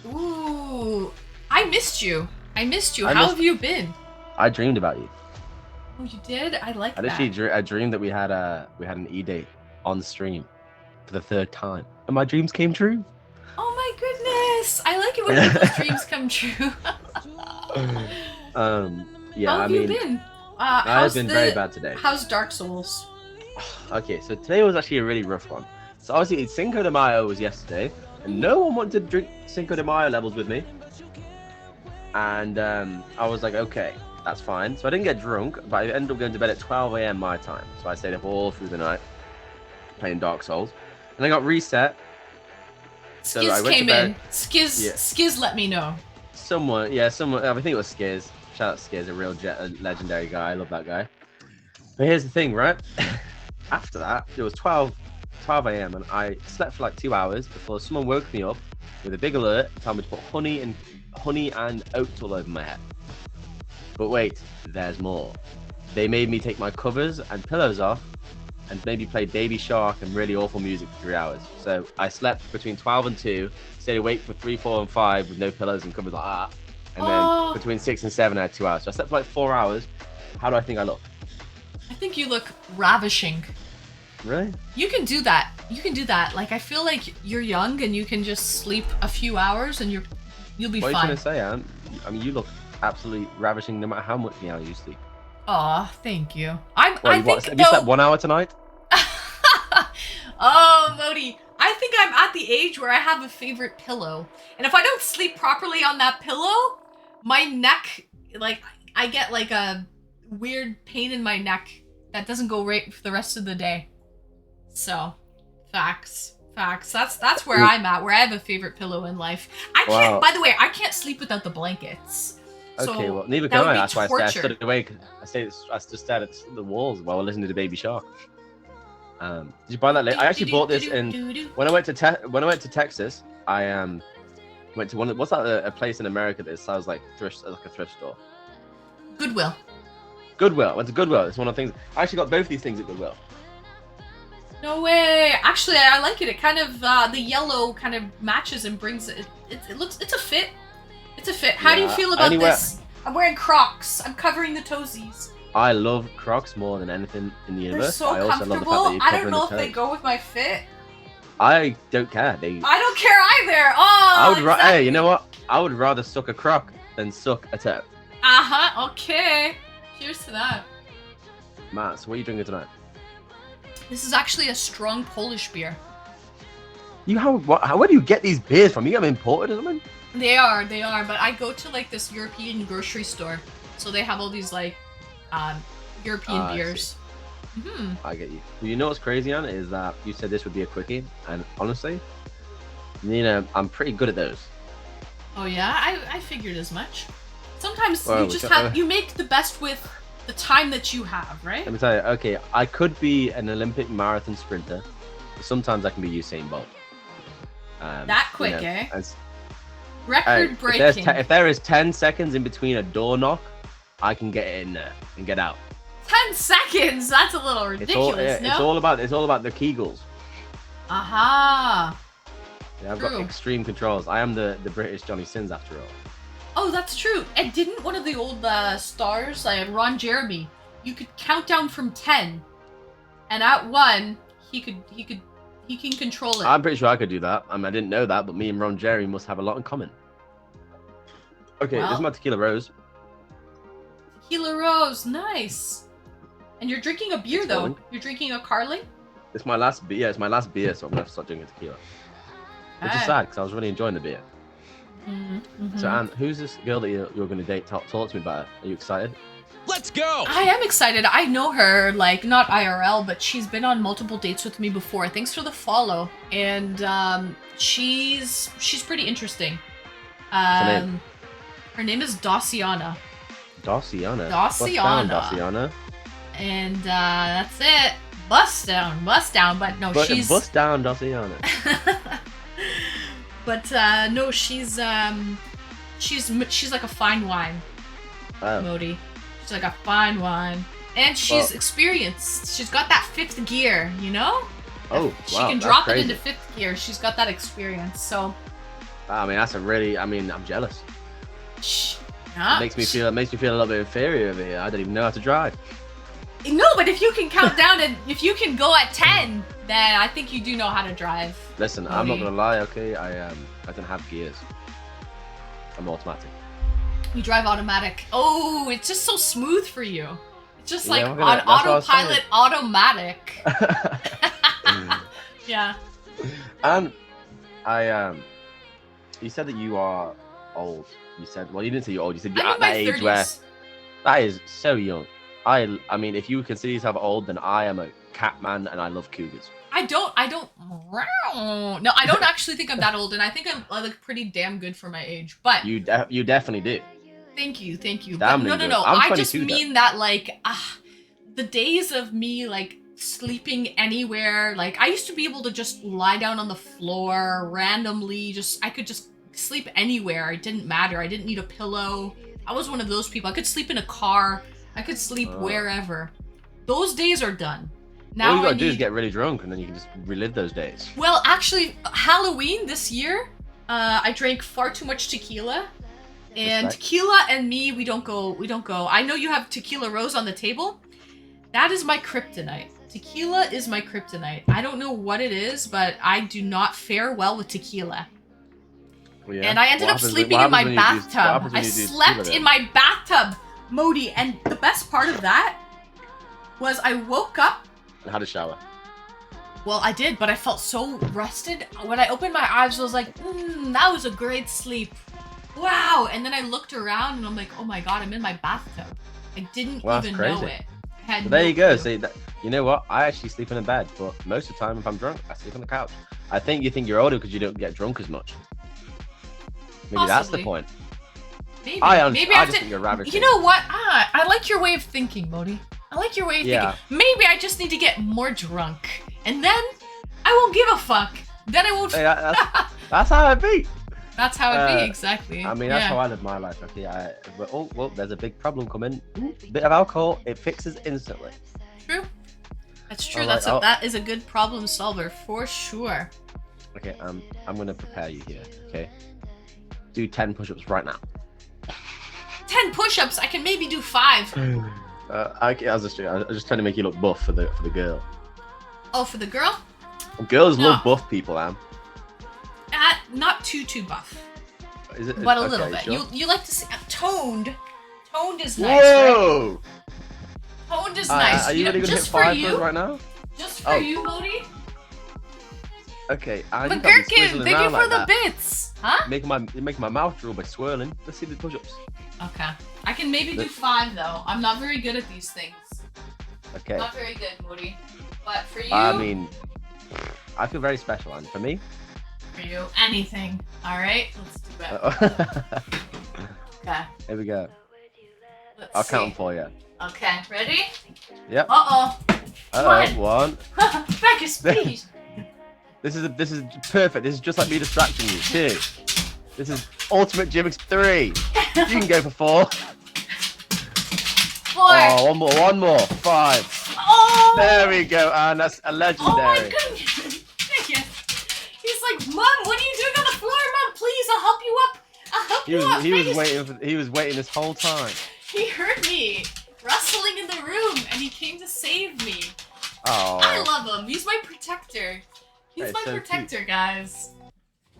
Speaker 1: Ooh, I missed you. How
Speaker 7: missed-
Speaker 1: have you been?
Speaker 7: I dreamed about you.
Speaker 1: Oh, you did? I like
Speaker 7: I
Speaker 1: that.
Speaker 7: literally I dreamed that we had an e-date on stream for the 3rd time, and my dreams came true.
Speaker 1: Oh my goodness! I like it when people's dreams come true.
Speaker 7: Yeah,
Speaker 1: How have you been?
Speaker 7: I've been very bad today.
Speaker 1: How's Dark Souls?
Speaker 7: Okay, so today was actually a really rough one. So obviously Cinco de Mayo was yesterday, and no one wanted to drink Cinco de Mayo levels with me. And I was like, okay, that's fine. So I didn't get drunk, but I ended up going to bed at 12 a.m. my time. So I stayed up all through the night playing Dark Souls, and I got reset. So I
Speaker 1: Skiz
Speaker 7: went to
Speaker 1: came
Speaker 7: bed.
Speaker 1: in. Skiz let me know.
Speaker 7: Someone. I think it was Skiz. Shout out Skiz, a legendary guy. I love that guy. But here's the thing, right? After that, it was 12 a.m. and I slept for like 2 hours before someone woke me up with a big alert, telling me to put honey and oats all over my head. But wait, there's more. They made me take my covers and pillows off and maybe play Baby Shark and really awful music for 3 hours. So I slept between 12 and 2, stayed awake for 3, 4, and 5 with no pillows and covers like that. And then between 6 and 7, I had 2 hours. So I slept for like 4 hours. How do I think I look?
Speaker 1: I think you look ravishing.
Speaker 7: Really?
Speaker 1: You can do that. You can do that. Like, I feel like you're young and you can just sleep a few hours and you'll be fine.
Speaker 7: What are you trying to say, Anne? I mean, you look absolutely ravishing no matter how much you sleep.
Speaker 1: Aw, thank you.
Speaker 7: Have you slept 1 hour tonight?
Speaker 1: Oh, Modi. I think I'm at the age where I have a favorite pillow. And if I don't sleep properly on that pillow, my neck, like, I get like a weird pain in my neck that doesn't go right for the rest of the day. So, facts. That's where I'm at, where I have a favorite pillow in life. I can't, by the way, I can't sleep without the blankets. So
Speaker 7: okay, well, neither can I. That's why I stood awake. I just stared at the walls while listening to Baby Shark. Did you buy that late? I actually bought this when I went to Texas. I went to what's that? A place in America that sounds like a thrift store.
Speaker 1: Goodwill.
Speaker 7: I went to Goodwill. It's one of the things. I actually got both of these things at Goodwill.
Speaker 1: No way. Actually, I like it. It kind of the yellow kind of matches and brings it. It looks. It's a fit. It's a fit. How do you feel about this? I'm wearing Crocs. I'm covering the toesies.
Speaker 7: I love Crocs more than anything in the universe.
Speaker 1: They're so
Speaker 7: I also
Speaker 1: comfortable.
Speaker 7: love the fact that
Speaker 1: I don't know if they go with my fit.
Speaker 7: I don't care.
Speaker 1: I don't care either. Oh.
Speaker 7: Hey, you know what? I would rather suck a Croc than suck a toe.
Speaker 1: Okay. Cheers to that.
Speaker 7: Matt, so what are you drinking tonight?
Speaker 1: This is actually a strong Polish beer.
Speaker 7: Where do you get these beers from? You get them imported or something?
Speaker 1: They are, but I go to like this European grocery store. So they have all these like European beers.
Speaker 7: I get you. Well, you know what's crazy, Anna, is that you said this would be a quickie, and honestly, I'm pretty good at those.
Speaker 1: Oh yeah? I figured as much. Sometimes you make the best with the time that you have, right?
Speaker 7: Let me tell you, okay, I could be an Olympic marathon sprinter, but sometimes I can be Usain Bolt.
Speaker 1: That quick, eh? Record breaking.
Speaker 7: If there is 10 seconds in between a door knock, I can get in there and get out.
Speaker 1: 10 seconds? That's a little ridiculous, no?
Speaker 7: It's all about the Kegels.
Speaker 1: Aha.
Speaker 7: Yeah, I've got extreme controls. I am the British Johnny Sins after all.
Speaker 1: Oh, that's true. And didn't one of the old stars, like Ron Jeremy, you could count down from 10, and at 1, he can control it.
Speaker 7: I'm pretty sure I could do that. I didn't know that, but me and Ron Jeremy must have a lot in common. Okay, this is my tequila rose.
Speaker 1: Tequila rose, nice. And you're drinking a beer though. You're drinking a Carling?
Speaker 7: It's my last beer. Yeah, it's my last beer, so I'm gonna start drinking tequila. Which is sad because I was really enjoying the beer. So Anne, who's this girl that you're going to date? Talk to me about her. Are you excited?
Speaker 5: Let's go!
Speaker 1: I am excited. I know her, like, not IRL, but she's been on multiple dates with me before. Thanks for the follow. And she's pretty interesting. Her name is Daciana.
Speaker 7: Daciana.
Speaker 1: Daciana. And that's it. Bust down. But no, she's...
Speaker 7: Bust down, Daciana.
Speaker 1: But no, she's like a fine wine, Modi. She's like a fine wine, and she's experienced. She's got that 5th gear, you know.
Speaker 7: Oh,
Speaker 1: she can drop it into 5th gear. She's got that experience. So,
Speaker 7: I'm jealous.
Speaker 1: Yeah.
Speaker 7: It makes me feel a little bit inferior over here. I don't even know how to drive.
Speaker 1: No, but if you can count down and if you can go at 10, then I think you do know how to drive.
Speaker 7: Listen, Modi. I'm not gonna lie, okay? I don't have gears. I'm automatic.
Speaker 1: You drive automatic. Oh, it's just so smooth for you. It's just like on autopilot, automatic. Yeah.
Speaker 7: You said that you are old. You said, well, you didn't say you're old. You said you're
Speaker 1: I'm
Speaker 7: at
Speaker 1: in my
Speaker 7: that age
Speaker 1: 30s.
Speaker 7: where that is so young. I mean, if you consider yourself old, then I am a cat man and I love cougars.
Speaker 1: I don't. No, I don't actually think I'm that old, and I think I look pretty damn good for my age. But
Speaker 7: You definitely do.
Speaker 1: thank you.
Speaker 7: Damn
Speaker 1: But no.
Speaker 7: good. I'm
Speaker 1: I just
Speaker 7: 22 though.
Speaker 1: mean that like the days of me like sleeping anywhere. Like I used to be able to just lie down on the floor randomly. I could just sleep anywhere. It didn't matter. I didn't need a pillow. I was one of those people. I could sleep in a car. I could sleep wherever. Those days are done. Now
Speaker 7: All you gotta do is get really drunk, and then you can just relive those days.
Speaker 1: Well, actually, Halloween this year, I drank far too much tequila, and
Speaker 7: Respect.
Speaker 1: tequila and me, we don't go. I know you have tequila rose on the table. That is my kryptonite. Tequila is my kryptonite. I don't know what it is, but I do not fare well with tequila.
Speaker 7: Well, yeah.
Speaker 1: And I ended
Speaker 7: What
Speaker 1: up
Speaker 7: happens
Speaker 1: sleeping
Speaker 7: when-
Speaker 1: in my
Speaker 7: what happens when you do- what
Speaker 1: bathtub.
Speaker 7: happens when
Speaker 1: I
Speaker 7: you do
Speaker 1: slept
Speaker 7: tequila
Speaker 1: in
Speaker 7: then?
Speaker 1: my bathtub, Modi, and the best part of that was I woke up.
Speaker 7: And had a shower.
Speaker 1: Well, I did, but I felt so rested. When I opened my eyes, I was like, that was a great sleep. Wow. And then I looked around and I'm like, oh my God, I'm in my bathtub. I didn't
Speaker 7: Well, that's
Speaker 1: even
Speaker 7: crazy.
Speaker 1: know it. I had
Speaker 7: So there
Speaker 1: no
Speaker 7: you go.
Speaker 1: clue.
Speaker 7: See, that, you know what? I actually sleep in a bed, but most of the time, if I'm drunk, I sleep on the couch. I think you think you're older because you don't get drunk as much. Maybe that's the
Speaker 1: Possibly.
Speaker 7: point.
Speaker 1: Maybe.
Speaker 7: Maybe I
Speaker 1: have
Speaker 7: just
Speaker 1: to.
Speaker 7: think you're ravishing.
Speaker 1: You know what? I like your way of thinking, Modi. I like your way of
Speaker 7: Yeah.
Speaker 1: thinking. Maybe I just need to get more drunk. And then I won't give a fuck. Then I won't.
Speaker 7: Hey, that's how it be.
Speaker 1: That's how it be,
Speaker 7: Uh,
Speaker 1: exactly.
Speaker 7: I mean, that's
Speaker 1: yeah.
Speaker 7: how I live my life. Okay, but oh, well, there's a big problem coming. Bit of alcohol, it fixes instantly.
Speaker 1: True. That's true.
Speaker 7: Alright,
Speaker 1: That is a good problem solver for sure.
Speaker 7: Okay, I'm gonna prepare you here. Okay, do 10 push-ups right now.
Speaker 1: 10 push-ups. I can maybe do 5.
Speaker 7: I was just trying to make you look buff for the girl.
Speaker 1: Oh, for the girl?
Speaker 7: Girls
Speaker 1: No.
Speaker 7: love buff people, Am.
Speaker 1: Not too buff,
Speaker 7: Is it?
Speaker 1: but a
Speaker 7: okay,
Speaker 1: little bit.
Speaker 7: sure.
Speaker 1: You like to see toned. Toned is nice. Right?
Speaker 7: Whoa!
Speaker 1: Toned is nice.
Speaker 7: Are you really gonna hit
Speaker 1: just for
Speaker 7: 5
Speaker 1: you,
Speaker 7: right now?
Speaker 1: just for
Speaker 7: Oh.
Speaker 1: you, Modi.
Speaker 7: Okay, I
Speaker 1: But
Speaker 7: can't be
Speaker 1: Gherkin,
Speaker 7: squizzling
Speaker 1: thank you
Speaker 7: around
Speaker 1: for
Speaker 7: like
Speaker 1: the
Speaker 7: that.
Speaker 1: bits, huh?
Speaker 7: You're making my mouth drool by swirling. Let's see the push-ups.
Speaker 1: Okay, I can maybe do 5 though. I'm not very good at these things.
Speaker 7: Okay.
Speaker 1: Not very good, Modi. But for you,
Speaker 7: I mean, I feel very special, and for me,
Speaker 1: for you, anything. All right, let's do it. Okay,
Speaker 7: here we go.
Speaker 1: let's
Speaker 7: I'll
Speaker 1: see.
Speaker 7: count them for you.
Speaker 1: Okay, ready?
Speaker 7: Yep.
Speaker 1: Uh-oh.
Speaker 7: One.
Speaker 1: Back your speed.
Speaker 7: This is perfect. This is just like me distracting you. 2. This is ultimate gym. 3. You can go for 4.
Speaker 1: 4.
Speaker 7: Oh, one more. 5.
Speaker 1: Oh!
Speaker 7: There we go, and that's a
Speaker 1: Oh my
Speaker 7: legendary.
Speaker 1: goodness! Thank you. He's like, Mom, what are you doing on the floor, Mom? Please, I'll help you up. I'll help you up.
Speaker 7: He was waiting this whole time.
Speaker 1: He heard me rustling in the room, and he came to save me.
Speaker 7: Oh.
Speaker 1: I love him. He's my protector. He's
Speaker 7: That's
Speaker 1: my
Speaker 7: so
Speaker 1: protector, guys.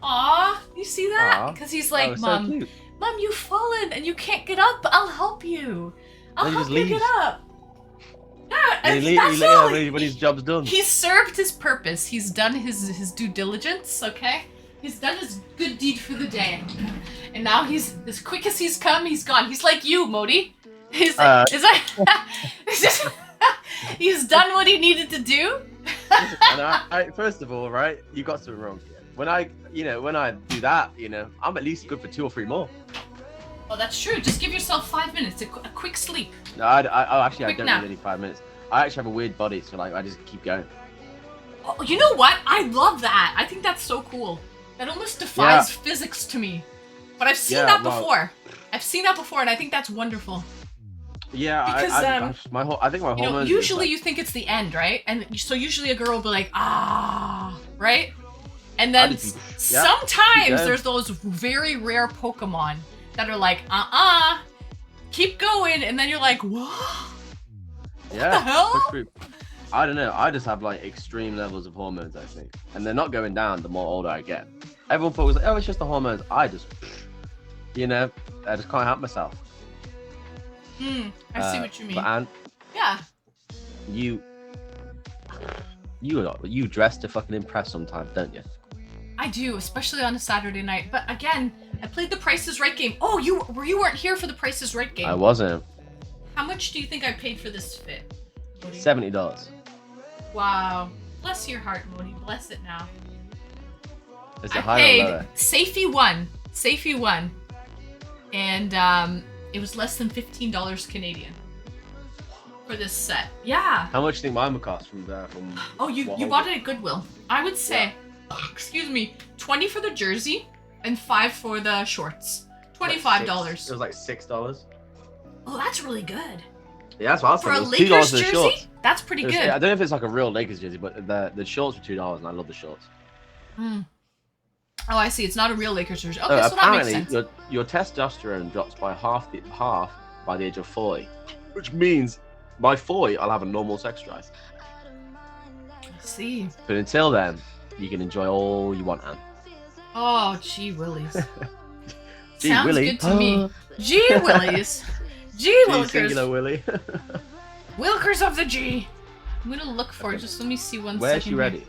Speaker 1: Aw, you see that?
Speaker 7: Aw,
Speaker 1: Because he's
Speaker 7: that
Speaker 1: like,
Speaker 7: was so
Speaker 1: Mom,
Speaker 7: cute.
Speaker 1: Mom, you've fallen and you can't get up. I'll help you. I'll
Speaker 7: Then he
Speaker 1: help
Speaker 7: just
Speaker 1: you get
Speaker 7: leaves.
Speaker 1: up. Yeah,
Speaker 7: And
Speaker 1: and
Speaker 7: he
Speaker 1: that's
Speaker 7: later
Speaker 1: all.
Speaker 7: when his job's done.
Speaker 1: He's served his purpose. He's done his due diligence, okay? He's done his good deed for the day. And now he's, as quick as he's come, he's gone. He's like you, Modi. He's like, he's done what he needed to do.
Speaker 7: And I first of all, right, you got something wrong here. When I do that, I'm at least good for 2 or 3 more.
Speaker 1: Oh, that's true. Just give yourself 5 minutes, a quick sleep.
Speaker 7: No, I
Speaker 1: Quick
Speaker 7: don't
Speaker 1: nap.
Speaker 7: really need 5 minutes. I actually have a weird body, so like I just keep going.
Speaker 1: Oh, you know what? I love that. I think that's so cool. That almost defies physics to me. But I've seen that before. I've seen that before, and I think that's wonderful.
Speaker 7: Yeah,
Speaker 1: Because,
Speaker 7: I think my
Speaker 1: You know,
Speaker 7: hormones.
Speaker 1: usually you think it's the end, right? And so usually a girl will be like, right? And then
Speaker 7: Keep
Speaker 1: sometimes
Speaker 7: going.
Speaker 1: there's those very rare Pokemon that are like, keep going, and then you're like, what?
Speaker 7: yeah,
Speaker 1: the hell?
Speaker 7: push through. I don't know. I just have like extreme levels of hormones, I think, and they're not going down the more older I get. Everyone thought it was like, oh, it's just the hormones. I just can't help myself.
Speaker 1: I see what you mean.
Speaker 7: But Anne,
Speaker 1: Yeah.
Speaker 7: you dress to fucking impress sometimes, don't you?
Speaker 1: I do, especially on a Saturday night. But again, I played the Price is Right game. Oh, you weren't here for the Price is Right game.
Speaker 7: I wasn't.
Speaker 1: How much do you think I paid for this fit? Modi?
Speaker 7: $70.
Speaker 1: Wow. Bless your heart, Modi. Bless it now.
Speaker 7: Is it
Speaker 1: I
Speaker 7: higher
Speaker 1: paid
Speaker 7: or lower?
Speaker 1: Safey won. And it was less than $15 Canadian for this set. Yeah.
Speaker 7: How much do you think mine would cost from there?
Speaker 1: Oh, you bought it at Goodwill. I would say, excuse me, 20 for the jersey and 5 for the shorts. $25.
Speaker 7: It was like $6.
Speaker 1: Oh, that's really good.
Speaker 7: Yeah, that's what I was
Speaker 1: For a
Speaker 7: thinking. It was $2
Speaker 1: Lakers
Speaker 7: for the
Speaker 1: jersey,
Speaker 7: shorts.
Speaker 1: that's pretty good.
Speaker 7: I don't know if it's like a real Lakers jersey, but the shorts were $2, and I love the shorts.
Speaker 1: Oh, I see. It's not a real Lakers jersey. Okay, so that makes
Speaker 7: Apparently,
Speaker 1: sense.
Speaker 7: your testosterone drops by half by the age of 40, which means by 40 I'll have a normal sex drive.
Speaker 1: I see.
Speaker 7: But until then, you can enjoy all you want, Anne.
Speaker 1: Oh, gee willies.
Speaker 7: Gee
Speaker 1: Sounds
Speaker 7: Willy.
Speaker 1: good to me. Gee willies. Gee
Speaker 7: Gee
Speaker 1: Wilkers.
Speaker 7: singular Willy.
Speaker 1: Wilkers of the G. I'm gonna look for it. Just let me see one
Speaker 7: Where's
Speaker 1: second
Speaker 7: she
Speaker 1: here.
Speaker 7: ready?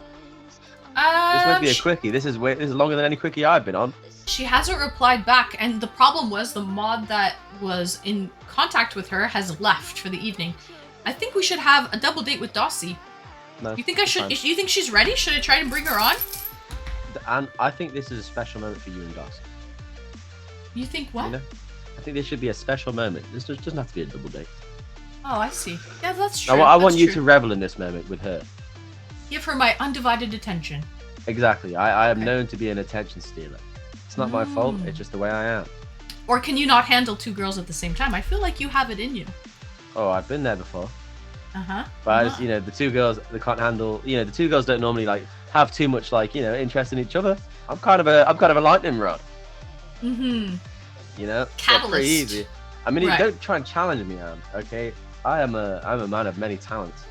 Speaker 7: This must be a quickie. This is longer than any quickie I've been on.
Speaker 1: She hasn't replied back, and the problem was the mod that was in contact with her has left for the evening. I think we should have a double date with Dossie.
Speaker 7: No,
Speaker 1: You think I should?
Speaker 7: fine.
Speaker 1: You think she's ready? Should I try and bring her on?
Speaker 7: And I think this is a special moment for you and Darcy.
Speaker 1: You think what?
Speaker 7: You know? I think this should be a special moment. This doesn't have to be a double date.
Speaker 1: Oh, I see. Yeah, that's true.
Speaker 7: I want
Speaker 1: That's
Speaker 7: you
Speaker 1: true.
Speaker 7: to revel in this moment with her.
Speaker 1: Give her my undivided attention.
Speaker 7: Exactly. I am
Speaker 1: Okay.
Speaker 7: known to be an attention stealer. It's not my fault. It's just the way I am.
Speaker 1: Or can you not handle 2 girls at the same time? I feel like you have it in you.
Speaker 7: Oh, I've been there before.
Speaker 1: Uh-huh.
Speaker 7: But I just, the 2 girls, they can't handle. The 2 girls don't normally have too much interest in each other. I'm kind of a lightning rod.
Speaker 1: Mm-hmm.
Speaker 7: So
Speaker 1: Catalyst.
Speaker 7: pretty easy. I mean,
Speaker 1: Right.
Speaker 7: you don't try and challenge me, Anne. Okay, I'm a man of many talents.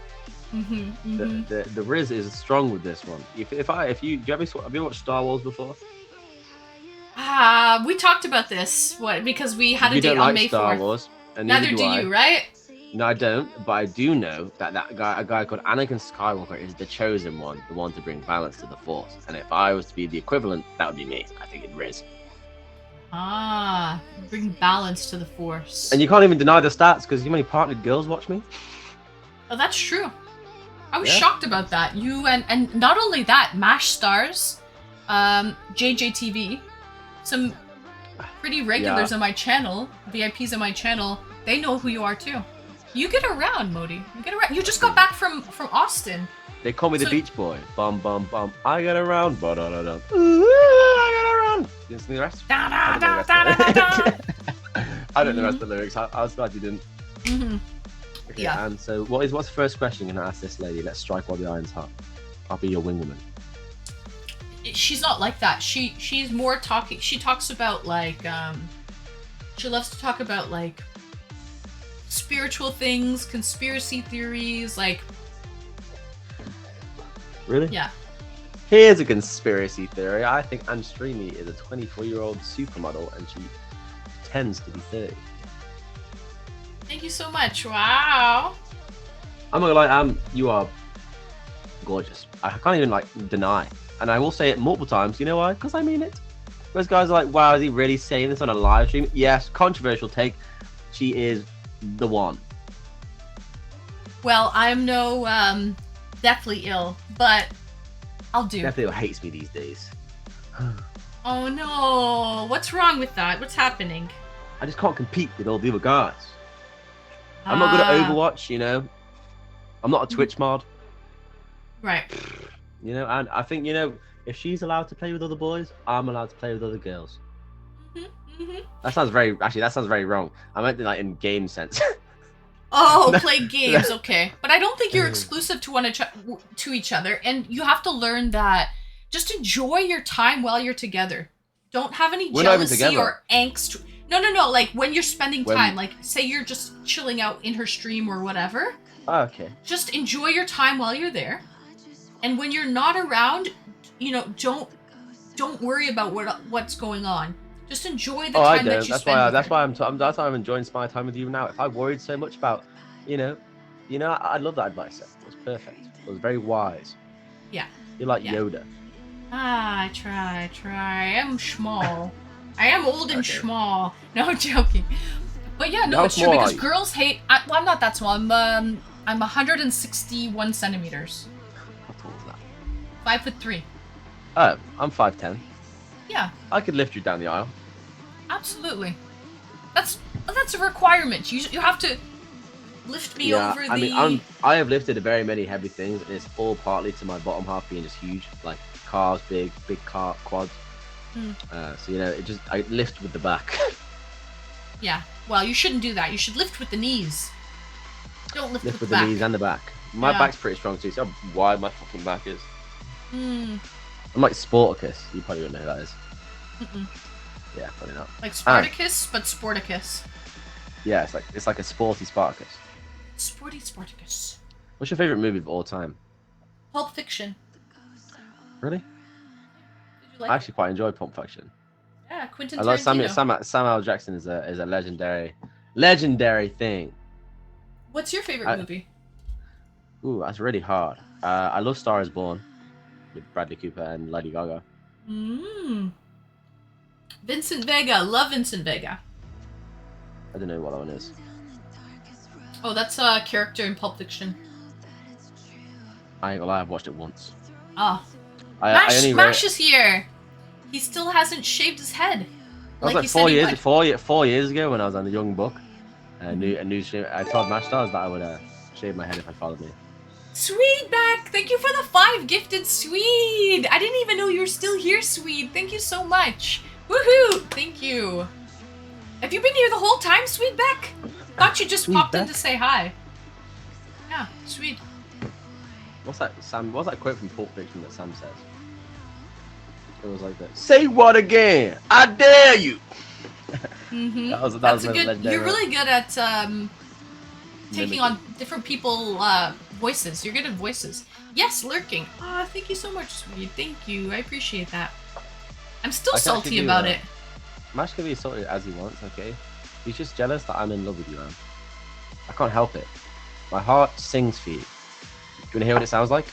Speaker 1: Mm-hmm. Mm-hmm.
Speaker 7: The Riz is strong with this one. Have you watched Star Wars before?
Speaker 1: We talked about this. What? Because we had a
Speaker 7: You
Speaker 1: date
Speaker 7: don't
Speaker 1: on
Speaker 7: like
Speaker 1: May
Speaker 7: Star
Speaker 1: 4th.
Speaker 7: Wars, and
Speaker 1: Neither do
Speaker 7: I.
Speaker 1: you, right?
Speaker 7: No, I don't. But I do know that a guy called Anakin Skywalker, is the chosen one, the one to bring balance to the Force. And if I was to be the equivalent, that would be me. I think it Riz.
Speaker 1: Bring balance to the Force.
Speaker 7: And you can't even deny the stats because you many partnered girls watch me.
Speaker 1: Oh, that's true. I was
Speaker 7: Yeah.
Speaker 1: shocked about that. You and not only that, Mash Stars, JJTV, some pretty regulars on my channel, VIPs on my channel, they know who you are too. You get around, Modi. You get around. You just got back from Austin.
Speaker 7: They call me the
Speaker 1: So-
Speaker 7: Beach Boy. Bum bum bum. I get around. Ba da da da. I get around. You see the rest?
Speaker 1: Da,
Speaker 7: I
Speaker 1: da,
Speaker 7: don't
Speaker 1: da,
Speaker 7: know the
Speaker 1: da, da,
Speaker 7: rest
Speaker 1: da.
Speaker 7: of the- I don't know the rest of the lyrics. I was glad you didn't.
Speaker 1: Mm-hmm.
Speaker 7: Okay,
Speaker 1: Yeah.
Speaker 7: And so, what's the first question you're gonna ask this lady? Let's strike while the iron's hot. I'll be your wingwoman.
Speaker 1: She's not like that. She's more talking. She talks about she loves to talk about spiritual things, conspiracy theories,
Speaker 7: Really?
Speaker 1: yeah.
Speaker 7: Here's a conspiracy theory. I think Anne Streamy is a 24-year-old supermodel, and she pretends to be 30.
Speaker 1: Thank you so much. Wow.
Speaker 7: I'm not gonna lie, you are gorgeous. I can't even deny, and I will say it multiple times. You know why? Because I mean it. Most guys are like, "Wow, is he really saying this on a live stream?" Yes, controversial take. She is the one.
Speaker 1: Well, I'm no deathly ill, but I'll do.
Speaker 7: Definitely hates me these days.
Speaker 1: Oh no. What's wrong with that? What's happening?
Speaker 7: I just can't compete with all the other guys. I'm not good at Overwatch. I'm not a Twitch mod.
Speaker 1: Right.
Speaker 7: And I think if she's allowed to play with other boys, I'm allowed to play with other girls.
Speaker 1: Mm-hmm.
Speaker 7: That sounds very wrong. I meant in game sense.
Speaker 1: Oh, play games, okay. But I don't think you're exclusive to each other, and you have to learn that just enjoy your time while you're together. Don't have any
Speaker 7: We're not even
Speaker 1: jealousy
Speaker 7: together.
Speaker 1: or angst. No, when you're spending time, say you're just chilling out in her stream or whatever,
Speaker 7: Oh, okay.
Speaker 1: just enjoy your time while you're there. And when you're not around, don't worry about what's going on. Just enjoy the time that you spend with her.
Speaker 7: That's why I'm enjoying my time with you now. If I worried so much about, I love that advice. It was perfect. It was very wise.
Speaker 1: Yeah.
Speaker 7: You're like
Speaker 1: Yeah.
Speaker 7: Yoda.
Speaker 1: I try. I'm small. I am old and
Speaker 7: Okay.
Speaker 1: small. No, I'm joking. But yeah, no,
Speaker 7: How
Speaker 1: it's true
Speaker 7: small
Speaker 1: because
Speaker 7: are you?
Speaker 1: girls hate. Well, I'm not that small. I'm 161 centimeters.
Speaker 7: How tall is that?
Speaker 1: 5'3".
Speaker 7: Oh, I'm 5'10".
Speaker 1: Yeah,
Speaker 7: I could lift you down the aisle.
Speaker 1: absolutely. That's a requirement. You have to lift me over
Speaker 7: I
Speaker 1: the.
Speaker 7: mean, I have lifted very many heavy things, and it's all partly to my bottom half being just huge, like cars, big car quads. So you know, I lift with the back.
Speaker 1: Yeah. Well, you shouldn't do that. You should lift with the knees. Don't lift,
Speaker 7: Lift
Speaker 1: with
Speaker 7: with
Speaker 1: the
Speaker 7: the
Speaker 1: back.
Speaker 7: knees and the back. My
Speaker 1: Yeah.
Speaker 7: back's pretty strong too. So how wide my fucking back is.
Speaker 1: Mm.
Speaker 7: I'm like Sporticus. You probably wouldn't know who that is.
Speaker 1: Mm-mm.
Speaker 7: Yeah, probably not.
Speaker 1: Like Spartacus, but Sporticus.
Speaker 7: Yeah, it's like a sporty Spartacus.
Speaker 1: Sporty Spartacus.
Speaker 7: What's your favorite movie of all time?
Speaker 1: Pulp Fiction.
Speaker 7: Really?
Speaker 1: Did you like
Speaker 7: I actually quite enjoy Pulp Fiction.
Speaker 1: it? Yeah, Quentin
Speaker 7: I love
Speaker 1: Tarantino.
Speaker 7: Samuel Jackson is a legendary thing.
Speaker 1: What's your favorite movie?
Speaker 7: Ooh, that's really hard. I love Star Is Born with Bradley Cooper and Lady Gaga.
Speaker 1: Vincent Vega. Love Vincent Vega.
Speaker 7: I don't know what that one is.
Speaker 1: Oh, that's a character in Pulp Fiction.
Speaker 7: I ain't gonna lie, I've watched it once.
Speaker 1: Ah.
Speaker 7: I only
Speaker 1: Mash is here. He still hasn't shaved his head.
Speaker 7: That was like
Speaker 1: he said he would.
Speaker 7: 4 years ago when I was on the Young Buck. A new stream. I told Mash Stars that I would shave my head if I followed me.
Speaker 1: Swede back! Thank you for the 5 gifted, Swede! I didn't even know you were still here, Swede. Thank you so much. Woohoo! Thank you. Have you been here the whole time, Swede back? Thought you just popped in to say hi. Yeah, Swede.
Speaker 7: What's that quote from Pulp Fiction that Sam says? It was like that. Say what again? I dare you!
Speaker 1: Mm-hmm.
Speaker 7: That was
Speaker 1: That's a
Speaker 7: a
Speaker 1: good.
Speaker 7: legendary
Speaker 1: You're really good at taking
Speaker 7: Mimicking.
Speaker 1: on different people voices. You're good at voices. Yes, lurking. Ah, thank you so much, Swede. Thank you. I appreciate that. I'm still
Speaker 7: I can
Speaker 1: salty
Speaker 7: actually do
Speaker 1: about
Speaker 7: that.
Speaker 1: it.
Speaker 7: Mash can be sorted as he wants, okay? He's just jealous that I'm in love with you, man. I can't help it. My heart sings for you. Do you want to hear what it sounds like?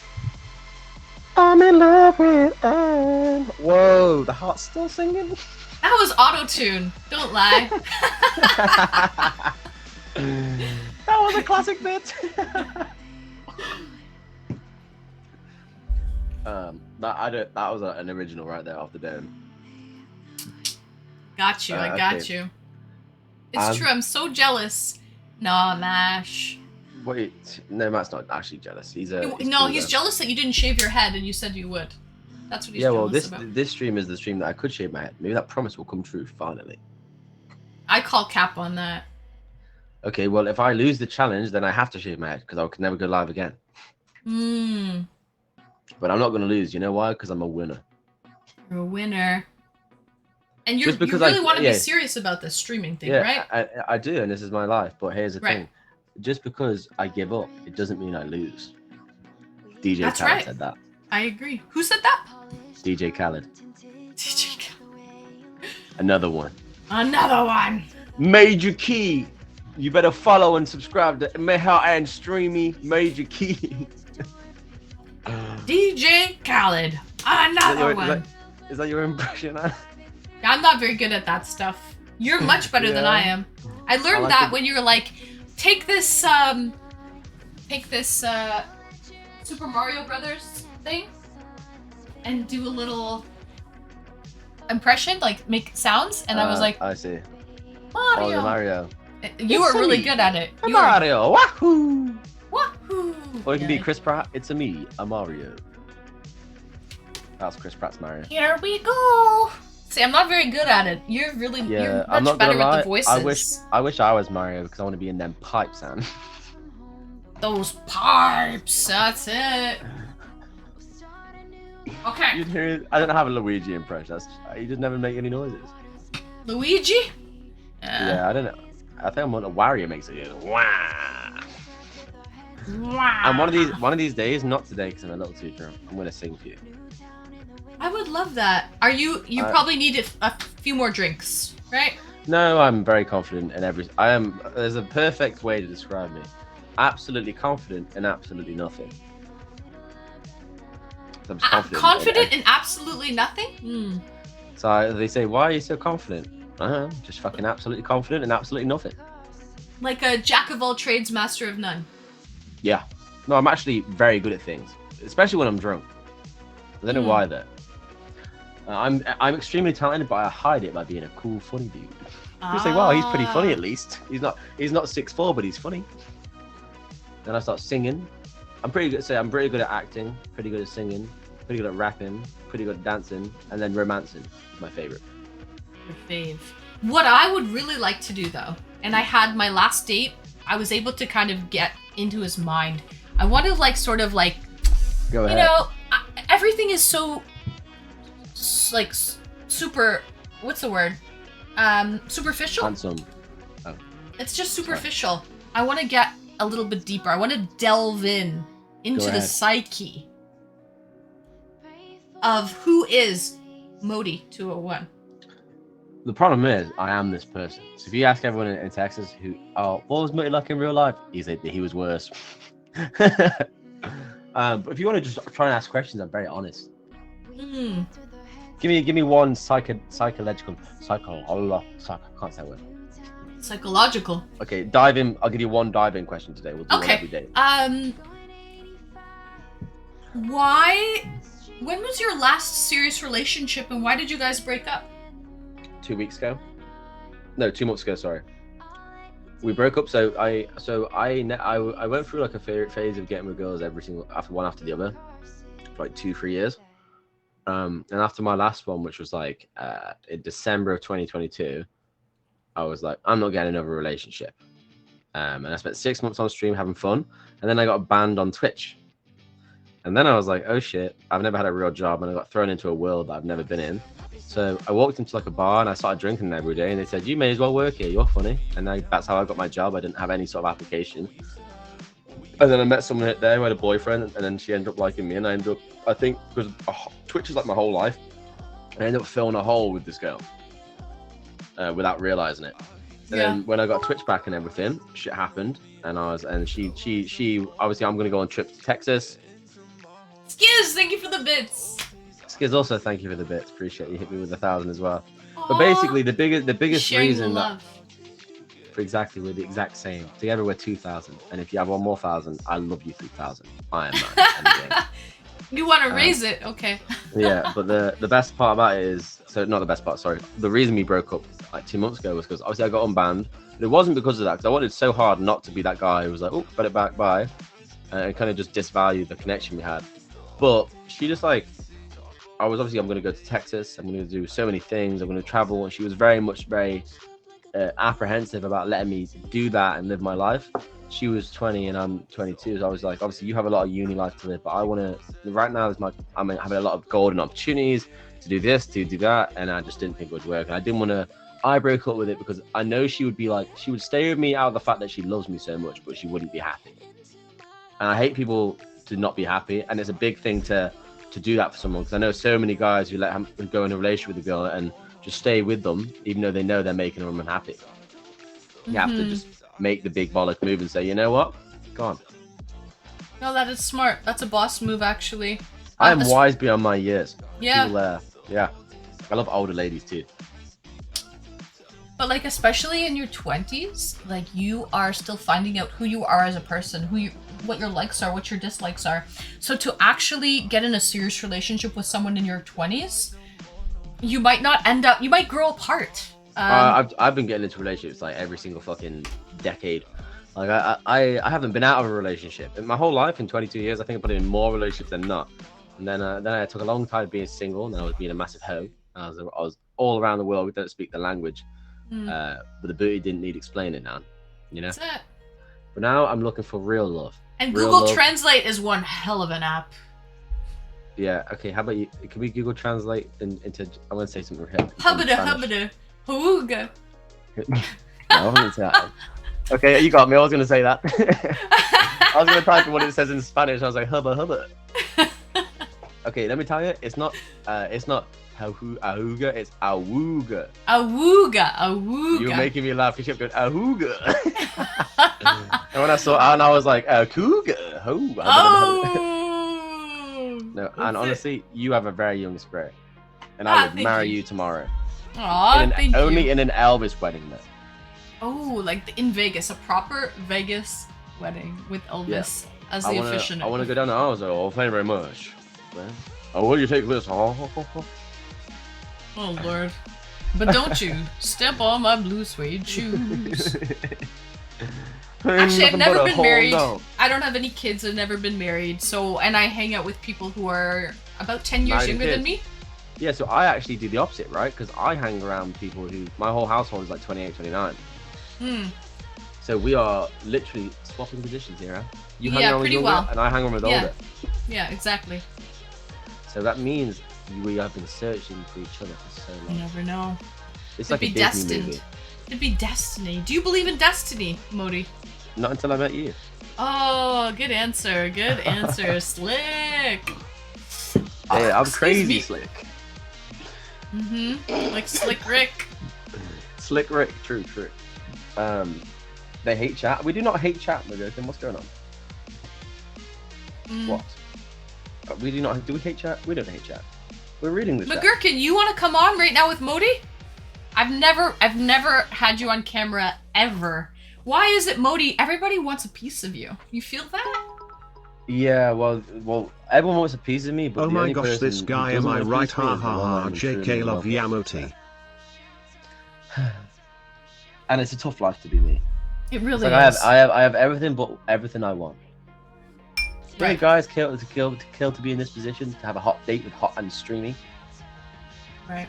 Speaker 7: I'm in love with Anne. Whoa, the heart's still singing?
Speaker 1: That was auto-tune. Don't lie.
Speaker 7: That was a classic bit. That was an original right there off the dome.
Speaker 1: Got you. I got
Speaker 7: okay.
Speaker 1: you. It's true. I'm so jealous. Nah, Mash.
Speaker 7: Wait, no, Matt's not actually jealous. He's
Speaker 1: No, he's
Speaker 7: though.
Speaker 1: jealous that you didn't shave your head and you said you would. That's what he's
Speaker 7: Yeah, well,
Speaker 1: jealous about.
Speaker 7: this stream is the stream that I could shave my head. Maybe that promise will come true finally.
Speaker 1: I call cap on that.
Speaker 7: Okay, well, if I lose the challenge, then I have to shave my head because I can never go live again. But I'm not going to lose. You know why? Because I'm a winner.
Speaker 1: You're a winner. And you
Speaker 7: Just because
Speaker 1: really want to be serious about this streaming thing, right?
Speaker 7: I do, and this is my life. But here's the
Speaker 1: Right.
Speaker 7: thing. Just because I give up, it doesn't mean I lose. DJ
Speaker 1: That's
Speaker 7: Khaled
Speaker 1: right.
Speaker 7: said that.
Speaker 1: I agree. Who said that?
Speaker 7: DJ Khaled.
Speaker 1: DJ Khaled.
Speaker 7: Another one.
Speaker 1: Another one.
Speaker 7: Major Key. You better follow and subscribe to Meha and Streamy Major Key.
Speaker 1: DJ Khaled. Another one.
Speaker 7: Is that your impression?
Speaker 1: I'm not very good at that stuff. You're much better than I am. I learned
Speaker 7: like
Speaker 1: that
Speaker 7: it.
Speaker 1: when you were like, take this Super Mario Brothers thing and do a little impression, like make sounds, and I was like,
Speaker 7: I see.
Speaker 1: Mario.
Speaker 7: Oh, the Mario.
Speaker 1: You were really good at it. You were,
Speaker 7: Mario. Wahoo!
Speaker 1: wahoo!
Speaker 7: Or it can
Speaker 1: Yeah.
Speaker 7: be Chris Pratt. It's a me, a Mario. That's Chris Pratt's Mario.
Speaker 1: Here we go. See, I'm not very good at it. You're really,
Speaker 7: Yeah,
Speaker 1: you're
Speaker 7: I'm
Speaker 1: much
Speaker 7: not gonna
Speaker 1: better
Speaker 7: lie.
Speaker 1: with the voices.
Speaker 7: I wish I was Mario because I want to be in them pipes, man.
Speaker 1: Those pipes. That's it. Okay.
Speaker 7: You'd hear it. I don't have a Luigi impression. He just never make any noises.
Speaker 1: Luigi?
Speaker 7: Yeah, I don't know. I think I'm on a Wario makes it. Wah.
Speaker 1: Wow.
Speaker 7: And one of these days, not today because I'm a little too drunk. I'm gonna sing for you.
Speaker 1: I would love that. Are you probably need a few more drinks, right?
Speaker 7: No, I'm very confident in every. I am. There's a perfect way to describe me. Absolutely confident in absolutely nothing. I'm just confident.
Speaker 1: Confident in absolutely nothing?
Speaker 7: So they say, why are you so confident? Just fucking absolutely confident and absolutely nothing.
Speaker 1: Like a jack of all trades, master of none.
Speaker 7: Yeah. No, I'm actually very good at things, especially when I'm drunk. I don't know why though. I'm extremely talented, but I hide it by being a cool, funny dude. People say, "Wow, he's pretty funny at least. He's not 6'4", but he's funny." Then I start singing. I'm pretty good. I'm pretty good at acting, pretty good at singing, pretty good at rapping, pretty good at dancing, and then romancing is my favorite.
Speaker 1: Your fave. What I would really like to do though, and I had my last date, I was able to kind of get into his mind. I want to like sort of like,
Speaker 7: Go ahead.
Speaker 1: you know, everything is so like super. What's the word? Superficial.
Speaker 7: Handsome. Oh.
Speaker 1: It's just superficial. I want to get a little bit deeper. I want to delve into the psyche of who is Modi 201.
Speaker 7: The problem is, I am this person. So if you ask everyone in Texas what was Modi like in real life? He was worse. But if you want to just try and ask questions, I'm very honest. Give me one psychological. Can't say a word.
Speaker 1: Psychological.
Speaker 7: Okay, dive in. I'll give you one dive in question today. We'll do one every day.
Speaker 1: When was your last serious relationship and why did you guys break up?
Speaker 7: 2 weeks ago. No, 2 months ago. Sorry. We broke up. So I went through like a phase of getting with girls one after the other, for like 2-3 years. And after my last one, which was like in December of 2022, I was like, I'm not getting another relationship. And I spent 6 months on stream having fun, and then I got banned on Twitch. And then I was like, oh shit, I've never had a real job, and I got thrown into a world that I've never been in. So I walked into like a bar and I started drinking every day, and they said, you may as well work here, you're funny. And that's how I got my job. I didn't have any sort of application. And then I met someone there who had a boyfriend, and then she ended up liking me, and I think because Twitch is like my whole life, I ended up filling a hole with this girl without realizing it. And then when I got Twitch back and everything, shit happened, and she obviously I'm gonna go on trip to Texas.
Speaker 1: Skiz, thank you for the bits.
Speaker 7: Skiz, also thank you for the bits. Appreciate you hit me with 1,000 as well. Aww. But basically, the biggest reason that we're the exact same. Together we're 2,000, and if you have one more 1,000, I love you 3,000. I am not.
Speaker 1: You want to raise it, okay?
Speaker 7: Yeah, but the best part about it is, not the best part. Sorry, the reason we broke up like 2 months ago was because obviously I got unbanned, but it wasn't because of that. Because I wanted so hard not to be that guy who was like, oh, got it back, bye, and it kind of just disvalued the connection we had. But she just like, I'm going to go to Texas. I'm going to do so many things. I'm going to travel. And she was very apprehensive about letting me do that and live my life. She was 20 and I'm 22. So I was like, obviously you have a lot of uni life to live, but I want to, right now I'm having a lot of golden opportunities to do this, to do that. And I just didn't think it would work. And I broke up with it because I know she would stay with me out of the fact that she loves me so much, but she wouldn't be happy. And I hate people to not be happy. And it's a big thing to do that for someone, because I know so many guys who go in a relationship with a girl and just stay with them even though they know they're making them unhappy. You have to just make the big bollock move and say, you know what, go on.
Speaker 1: No, that is smart. That's a boss move, actually.
Speaker 7: I am wise beyond my years.
Speaker 1: Yeah.
Speaker 7: Yeah, I love older ladies too.
Speaker 1: But like, especially in your 20s, like you are still finding out who you are as a person, what your likes are, what your dislikes are. So to actually get in a serious relationship with someone in your 20s, you might grow apart.
Speaker 7: I've been getting into relationships like every single fucking decade. Like I haven't been out of a relationship in my whole life. In 22 years, I think I've been in more relationships than not. And then I took a long time being single, and then I was being a massive hoe. I was all around the world. We don't speak the language. But the booty didn't need explaining now, you know.
Speaker 1: That's it.
Speaker 7: But now I'm looking for real love.
Speaker 1: And Google Translate is one hell of an app.
Speaker 7: Yeah. Okay. How about you? Can we Google Translate into? I want to say something real.
Speaker 1: Hubbada, hooga.
Speaker 7: No, I wasn't say that. Okay, you got me. I was going to say that. I was going to type in what it says in Spanish. I was like hubba hubba. Okay, let me tell you, it's not ahooga, it's awooga.
Speaker 1: Awooga.
Speaker 7: You were making me laugh. You kept going ahooga. And when I saw Anne, I was like, cougar.
Speaker 1: Oh.
Speaker 7: No, and honestly, you have a very young spirit. and I would
Speaker 1: thank
Speaker 7: marry
Speaker 1: you.
Speaker 7: you tomorrow.
Speaker 1: Aw, thank you.
Speaker 7: Only in an Elvis wedding, though.
Speaker 1: Oh, like in Vegas, a proper Vegas wedding with Elvis as the officiant.
Speaker 7: I want to go down the aisle. So, oh, thank you very much. Man. Oh, will you take this? Oh,
Speaker 1: Lord. But don't you step on my blue suede shoes. Actually, I've never been married. I don't have any kids. I've never been married. So, and I hang out with people who are about 10 years younger than me.
Speaker 7: Yeah, so I actually do the opposite, right? Because I hang around people who, my whole household is like 28, 29. So we are literally swapping positions here, huh? You hang around with younger, and I hang around with older.
Speaker 1: Yeah, exactly.
Speaker 7: So that means we have been searching for each other for so long.
Speaker 1: You never know.
Speaker 7: It's like a Disney movie.
Speaker 1: It'd be destiny. Do you believe in destiny, Modi?
Speaker 7: Not until I met you.
Speaker 1: Oh, good answer. Good answer. Slick.
Speaker 7: Yeah, I'm crazy slick.
Speaker 1: Like Slick Rick.
Speaker 7: Slick Rick, true. They hate chat. We do not hate chat, Then what's going on? What? We do not. Do we hate chat? We don't hate chat. We're reading the chat.
Speaker 1: McGurkin, you want to come on right now with Modi? I've never had you on camera ever. Why is it, Modi? Everybody wants a piece of you. You feel that?
Speaker 7: Yeah, well, everyone wants a piece of me, but
Speaker 2: oh my gosh, this guy, am I right? Ha ha ha. JK love Yamoti.
Speaker 7: And it's a tough life to be me.
Speaker 1: It really
Speaker 7: is. I have everything but everything I want. Right, guys, kill to be in this position, to have a hot date with Hot and Streamy.
Speaker 1: Right.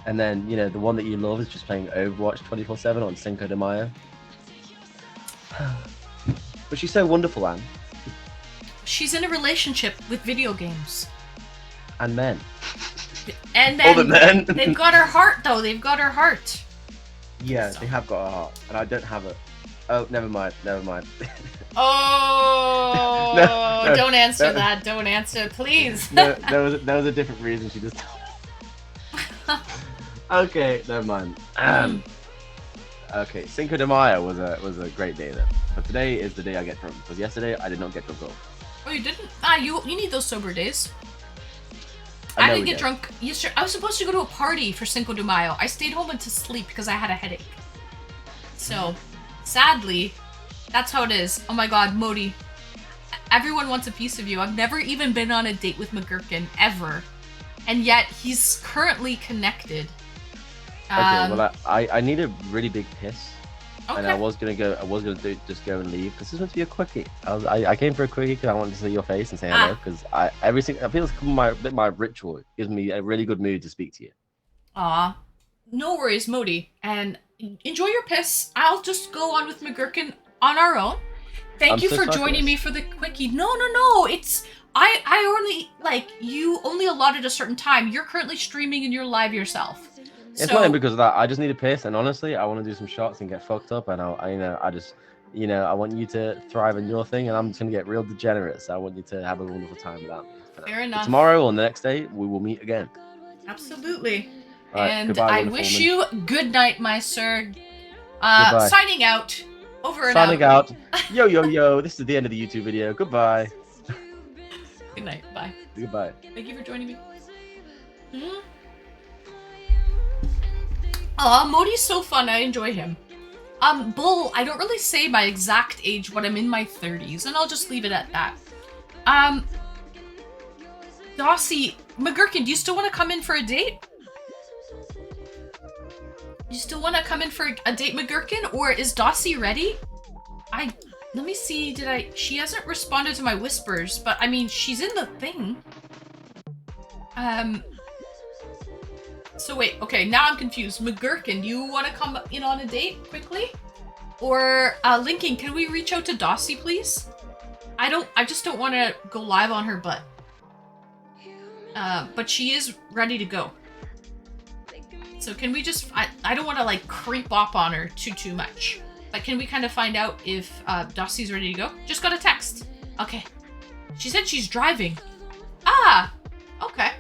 Speaker 7: And then, you know, the one that you love is just playing Overwatch 24/7 on Cinco de Mayo. But she's so wonderful, Anne.
Speaker 1: She's in a relationship with video games.
Speaker 7: And men.
Speaker 1: And then
Speaker 7: all the men.
Speaker 1: They've got her heart, though. They've got her heart.
Speaker 7: Yeah, they have got a heart, and I don't have it. Oh, never mind.
Speaker 1: Oh, no, don't answer that. Don't answer, please.
Speaker 7: No, there was a different reason she just. Okay, never mind. Okay, Cinco de Mayo was a great day then, but today is the day I get drunk because yesterday I did not get drunk.
Speaker 1: Oh, you didn't? You need those sober days. I didn't get drunk yesterday. I was supposed to go to a party for Cinco de Mayo. I stayed home and to sleep because I had a headache. So, sadly, that's how it is. Oh my god, Modi. Everyone wants a piece of you. I've never even been on a date with McGurkin, ever. And yet, he's currently connected.
Speaker 7: Okay, well, I need a really big piss.
Speaker 1: Okay.
Speaker 7: And I was gonna just go and leave because this was to be a quickie. I came for a quickie because I wanted to see your face and say hello because I feel it's my ritual. It gives me a really good mood to speak to you.
Speaker 1: Aw, no worries, Modi, and enjoy your piss. I'll just go on with McGurkin on our own. Thank you for joining me for the quickie. No, it's I only you only allotted a certain time. You're currently streaming and you're live yourself.
Speaker 7: It's not even because of that. I just need a piss, and honestly, I want to do some shots and get fucked up, and I want you to thrive in your thing, and I'm just gonna get real degenerate. So I want you to have a wonderful time without me.
Speaker 1: Fair enough.
Speaker 7: Tomorrow or the next day, we will meet again.
Speaker 1: Absolutely.
Speaker 7: Right,
Speaker 1: and
Speaker 7: goodbye,
Speaker 1: I wish you good night, my sir.
Speaker 7: Goodbye.
Speaker 1: Signing out. Over and
Speaker 7: Signing out. Yo. This is the end of the YouTube video. Goodbye.
Speaker 1: Good night. Bye.
Speaker 7: Goodbye.
Speaker 1: Thank you for joining me. Aw, Modi's so fun. I enjoy him. Bull, I don't really say my exact age, but I'm in my 30s, and I'll just leave it at that. Dossie, McGurkin, do you still want to come in for a date? You still want to come in for a date, McGurkin? Or is Dossie ready? Let me see, she hasn't responded to my whispers, but I mean, she's in the thing. So wait, okay, now I'm confused. McGurkin, do you want to come in on a date quickly? Or, Lincoln, can we reach out to Dossie, please? I just don't want to go live on her butt. But she is ready to go. So can we just, I don't want to like creep up on her too much. But can we kind of find out if Dossie's ready to go? Just got a text. Okay. She said she's driving. Okay.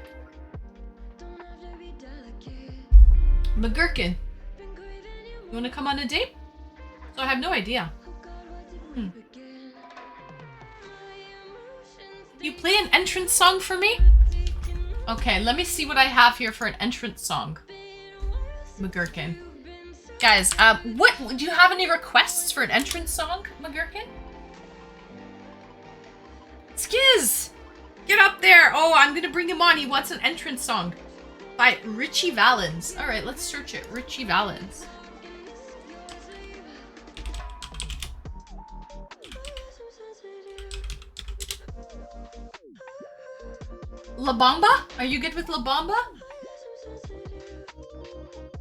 Speaker 1: McGurkin, you want to come on a date? So I have no idea. You play an entrance song for me? Okay, let me see what I have here for an entrance song. McGurkin. Guys, what do you have any requests for an entrance song, McGurkin? Skiz! Get up there! Oh, I'm gonna bring him on. He wants an entrance song by Richie Valens. Alright, let's search it. Richie Valens. La Bamba? Are you good with La Bamba?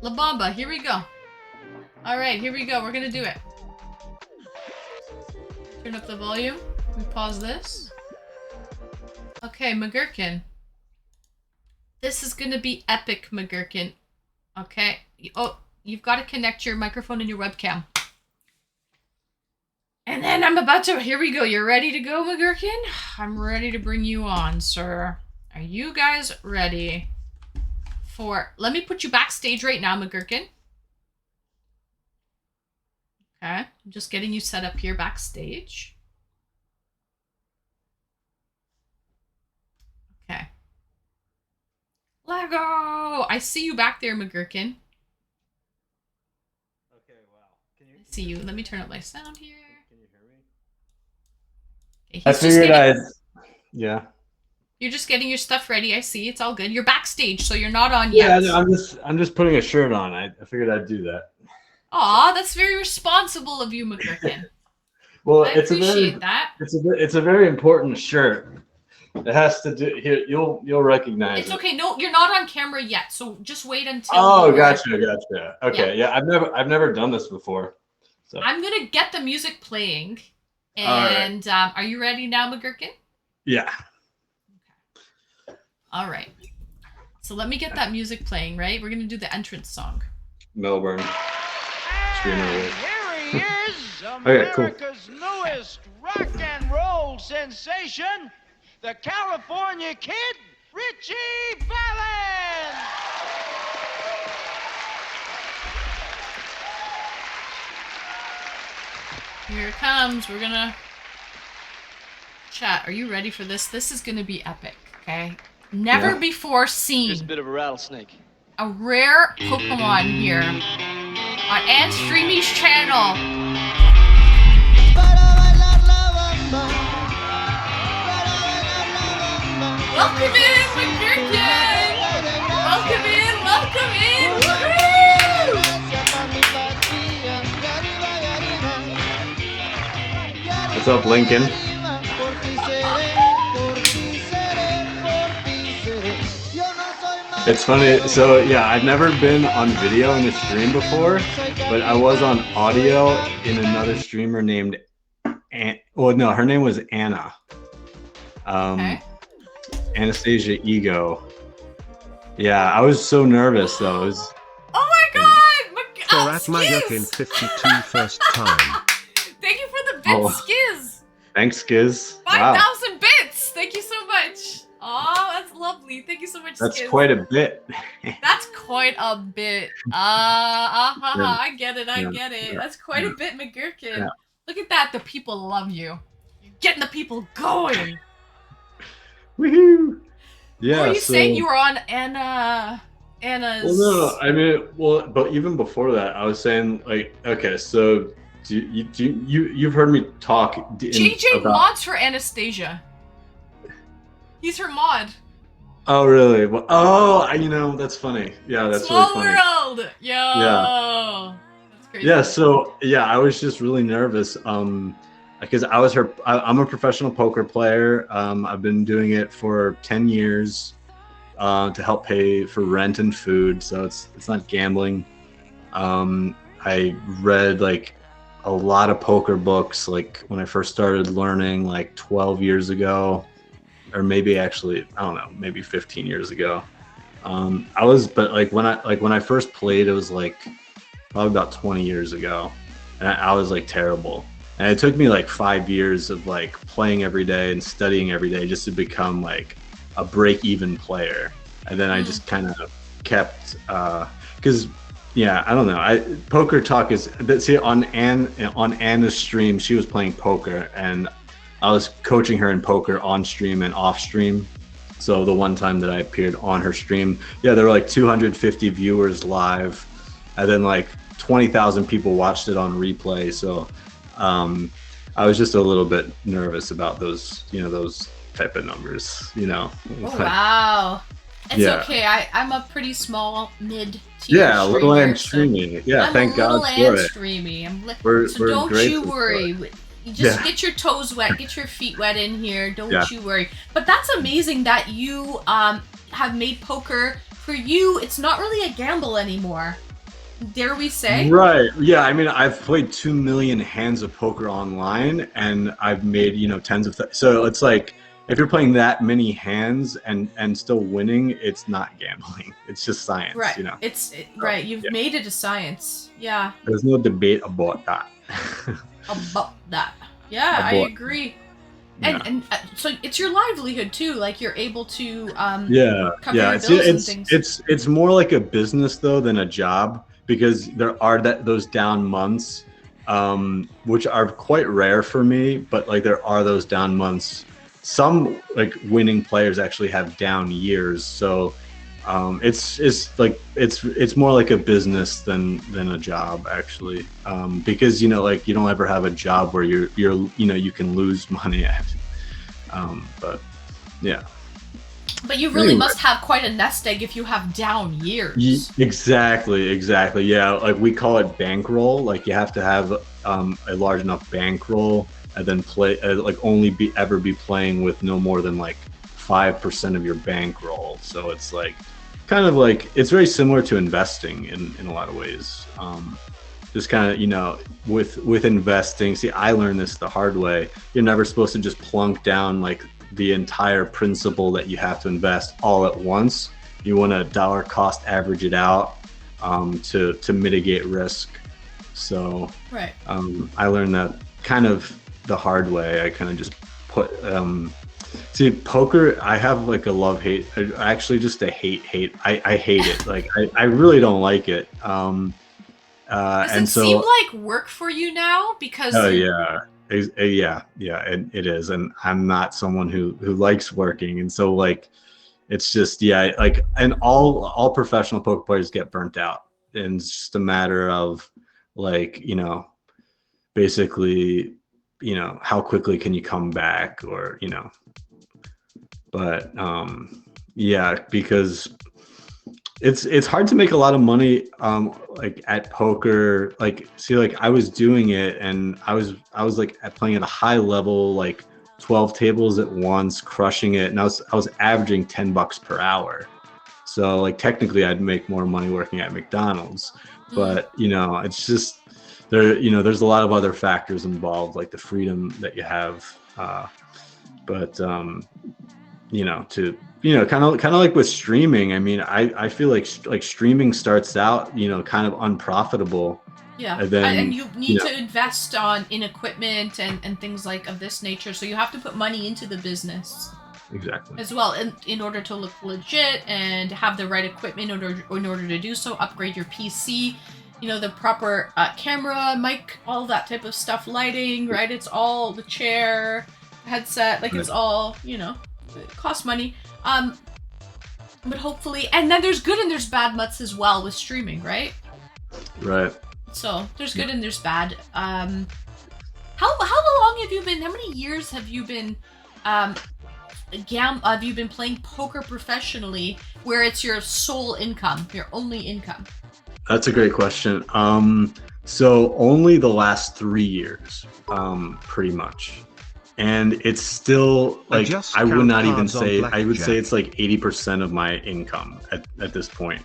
Speaker 1: La Bamba, here we go. Alright, here we go. We're gonna do it. Turn up the volume. We pause this. Okay, McGurkin. This is gonna be epic, McGurkin. Okay. Oh, you've got to connect your microphone and your webcam. And then I'm about to... Here we go. You're ready to go, McGurkin? I'm ready to bring you on, sir. Are you guys ready for... Let me put you backstage right now, McGurkin. Okay. I'm just getting you set up here backstage. Okay. Lego! I see you back there, McGurkin.
Speaker 8: Okay, wow. Can you
Speaker 1: See you. Let me turn up my sound here.
Speaker 8: Can you hear me?
Speaker 1: Okay,
Speaker 8: I
Speaker 1: he's just
Speaker 8: figured
Speaker 1: getting-
Speaker 8: yeah.
Speaker 1: You're just getting your stuff ready. I see. It's all good. You're backstage, so you're not on yet.
Speaker 8: Yeah, I'm just putting a shirt on. I figured I'd do that.
Speaker 1: Aw, that's very responsible of you, McGurkin.
Speaker 8: Well,
Speaker 1: I appreciate that.
Speaker 8: it's a very important shirt. It has to do here. You'll recognize
Speaker 1: It's
Speaker 8: it.
Speaker 1: okay. No, you're not on camera yet, so just wait until.
Speaker 8: Oh,
Speaker 1: you're-
Speaker 8: gotcha. Okay, yeah. I've never done this before. So
Speaker 1: I'm gonna get the music playing,
Speaker 8: All right.
Speaker 1: and are you ready now, McGurkin?
Speaker 8: yeah.
Speaker 1: All right. So let me get that music playing. Right, we're gonna do the entrance song.
Speaker 8: Melbourne. Streamer.
Speaker 9: Here he is,
Speaker 8: Okay, cool.
Speaker 9: America's newest rock and roll sensation, the California Kid, Richie Valens!
Speaker 1: Here it comes. We're gonna chat. Are you ready for this? This is gonna be epic. Okay. Never
Speaker 8: Yeah.
Speaker 1: before seen.
Speaker 9: Just a bit of a rattlesnake.
Speaker 1: A rare Pokemon here on Ann Streamy's channel. Welcome in, McGurkin! Welcome in, welcome in! Woo!
Speaker 8: What's up, Lincoln? It's funny. So yeah, I've never been on video in a stream before, but I was on audio in another streamer named well, no, her name was Anna.
Speaker 1: Okay.
Speaker 8: Anastasia Ego. Yeah, I was so nervous though. It was,
Speaker 1: Oh my god!
Speaker 2: For at McGurkin
Speaker 1: Skiz!
Speaker 2: 52 first time.
Speaker 1: Thank you for the bits,
Speaker 8: Oh.
Speaker 1: Skiz!
Speaker 8: thanks, Skiz. Wow,
Speaker 1: 5,000 bits! Thank you so much! Oh, that's lovely. Thank you so much,
Speaker 8: that's
Speaker 1: Skiz.
Speaker 8: quite a bit.
Speaker 1: That's quite a bit. I get it. I
Speaker 8: Yeah.
Speaker 1: get it.
Speaker 8: Yeah.
Speaker 1: That's quite a
Speaker 8: Yeah.
Speaker 1: bit, McGurkin.
Speaker 8: Yeah.
Speaker 1: Look at that. The people love you. You're getting the people going.
Speaker 8: Woohoo! Yeah.
Speaker 1: What were you
Speaker 8: so,
Speaker 1: saying? You were on Anna's.
Speaker 8: Well, no, I mean, well, but even before that, I was saying like, okay, so you've heard me talk
Speaker 1: JJ
Speaker 8: about.
Speaker 1: mods for Anastasia. He's her mod.
Speaker 8: Oh, really? Well, that's funny. Yeah, that's
Speaker 1: Small
Speaker 8: really funny.
Speaker 1: world. Yo.
Speaker 8: Yeah.
Speaker 1: That's crazy.
Speaker 8: Yeah, so yeah, I was just really nervous because I'm a professional poker player. I've been doing it for 10 years to help pay for rent and food, so it's not gambling. I read like a lot of poker books like when I first started learning like 12 years ago, or maybe actually, I don't know, maybe 15 years ago. But when I first played, it was like probably about 20 years ago, and I was like terrible. And it took me like 5 years of like playing every day and studying every day just to become like a break-even player. And then I just kind of kept, because yeah, I don't know. Poker talk is, see, on Anna's stream, she was playing poker, and I was coaching her in poker on stream and off stream. So the one time that I appeared on her stream, yeah, there were like 250 viewers live, and then like 20,000 people watched it on replay. So I was just a little bit nervous about those, those type of numbers,
Speaker 1: Oh, wow. It's okay. I'm a pretty small mid-tier
Speaker 8: yeah, little
Speaker 1: streamer,
Speaker 8: and streaming. Yeah,
Speaker 1: I'm
Speaker 8: thank God
Speaker 1: little
Speaker 8: for
Speaker 1: and
Speaker 8: it.
Speaker 1: streamy.
Speaker 8: We're
Speaker 1: Don't you
Speaker 8: grateful
Speaker 1: worry.
Speaker 8: for it.
Speaker 1: You just
Speaker 8: Yeah.
Speaker 1: get your toes wet, get your feet wet in here. Don't
Speaker 8: Yeah.
Speaker 1: you worry. But that's amazing that you have made poker for you. It's not really a gamble anymore. Dare we say?
Speaker 8: Right. Yeah. I mean, I've played 2 million hands of poker online, and I've made tens of. So it's like if you're playing that many hands and still winning, it's not gambling. It's just science.
Speaker 1: Right. Right. You've made it a science. Yeah.
Speaker 8: There's no debate about that.
Speaker 1: About that. Yeah, I agree. And so it's your livelihood too. Like you're able to cover your bills and things.
Speaker 8: It's more like a business though than a job, because there are those down months, which are quite rare for me. But like there are those down months. Some like winning players actually have down years. So it's more like a business than a job actually, because like you don't ever have a job where you can lose money at. But yeah.
Speaker 1: But you really must have quite a nest egg if you have down years.
Speaker 8: Exactly. Yeah, like we call it bankroll. Like you have to have a large enough bankroll, and then play like only ever be playing with no more than like 5% of your bankroll. So it's like kind of like it's very similar to investing in a lot of ways. Just kind of with investing. See, I learned this the hard way. You're never supposed to just plunk down like the entire principal that you have to invest all at once. You want to dollar cost average it out to mitigate risk. So
Speaker 1: right.
Speaker 8: I learned that kind of the hard way. I kind of just put see, poker, I have like a love-hate, actually just a hate. I hate it. Like I really don't like it.
Speaker 1: Does it seem like work for you now? Because
Speaker 8: yeah, it is, and I'm not someone who likes working, and so like it's just like, and all professional poker players get burnt out, and it's just a matter of like basically how quickly can you come back, or but because it's hard to make a lot of money like at poker. Like see, like I was doing it, and I was like playing at a high level, like 12 tables at once, crushing it, and I was averaging $10 per hour. So like technically I'd make more money working at McDonald's, but it's just there's a lot of other factors involved, like the freedom that you have, but kind of like with streaming. I mean, I feel like streaming starts out kind of unprofitable.
Speaker 1: Yeah,
Speaker 8: and, then,
Speaker 1: and you need to invest in equipment and things like of this nature. So you have to put money into the business.
Speaker 8: Exactly.
Speaker 1: As well, in order to look legit and have the right equipment in order to do so, upgrade your PC, the proper camera, mic, all that type of stuff, lighting, right? It's all the chair, headset, like it's all, it costs money. But hopefully, and then there's good and there's bad months as well with streaming, right?
Speaker 8: Right.
Speaker 1: So there's good and there's bad. How long have you been? How many years have you been? Have you been playing poker professionally, where it's your sole income, your only income?
Speaker 8: That's a great question. So only the last 3 years, pretty much. And it's still like, I would not even say, I would say it's like 80% of my income at this point.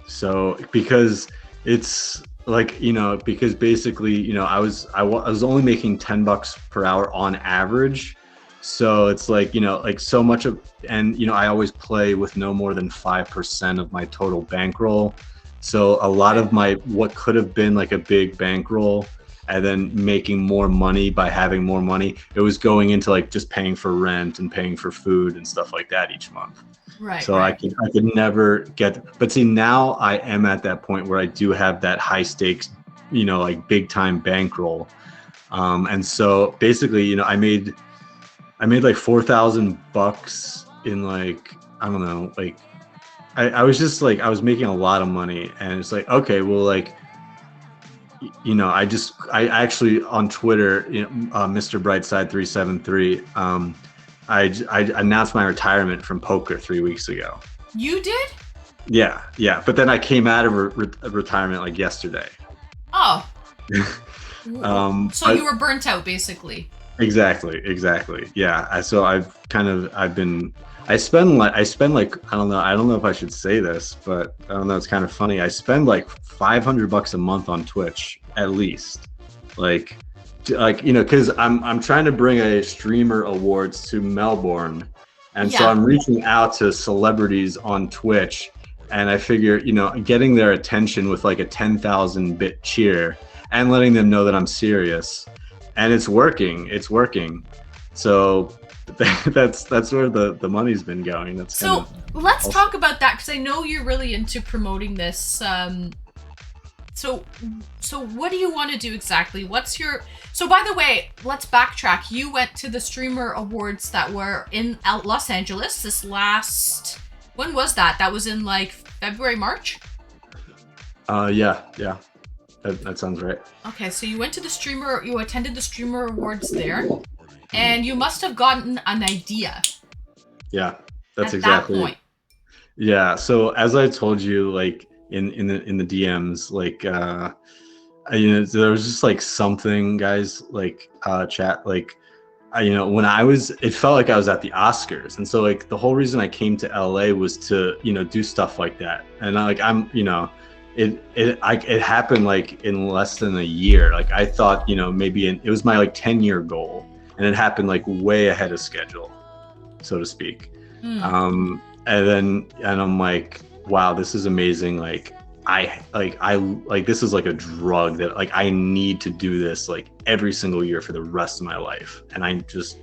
Speaker 8: So because it's like, because basically, I was only making $10 per hour on average. So it's like, like so much of, and, I always play with no more than 5% of my total bankroll. So a lot of what could have been like a big bankroll, and then making more money by having more money, it was going into like just paying for rent and paying for food and stuff like that each month.
Speaker 1: Right.
Speaker 8: So I could never get, but see, now I am at that point where I do have that high stakes, like big time bankroll. And so basically, I made I made like $4,000 in like, I don't know, like I was just like, I was making a lot of money, and it's like, okay, well, like, you know, I actually on Twitter, you know, Mr. Brightside 373, I announced my retirement from poker 3 weeks ago.
Speaker 1: You did?
Speaker 8: Yeah, but then I came out of retirement like yesterday.
Speaker 1: Oh. So
Speaker 8: but-
Speaker 1: you were burnt out, basically.
Speaker 8: Exactly. Yeah. I spend like, I don't know if I should say this, but I don't know, it's kind of funny. I spend like $500 a month on Twitch at least. Like you know, because I'm trying to bring a streamer awards to Melbourne, and so I'm reaching out to celebrities on Twitch, and I figure, you know, getting their attention with like a 10,000 bit cheer and letting them know that I'm serious. And it's working. So that's where the money's been going.
Speaker 1: Let's talk about that, because I know you're really into promoting this. So what do you want to do exactly? So by the way, let's backtrack. You went to the Streamer Awards that were in Los Angeles this last. When was that? That was in like February, March?
Speaker 8: Yeah. That sounds right.
Speaker 1: Okay, so you attended the Streamer Awards there, and you must have gotten an idea.
Speaker 8: Yeah, that's
Speaker 1: at
Speaker 8: exactly
Speaker 1: that point.
Speaker 8: Yeah, so as I told you, like in the DMs, like you know, there was just like something, guys, like chat, like you know, it felt like I was at the Oscars, and so like the whole reason I came to LA was to, you know, do stuff like that, and I'm, you know. It happened like in less than a year. Like I thought, you know, it was my like 10-year goal, and it happened like way ahead of schedule, so to speak. And I'm like, wow, this is amazing. Like I this is like a drug that like I need to do this like every single year for the rest of my life, and I just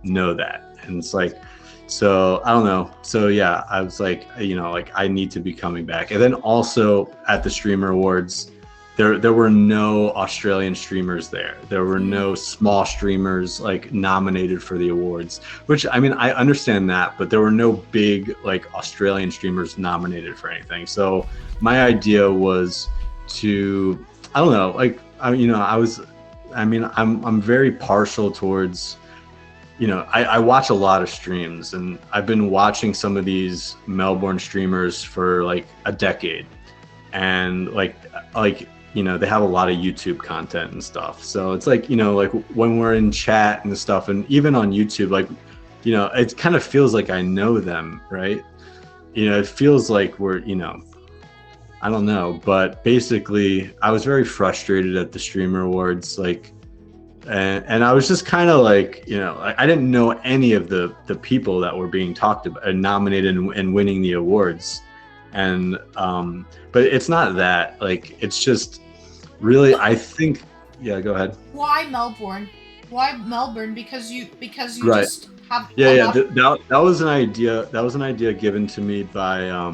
Speaker 8: know that. And it's like, so I don't know. So yeah, I was like, you know, like I need to be coming back. And then also at the Streamer Awards, there were no Australian streamers there. There were no small streamers like nominated for the awards, which, I mean, I understand that, but there were no big like Australian streamers nominated for anything. So my idea was to, I don't know, like, I'm very partial towards, you know, I watch a lot of streams, and I've been watching some of these Melbourne streamers for like a decade, and like you know, they have a lot of YouTube content and stuff. So it's like, you know, like when we're in chat and stuff, and even on YouTube, like, you know, it kind of feels like I know them, right? You know, it feels like we're, you know, I don't know, but basically I was very frustrated at the Streamer Awards, like. And I was just kind of like, you know, I didn't know any of the people that were being talked about and nominated and winning the awards. And but it's not that, like, it's just really, I think, yeah, go ahead.
Speaker 1: Why Melbourne? Because you
Speaker 8: Right.
Speaker 1: just have
Speaker 8: that was an idea given to me by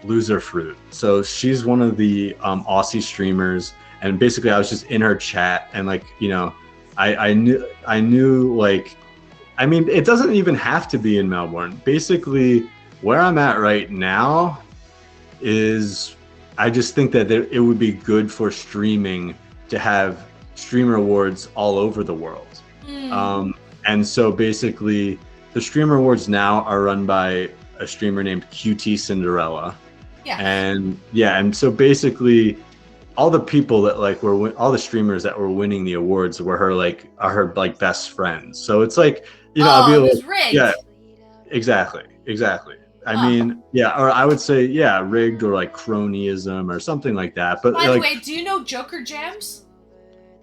Speaker 8: Loser Fruit. So she's one of the Aussie streamers, and basically I was just in her chat, and like, you know, I knew like, I mean, it doesn't even have to be in Melbourne. Basically, where I'm at right now is, I just think that it would be good for streaming to have Streamer Awards all over the world. And so basically, the Streamer Awards now are run by a streamer named QT Cinderella.
Speaker 1: Yeah.
Speaker 8: And so basically, all the people that like all the streamers that were winning the awards were are her best friends. So it's like, you know, I'll be like,
Speaker 1: rigged.
Speaker 8: Yeah, exactly. I mean, yeah, or I would say, yeah, rigged, or like cronyism or something like that. But
Speaker 1: by
Speaker 8: like,
Speaker 1: the way, do you know Joker Jams?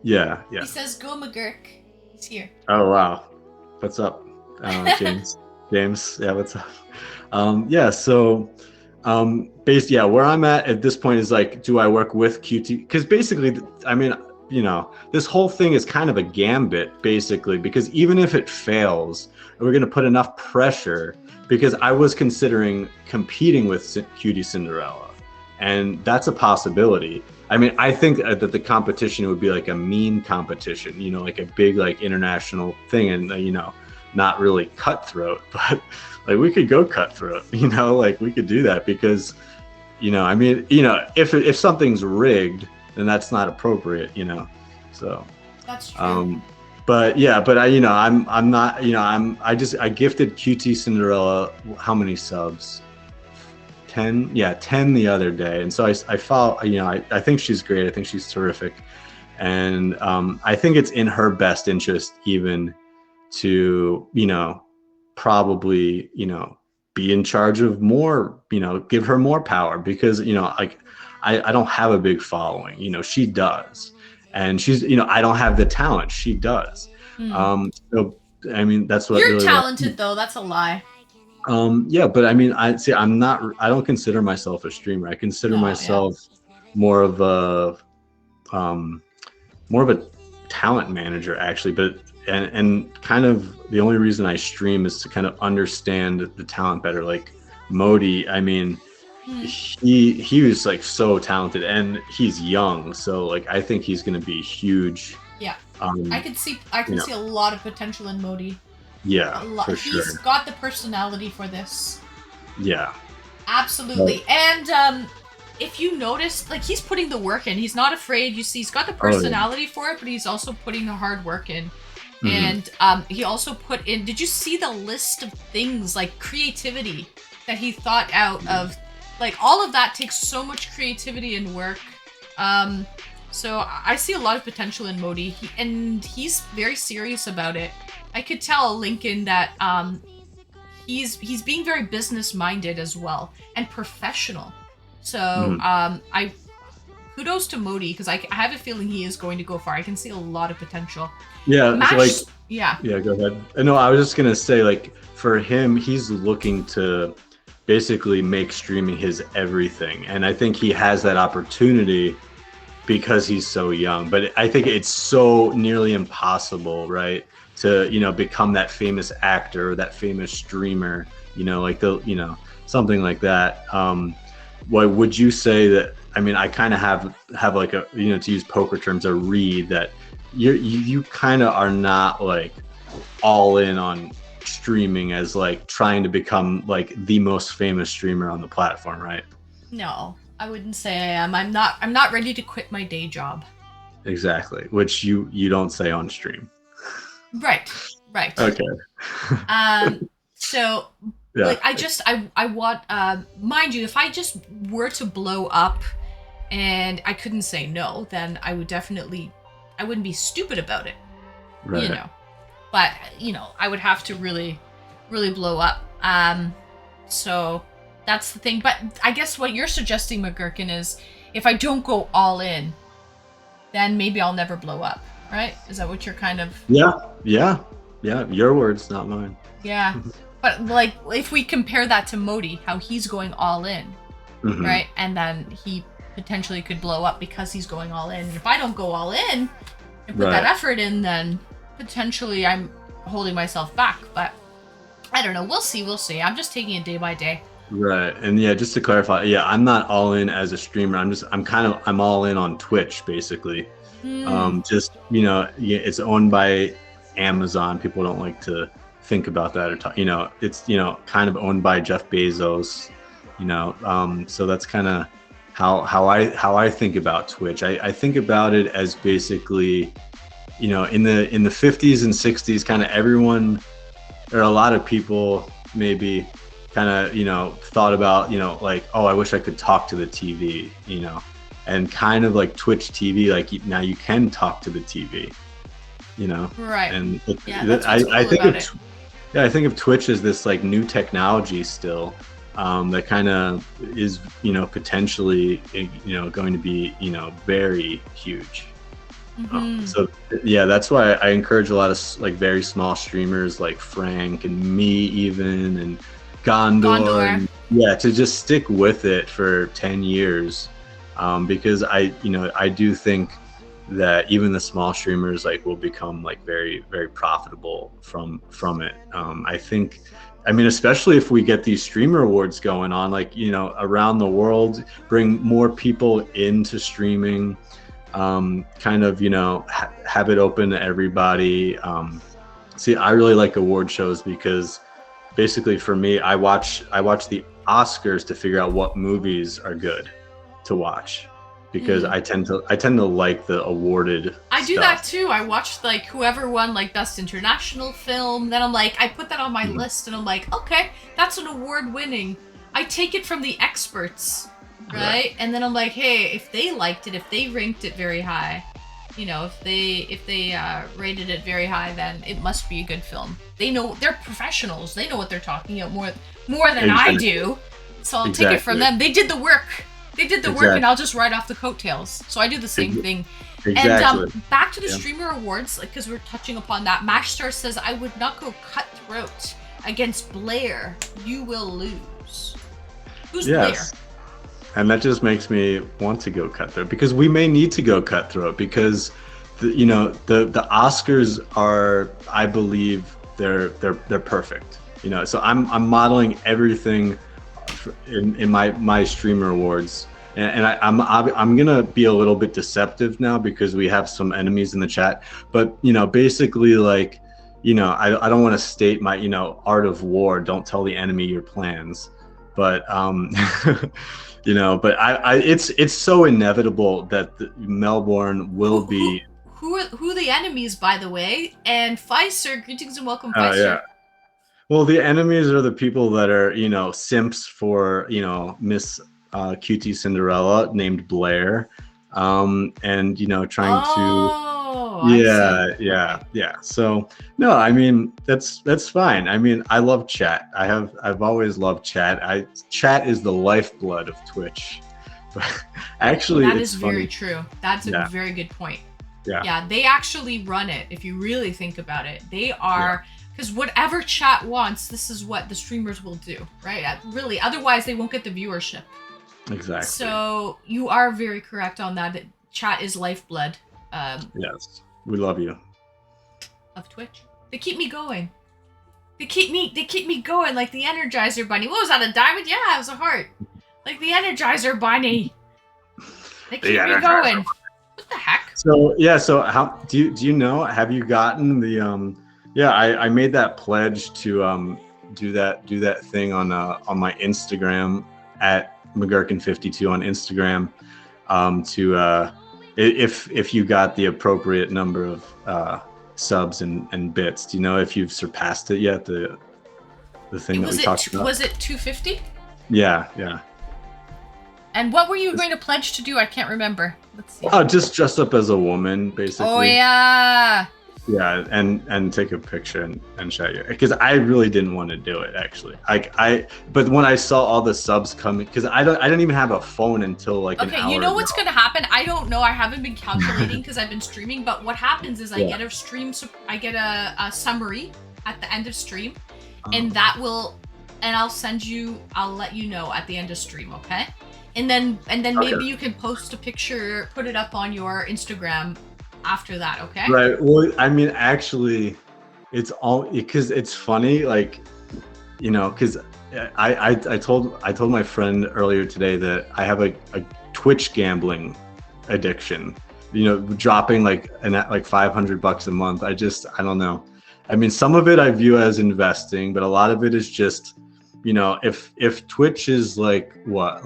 Speaker 8: Yeah.
Speaker 1: He says, "Go McGurk." He's here.
Speaker 8: Oh wow, what's up, James? James, yeah, what's up? Yeah, so. Where I'm at this point is like, do I work with QT? Because basically, I mean, you know, this whole thing is kind of a gambit, basically, because even if it fails, we're going to put enough pressure, because I was considering competing with QT Cinderella, and that's a possibility. I mean, I think that the competition would be like a mean competition, you know, like a big like international thing, and you know, not really cutthroat, but like we could go cutthroat, you know, like we could do that because, you know, I mean, you know, if something's rigged, then that's not appropriate, you know. So
Speaker 1: That's true.
Speaker 8: but yeah, but I, you know, I'm not, you know, I gifted QT Cinderella how many subs? 10, yeah, 10 the other day. And so I follow, you know, I think she's great. I think she's terrific. And I think it's in her best interest even to, you know, probably, you know, be in charge of more, you know, give her more power because, you know, like I don't have a big following, you know, she does. And she's, you know, I don't have the talent, she does. So I mean, that's what
Speaker 1: You're
Speaker 8: really
Speaker 1: talented though, that's a lie.
Speaker 8: yeah, but I mean, I see, I don't consider myself a streamer. I consider myself more of a, more of a talent manager actually, but and kind of the only reason I stream is to kind of understand the talent better. Like Modi, I mean, he was like so talented and he's young, so like I think he's going to be huge.
Speaker 1: Yeah. I can see a lot of potential in Modi.
Speaker 8: Yeah, for sure.
Speaker 1: He's got the personality for this.
Speaker 8: Yeah.
Speaker 1: Absolutely. And if you notice, like, he's putting the work in. He's not afraid. You see, he's got the personality for it, but he's also putting the hard work in. And he also put in, did you see the list of things, like creativity that he thought out of? Like, all of that takes so much creativity and work. So I see a lot of potential in Modi, and he's very serious about it. I could tell Lincoln that he's being very business minded as well and professional. So I kudos to Modi because I have a feeling he is going to go far. I can see a lot of potential.
Speaker 8: Yeah, so like
Speaker 1: yeah.
Speaker 8: Go ahead. No, I was just gonna say, like, for him, he's looking to basically make streaming his everything, and I think he has that opportunity because he's so young. But I think it's so nearly impossible, right, to, you know, become that famous actor, that famous streamer, you know, like something like that. What would you say that? I mean, I kind of have like a, you know, to use poker terms, a read that you kind of are not like all in on streaming as like trying to become like the most famous streamer on the platform, right?
Speaker 1: No, I wouldn't say I am. I'm not ready to quit my day job.
Speaker 8: Exactly, which you don't say on stream.
Speaker 1: Right.
Speaker 8: Okay.
Speaker 1: So
Speaker 8: yeah.
Speaker 1: Like I want mind you, if I just were to blow up and I couldn't say no, then I wouldn't be stupid about it.
Speaker 8: Right.
Speaker 1: You know. But, you know, I would have to really, really blow up. So that's the thing. But I guess what you're suggesting, McGurkin, is if I don't go all in, then maybe I'll never blow up, right? Is that what you're kind of...
Speaker 8: Yeah. Your words, not mine.
Speaker 1: Yeah. But, like, if we compare that to Modi, how he's going all in, right? And then he potentially could blow up because he's going all in. If I don't go all in and put that effort in, then potentially I'm holding myself back. But I don't know. We'll see. I'm just taking it day by day.
Speaker 8: Right. And yeah, just to clarify, I'm not all in as a streamer. I'm all in on Twitch, basically. Just, you know, it's owned by Amazon. People don't like to think about that or talk, you know, it's, you know, kind of owned by Jeff Bezos, you know, so that's kind of how I think about Twitch. I think about it as basically, you know, in the 50s and 60s, kind of everyone, or a lot of people maybe kind of, you know, thought about, you know, like, oh, I wish I could talk to the TV, you know, and kind of like Twitch TV, like now you can talk to the TV, you know,
Speaker 1: right?
Speaker 8: And
Speaker 1: I
Speaker 8: think of Twitch as this like new technology still, that kind of is, you know, potentially, you know, going to be, you know, very huge. So yeah, that's why I encourage a lot of like very small streamers like Frank and me even, and Gondor. And, to just stick with it for 10 years, because I do think that even the small streamers like will become like very, very profitable from it. I mean, especially if we get these streamer awards going on, like, you know, around the world, bring more people into streaming, kind of, you know, have it open to everybody. See, I really like award shows because basically for me, I watch the Oscars to figure out what movies are good to watch because I tend to like the awarded
Speaker 1: I do
Speaker 8: stuff.
Speaker 1: that too. I watched like whoever won like best international film. Then I'm like, I put that on my list, and I'm like, okay, that's an award winning. I take it from the experts, right? And then I'm like, hey, if they liked it, if they ranked it very high, you know, if they rated it very high, then it must be a good film. They know, they're professionals. They know what they're talking about more than I do. So I'll take it from them. They did the work. They did the work, and I'll just ride off the coattails. So I do the same thing.
Speaker 8: Exactly.
Speaker 1: And back to the streamer awards, like, because we're touching upon that. Mashstar says, I would not go cutthroat against Blair. You will lose. Who's Blair?
Speaker 8: And that just makes me want to go cutthroat because we may need to go cutthroat because, the Oscars are, I believe, they're perfect. You know, so I'm modeling everything in my streamer awards, and I'm gonna be a little bit deceptive now because we have some enemies in the chat. But basically, like, I don't want to state my art of war. Don't tell the enemy your plans. But but it's so inevitable that Melbourne will be.
Speaker 1: Who are the enemies, by the way? And Pfizer, greetings and welcome, Pfizer.
Speaker 8: Yeah. Well, the enemies are the people that are, simps for, Miss QT Cinderella named Blair, and trying to. Yeah. So no, I mean that's fine. I mean, I love chat. I've always loved chat. Chat is the lifeblood of Twitch. But actually,
Speaker 1: that is very true. That's a very good point. Yeah, they actually run it. If you really think about it, they are. Because whatever chat wants, this is what the streamers will do, right? Really, otherwise they won't get the viewership.
Speaker 8: Exactly.
Speaker 1: So you are very correct on that. That chat is lifeblood.
Speaker 8: Yes, we love you.
Speaker 1: Of Twitch. They keep me going. They keep me going like the Energizer Bunny. What was that? A diamond? Yeah, it was a heart. Like the Energizer Bunny. They keep me going. What the heck?
Speaker 8: So how do you know? Have you gotten the I made that pledge to do that thing on my Instagram at McGurkin52 on Instagram to if you got the appropriate number of subs and bits. Do you know if you've surpassed it yet? The thing that we talked about.
Speaker 1: Was it 250?
Speaker 8: Yeah.
Speaker 1: And what were you going to pledge to do? I can't remember. Let's see.
Speaker 8: Oh, just dress up as a woman, basically.
Speaker 1: Oh yeah.
Speaker 8: Yeah, and take a picture and show you, because I really didn't want to do it actually. But when I saw all the subs coming, because I didn't even have a phone until like an hour
Speaker 1: Okay, you know
Speaker 8: ago.
Speaker 1: What's gonna happen? I don't know. I haven't been calculating because I've been streaming. But what happens is I get a stream. I get a summary at the end of stream, and that will, and I'll send you. I'll let you know at the end of stream. Okay, and then maybe you can post a picture, put it up on your Instagram after that, okay?
Speaker 8: Right. Well, I mean, actually, it's all because it's funny, like, because I told my friend earlier today that I have a Twitch gambling addiction. Dropping like $500 a month. I don't know. I mean, some of it I view as investing, but a lot of it is just, if Twitch is like what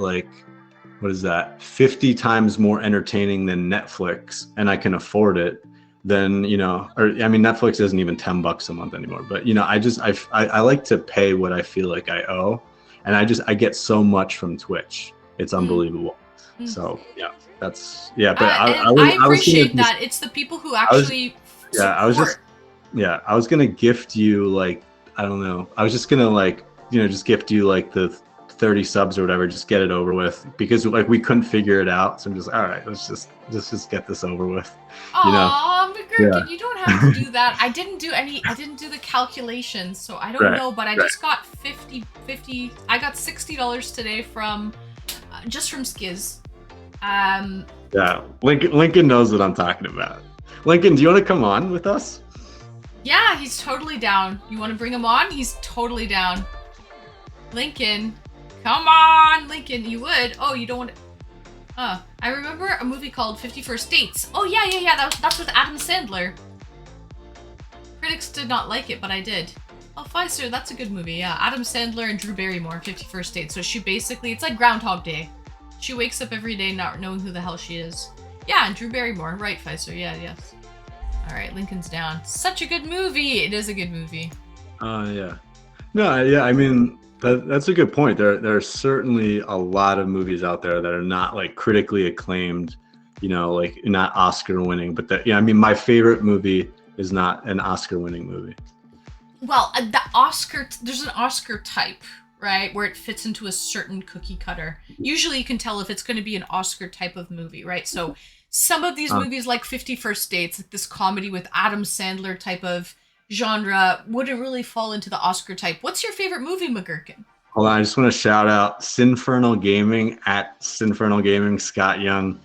Speaker 8: is that, 50 times more entertaining than Netflix, and I can afford it, then Netflix isn't even $10 a month anymore, but I like to pay what I feel like I owe, and I get so much from Twitch, it's unbelievable. So but I
Speaker 1: appreciate that. It's the people who actually support.
Speaker 8: I was gonna gift you, like, I don't know, I was just gonna just gift you like the 30 subs or whatever, just get it over with, because like we couldn't figure it out, so I'm just all right, let's just get this over with.
Speaker 1: McGurkin, you don't have to do that. I didn't do the calculations, so I don't know, but I just got 50. I got $60 today from just from Skiz.
Speaker 8: Lincoln knows what I'm talking about. Lincoln, do you want to come on with us?
Speaker 1: Yeah, he's totally down. You want to bring him on? He's totally down. Lincoln, come on, Lincoln. You would? Oh, you don't want to... I remember a movie called 50 First Dates. Oh, yeah. That's with Adam Sandler. critics did not like it, but I did. Oh, Pfizer, that's a good movie. Yeah, Adam Sandler and Drew Barrymore, 51st Dates. So she basically, it's like Groundhog Day. She wakes up every day not knowing who the hell she is. Yeah, and Drew Barrymore, right, Pfizer? Yeah, yes. All right, Lincoln's down. Such a good movie. It is a good movie.
Speaker 8: Yeah. No, yeah. I mean, that's a good point. There are certainly a lot of movies out there that are not like critically acclaimed. You know, like not Oscar winning, but that. Yeah, I mean, my favorite movie is not an Oscar winning movie.
Speaker 1: Well, there's an Oscar type, right, where it fits into a certain cookie cutter. Usually you can tell if it's going to be an Oscar type of movie, right? So some of these movies like 51st Dates, like this comedy with Adam Sandler type of genre, wouldn't really fall into the Oscar type. What's your favorite movie, McGurkin?
Speaker 8: Hold on, I just want to shout out Sinfernal Gaming at Sinfernal Gaming, Scott Young.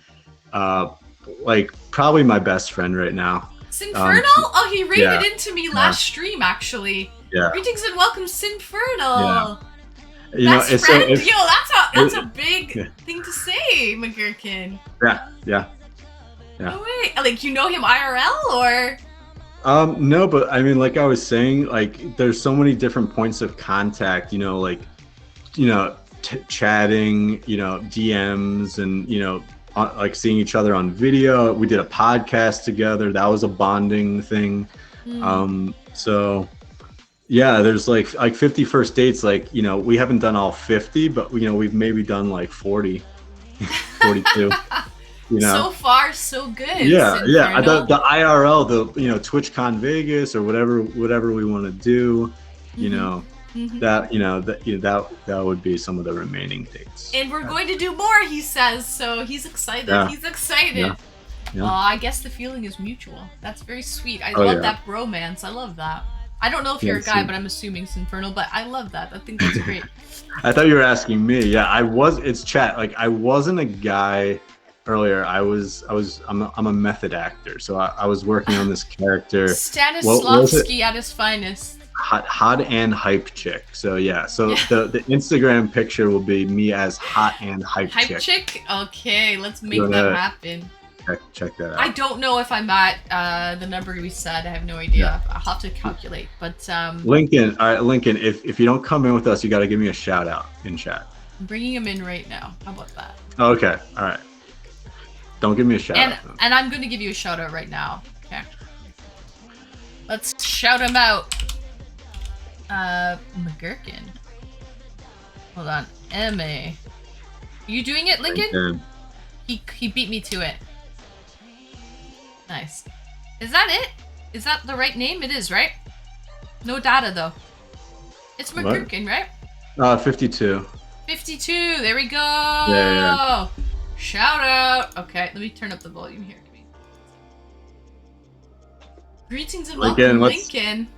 Speaker 8: Like probably my best friend right now.
Speaker 1: Sinfernal? Oh, he rated into me last stream, actually.
Speaker 8: Yeah.
Speaker 1: Greetings and welcome, Sinfernal.
Speaker 8: Yeah. You
Speaker 1: Best
Speaker 8: know,
Speaker 1: friend?
Speaker 8: it's,
Speaker 1: Yo, that's a big thing to say, McGurkin.
Speaker 8: Yeah.
Speaker 1: No way. Like, you know him IRL, or?
Speaker 8: No, but I mean, like I was saying, like there's so many different points of contact, you know, like, you know, chatting, you know, DMs and, you know, like seeing each other on video. We did a podcast together. That was a bonding thing. So yeah, there's like 51st Dates. Like, you know, we haven't done all 50, but you know, we've maybe done like 40, 42. You know,
Speaker 1: so far so good.
Speaker 8: Yeah,
Speaker 1: Sinfernal.
Speaker 8: yeah. The IRL, the you know, TwitchCon Vegas or whatever we want to do. You know, that that would be some of the remaining dates.
Speaker 1: And we're going to do more, he says. So he's excited.
Speaker 8: Yeah.
Speaker 1: He's excited.
Speaker 8: Yeah. Yeah.
Speaker 1: I guess the feeling is mutual. That's very sweet. I love that bromance. I love that. I don't know if you're a guy, but I'm assuming Sinfernal. But I love that. I think that's great.
Speaker 8: I thought you were asking me. Yeah, it's chat. Like I wasn't a guy earlier. I'm a method actor. So I was working on this character.
Speaker 1: Stanislavski at his finest.
Speaker 8: Hot and hype chick. So yeah. So the Instagram picture will be me as hot and hype chick.
Speaker 1: Hype chick? Okay, let's make that happen.
Speaker 8: Check that out.
Speaker 1: I don't know if I'm at the number we said. I have no idea. I'll have to calculate. But
Speaker 8: Lincoln, all right, Lincoln. If you don't come in with us, you got to give me a shout out in chat.
Speaker 1: I'm bringing him in right now. How about that?
Speaker 8: Okay. All right. Don't give me a shout out.
Speaker 1: And I'm going to give you a shout out right now. Okay. Let's shout him out. McGurkin. Hold on. M.A. You doing it, Lincoln? He beat me to it. Nice. Is that it? Is that the right name? It is, right? No data, though. It's McGurkin, right?
Speaker 8: 52.
Speaker 1: 52. There we go.
Speaker 8: Yeah.
Speaker 1: Shout out. Okay, let me turn up the volume here. Greetings and welcome, Lincoln.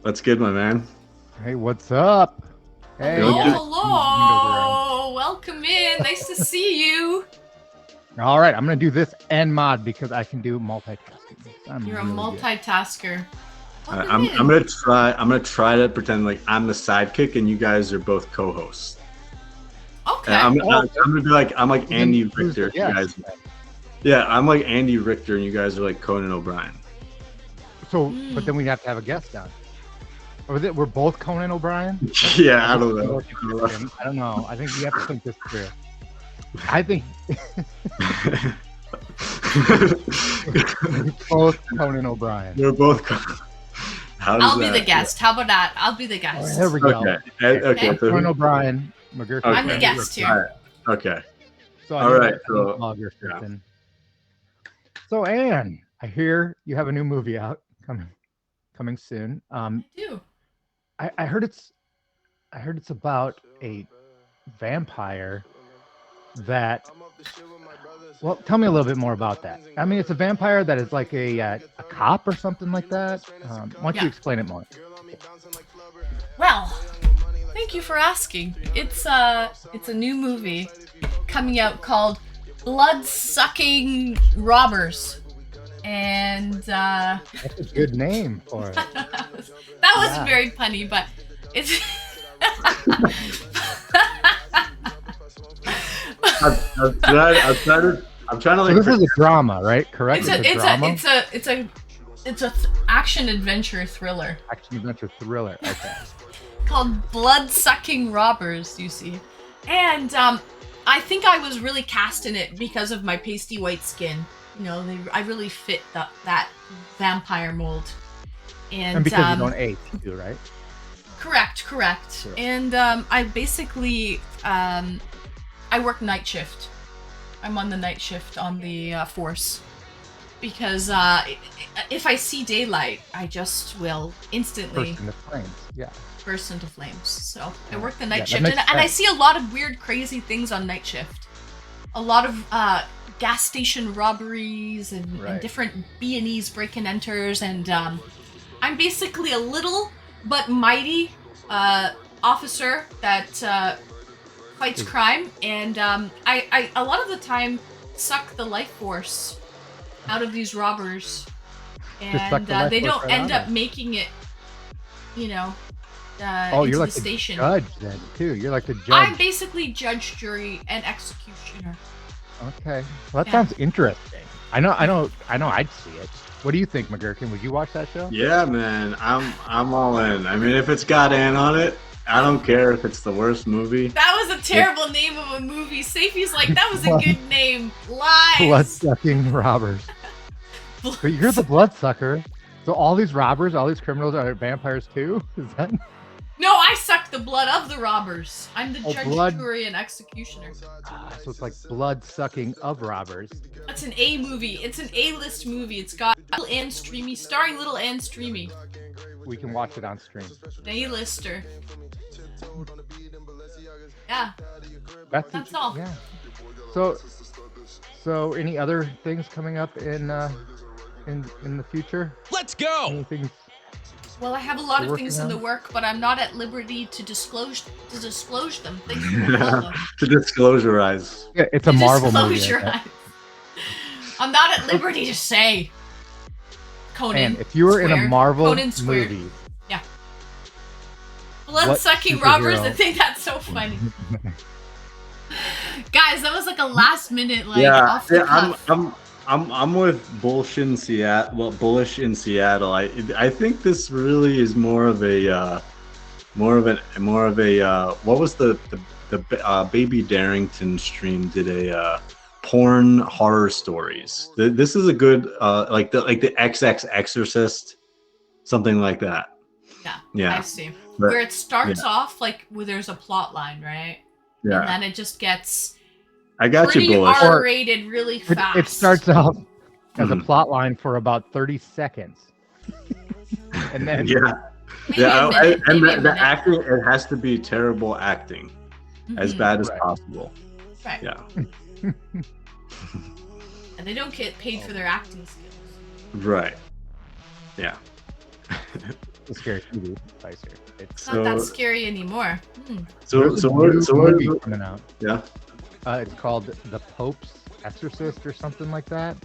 Speaker 8: What's good, my man?
Speaker 10: Hey, what's up? Hey.
Speaker 1: Hello. Welcome in. Nice to see you.
Speaker 10: All right, I'm gonna do this and mod because I can do multitasking.
Speaker 1: You're a multitasker.
Speaker 8: I'm gonna try to pretend like I'm the sidekick and you guys are both co-hosts.
Speaker 1: Okay.
Speaker 8: I'm gonna be like Andy Richter. You guys. Yeah, I'm like Andy Richter and you guys are like Conan O'Brien.
Speaker 10: So, but then we have to have a guest on. Or we're both Conan O'Brien?
Speaker 8: Yeah, I don't know.
Speaker 10: I don't know. I think we have to think this through. I think both Conan O'Brien.
Speaker 8: We're both.
Speaker 1: I'll be the guest. How about that? I'll be the guest.
Speaker 10: Right, there we go.
Speaker 8: Okay. So
Speaker 10: Conan O'Brien, McGurkin.
Speaker 8: Okay.
Speaker 1: I'm the guest here.
Speaker 8: Okay.
Speaker 10: So
Speaker 8: all right.
Speaker 10: So Anne, I hear you have a new movie out coming soon.
Speaker 1: I do.
Speaker 10: I heard it's about a vampire that. Well, tell me a little bit more about that. I mean, it's a vampire that is like a cop or something like that. Why don't you explain it more?
Speaker 1: Well, thank you for asking. It's a new movie coming out called Blood-Sucking Robbers. And
Speaker 10: that's a good name for it.
Speaker 1: That wasn't very punny, but it's
Speaker 8: I'm trying to like.
Speaker 10: So this is a drama, right? Correct.
Speaker 1: It's a It's a action adventure thriller
Speaker 10: Action adventure thriller. Okay.
Speaker 1: called Blood-Sucking Robbers, you see. And I think I was really cast in it because of my pasty white skin. You know, I really fit that vampire mold.
Speaker 10: And because you don't age too, right?
Speaker 1: Correct.
Speaker 10: Sure.
Speaker 1: And I basically I work night shift. I'm on the night shift on the force because if I see daylight, I just will instantly
Speaker 10: Burst into flames. Yeah.
Speaker 1: burst into flames. So I work the night
Speaker 10: that
Speaker 1: shift,
Speaker 10: makes
Speaker 1: and I
Speaker 10: sense.
Speaker 1: see a lot of weird, crazy things on night shift. A lot of gas station robberies and
Speaker 10: Right.
Speaker 1: different B&Es break and enters, and I'm basically a little but mighty officer that fights crime, and I a lot of the time suck the life force out of these robbers,
Speaker 10: Just suck
Speaker 1: and
Speaker 10: the life
Speaker 1: they
Speaker 10: force
Speaker 1: don't
Speaker 10: right
Speaker 1: end
Speaker 10: out
Speaker 1: up
Speaker 10: of
Speaker 1: making it, you know,
Speaker 10: Oh,
Speaker 1: into
Speaker 10: you're
Speaker 1: the
Speaker 10: like the
Speaker 1: station.
Speaker 10: judge then too. You're like the judge.
Speaker 1: I'm basically judge, jury, and executioner.
Speaker 10: Okay. Well, that
Speaker 1: Yeah.
Speaker 10: sounds interesting. I know. I'd see it. What do you think, McGurkin? Would you watch that show?
Speaker 8: Yeah, man, I'm all in. I mean, if it's got Ann on it, I don't care if it's the worst movie.
Speaker 1: That was a terrible name of a movie. Safey's like, that was a good name. Lies.
Speaker 10: Blood-sucking robbers. But you're the bloodsucker. So all these robbers, all these criminals are vampires too? Is that?
Speaker 1: No, I suck the blood of the robbers. I'm the
Speaker 10: Oh,
Speaker 1: judge,
Speaker 10: blood.
Speaker 1: jury, and executioner.
Speaker 10: So it's like blood-sucking of robbers.
Speaker 1: That's an A movie. It's an A-list movie. It's got Little Ann Streamy, starring Little Ann Streamy.
Speaker 10: We can watch it on stream.
Speaker 1: An A-lister. Yeah, that's all.
Speaker 10: Yeah. So any other things coming up in the future?
Speaker 5: Let's go.
Speaker 10: Anything?
Speaker 1: Well, I have a lot
Speaker 10: You're
Speaker 1: of things
Speaker 10: working
Speaker 1: in the
Speaker 10: on?
Speaker 1: work, but I'm not at liberty to disclose them. Thank you for following.
Speaker 8: To disclosurize.
Speaker 10: Yeah, it's a Marvel movie.
Speaker 1: Disclose
Speaker 10: I
Speaker 1: your
Speaker 10: bet.
Speaker 1: eyes. I'm not at liberty to say. Conan.
Speaker 10: And if you were in a
Speaker 1: Square.
Speaker 10: Marvel
Speaker 1: Conan Square.
Speaker 10: movie,
Speaker 1: Yeah. Blood-sucking
Speaker 10: superhero-
Speaker 1: robbers. I think that's so funny. Guys, that was like a last minute, like off the cuff.
Speaker 8: I'm with Bullish in Seattle. Well, Bullish in Seattle. I think this really is more of a what was the Baby Darrington stream did a porn horror stories. This is a good like the XX Exorcist, something like that. Yeah.
Speaker 1: I see.
Speaker 8: But-
Speaker 1: Where it starts off like where there's a plot line, right?
Speaker 8: Yeah.
Speaker 1: And then it just gets
Speaker 8: I got
Speaker 1: pretty
Speaker 8: you, Bullish.
Speaker 1: R-rated really
Speaker 10: it,
Speaker 1: fast.
Speaker 10: it starts off as a
Speaker 8: Mhm.
Speaker 10: plot line for about 30 seconds. And then
Speaker 8: Yeah.
Speaker 1: Maybe
Speaker 8: Yeah,
Speaker 1: a minute,
Speaker 8: and
Speaker 1: maybe a
Speaker 8: the
Speaker 1: minute.
Speaker 8: acting, it has to be terrible acting, as
Speaker 1: Mhm.
Speaker 8: bad as
Speaker 10: Right.
Speaker 8: possible.
Speaker 1: Right.
Speaker 8: Yeah.
Speaker 1: And they don't get paid for their acting skills.
Speaker 8: Right. Yeah.
Speaker 10: it's a scary movie. It's
Speaker 1: It's not that scary anymore.
Speaker 8: So
Speaker 10: There's a
Speaker 8: what?
Speaker 10: new
Speaker 8: So what?
Speaker 10: movie coming out.
Speaker 8: Yeah.
Speaker 10: It's called The Pope's Exorcist or something like that.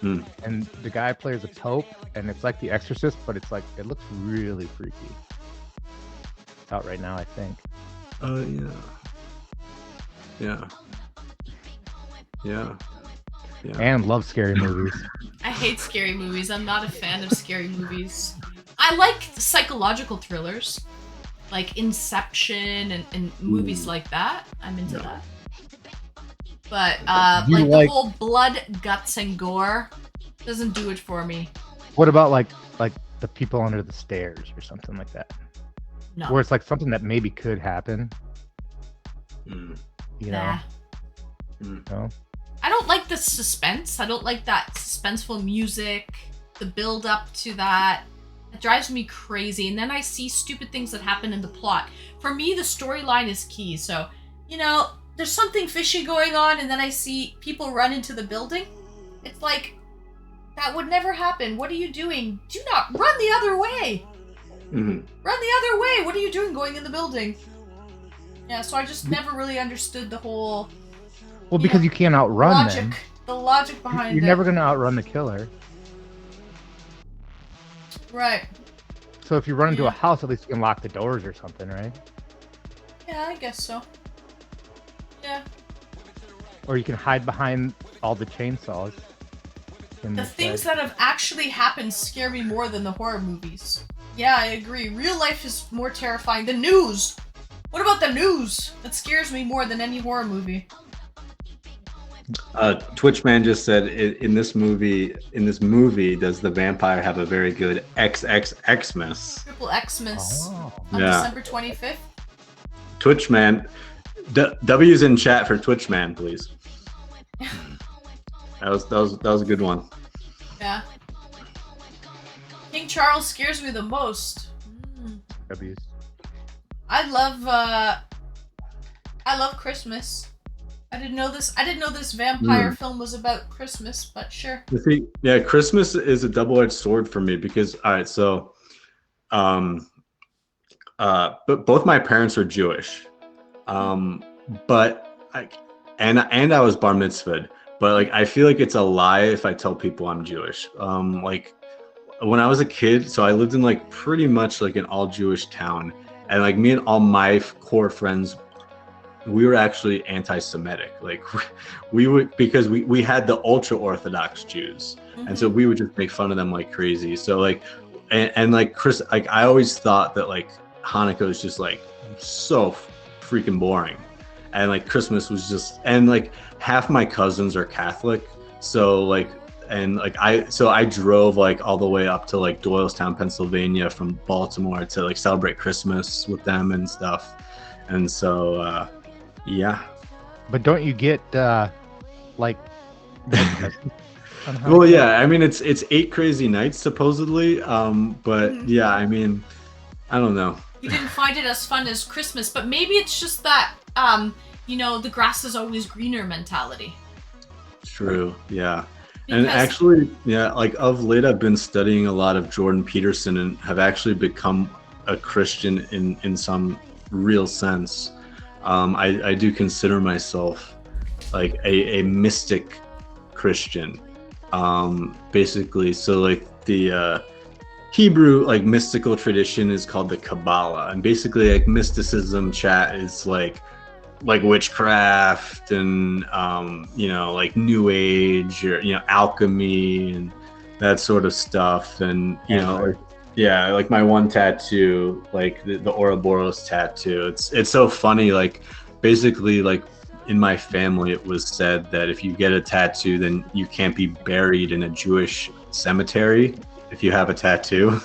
Speaker 8: Hmm.
Speaker 10: And the guy plays a pope, and it's like The Exorcist, but it's like it looks really freaky. It's out right now, I think.
Speaker 8: Oh yeah. Yeah. Yeah. Yeah.
Speaker 10: And love scary movies.
Speaker 1: I hate scary movies. I'm not a fan of scary movies. I like psychological thrillers, like Inception and movies like that. I'm into that. But
Speaker 10: You
Speaker 1: like
Speaker 10: like-
Speaker 1: the whole blood, guts, and gore doesn't do it for me.
Speaker 10: What about like The People Under the Stairs or something like that?
Speaker 1: No.
Speaker 10: Where it's like something that maybe could happen.
Speaker 8: Mm.
Speaker 10: You know?
Speaker 1: Nah.
Speaker 10: No?
Speaker 1: I don't like the suspense. I don't like that suspenseful music, the build up to that. It drives me crazy. And then I see stupid things that happen in the plot. For me, the storyline is key. So, you know, there's something fishy going on, and then I see people run into the building. It's like, that would never happen. What are you doing? Do not run the other way.
Speaker 8: Mhm.
Speaker 1: Run the other way. What are you doing going in the building? Yeah, so I just never really understood the whole
Speaker 10: Well, because you can't outrun
Speaker 1: logic.
Speaker 10: them.
Speaker 1: The logic behind
Speaker 10: You're
Speaker 1: it.
Speaker 10: never going to outrun the killer.
Speaker 1: Right.
Speaker 10: So if you run into
Speaker 1: Yeah.
Speaker 10: a house, at least you can lock the doors or something, right?
Speaker 1: Yeah, I guess so. Yeah.
Speaker 10: Or you can hide behind all the chainsaws. in
Speaker 1: The
Speaker 10: this
Speaker 1: things
Speaker 10: side.
Speaker 1: that have actually happened scare me more than the horror movies. Yeah, I agree. Real life is more terrifying. The news! What about the news? That scares me more than any horror movie.
Speaker 8: Twitchman just said in this movie, does the vampire have a very good XXXmas?
Speaker 1: Triple Xmas
Speaker 10: Oh.
Speaker 1: on
Speaker 8: Yeah.
Speaker 1: December 25th.
Speaker 8: Twitchman, W's in chat for Twitchman, please. That was a good one.
Speaker 1: Yeah. King Charles scares me the most.
Speaker 10: W's.
Speaker 1: I love Christmas. I didn't know this vampire film was about Christmas, but sure.
Speaker 8: You see, yeah, Christmas is a double-edged sword for me because all right, so but both my parents are Jewish. But I was bar mitzvahed, but like I feel like it's a lie if I tell people I'm Jewish. Like when I was a kid, so I lived in like pretty much like an all Jewish town, and like me and all my core friends, we were actually anti-Semitic. Like we would, because we had the ultra Orthodox Jews, and so we would just make fun of them like crazy. So like and like I always thought that like Hanukkah was just like so freaking boring, and like Christmas was just, and like half my cousins are Catholic, so like, and like I drove like all the way up to like Doylestown, Pennsylvania from Baltimore to like celebrate Christmas with them and stuff, and so yeah.
Speaker 10: But don't you get like?
Speaker 8: Well, yeah. I mean, it's 8 crazy nights supposedly, but yeah. I mean, I don't know.
Speaker 1: You didn't find it as fun as Christmas, but maybe it's just that you know, the grass is always greener mentality.
Speaker 8: True. Yeah.
Speaker 1: Because...
Speaker 8: And actually, yeah, like of late, I've been studying a lot of Jordan Peterson and have actually become a Christian in some real sense. I do consider myself like a mystic Christian, basically. So like the Hebrew like mystical tradition is called the Kabbalah, and basically like mysticism chat is like witchcraft and you know, like New Age, or you know, alchemy and that sort of stuff. And you know, like, yeah, like my one tattoo, like the Ouroboros tattoo, it's so funny. Like basically, like in my family, it was said that if you get a tattoo, then you can't be buried in a Jewish cemetery if you have a tattoo.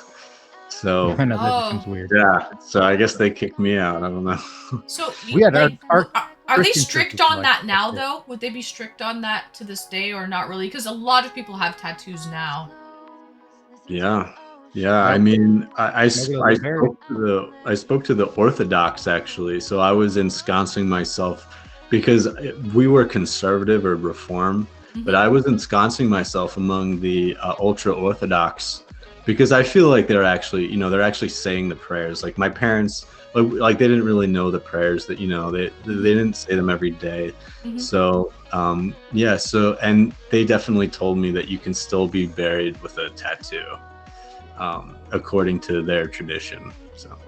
Speaker 8: So
Speaker 10: I know that seems weird.
Speaker 8: Yeah, so I guess they kicked me out. I don't know.
Speaker 1: So
Speaker 10: We had
Speaker 1: like,
Speaker 10: our
Speaker 1: are they
Speaker 10: Christian
Speaker 1: strict
Speaker 10: churches
Speaker 1: on
Speaker 10: like
Speaker 1: that now
Speaker 10: that.
Speaker 1: though? Would they be strict on that to this day or not really? Because a lot of people have tattoos now.
Speaker 8: Yeah. I mean, I
Speaker 10: Maybe they'll be
Speaker 8: spoke to the Orthodox actually. So I was ensconcing myself because we were conservative or reform, but I was ensconcing myself among the ultra Orthodox because I feel like they're actually, you know, they're actually saying the prayers. Like my parents, like they didn't really know the prayers, that, you know, they didn't say them every day. So yeah, so, and they definitely told me that you can still be buried with a tattoo, according to their tradition. So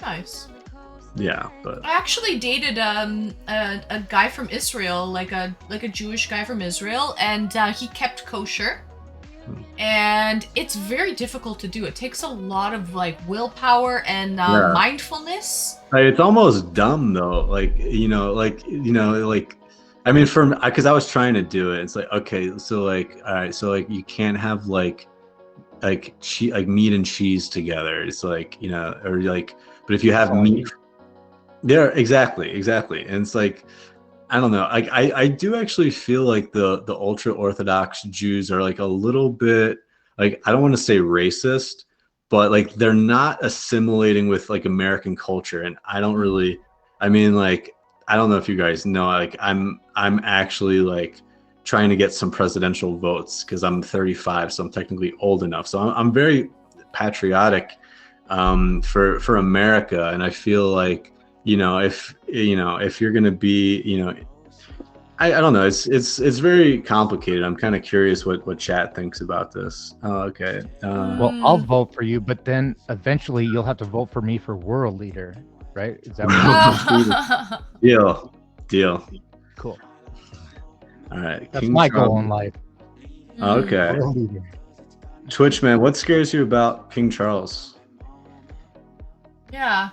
Speaker 1: Nice.
Speaker 8: yeah, but
Speaker 1: I actually dated a guy from Israel, like a Jewish guy from Israel, and he kept kosher. And it's very difficult to do. It takes a lot of like willpower and mindfulness.
Speaker 8: like, it's almost dumb though. Like, you know, like I mean, because I was trying to do it. It's like, okay, so like, all right, so like you can't have like meat and cheese together. It's like, you know, or like, but if you have meat, yeah, exactly, and it's like, I don't know. I do actually feel like the ultra Orthodox Jews are like a little bit, like, I don't want to say racist, but like they're not assimilating with like American culture. And I don't really, I mean, like, I don't know if you guys know, like I'm actually like trying to get some presidential votes because I'm 35, so I'm technically old enough. So I'm very patriotic for America, and I feel like, you know, if you're gonna be, you know, I don't know, it's very complicated. I'm kind of curious what chat thinks about this. Oh, okay.
Speaker 10: Well, I'll vote for you, but then eventually you'll have to vote for me for world leader, right? Is that what
Speaker 8: Deal.
Speaker 10: Cool.
Speaker 8: All right.
Speaker 10: That's
Speaker 8: King
Speaker 10: my
Speaker 8: Charles.
Speaker 10: goal in life.
Speaker 8: Okay.
Speaker 10: World leader.
Speaker 8: Twitch, man, what scares you about King Charles?
Speaker 1: Yeah.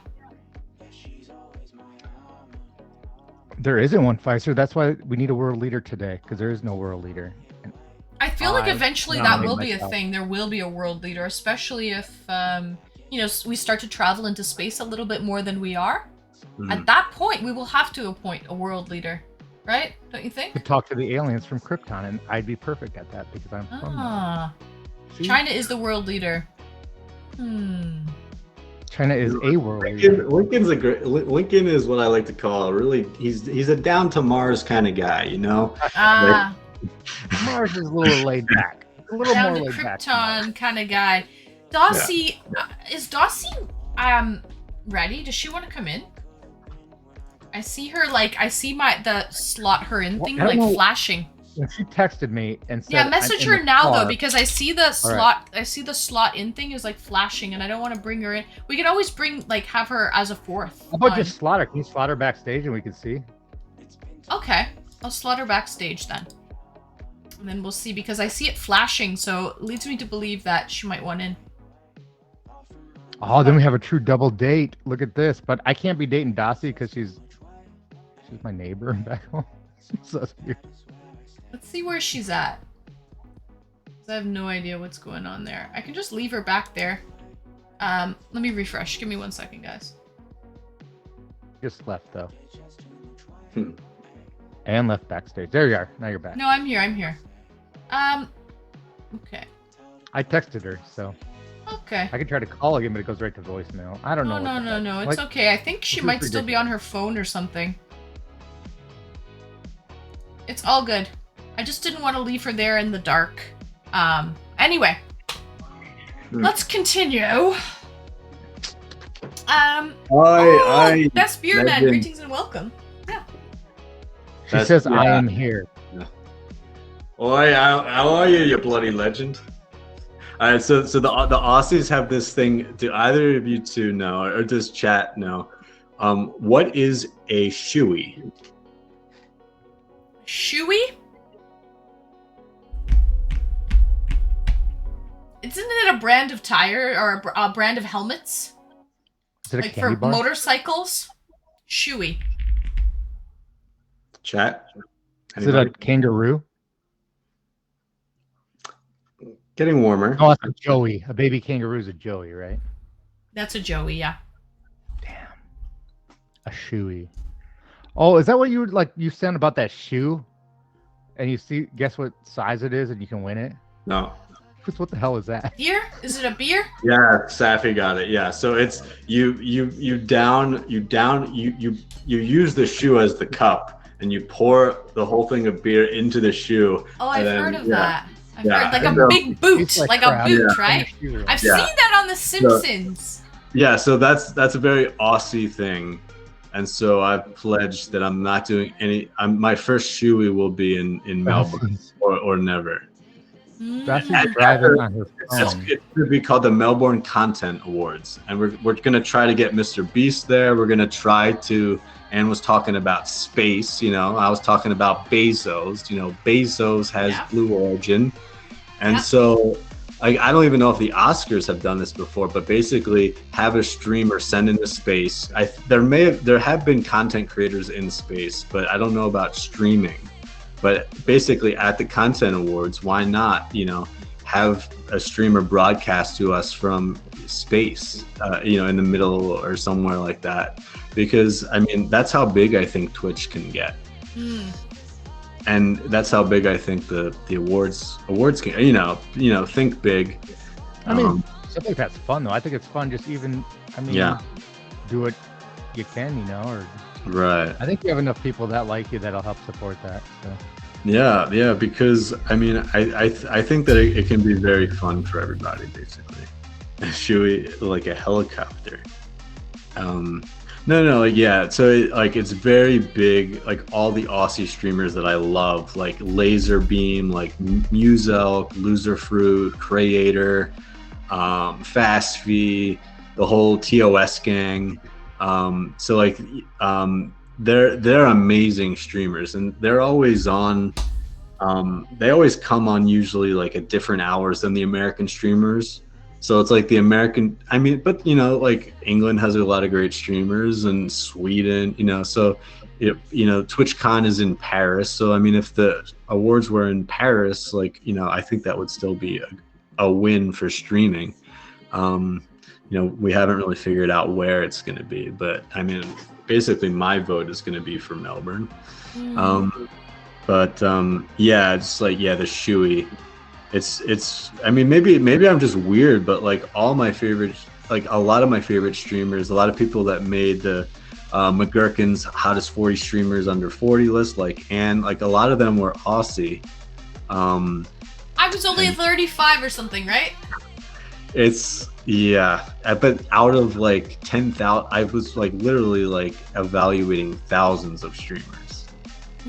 Speaker 10: There isn't one, Pfizer. That's why we need a world leader today, because there is no world leader. And
Speaker 1: I feel like eventually that
Speaker 10: nominate
Speaker 1: will be a
Speaker 10: myself.
Speaker 1: thing. There will be a world leader, especially if, we start to travel into space a little bit more than we are. At that point, we will have to appoint a world leader, right? Don't you think?
Speaker 10: Could talk to the aliens from Krypton, and I'd be perfect at that because I'm from there.
Speaker 1: Ah,
Speaker 10: See?
Speaker 1: China is the world leader.
Speaker 10: China is a world leader.
Speaker 8: Lincoln is what I like to call he's a down to Mars kind of guy, you know.
Speaker 1: Ah,
Speaker 10: Mars is a little laid back. A little
Speaker 1: down
Speaker 10: more
Speaker 1: to
Speaker 10: laid back.
Speaker 1: Krypton kind of guy. Dossie, is Dossie ready? Does she want to come in? I see her the slot her in thing
Speaker 10: I don't know.
Speaker 1: flashing.
Speaker 10: When she texted me and said,
Speaker 1: Yeah, message
Speaker 10: "I'm
Speaker 1: her
Speaker 10: in the
Speaker 1: now
Speaker 10: car,"
Speaker 1: though, because I see the slot. I see the slot in thing is flashing, and I don't want to bring her in. We could always have her as a fourth.
Speaker 10: How about just slaughter? Can you slaughter backstage and we can see?
Speaker 1: Okay, I'll slot her backstage then, and then we'll see because I see it flashing, so it leads me to believe that she might want in.
Speaker 10: Oh, then we have a true double date. Look at this. But I can't be dating Dossie because she's my neighbor back home. So weird.
Speaker 1: Let's see where she's at. 'Cause I have no idea what's going on there. I can just leave her back there. Let me refresh. Give me 1 second, guys.
Speaker 10: Just left though. And left backstage. There you are. Now you're back.
Speaker 1: No, I'm here. I'm here. Okay.
Speaker 10: I texted her, so
Speaker 1: Okay.
Speaker 10: I can try to call again, but it goes right to voicemail. I don't know.
Speaker 1: No. It's okay. I think she might still be on her phone or something. It's all good. I just didn't want to leave her there in the dark. Anyway. Let's continue.
Speaker 8: Legend.
Speaker 1: Best beer man, greetings and welcome. Yeah.
Speaker 10: She says, "I am here."
Speaker 8: Oi, how are you bloody legend? All right, so the Aussies have this thing. Do either of you two know, or does chat know? What is a shoey?
Speaker 1: Shoey? Isn't it a brand of tire or a brand of helmets?
Speaker 10: Is it a
Speaker 1: Like
Speaker 10: candy
Speaker 1: for
Speaker 10: bar?
Speaker 1: motorcycles? Shoey.
Speaker 8: Chat?
Speaker 10: Is it a kangaroo?
Speaker 8: Getting warmer.
Speaker 10: Oh, that's a joey. A baby kangaroo is a joey, right?
Speaker 1: That's a Joey, yeah.
Speaker 10: A shoey. Oh, is that what you you said about that shoe? And you guess what size it is, and you can win it?
Speaker 8: No.
Speaker 10: What the hell is that?
Speaker 1: Beer? Is it a beer?
Speaker 8: Yeah, Safi got it. Yeah, so it's you use the shoe as the cup, and you pour the whole thing of beer into the shoe.
Speaker 1: Oh, I've heard of that. I've
Speaker 8: Yeah.
Speaker 1: heard a big boot, like a
Speaker 10: crap.
Speaker 1: boot,
Speaker 8: Yeah.
Speaker 1: right? I've
Speaker 8: Yeah.
Speaker 1: seen that on The Simpsons.
Speaker 8: Yeah, so that's a very Aussie thing, and so I've pledged that I'm not doing any. My first shoey will be in Melbourne or never.
Speaker 10: That's driving on her phone.
Speaker 8: It should be called the Melbourne Content Awards, and we're gonna try to get Mr. Beast there. We're gonna try to. Anne was talking about space. I was talking about Bezos. Bezos has Blue Origin, and so. I don't even know if the Oscars have done this before, but basically have a streamer send into space. There have been content creators in space, but I don't know about streaming. But basically at the Content Awards, why not, have a streamer broadcast to us from space, in the middle or somewhere like that. Because that's how big I think Twitch can get. And that's how big I think the awards can, think big.
Speaker 10: I think that's fun though. I think it's fun just even, do what you can, or.
Speaker 8: Right.
Speaker 10: I think you have enough people that like you that'll help support that. So.
Speaker 8: Yeah, because I think that it can be very fun for everybody, basically. Shoey, like a helicopter. No, so it's very big, like all the Aussie streamers that I love, like Laserbeam, like Muselk, Loserfruit, Creator, Fastfee, the whole TOS gang. They're amazing streamers, and they're always on They always come on usually like at different hours than the American streamers. So it's like the American, I mean, but like England has a lot of great streamers and Sweden, so TwitchCon is in Paris. So I mean, if the awards were in Paris, like, I think that would still be a win for streaming. We haven't really figured out where it's going to be, but I mean, basically my vote is going to be for Melbourne. Yeah, it's like, the shoey. It's I mean, maybe I'm just weird, but like all my favorite, like a lot of my favorite streamers, a lot of people that made the McGurkin's hottest 40 streamers under 40 list, and like a lot of them were Aussie.
Speaker 1: I was only 35 or something, right?
Speaker 8: But out of like 10,000, I was like literally like evaluating thousands of streamers.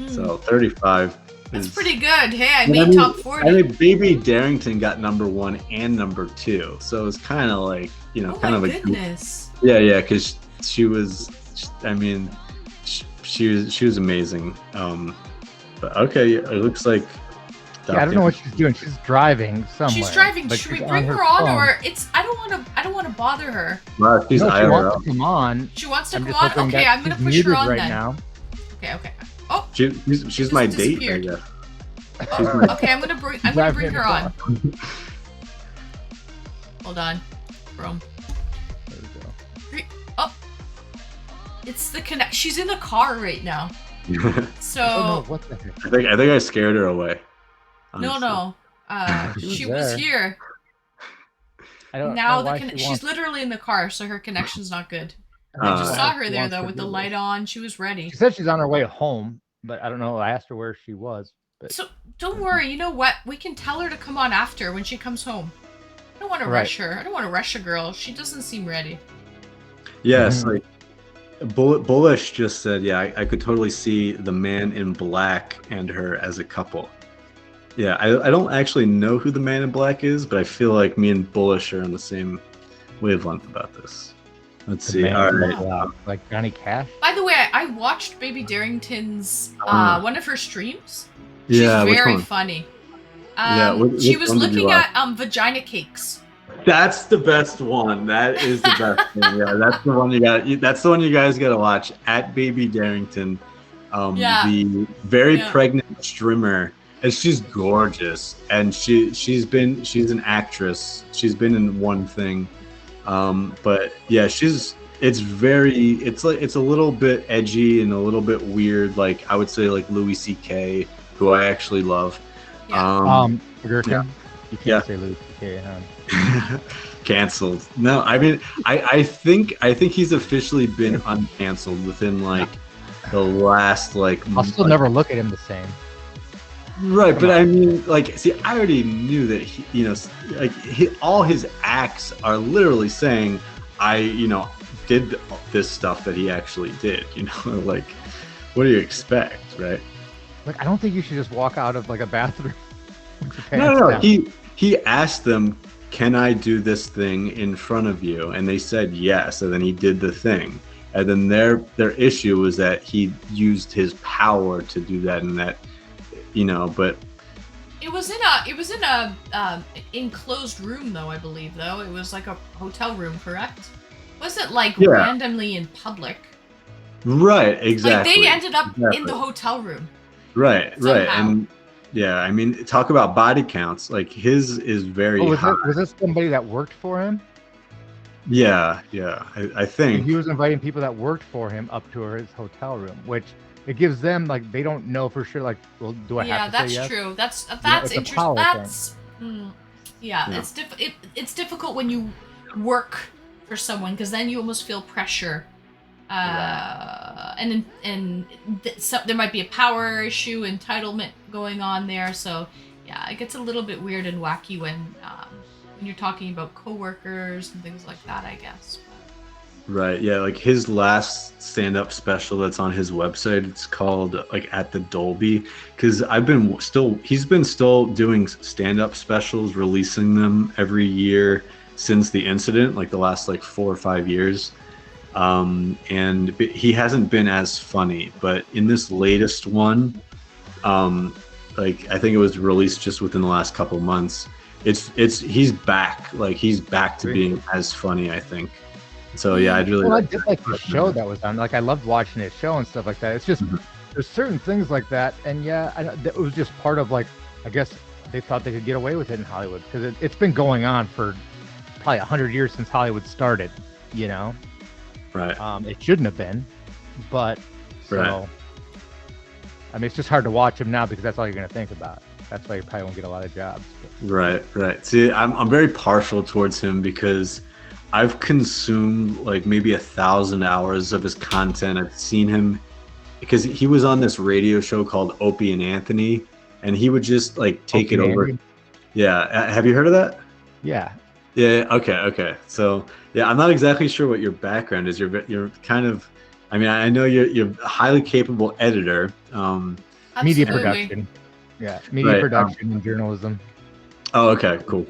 Speaker 8: So 35.
Speaker 1: That's pretty good. Hey, I made top 40.
Speaker 8: I mean, Baby Darrington got number 1 and number 2, so it's kind of like, kind of
Speaker 1: goodness.
Speaker 8: Yeah, because she was, I mean, she was amazing. But okay, it looks like.
Speaker 10: Yeah, I don't know what she's doing. She's driving somewhere.
Speaker 1: She's driving. Should we bring her on, or I don't want to bother her.
Speaker 8: Well,
Speaker 10: she wants to come on.
Speaker 1: She wants to come on. Okay, I'm gonna push her on right now. Okay. Oh,
Speaker 8: she's my date, I guess.
Speaker 1: Okay, I'm gonna bring her on. Hold on, Rome.
Speaker 10: There we go.
Speaker 1: Oh, it's the connect. She's in the car right now. So.
Speaker 10: Oh, no, what the heck?
Speaker 8: I think I scared her away. Honestly.
Speaker 1: No. She was here.
Speaker 10: I don't know
Speaker 1: she's literally in the car, so her connection's not good. I just saw her there though with the light on. She was ready.
Speaker 10: She said she's on her way home, but I don't know. I asked her where she was. But...
Speaker 1: So don't worry. You know what? We can tell her to come on after when she comes home. I don't want to rush her. I don't want to rush a girl. She doesn't seem ready.
Speaker 8: Yes, like Bullish just said, I could totally see the man in black and her as a couple. Yeah, I don't actually know who the man in black is, but I feel like me and Bullish are on the same wavelength about this. Let's see. All right.
Speaker 10: Like Johnny Cash?
Speaker 1: By the way, I watched Baby Darrington's one of her streams. She's very funny. She was looking at vagina cakes.
Speaker 8: That's the best one. That is the best one. Yeah, that's the one that's the one you guys gotta watch. At Baby Darrington. The very pregnant streamer. And she's gorgeous, and she's an actress. She's been in one thing, but yeah, it's a little bit edgy and a little bit weird. Like I would say, like Louis C.K., who I actually love.
Speaker 10: Gherkin? You can't say Louis C.K., huh?
Speaker 8: Canceled. No, I mean, I think he's officially been uncanceled within like the last like.
Speaker 10: I'll still never look at him the same.
Speaker 8: Right, but I mean, like, see, I already knew that all his acts are literally saying, I did this stuff that he actually did. Like, what do you expect, right?
Speaker 10: Like, I don't think you should just walk out of like a bathroom.
Speaker 8: No. He asked them, "Can I do this thing in front of you?" And they said yes, and then he did the thing. And then their issue was that he used his power to do that, and that. But
Speaker 1: it was in a enclosed room though, I believe. Though it was like a hotel room, correct? Wasn't like randomly in public.
Speaker 8: Right, exactly.
Speaker 1: Like they ended up in the hotel room.
Speaker 8: Right, and I mean, talk about body counts. Like his is very high.
Speaker 10: Was this somebody that worked for him?
Speaker 8: Yeah, I think
Speaker 10: and he was inviting people that worked for him up to his hotel room, which. It gives them like they don't know for sure. Like, well, do I have to say yes?
Speaker 1: Yeah, that's true. That's interesting. It's difficult when you work for someone because then you almost feel pressure, and there might be a power issue, entitlement going on there. So yeah, it gets a little bit weird and wacky when you're talking about coworkers and things like that, I guess.
Speaker 8: Right, yeah, like his last stand-up special that's on his website, it's called like At the Dolby, because he's been still doing stand-up specials, releasing them every year since the incident, like the last like 4 or 5 years, and he hasn't been as funny, but in this latest one, like I think it was released just within the last couple months. He's back. Like he's back to being as funny, I think. So yeah, I'd really.
Speaker 10: Well, I did like the show that was on. Like I loved watching his show and stuff like that. It's just there's certain things like that, and yeah, it was just part of like I guess they thought they could get away with it in Hollywood because it's been going on for probably 100 years since Hollywood started. You know,
Speaker 8: right?
Speaker 10: It shouldn't have been, but so.
Speaker 8: Right.
Speaker 10: I mean, it's just hard to watch him now because that's all you're gonna think about. That's why you probably won't get a lot of jobs. But.
Speaker 8: Right. See, I'm very partial towards him because I've consumed like maybe 1,000 hours of his content. I've seen him because he was on this radio show called Opie and Anthony, and he would just like take
Speaker 10: Opie
Speaker 8: it over.
Speaker 10: Anthony?
Speaker 8: Yeah, have you heard of that?
Speaker 10: Yeah.
Speaker 8: Yeah. Okay. So yeah, I'm not exactly sure what your background is. You're kind of, I mean, I know you're a highly capable editor.
Speaker 10: Media production. Yeah, media production and journalism.
Speaker 8: Oh, okay. Cool.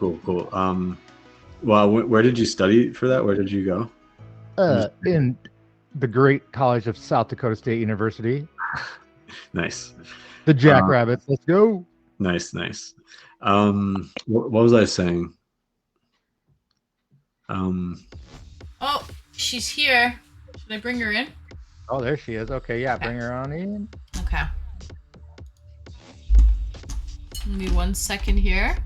Speaker 8: Well, where did you study for that? Where did you go?
Speaker 10: In the great college of South Dakota State University.
Speaker 8: Nice.
Speaker 10: The Jackrabbits. Let's go.
Speaker 8: Nice. What was I saying?
Speaker 1: Oh, she's here. Should I bring her in?
Speaker 10: Oh, there she is. Okay, yeah, bring her on in.
Speaker 1: Okay. Give me 1 second here.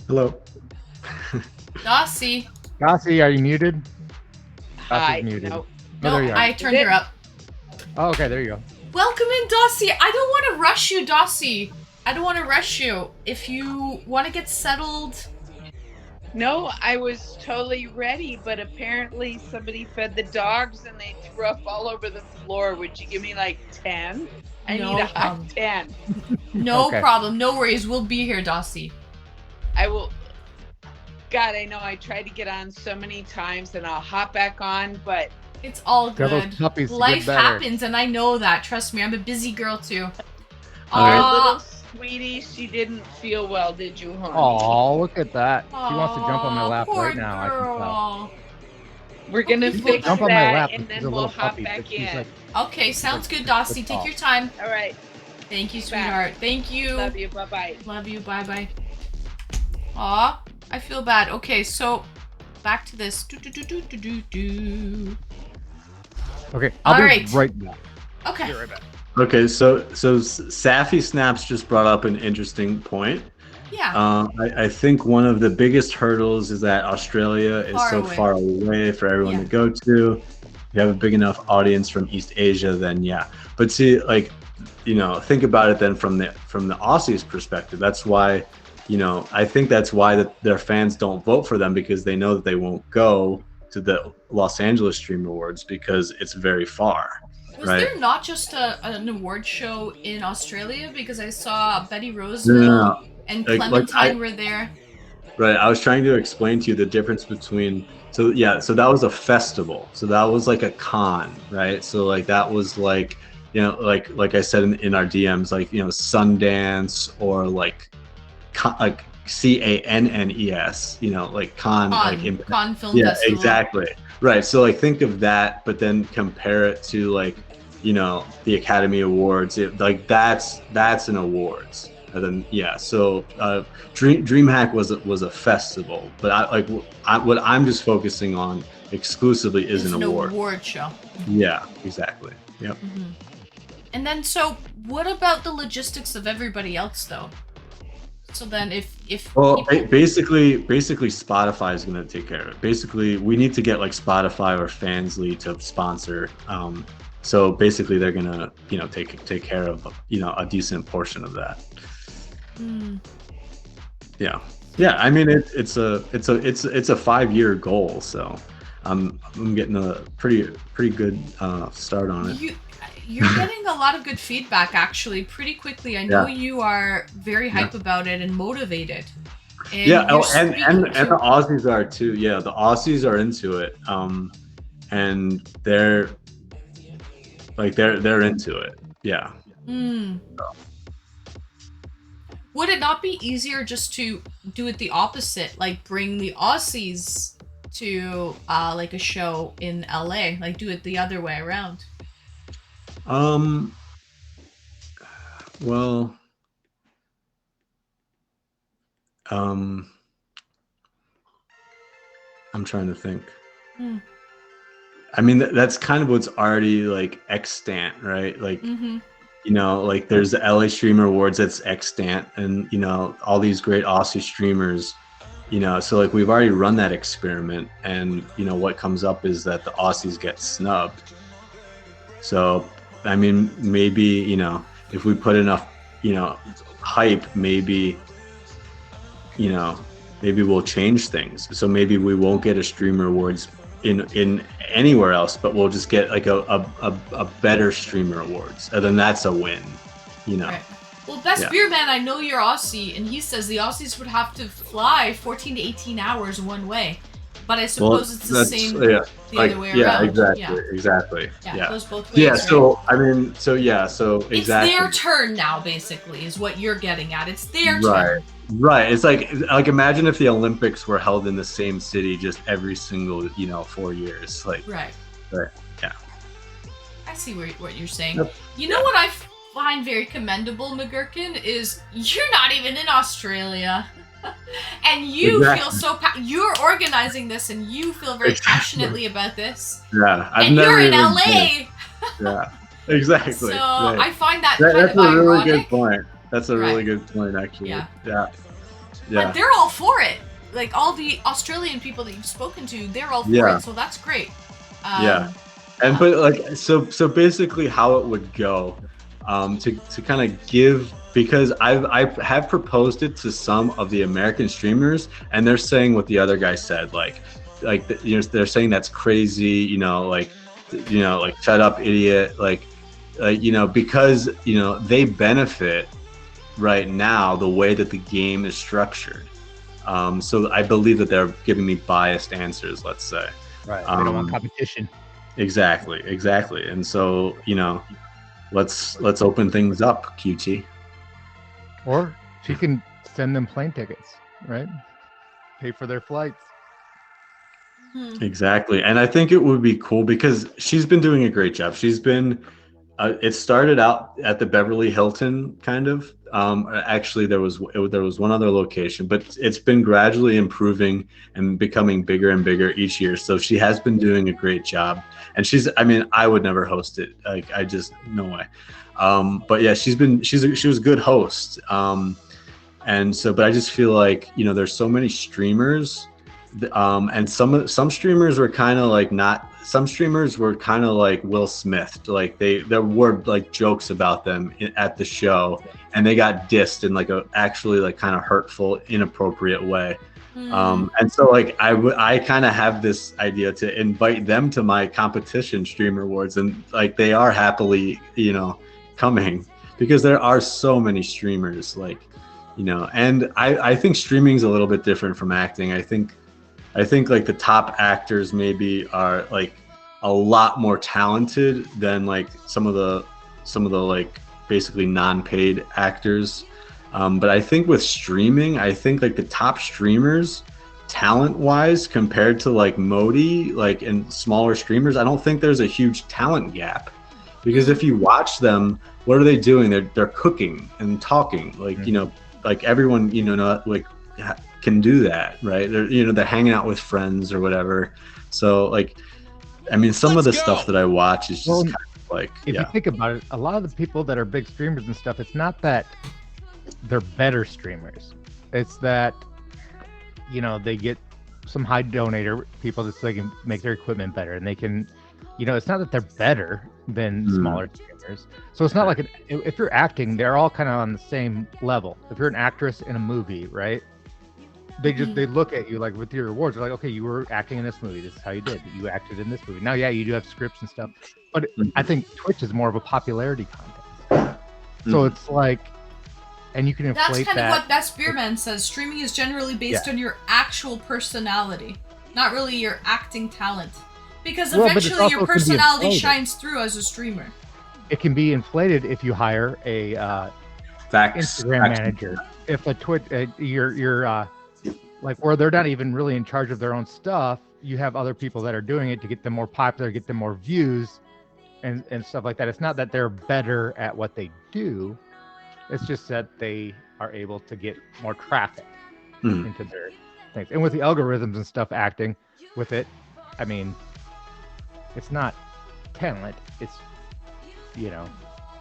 Speaker 8: Hello.
Speaker 1: Dossie.
Speaker 10: Dossie, are you muted?
Speaker 11: Hi.
Speaker 10: Dossie's muted.
Speaker 11: No.
Speaker 10: Oh, there you are.
Speaker 1: I turned her up.
Speaker 10: Oh, okay, there you go.
Speaker 1: Welcome in, Dossie. I don't want to rush you, Dossie. I don't want to rush you. If you want to get settled.
Speaker 11: No, I was totally ready, but apparently somebody fed the dogs and they threw up all over the floor. Would you give me like 10? I need a hot 10.
Speaker 1: No problem. No worries. We'll be here, Dossie.
Speaker 11: I will. God, I know I tried to get on so many times and I'll hop back on, but
Speaker 1: it's all good. Life
Speaker 10: better.
Speaker 1: happens, and I know that. Trust me, I'm a busy girl too.
Speaker 11: Our little sweetie, she didn't feel well, did you, honey?
Speaker 10: Oh, look at that. She wants to jump on my lap right now. I can tell.
Speaker 11: We're gonna fix
Speaker 10: jump on my
Speaker 11: that
Speaker 10: lap.
Speaker 11: and then
Speaker 10: She's a
Speaker 11: we'll
Speaker 10: little
Speaker 11: hop
Speaker 10: puppy,
Speaker 11: back
Speaker 10: but she's
Speaker 11: in.
Speaker 10: like,
Speaker 1: Okay, sounds good, Dossie. Take your time.
Speaker 11: All right.
Speaker 1: Thank you, sweetheart. Thank you.
Speaker 11: Love you. Bye-bye.
Speaker 1: Love you. Bye-bye. Aw, I feel bad. Okay, so back to this.
Speaker 10: Okay, I'll be
Speaker 1: Alright.
Speaker 10: right back.
Speaker 1: Okay.
Speaker 10: Be right back.
Speaker 8: Okay, so Safi Snaps just brought up an interesting point.
Speaker 1: Yeah.
Speaker 8: I think one of the biggest hurdles is that Australia is far away for everyone to go to. If you have a big enough audience from East Asia, then yeah. But see, like, you know, think about it then from the Aussies' perspective. That's why, you know, I think that's why their fans don't vote for them, because they know that they won't go to the Los Angeles Stream Awards because it's very far.
Speaker 1: Was
Speaker 8: right?
Speaker 1: there not just an award show in Australia? Because I saw Betty Roosevelt and Clementine were there.
Speaker 8: Right. I was trying to explain to you the difference between. So that was a festival. So that was like a con, right? So like that was like, you know, like I said in our DMs, like, you know, Sundance or like CANNES, you know, like con Film
Speaker 1: Festival.
Speaker 8: Exactly. Right. So like think of that, but then compare it to like, you know, the Academy Awards. Like that's an awards. And then so DreamHack was a festival, but what I'm just focusing on exclusively is an
Speaker 1: award show.
Speaker 8: Yeah, exactly. Yep.
Speaker 1: Mm-hmm. And then, so what about the logistics of everybody else, though? So then, if
Speaker 8: basically Spotify is going to take care of it. Basically, we need to get like Spotify or Fansly to sponsor. So basically, they're going to take care of a decent portion of that.
Speaker 1: Mm.
Speaker 8: Yeah. I mean, it's a 5-year goal, so I'm getting a pretty good start on it.
Speaker 1: You're getting a lot of good feedback, actually, pretty quickly. I know you are very hype about it and motivated. And and the Aussies are too. Yeah, the Aussies are into it, and they're into it. Yeah. Mm. Would it not be easier just to do it the opposite, like bring the Aussies to like a show in LA? Like do it the other way around?
Speaker 8: Well, I'm trying to think. I mean, that's kind of what's already like extant, right? Like, you know, like there's the LA Streamer Awards that's extant, and you know, all these great Aussie streamers, you know, so like we've already run that experiment, and you know, what comes up is that the Aussies get snubbed. So, I mean, maybe, you know, if we put enough, you know, hype, maybe, you know, maybe we'll change things. So maybe we won't get a Streamer Awards in anywhere else, but we'll just get like a better Streamer Awards, and then that's a win, you know.
Speaker 1: Right. Well, Best Beer Man, I know you're Aussie, and he says the Aussies would have to fly 14 to 18 hours one way. But I suppose it's the same the other way around.
Speaker 8: Exactly.
Speaker 1: Yeah, it goes both ways.
Speaker 8: Yeah, so
Speaker 1: right?
Speaker 8: I mean, so exactly.
Speaker 1: It's their turn now, basically, is what you're getting at. It's their turn.
Speaker 8: Right. It's like imagine if the Olympics were held in the same city just every single, you know, 4 years. Like
Speaker 1: Right.
Speaker 8: Yeah.
Speaker 1: I see what you're saying. You know what I find very commendable, McGurkin, is you're not even in Australia. And you feel so you're organizing this, and you feel very passionately about this.
Speaker 8: Yeah,
Speaker 1: and you're in LA.
Speaker 8: Yeah, exactly.
Speaker 1: So I find that
Speaker 8: that's
Speaker 1: kind of
Speaker 8: a really
Speaker 1: ironic.
Speaker 8: good point. That's a really good point, actually. Yeah.
Speaker 1: But they're all for it. Like all the Australian people that you've spoken to, they're all for it. So that's great.
Speaker 8: And but like so basically how it would go, to kind of give, because I have proposed it to some of the American streamers, and they're saying what the other guy said, like you know, they're saying that's crazy, you know, like shut up, idiot, like you know, because you know they benefit right now the way that the game is structured. So I believe that they're giving me biased answers, let's say.
Speaker 10: Right. They don't want competition.
Speaker 8: Exactly. And so, you know, let's open things up, QT.
Speaker 10: Or she can send them plane tickets, right? Pay for their flights.
Speaker 8: Exactly. And I think it would be cool because she's been doing a great job. She's been it started out at the Beverly Hilton kind of. Actually, there was one other location, but it's been gradually improving and becoming bigger and bigger each year. So she has been doing a great job. And I mean, I would never host it. Like, no way. But yeah, she was a good host. And so, but I just feel like, you know, there's so many streamers, and some streamers were kind of like some streamers were kind of like Will Smith, like there were like jokes about them at the show, and they got dissed in like a actually like kind of hurtful, inappropriate way. And so like I kind of have this idea to invite them to my competition Streamer Awards, and like they are happily, you know, coming, because there are so many streamers, like, you know, and I think streaming's a little bit different from acting. I think like the top actors maybe are like a lot more talented than like some of the like basically non-paid actors. But I think with streaming, I think like the top streamers talent-wise compared to like Modi, like, and smaller streamers, I don't think there's a huge talent gap, because if you watch them, what are they doing? They're cooking and talking, like, you know, like everyone, you know, not like can do that, right? They're hanging out with friends or whatever. So like, I mean, some of the stuff that I watch is just kind of like,
Speaker 10: if you think about it, a lot of the people that are big streamers and stuff, it's not that they're better streamers. It's that, you know, they get some high donator people so they can make their equipment better, and they can, you know, it's not that they're better than smaller streamers. So it's not like if you're acting, they're all kind of on the same level. If you're an actress in a movie, right? They look at you like with your awards. They're like, okay, you were acting in this movie. This is how you did. You acted in this movie. Now, yeah, you do have scripts and stuff, but I think Twitch is more of a popularity contest. So it's like, and you can inflate that.
Speaker 1: That's kind of what Best Beerman says. Streaming is generally based on your actual personality, not really your acting talent, because eventually your personality shines through as a streamer.
Speaker 10: It can be inflated if you hire a Instagram manager. If a Twitch, you're like, or they're not even really in charge of their own stuff, you have other people that are doing it to get them more popular, get them more views, and stuff like that. It's not that they're better at what they do. It's just that they are able to get more traffic into their things. And with the algorithms and stuff acting with it, I mean, it's not talent. It's, you know.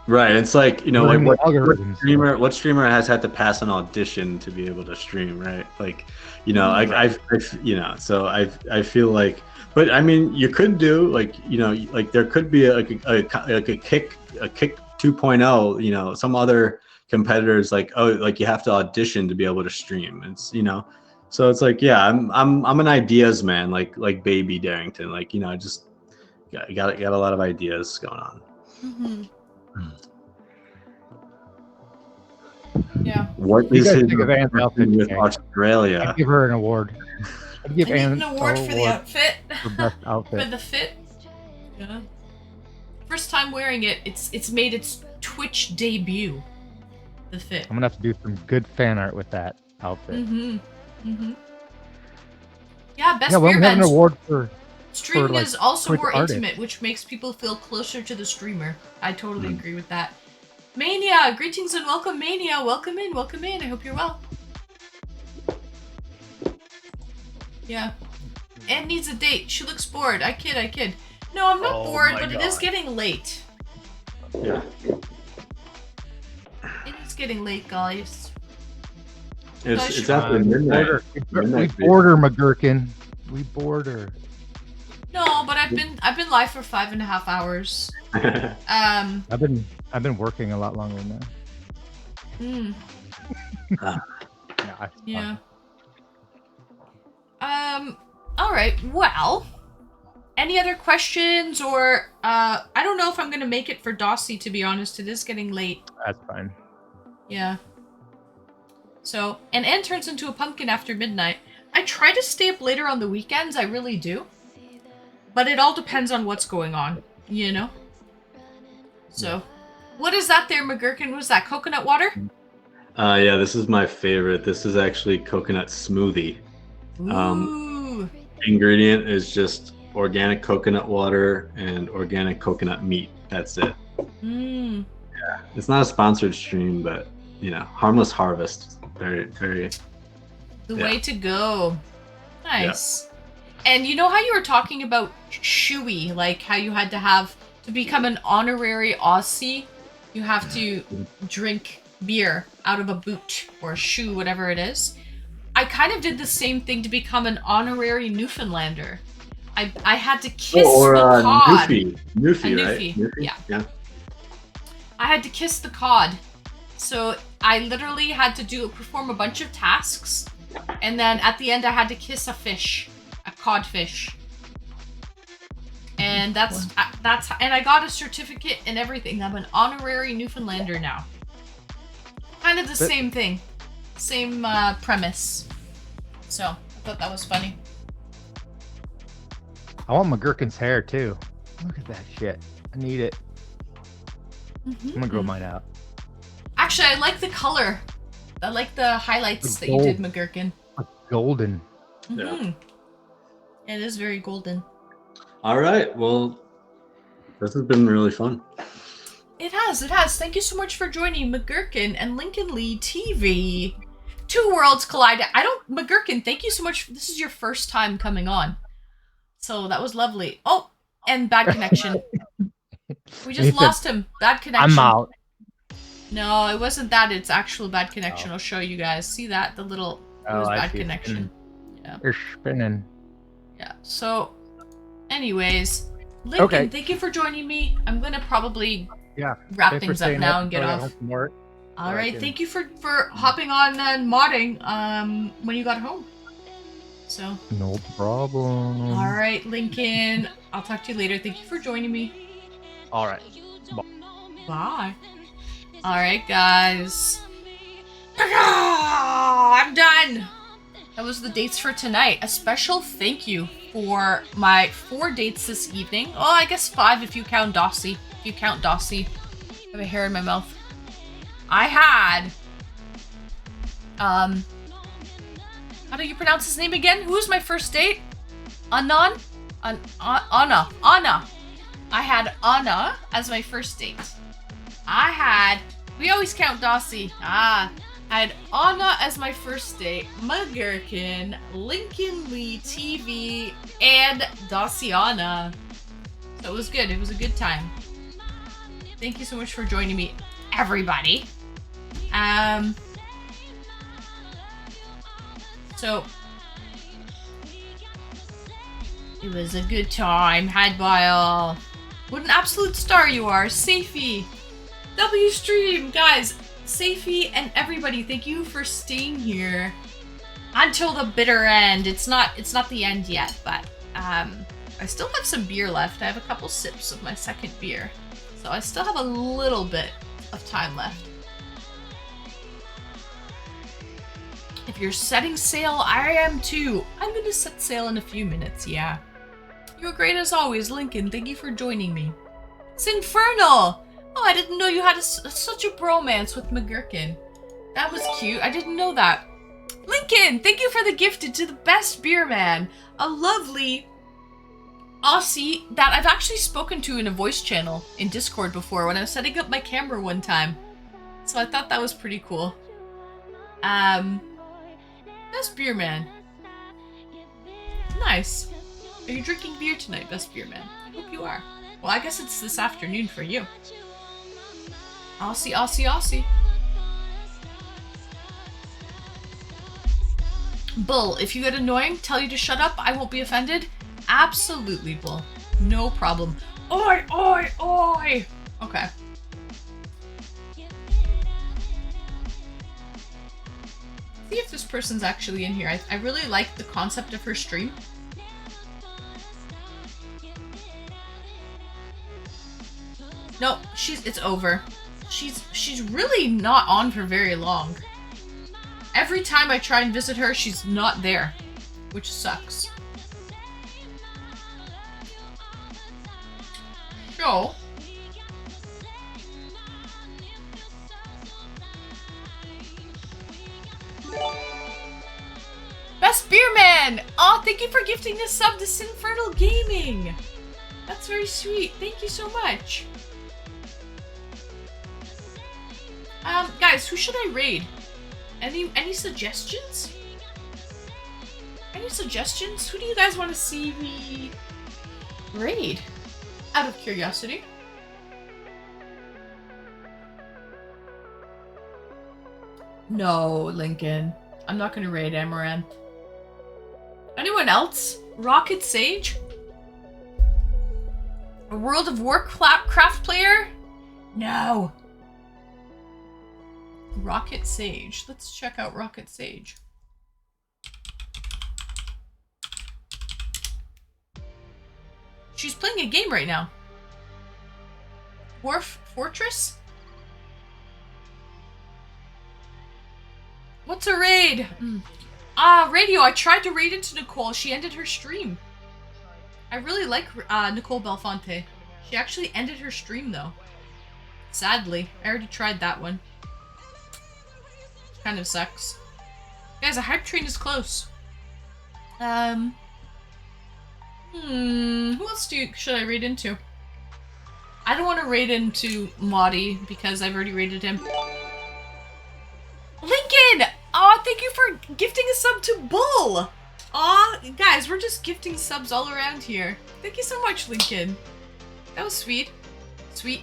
Speaker 8: Right. It's like, you know, like
Speaker 10: algorithms.
Speaker 8: what streamer has had to pass an audition to be able to stream, right? Like, you know, I've you know, so I feel like, but I mean, you could do like, you know, like there could be a kick 2.0, you know, some other competitors like, oh, like you have to audition to be able to stream. It's, you know, so it's like, yeah, I'm an ideas man, like Baby Darrington, like, you know, I just got a lot of ideas going on.
Speaker 1: Yeah.
Speaker 8: What is his obsession with Australia?
Speaker 10: I'd give her an award. I'd give Anne
Speaker 1: an award for the outfit.
Speaker 10: For best outfit.
Speaker 1: For the fit. Yeah. First time wearing it, it's made its Twitch debut. The fit.
Speaker 10: I'm gonna have to do some good fan art with that outfit.
Speaker 1: Yeah, best
Speaker 10: yeah, well,
Speaker 1: beer
Speaker 10: we have an
Speaker 1: bench.
Speaker 10: award for
Speaker 1: Streaming
Speaker 10: like,
Speaker 1: is also
Speaker 10: Twitch
Speaker 1: more
Speaker 10: artists.
Speaker 1: intimate, which makes people feel closer to the streamer. I totally agree with that. Mania, greetings and welcome, Mania. Welcome in, welcome in. I hope you're well. Yeah. Anne needs a date. She looks bored. I kid. No, I'm not bored, but it is getting late.
Speaker 8: Yeah.
Speaker 1: It is getting late, guys.
Speaker 8: It's after midnight.
Speaker 10: We bored her, McGurkin. We bored her.
Speaker 1: No, but I've been live for 5.5 hours.
Speaker 10: I've been working a lot longer than that.
Speaker 1: Yeah. All right. Well, any other questions or I don't know if I'm gonna make it for Dossie, to be honest. It is getting late.
Speaker 10: That's fine.
Speaker 1: Yeah. So, and Anne turns into a pumpkin after midnight. I try to stay up later on the weekends. I really do. But it all depends on what's going on, you know? So, what is that there, McGurkin? Was that coconut water?
Speaker 8: Yeah, this is my favorite. This is actually coconut smoothie.
Speaker 1: Ooh.
Speaker 8: Ingredient is just organic coconut water and organic coconut meat. That's it.
Speaker 1: Yeah.
Speaker 8: It's not a sponsored stream, but you know, harmless harvest. Very.
Speaker 1: The way to go. Nice. Yeah. And you know how you were talking about Shui, like how you had to have to become an honorary Aussie, you have to drink beer out of a boot or a shoe, whatever it is. I kind of did the same thing to become an honorary Newfoundlander. I had to kiss the cod. Newfie,
Speaker 8: right? Newfie? Yeah.
Speaker 1: I had to kiss the cod. So I literally had to perform a bunch of tasks, and then at the end I had to kiss a fish, a codfish. And that's and I got a certificate and everything. I'm an honorary Newfoundlander now. Kind of the same thing. Same premise. So, I thought that was funny.
Speaker 10: I want McGurkin's hair too. Look at that shit. I need it. I'm gonna grow mine out.
Speaker 1: Actually, I like the color. I like the highlights that you did, McGurkin.
Speaker 10: Golden.
Speaker 1: Yeah. It is very golden.
Speaker 8: All right. Well, this has been really fun.
Speaker 1: It has. Thank you so much for joining McGurkin and Lincoln Lee TV. Two worlds collide. McGurkin, thank you so much. This is your first time coming on. So that was lovely. Oh, and bad connection. We just lost him. Bad connection.
Speaker 10: I'm out.
Speaker 1: No, it wasn't that. It's actual bad connection. I'll show you guys. See that? It was bad connection. Yeah.
Speaker 10: They're spinning.
Speaker 1: Yeah. So, anyways, Lincoln, thank you for joining me. I'm going to probably wrap things up now and get off. All right. Thank you for hopping on and modding when you got home. So.
Speaker 10: No problem.
Speaker 1: All right, Lincoln. I'll talk to you later. Thank you for joining me.
Speaker 10: All right.
Speaker 1: Bye. All right, guys. I'm done. That was the dates for tonight. A special thank you for my 4 dates this evening. Oh, I guess 5 if you count Dossie. If you count Dossie. I have a hair in my mouth. I had... how do you pronounce his name again? Who was my first date? Anna. Anna. I had Anna as my first date. We always count Dossie. I had Anna as my first date, McGurkin, Lincoln Lee TV, and Dossiana. So it was good. It was a good time. Thank you so much for joining me, everybody. So it was a good time had by all. What an absolute star you are, Safey. W stream, guys. Safey and everybody, thank you for staying here until the bitter end. It's not the end yet, but I still have some beer left. I have a couple sips of my second beer, so I still have a little bit of time left. If you're setting sail, I am too. I'm gonna set sail in a few minutes, yeah. You're great as always, Lincoln. Thank you for joining me. It's Infernal! Oh, I didn't know you had such a bromance with McGurkin. That was cute. I didn't know that. Lincoln, thank you for the gifted to the best beer man. A lovely Aussie that I've actually spoken to in a voice channel in Discord before when I was setting up my camera one time. So I thought that was pretty cool. Best beer man. Nice. Are you drinking beer tonight, best beer man? I hope you are. Well, I guess it's this afternoon for you. Aussie, Aussie, Aussie. Bull, if you get annoying, tell you to shut up, I won't be offended. Absolutely, Bull. No problem. Oi, oi, oi! Okay. See if this person's actually in here. I really like the concept of her stream. No, it's over. She's really not on for very long. Every time I try and visit her, she's not there, which sucks. So, Best Beerman! Aw, thank you for gifting this sub to Sinfernal Gaming! That's very sweet. Thank you so much. Guys, who should I raid? Any suggestions? Any suggestions? Who do you guys want to see me raid? Out of curiosity. No, Lincoln. I'm not gonna raid Amaranth. Anyone else? Rocket Sage? A World of Warcraft player? No. Rocket Sage. Let's check out Rocket Sage. She's playing a game right now. Dwarf Fortress? What's a raid? Radio. I tried to raid into Nicole. She ended her stream. I really like Nicole Belfonte. She actually ended her stream though. Sadly. I already tried that one. Kind of sucks. Guys, a hype train is close. Who else should I raid into? I don't want to raid into Maudie because I've already raided him. Lincoln! Aw, thank you for gifting a sub to Bull! Aw, guys, we're just gifting subs all around here. Thank you so much, Lincoln. That was sweet. Sweet.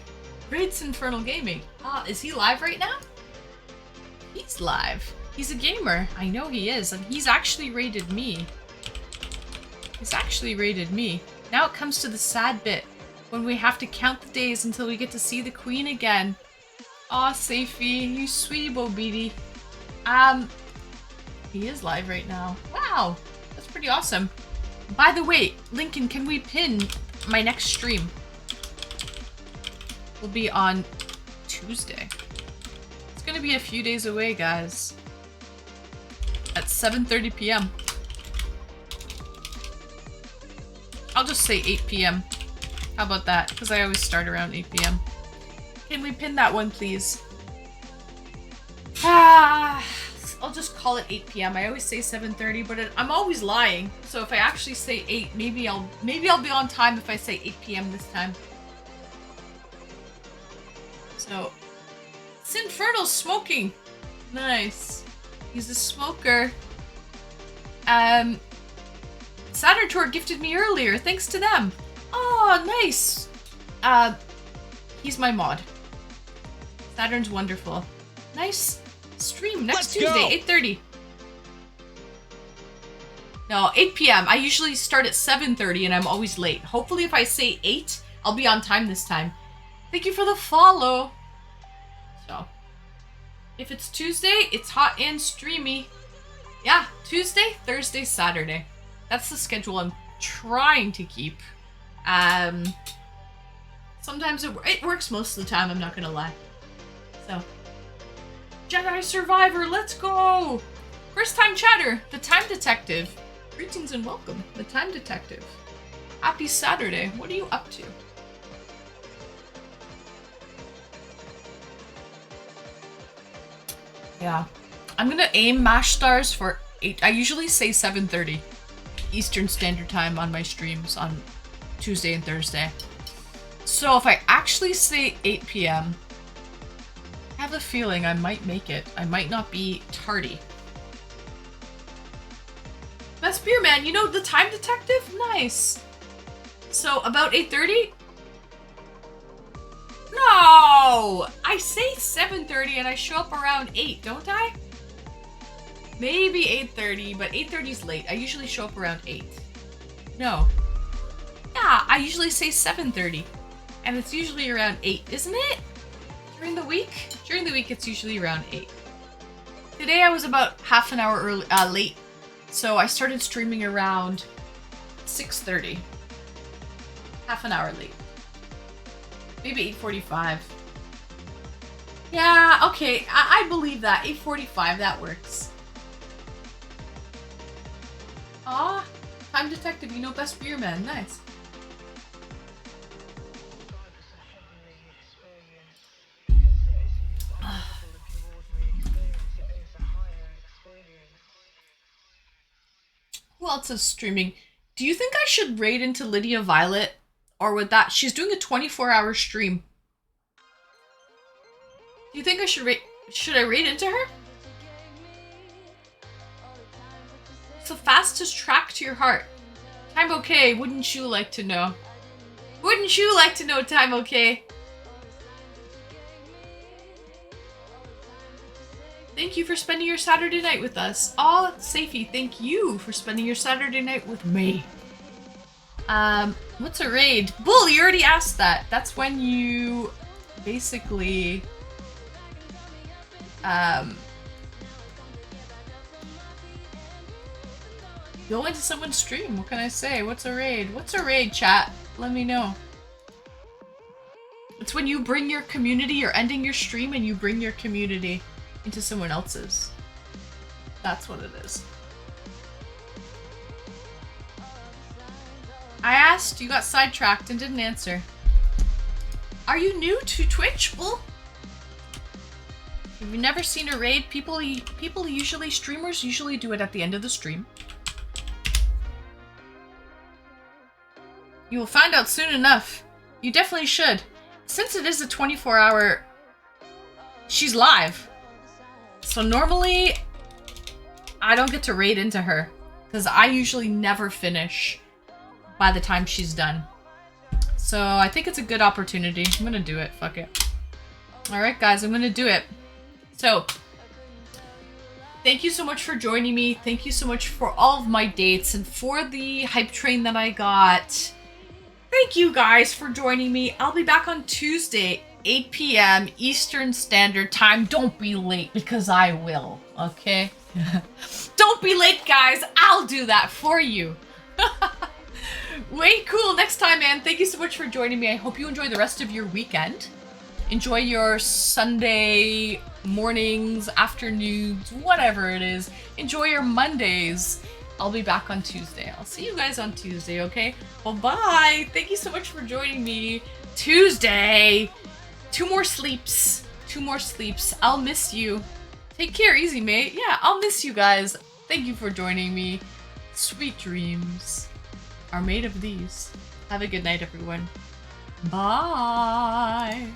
Speaker 1: Raids Infernal Gaming. Is he live right now? He's live. He's a gamer. I know he is, and he's actually raided me. He's actually raided me. Now it comes to the sad bit, when we have to count the days until we get to see the queen again. Aw, Safey, you sweetie bo beady. He is live right now. Wow, that's pretty awesome. By the way, Lincoln, can we pin my next stream? Will be on Tuesday. It's gonna be a few days away, guys. At 7:30 p.m. I'll just say 8 p.m. How about that? Because I always start around 8 p.m. Can we pin that one, please? I'll just call it 8 p.m. I always say 7:30, but I'm always lying. So if I actually say 8, maybe I'll be on time if I say 8 p.m. this time. So, Sinferno's smoking. Nice. He's a smoker. Saturn Tour gifted me earlier. Thanks to them. Oh, nice. He's my mod. Saturn's wonderful. Nice stream next Tuesday, 8:30. No, 8 p.m. I usually start at 7:30 and I'm always late. Hopefully if I say 8, I'll be on time this time. Thank you for the follow. So, if it's Tuesday, it's hot and streamy. Yeah, Tuesday, Thursday, Saturday. That's the schedule I'm trying to keep. Sometimes it works most of the time, I'm not gonna lie. So, Jedi Survivor, let's go! First time chatter, the Time Detective. Greetings and welcome, the Time Detective. Happy Saturday, what are you up to? Yeah, I'm gonna aim mash stars for 8. I usually say 7:30 Eastern Standard Time on my streams on Tuesday and Thursday. So if I actually say 8 p.m., I have a feeling I might make it. I might not be tardy. Best Beer Man, you know the Time Detective? Nice. So about 8:30? No! I say 7:30 and I show up around 8, don't I? Maybe 8:30, but 8:30 is late. I usually show up around 8. No. Yeah, I usually say 7:30. And it's usually around 8, isn't it? During the week? During the week, it's usually around 8. Today I was about half an hour early, late. So I started streaming around 6:30. Half an hour late. Maybe 8:45. Yeah, okay, I believe that. 8:45, that works. Aw, Time Detective, you know Best Beer Man, nice. Who else is streaming? Do you think I should raid into Lydia Violet? Or would that... She's doing a 24-hour stream. Do you think I should raid... Should I raid into her? It's the fastest track to your heart. Time okay, wouldn't you like to know? Wouldn't you like to know, Time okay? Thank you for spending your Saturday night with us. Aw, Safey, thank you for spending your Saturday night with me. What's a raid? Bull, you already asked that. That's when you basically go into someone's stream. What can I say? What's a raid? What's a raid, chat? Let me know. It's when you bring your community, you're ending your stream and you bring your community into someone else's. That's what it is. I asked, you got sidetracked and didn't answer. Are you new to Twitch, Bull? Have you never seen a raid? Streamers usually do it at the end of the stream. You will find out soon enough. You definitely should. Since it is a 24-hour... She's live. So normally, I don't get to raid into her. Because I usually never finish by the time she's done. So I think it's a good opportunity. I'm gonna do it. Fuck it. Alright guys, I'm gonna do it. So, thank you so much for joining me. Thank you so much for all of my dates and for the hype train that I got. Thank you guys for joining me. I'll be back on Tuesday, 8 p.m. Eastern Standard Time. Don't be late because I will, okay? Don't be late, guys. I'll do that for you. Way cool. Next time, man. Thank you so much for joining me. I hope you enjoy the rest of your weekend. Enjoy your Sunday mornings, afternoons, whatever it is. Enjoy your Mondays. I'll be back on Tuesday. I'll see you guys on Tuesday, okay? Well, bye. Thank you so much for joining me. Tuesday. 2 more sleeps. 2 more sleeps. I'll miss you. Take care, easy mate. Yeah, I'll miss you guys. Thank you for joining me. Sweet dreams are made of these. Have a good night, everyone. Bye.